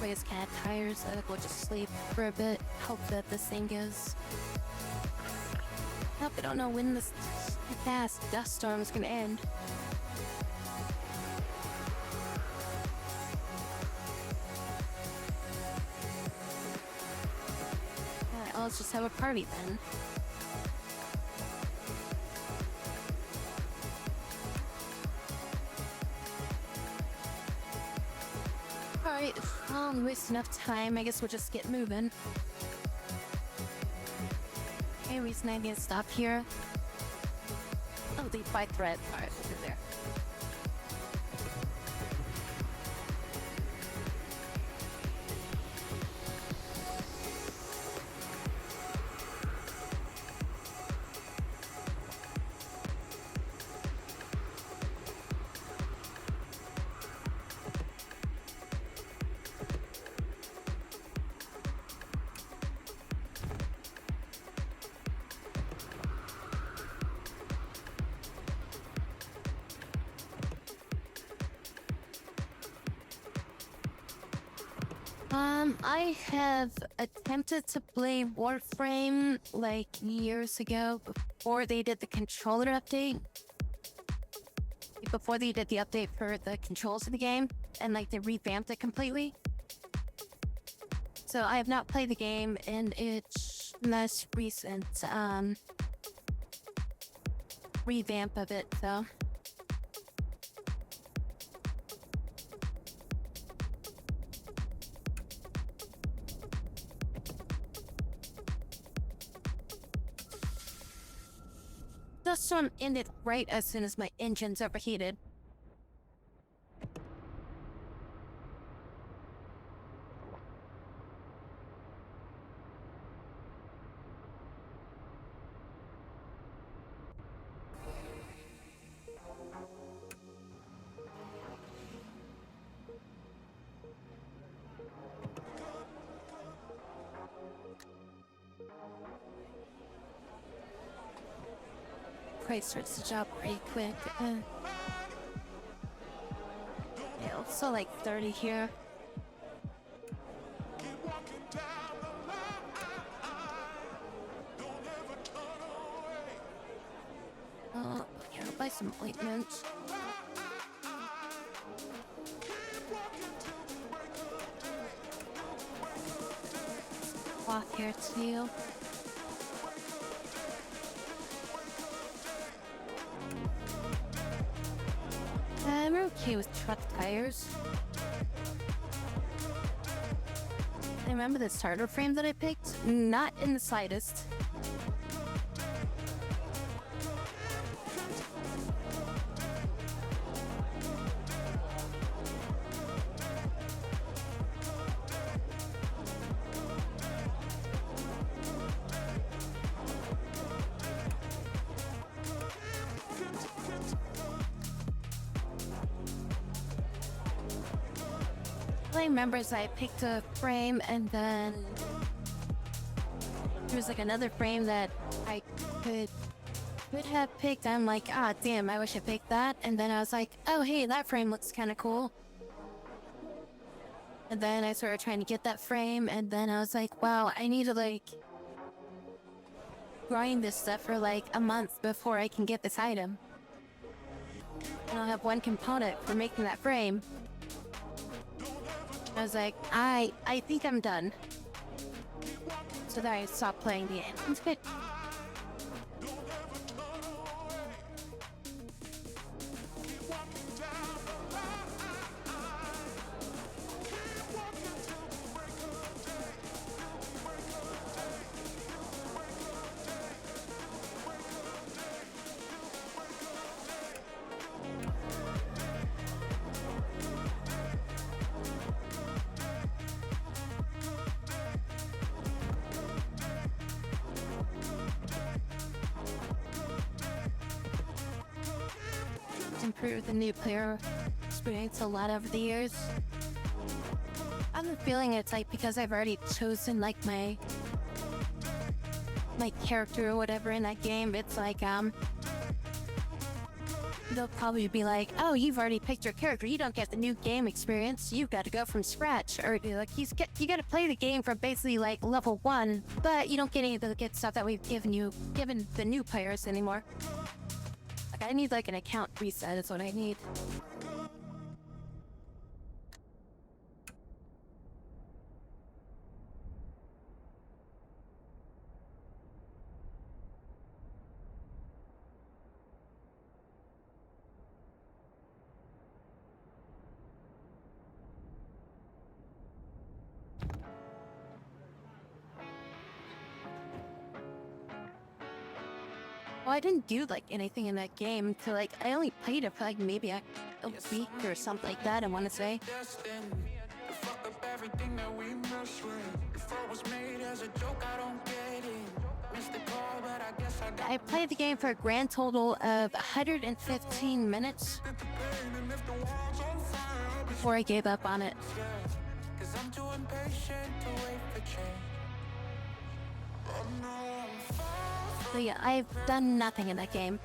Ray's cat tires. I think we'll just sleep for a bit. Hope that this thing goes. Hope I don't know when this fast dust storm is gonna end. Alright, let's just have a party then. Alright, well, we wasted enough time. I guess we'll just get moving. Okay, reason I need to stop here. Oh, lead by threat. Alright, we'll go there. I have attempted to play Warframe like years ago before they did the controller update. Before they did the update for the controls of the game and like they revamped it completely. So I have not played the game in its most recent revamp of it, so. The storm ended right as soon as my engines overheated. Probably starts the job pretty quick. Yeah, also like 30 here. Yeah, I'll buy some ointments. Walk here too. I'm okay with truck tires. I remember the starter frame that I picked? Not in the slightest. I remember is I picked a frame and then there was like another frame that I could have picked. I'm like, ah, damn, I wish I picked that. And then I was like, oh, hey, that frame looks kind of cool. And then I started trying to get that frame and then I was like, wow, I need to like grind this stuff for like a month before I can get this item. And I'll have one component for making that frame. I was like, I think I'm done. So then I stopped playing the game. It's good. Improved the new player experience a lot over the years. I have a feeling it's like because I've already chosen like my character or whatever in that game, it's like they'll probably be like, oh, you've already picked your character. You don't get the new game experience. You've got to go from scratch. Or like, you got to play the game from basically like level 1, but you don't get any of the good stuff that we've given the new players anymore. Like, I need like an account reset is what I need. Well, I didn't do like anything in that game to like, I only played it for like maybe a week or something like that, I want to say. Destined to fuck up everything that we mess with. If I was made as a joke, I don't get it. Missed the call, but I guess I got I played the game for a grand total of 115 minutes the pain. And if the world's on fire, I'll be before I gave up on it. scared. 'Cause I'm too impatient to wait for change. I know I'm far from So yeah, I've done nothing in that game.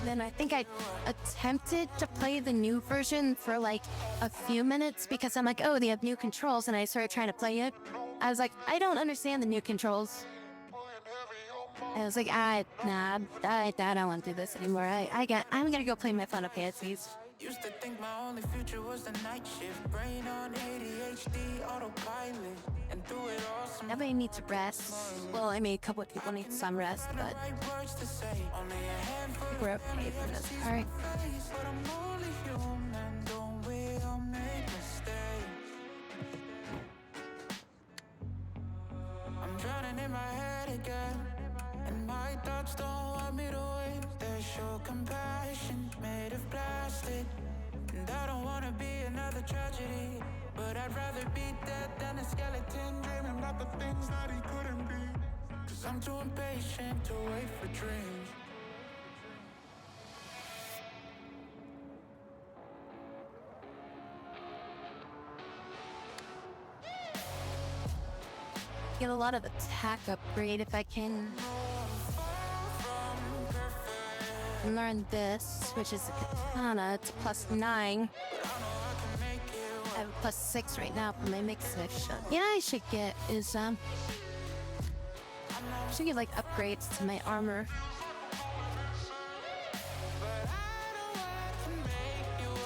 Then I think I attempted to play the new version for like a few minutes because I'm like, oh, they have new controls, and I started trying to play it. I was like, I don't understand the new controls. I was like, I don't want to do this anymore. I'm gonna go play my Final Fantasies. Used to think my only future was the night shift. Brain on ADHD, autopilot. And through it all, some Everybody needs rest. Well, I mean, a couple of people need some rest, but right words to say. Only a handful we're okay for this. All right. face, but I'm only human. Don't we all make mistakes? I'm drowning in my head again, and my thoughts don't want me to win. They show compassion made of plastic, and I don't wanna be another tragedy, but I'd rather be dead than a skeleton dreaming about the things that he couldn't be. 'Cause I'm too impatient to wait for dreams. Get a lot of attack upgrade if I can. Learn this, which is a katana. It's +9. I have +6 right now for my mix-ish. Yeah, I should get is should get like upgrades to my armor.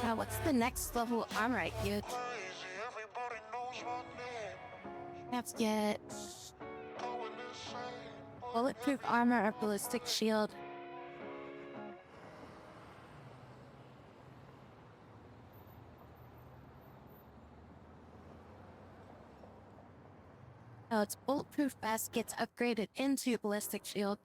Wow, what's the next level armor I get? I have to get bulletproof armor or ballistic shield. Oh, it's bulletproof vest gets upgraded into ballistic shield.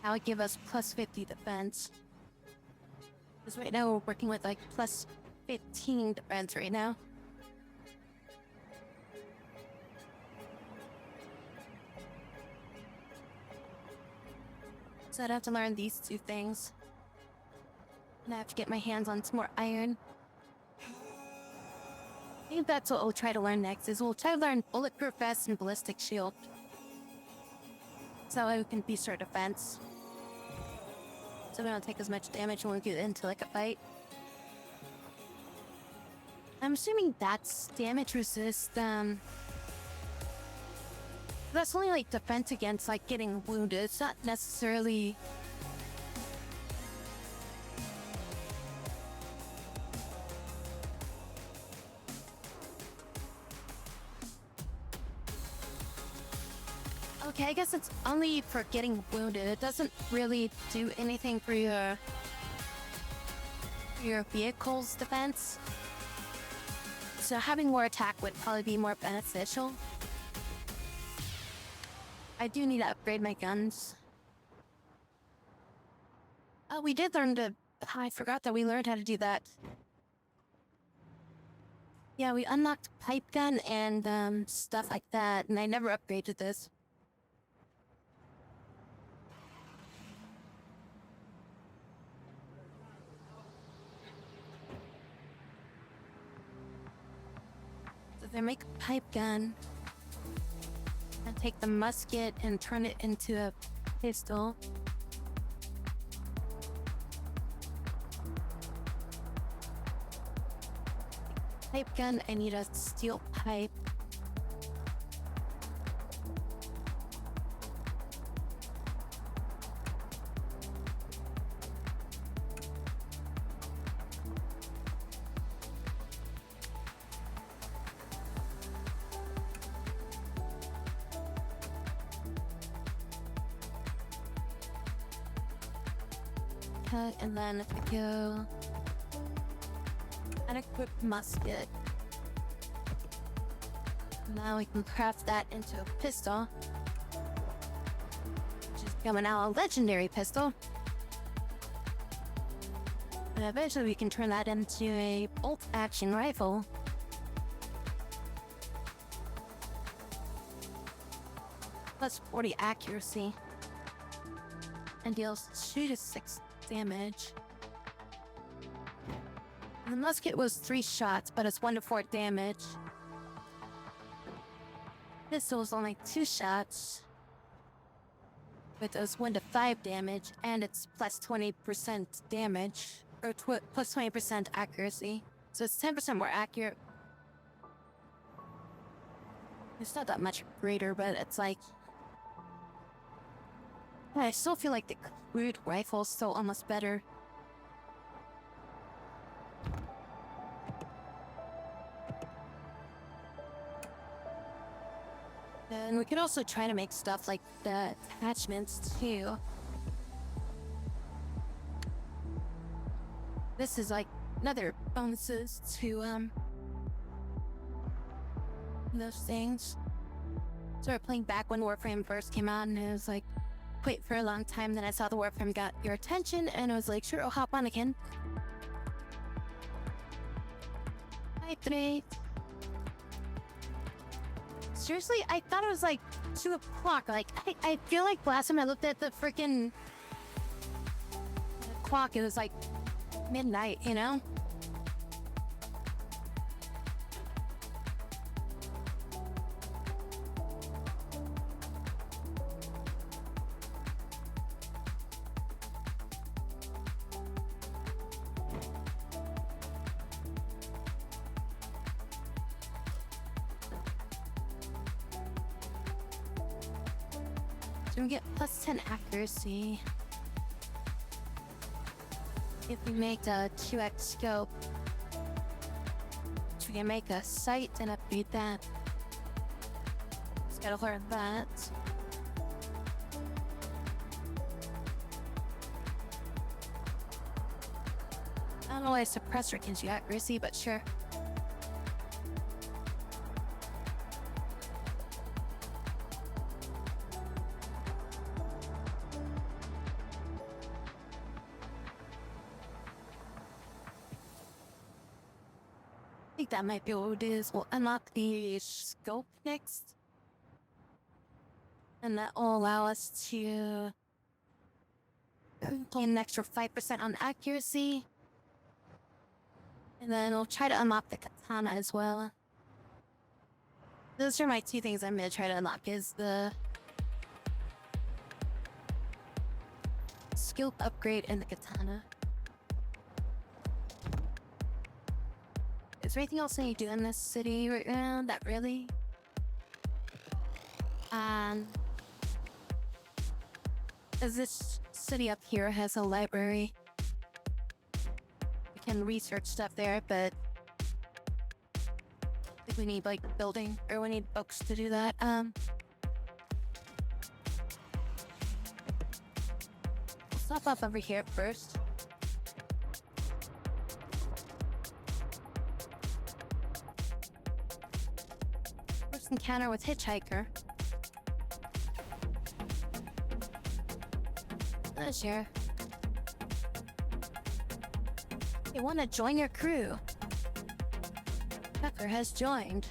That would give us +50 defense. Because right now we're working with like +15 defense right now. So I'd have to learn these two things. And I have to get my hands on some more iron. I think that's what we'll try to learn next, is we'll try to learn bulletproof vest and ballistic shield. So we can boost our defense. So we don't take as much damage when we get into like a fight. I'm assuming that's damage resist, that's only like defense against like getting wounded. It's not necessarily okay, I guess it's only for getting wounded. It doesn't really do anything for your vehicle's defense. So having more attack would probably be more beneficial. I do need to upgrade my guns. Oh, we did learn to... I forgot that we learned how to do that. Yeah, we unlocked pipe gun and stuff like that, and I never upgraded this. So they make a pipe gun and take the musket and turn it into a pistol. Pipe gun, I need a steel pipe. Cut, and then go and equip musket. Now we can craft that into a pistol, which is becoming now a legendary pistol. And eventually we can turn that into a bolt-action rifle. Plus 40 accuracy. And deals 2 to 6 damage. The musket was 3 shots, but it's 1 to 4 damage. Pistol was only 2 shots, but it was 1 to 5 damage, and it's plus 20% damage, or plus 20% accuracy. So it's 10% more accurate. It's not that much greater, but it's like... I still feel like the crude rifle is still almost better. And we could also try to make stuff like the attachments too. This is like another bonuses to those things. Started playing back when Warframe first came out, and it was like wait for a long time. Then I saw the Warframe got your attention, and I was like, sure, I'll hop on again. Hi, Trey. Seriously, I thought it was like 2 o'clock. Like, I feel like last time I looked at the freaking clock, it was like midnight, you know? So we get plus 10 accuracy. If we make a 2x scope, we can make a sight and upgrade that. Just gotta learn that. I don't know why a suppressor gives you accuracy, but sure. I think that might be what it is. We'll unlock the scope next. And that will allow us to gain an extra 5% on accuracy. And then we'll try to unlock the katana as well. Those are my 2 things I'm gonna try to unlock, is the skill upgrade and the katana. Is there anything else I need to do in this city right now? That really? As this city up here has a library, we can research stuff there, but I think we need like building, or we need books to do that. We'll stop up over here first. First encounter with Hitchhiker. Sure. They want to join your crew. Tucker has joined.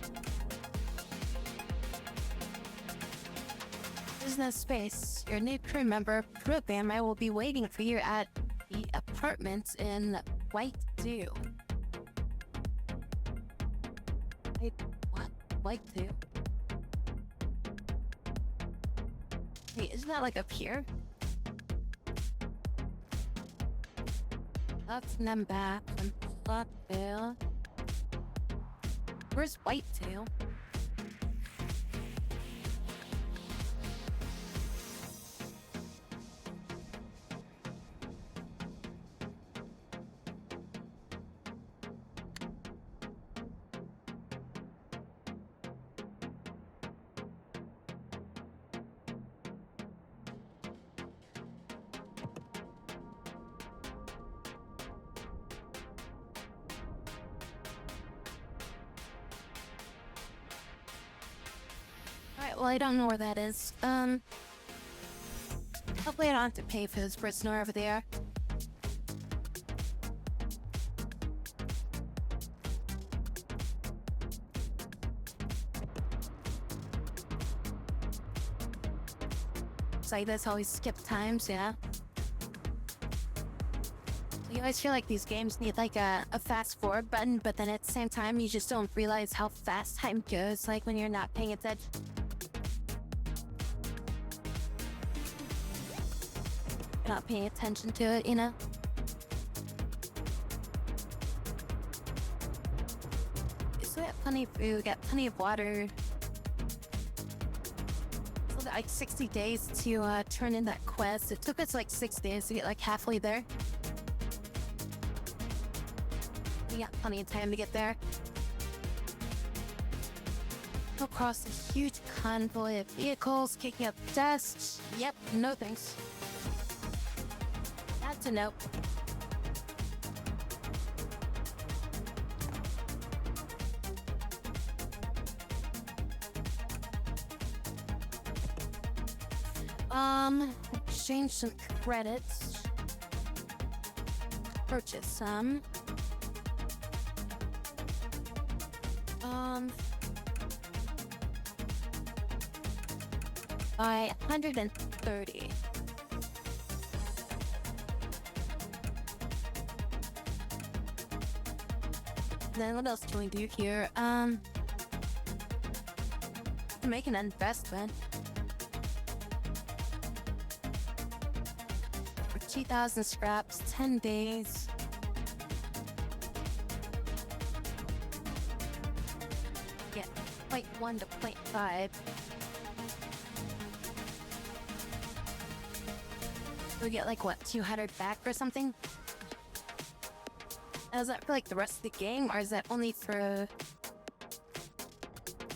Business space. Your new crew member program. I will be waiting for you at the apartments in White Dew. What? White Dew? Wait, isn't that like up here? That's them back and Flotville. Where's Whitetail? Alright, well, I don't know where that is. Hopefully I don't have to pay for this prisoner over there. It's like this, always skip times, yeah. You always feel like these games need like a fast forward button, but then at the same time you just don't realize how fast time goes, like when you're not paying attention. You're not paying attention to it, you know? So we got plenty of food, got plenty of water. So got like 60 days to turn in that quest. It took us like 6 days to get like halfway there. We got plenty of time to get there. Go across a huge convoy of vehicles, kicking up dust. Yep, no thanks. That's a nope. Exchange some credits. Purchase some. By 130. Then what else can we do here? Make an investment. For 2,000 scraps, 10 days. Get 0.1 to 0.5. We get like what, 200 back or something? Now, is that for like the rest of the game, or is that only for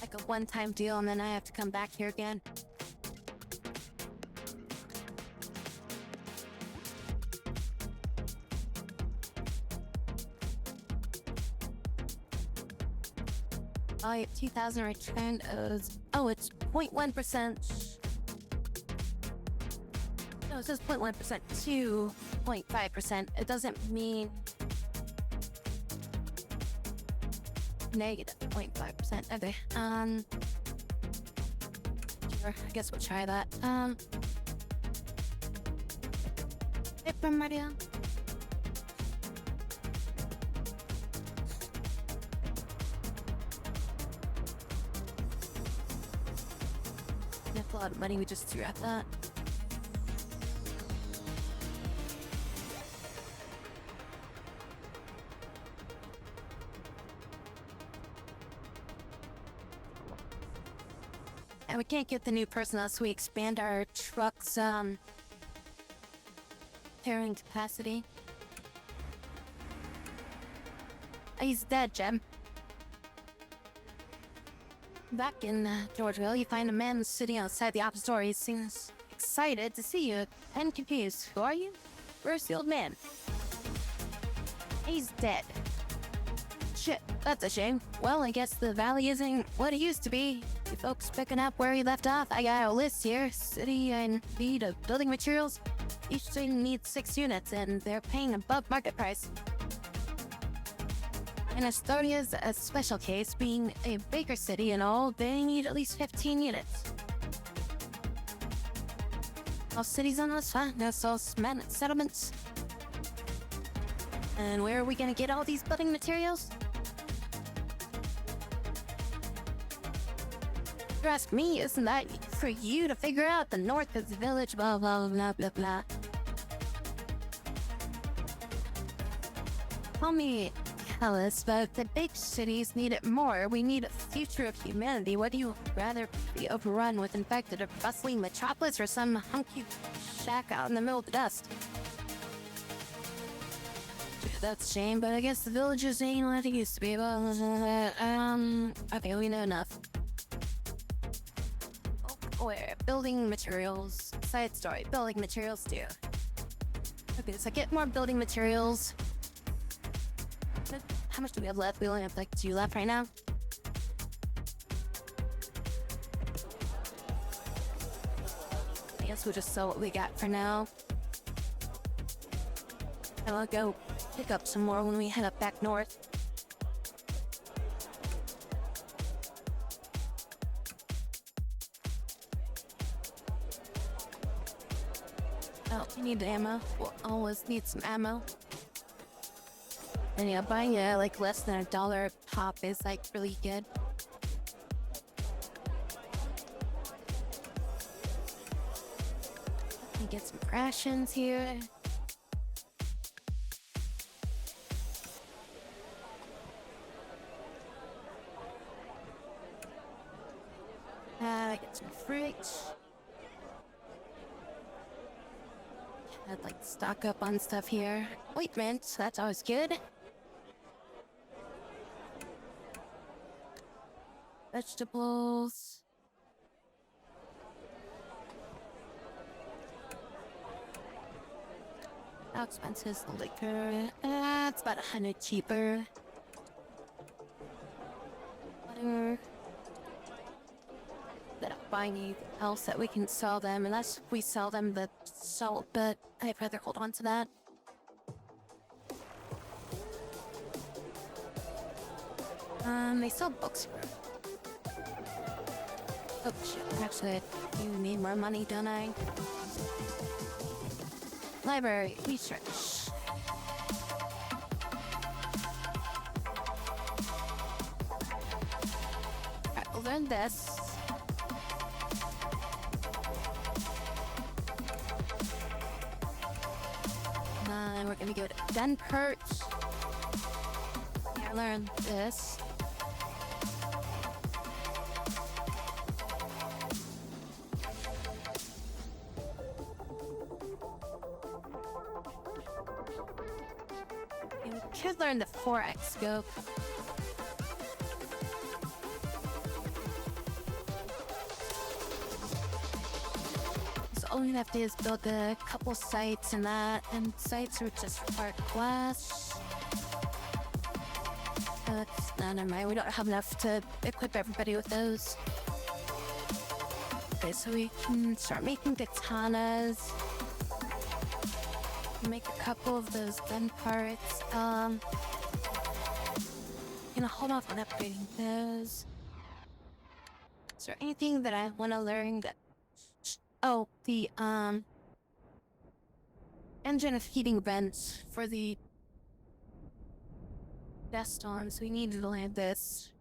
like a one-time deal and then I have to come back here again? Oh, yeah, 2,000 returned owes. Oh, it's 0.1%. No, it says 0.1% to 0.5%. It doesn't mean negative 0.5%. Okay. Sure. I guess we'll try that. Hey, Maria. That's a lot of money we just threw at that. And we can't get the new person unless we expand our truck's carrying capacity. Oh, he's dead, Jem. Back in Georgeville, you find a man sitting outside the office door. He seems excited to see you and confused. Who are you? Where's the old man? He's dead. Shit, that's a shame. Well, I guess the valley isn't what it used to be. You folks picking up where you left off? I got a list here. City in need of building materials. Each thing needs 6 units, and they're paying above market price. And Estonia's a special case, being a bigger city and all, they need at least 15 units. All cities on this, huh? That's all settlements. And where are we gonna get all these building materials? You ask me, isn't that for you to figure out? The north is the village, blah, blah, blah, blah, blah. Tell me, Alice, but the big cities need it more. We need a future of humanity. Would you rather be overrun with infected, a bustling metropolis, or some hunky shack out in the middle of the dust? That's a shame, but I guess the villages ain't what it used to be. Okay, we know enough. Where? Building materials. Side story. Building materials too. Okay, so get more building materials. How much do we have left? We only have like 2 left right now. I guess we'll just sell what we got for now. And I'll go pick up some more when we head up back north. Oh, we need ammo. We'll always need some ammo. And yeah, buying like less than $1 a pop is like really good. Let me get some rations here. Get some fruit. I'd like to stock up on stuff here. Ointment, that's always good. Vegetables. How expensive is the liquor? It's about 100 cheaper. Butter. That I'll buy anything else that we can sell them, unless we sell them the salt, but I'd rather hold on to that. They sell books here. Oh shit, actually, I do need more money, don't I? Library, research. Alright, we'll learn this. And we're gonna go to gun perch. Yeah, learn this. And we could learn the 4x scope. All we have to do is build a couple sites and that, and sites are just require glass. No, never mind. We don't have enough to equip everybody with those. Okay, so we can start making katanas. Make a couple of those gun parts. Gonna hold off on upgrading those. Is there anything that I want to learn that? Oh, the engine of heating vents for the gas storms. We need to land this.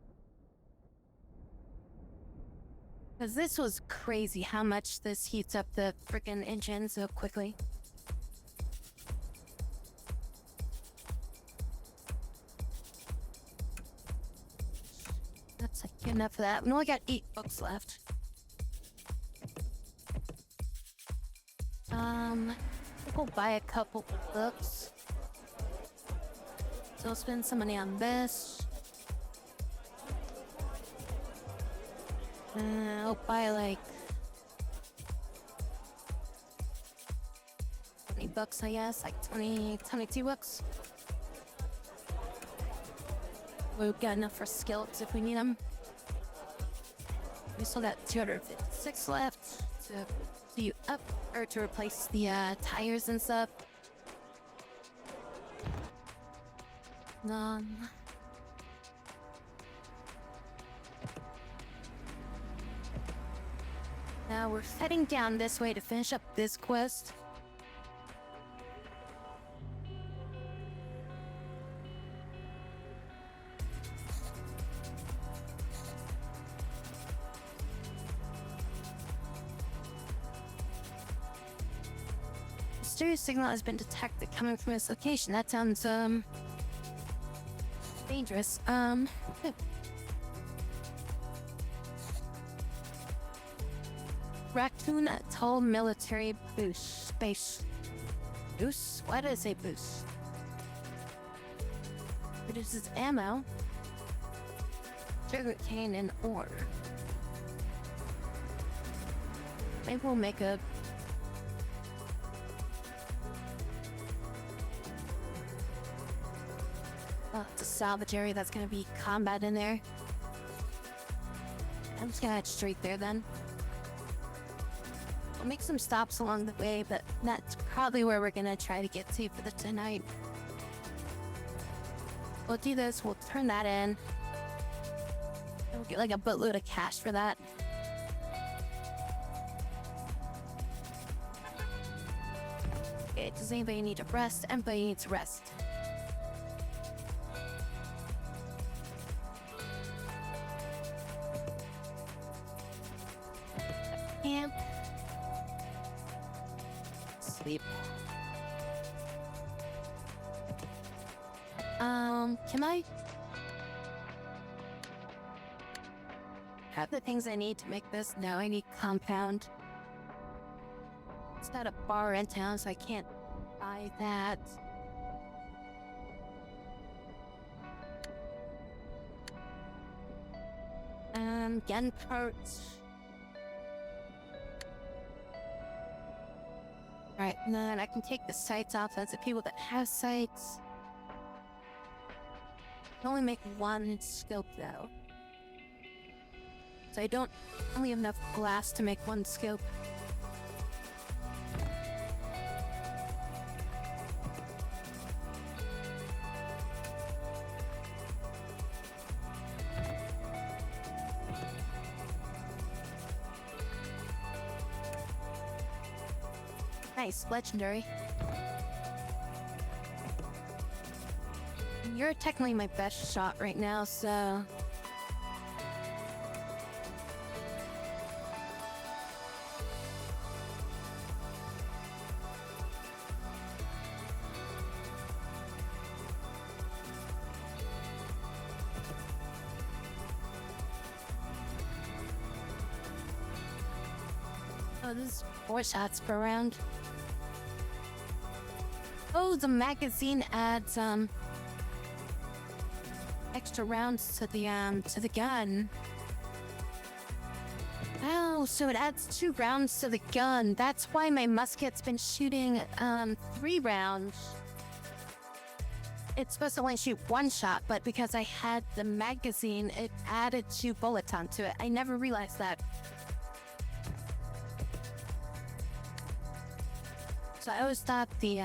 Because this was crazy how much this heats up the freaking engine so quickly. That's like enough of that. We only got 8 books left. We'll buy a couple books. So I'll spend some money on this. I'll buy like 20 bucks, I guess, like 22 bucks. We've got enough for skillets if we need them. We still got 256 left to do up or to replace the tires and stuff. Now we're heading down this way to finish up this quest. Mysterious signal has been detected coming from this location. That sounds, dangerous. Raccoon Atoll military boost. Base. Boost? Why did I say boost? Produces ammo. Sugar cane and ore. Maybe we'll make a... Oh, it's a salvage area. That's gonna be combat in there. I'm just gonna head straight there then. We'll make some stops along the way, but that's probably where we're gonna try to get to for the tonight. We'll do this, we'll turn that in. And we'll get like a boatload of cash for that. Okay, does anybody need to rest? Everybody needs rest. Camp. Sleep. Can I have the things I need to make this? No, I need compound. It's not a bar in town, so I can't buy that. Gun parts. Alright, and then I can take the sights off as the people that have sights. I can only make one scope though. So I don't only have enough glass to make one scope. Nice, legendary. You're technically my best shot right now, so... Oh, this is 4 shots per round. Oh, the magazine adds extra rounds to the gun. Oh, so it adds 2 rounds to the gun. That's why my musket's been shooting 3 rounds. It's supposed to only shoot 1 shot, but because I had the magazine, it added 2 bullets onto it. I never realized that. So I always thought the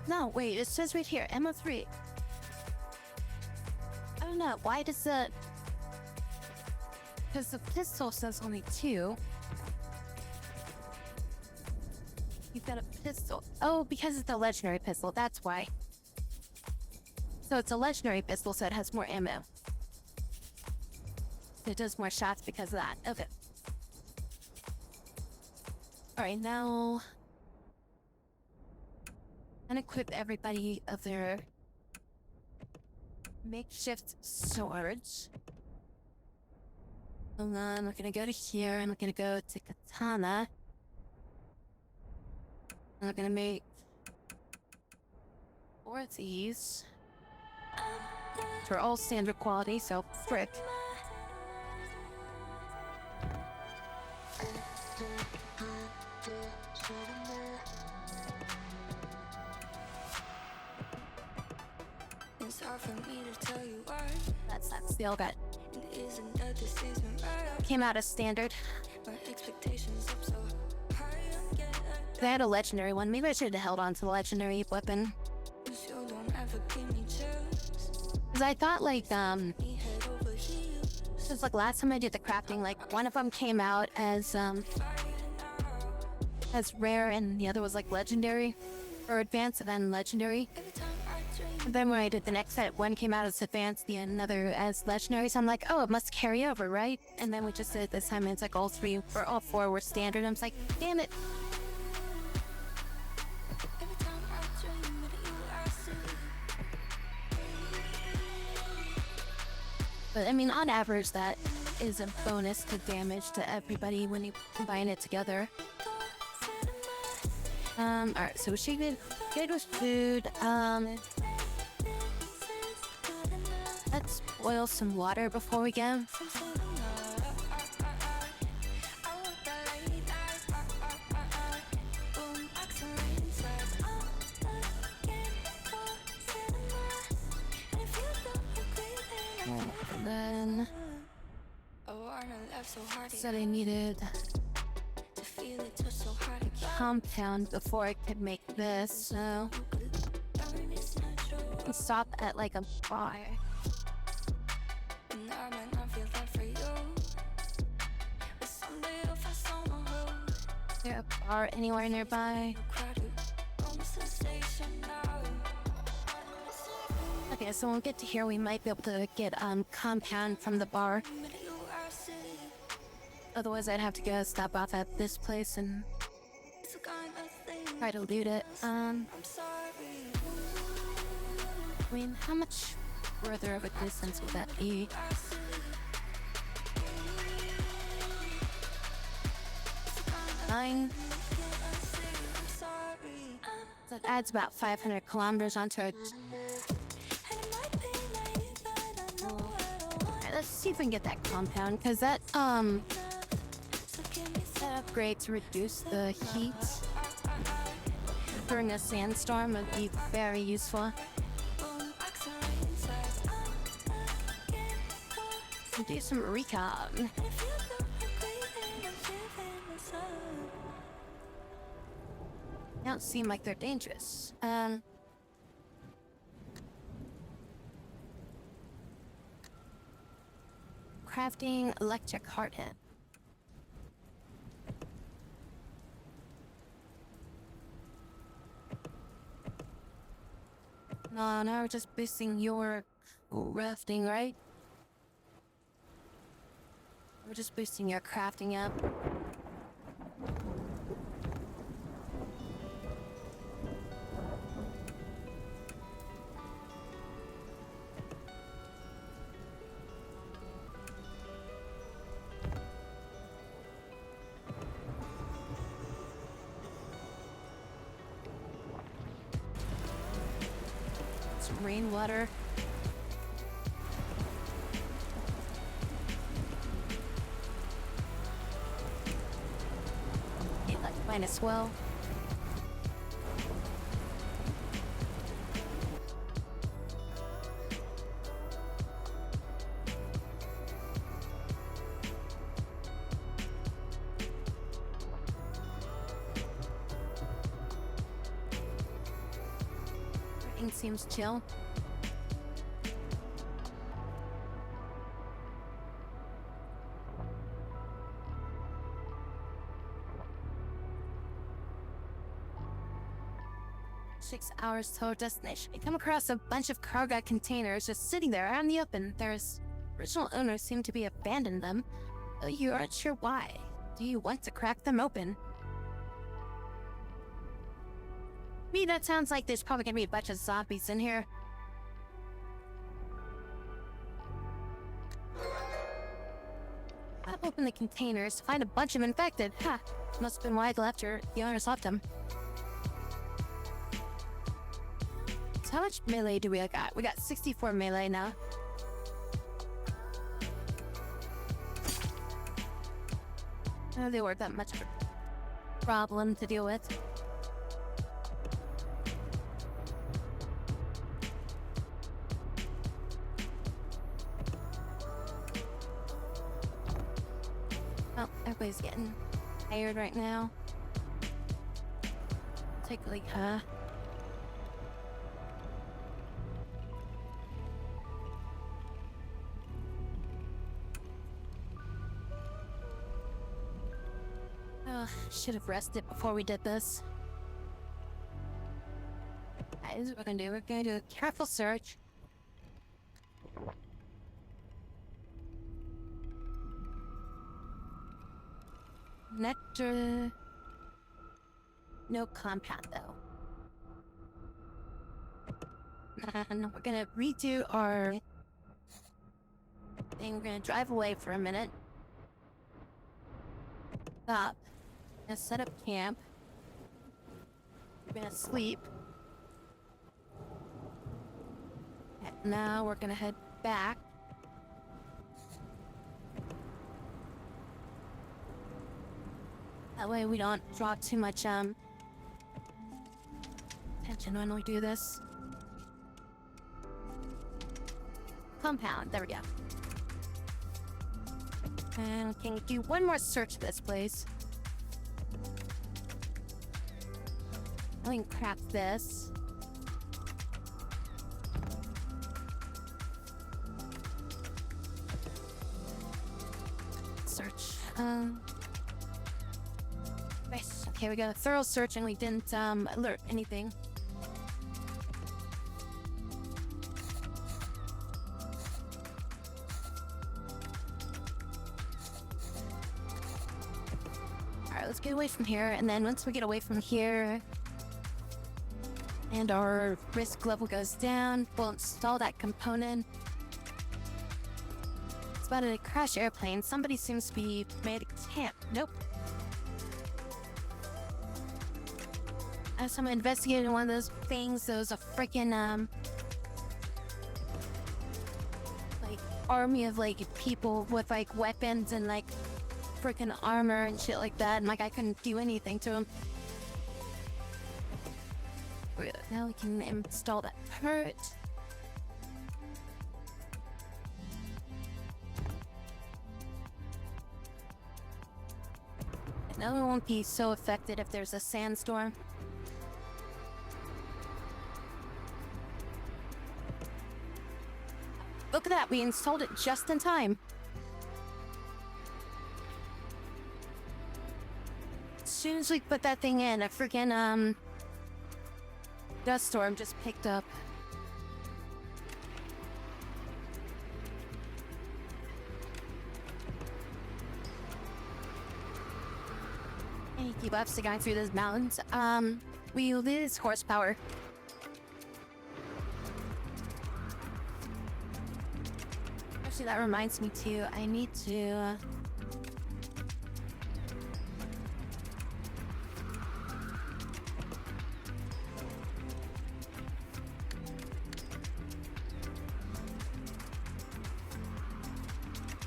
No, wait, it says right here, ammo 3. I don't know, why does it... Because the pistol says only 2. You've got a pistol. Oh, because it's a legendary pistol, that's why. So it's a legendary pistol, so it has more ammo. It does more shots because of that. Okay. Alright, now... unequip everybody of their makeshift swords. Hold on, we're gonna go to here, and we're gonna go to katana. And we're gonna make 4 of these. They're all standard quality, so frick. It's hard for me to tell you why. That's the all got. It isn't that this isn't right. Came out as standard. My expectations up so high again. They had a legendary one. Maybe I should have held on to the legendary weapon. You don't ever give me chance. Because I thought, like, Me head over heels. Just like last time I did the crafting, like one of them came out as rare and the other was like legendary or advanced and then legendary. And then when I did the next set, one came out as advanced, the another as legendary. So I'm like, oh, it must carry over, right? And then we just did it this time and it's like all three or all four were standard. I'm just like, damn it. But I mean, on average, that is a bonus to damage to everybody when you combine it together. Alright, so she did good with food. Let's boil some water before we go. And then said I needed compound before I could make this, so let's stop at like a bar. Is there a bar anywhere nearby? Okay, so when we get to here, we might be able to get compound from the bar. Otherwise, I'd have to go stop off at this place and try to loot it. I mean, how much further of a distance would that be? Nine. So it adds about 500 kilometers onto it. Alright, let's see if we can get that compound, because that upgrade to reduce the heat during a sandstorm would be very useful. Do some recon. They don't seem like they're dangerous. Crafting electric hardhead. No, now we're just boosting your rafting, right? We're just boosting your crafting up. Some rainwater. Might as well. Everything seems chill. Six hours to our destination. I come across a bunch of cargo containers just sitting there out in the open. Their original owners seem to be abandoned them, though you aren't sure why. Do you want to crack them open? Me, that sounds like there's probably gonna be a bunch of zombies in here. Pop open the containers to find a bunch of infected. Ha! Must have been why they left the owners left them. So how much melee do we got? We got 64 melee now. Oh, they weren't that much of a problem to deal with. Well, everybody's getting tired right now. Take like, Should have rested before we did this. Guys, what we're gonna do, we're gonna do a careful search. Nectar. No compound though. And we're gonna redo our thing. We're gonna drive away for a minute. Stop. Gonna set up camp. We're gonna sleep. And now we're gonna head back. That way we don't draw too much attention when we do this. Compound, there we go. And we can do one more search of this place. We can craft this. Search. Nice. Okay, we got a thorough search and we didn't alert anything. Alright, let's get away from here, and then once we get away from here and our risk level goes down, we'll install that component. Spotted a crash airplane. Somebody seems to be made a camp. Nope. As someone investigated one of those things, there was a freaking like army of like people with like weapons and like freaking armor and shit like that, and like I couldn't do anything to them. Now we can install that hurt. Now it won't be so affected if there's a sandstorm. Look at that, we installed it just in time. As soon as we put that thing in, a freaking dust storm just picked up. Any debuffs to going through those mountains? We lose horsepower. Actually, that reminds me too, I need to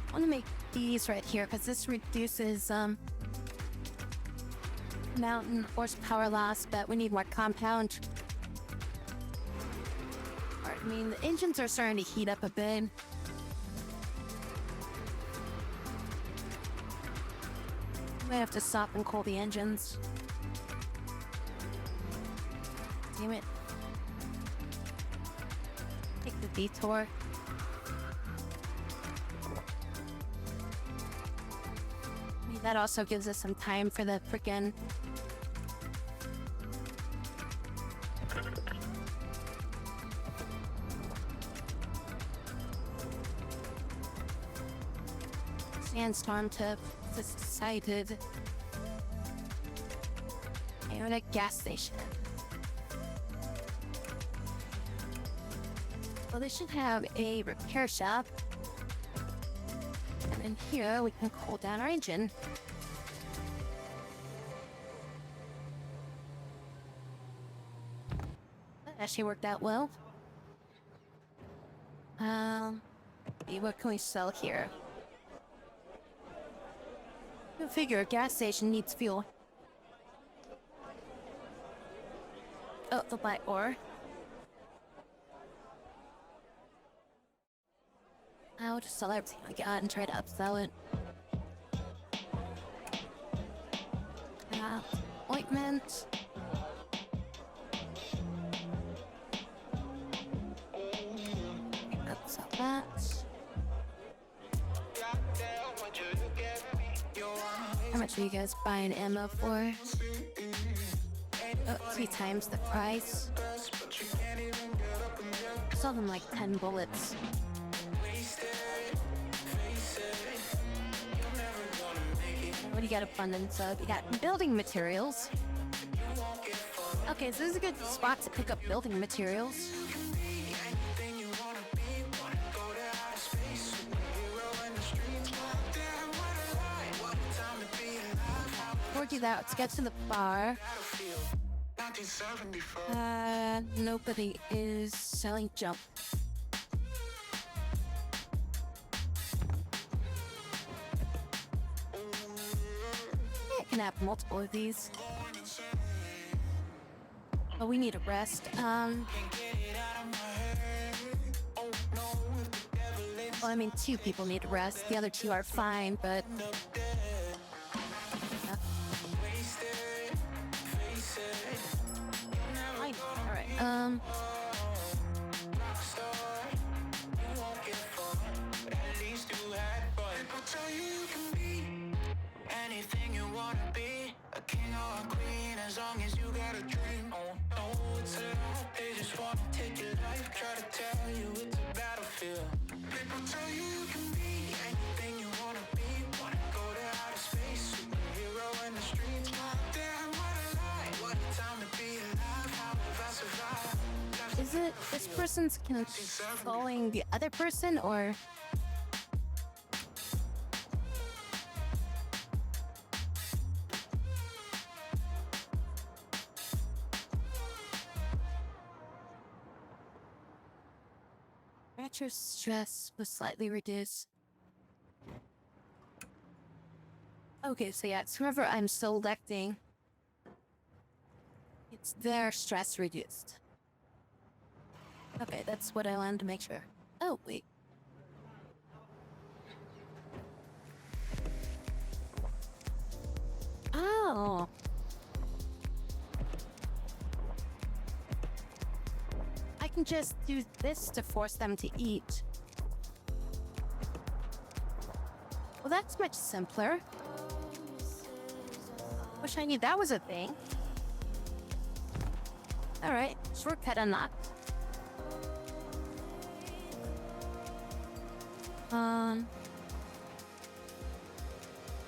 I want to make these right here because this reduces mountain horsepower loss, but we need more compound. I mean, the engines are starting to heat up a bit. Might have to stop and cool the engines. Damn it. Take the detour. I mean, that also gives us some time for the frickin' sandstorm to decided. And we're at a gas station. Well, they should have a repair shop. And then here we can cool down our engine. That actually worked out well. What can we sell here? Go figure, a gas station needs fuel. Oh, the light ore. I'll just sell everything I got and try to upsell it. Ointment. Upsell that. I'm gonna much are you guys buying ammo for? Oh, 3 times the price. Sell them like 10 bullets. What do you got abundance of? You got building materials. Okay, so this is a good spot to pick up building materials. Before we do that, let's get to the bar. Nobody is selling junk. I can have multiple of these. But we need a rest. Well, I mean, 2 people need a rest. The other 2 are fine, but... Fine. Alright, anything you wanna be, a king or a queen, as long as you got a dream. Oh no, it's a lie. They just wanna take your life, try to tell you it's a battlefield. People tell you you can be anything you wanna be. Wanna go to outer space, superhero in the streets. Damn, what a lie. What a time to be alive. How have I survived? is it this person's controlling the other person, or... Retro stress was slightly reduced. Okay, so yeah, it's whoever I'm selecting. It's their stress reduced. Okay, that's what I wanted to make sure. Oh, wait. Oh. I can just do this to force them to eat. Well, that's much simpler. Wish I knew that was a thing. Alright, shortcut unlocked.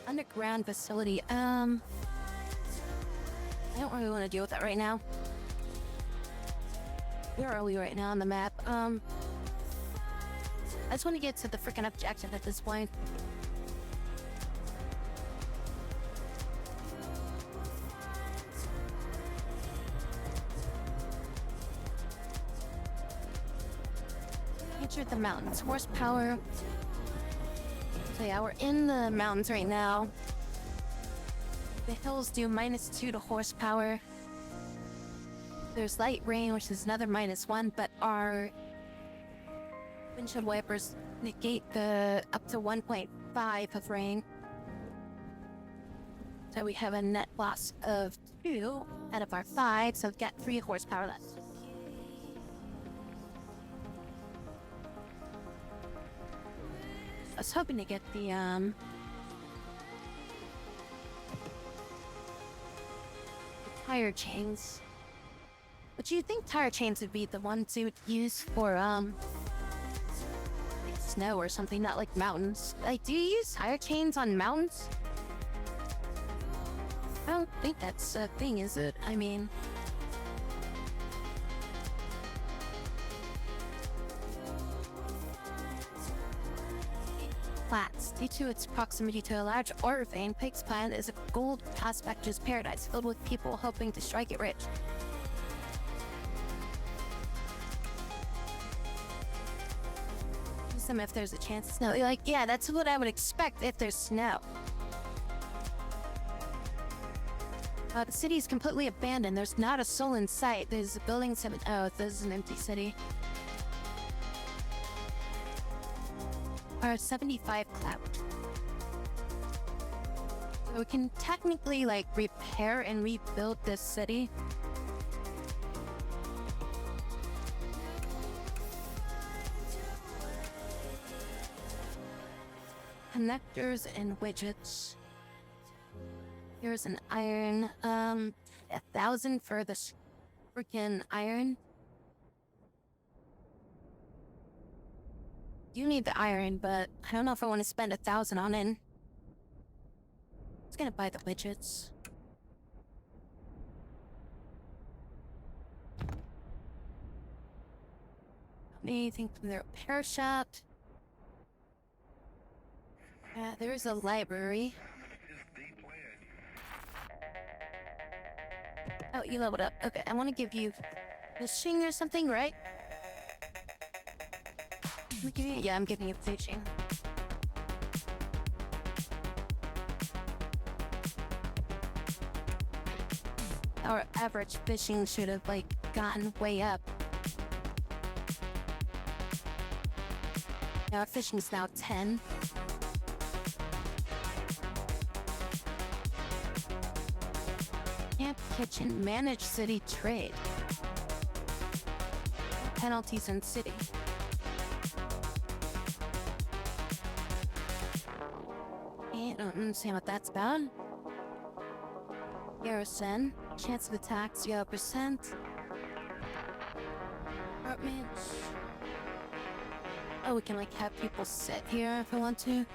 Underground facility, I don't really want to deal with that right now. Where are we right now on the map? I just want to get to the freaking objective at this point. Enter the mountains. Horsepower. So yeah, we're in the mountains right now. The hills do -2 to horsepower. There's light rain, which is another -1, but our windshield wipers negate the up to 1.5 of rain. So we have a net loss of 2 out of our 5, so we've got 3 horsepower left. I was hoping to get the tire chains. But you think tire chains would be the ones you would use for like snow or something, not like mountains. Like, do you use tire chains on mountains? I don't think that's a thing, is it? I mean... Flats. Due to its proximity to a large ore vein, Pike's Planet is a gold prospector's paradise filled with people hoping to strike it rich. Use them if there's a chance of snow. You're like, yeah, that's what I would expect if there's snow. The city is completely abandoned. There's not a soul in sight. There's buildings have... Oh, this is an empty city. Our 75 cloud. So we can technically, like, repair and rebuild this city. Connectors and widgets. Here's an iron. 1,000 for the freaking iron. You need the iron, but I don't know if I want to spend 1,000 on it. Just gonna buy the widgets. Anything from the repair shop? There's a library. Oh, you leveled up. Okay, I want to give you fishing or something, right? Yeah, I'm giving you fishing. Our average fishing should have, like, gotten way up. Our fishing's now 10. Camp, kitchen, manage city, trade. Penalties in city. I don't understand what that's about. Garrison. Chance of attack 0%. Apartment. Oh, we can like have people sit here if I want to.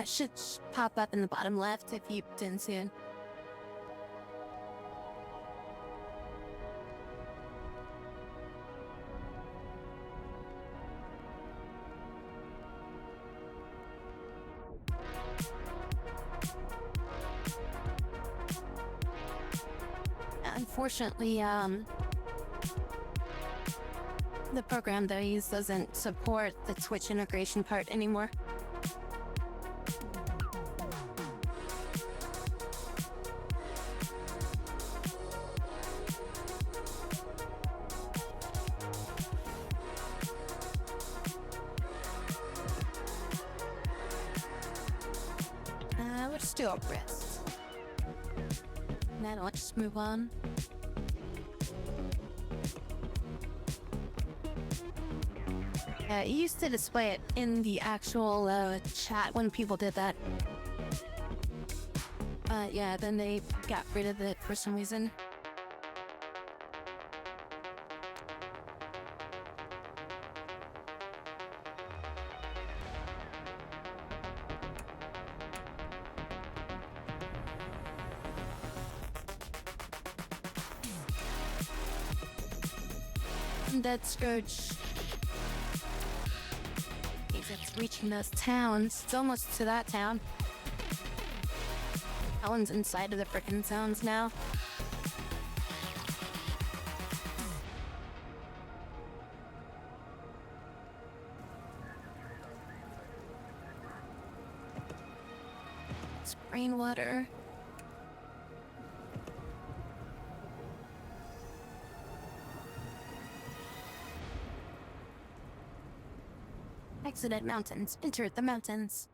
Should pop up in the bottom left if you didn't see it. Unfortunately, the program that I use doesn't support the Twitch integration part anymore. We'll just do a rest. Then I'll just move on. It used to display it in the actual chat when people did that. Yeah, then they got rid of it for some reason. Dead Scourge. It's reaching those towns. It's almost to that town. That one's inside of the frickin' towns now. It's rainwater. Exited mountains. Entered the mountains.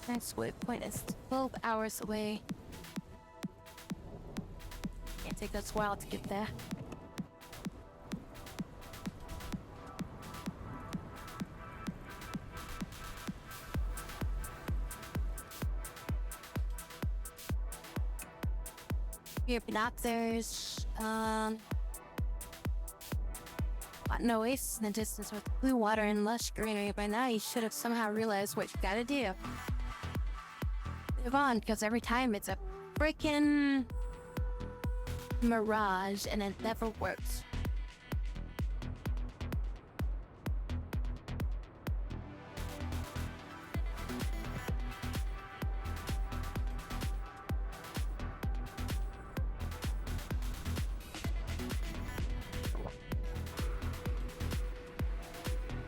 Next waypoint is 12 hours away. Can't take us a while to get there. Here, binoculars. An oasis in the distance with blue water and lush greenery. By now, you should have somehow realized what you gotta do. move on, because every time it's a freaking mirage and it never works.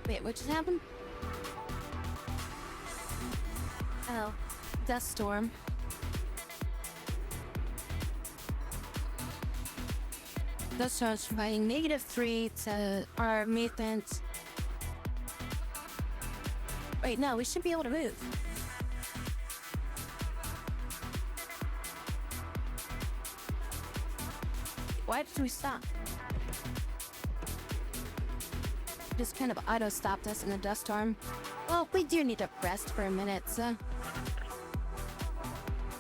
Wait, what just happened? Oh, dust storm. Dust storm's providing -3 to our mutants. Wait, no, we should be able to move. Why did we stop? Just kind of auto-stopped us in the dust storm. Well, we do need to rest for a minute, so...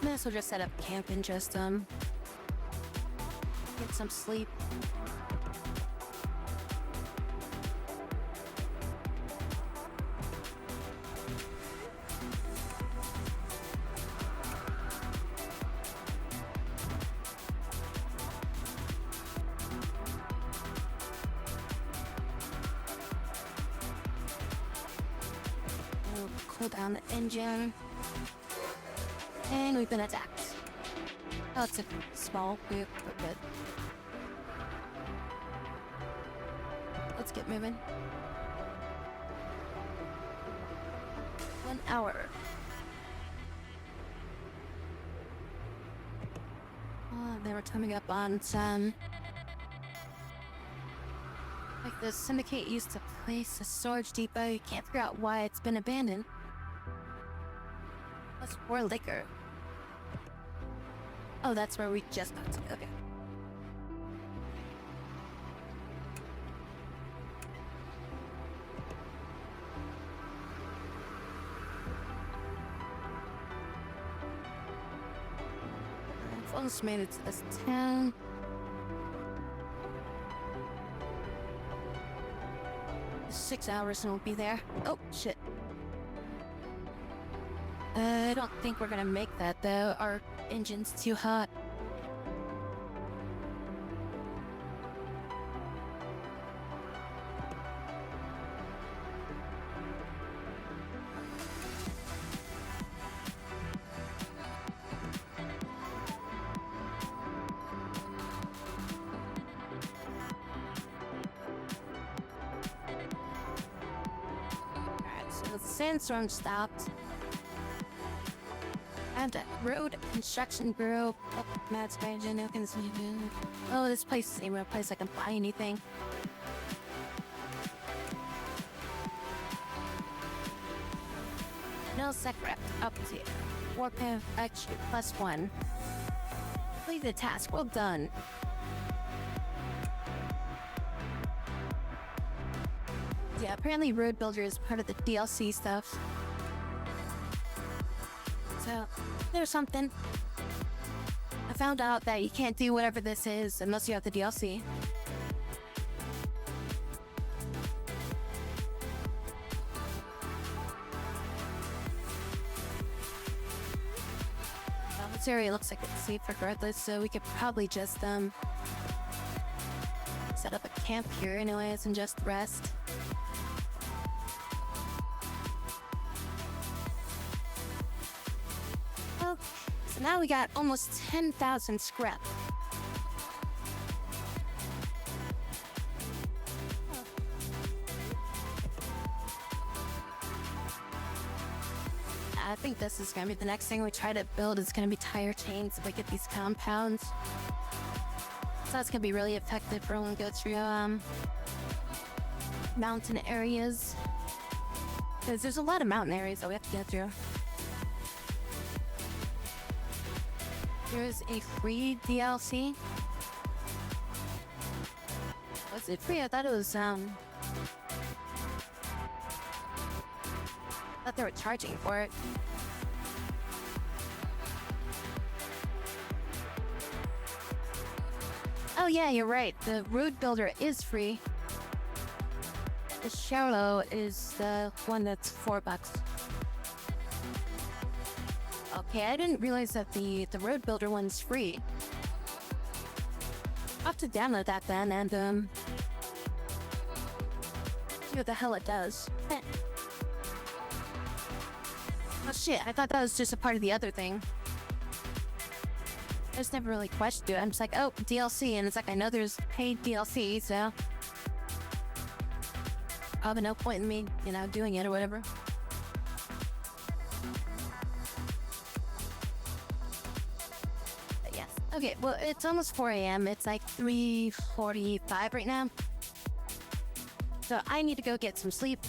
Might as well just set up camp and just, get some sleep. Cool down the engine. And we've been attacked. Oh, it's a small group, but good. Let's get moving. 1 hour. Oh, they were coming up on some... Like the Syndicate used to place a storage depot. You can't figure out why it's been abandoned. What's more liquor? Oh, that's where we just got to. Okay. I've almost made it to this town. Six hours and we'll be there. Oh, shit. I don't think we're gonna make that, though. Our engine's too hot. Alright, so the sandstorm stopped. And road construction bureau. Oh, Matt's managing. Oh, this place is a place I can buy anything. No sec rep up to warpath actually +1. Complete the task. Well done. Yeah, apparently Road Builder is part of the DLC stuff. So, there's something. I found out that you can't do whatever this is unless you have the DLC. Well, this area looks like it's safe regardless, so we could probably just, set up a camp here anyways and just rest. So now we got almost 10,000 scrap. I think this is gonna be the next thing we try to build is gonna be tire chains if we get these compounds. So that's gonna be really effective for when we go through mountain areas. Because there's a lot of mountain areas that we have to get through. There's a free DLC. Was it free? I thought it was, I thought they were charging for it. Oh yeah, you're right. The Road Builder is free. The Shallow is the one that's $4. Oh Okay, I didn't realize that the road builder one's free. I'll have to download that then and see what the hell it does. Oh shit, I thought that was just a part of the other thing. I just never really questioned it. I'm just like, oh, DLC, and it's like, I know there's paid DLC, so probably no point in me, you know, doing it or whatever. But yes. Okay, well, it's almost 4 a.m. It's like 3:45 right now. So I need to go get some sleep.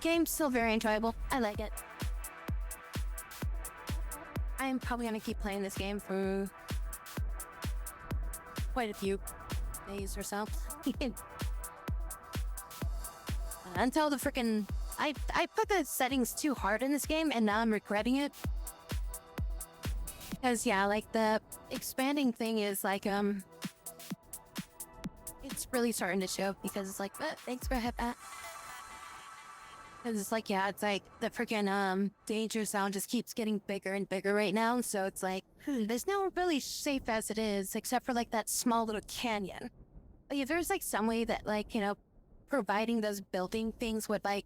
Game's still very enjoyable. I like it. I'm probably gonna keep playing this game for quite a few days or so. Until the freaking I put the settings too hard in this game and now I'm regretting it. Because yeah, like the expanding thing is like it's really starting to show because it's like, thanks for that. Because it's like, yeah, it's like the freaking danger zone just keeps getting bigger and bigger right now. So it's like, there's no really safe as it is, except for like that small little canyon. Like, if there's like some way that like, you know, providing those building things would like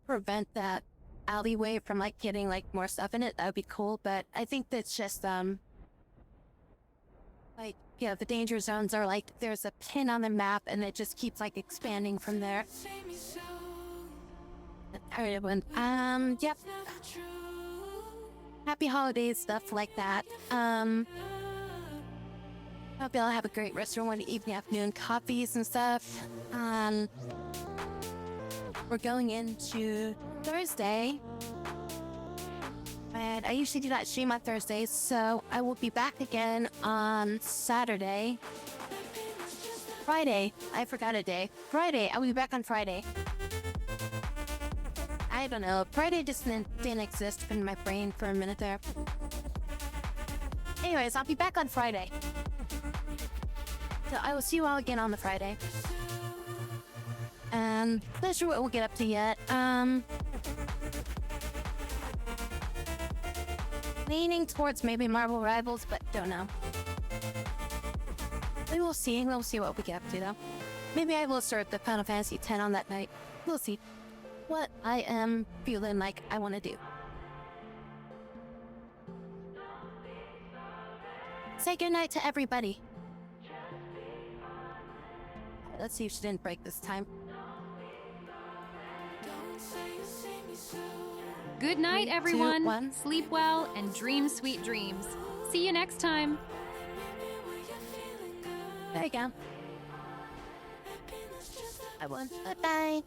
prevent that alleyway from like getting like more stuff in it, that would be cool. But I think that's just like, yeah, the danger zones are like, there's a pin on the map and it just keeps like expanding from there. Alright, everyone. Yep. Happy holidays, stuff like that. Hope y'all have a great rest of your one evening, afternoon, coffees and stuff. We're going into Thursday. And I usually do not stream on Thursdays, so I will be back again on Saturday. Friday. I forgot a day. Friday. I will be back on Friday. I don't know. Friday just didn't exist in my brain for a minute there. Anyways, I'll be back on Friday. So I will see you all again on the Friday. Not sure what we'll get up to yet. Leaning towards maybe Marvel Rivals, but don't know. Maybe we'll see. We'll see what we get up to though. Maybe I will start the Final Fantasy X on that night. We'll see what I am feeling like I want to do. Say goodnight to everybody. Let's see if she didn't break this time. Good night, 3, 2, everyone. 1. Sleep well and dream sweet dreams. See you next time. There you go. I won. Bye-bye.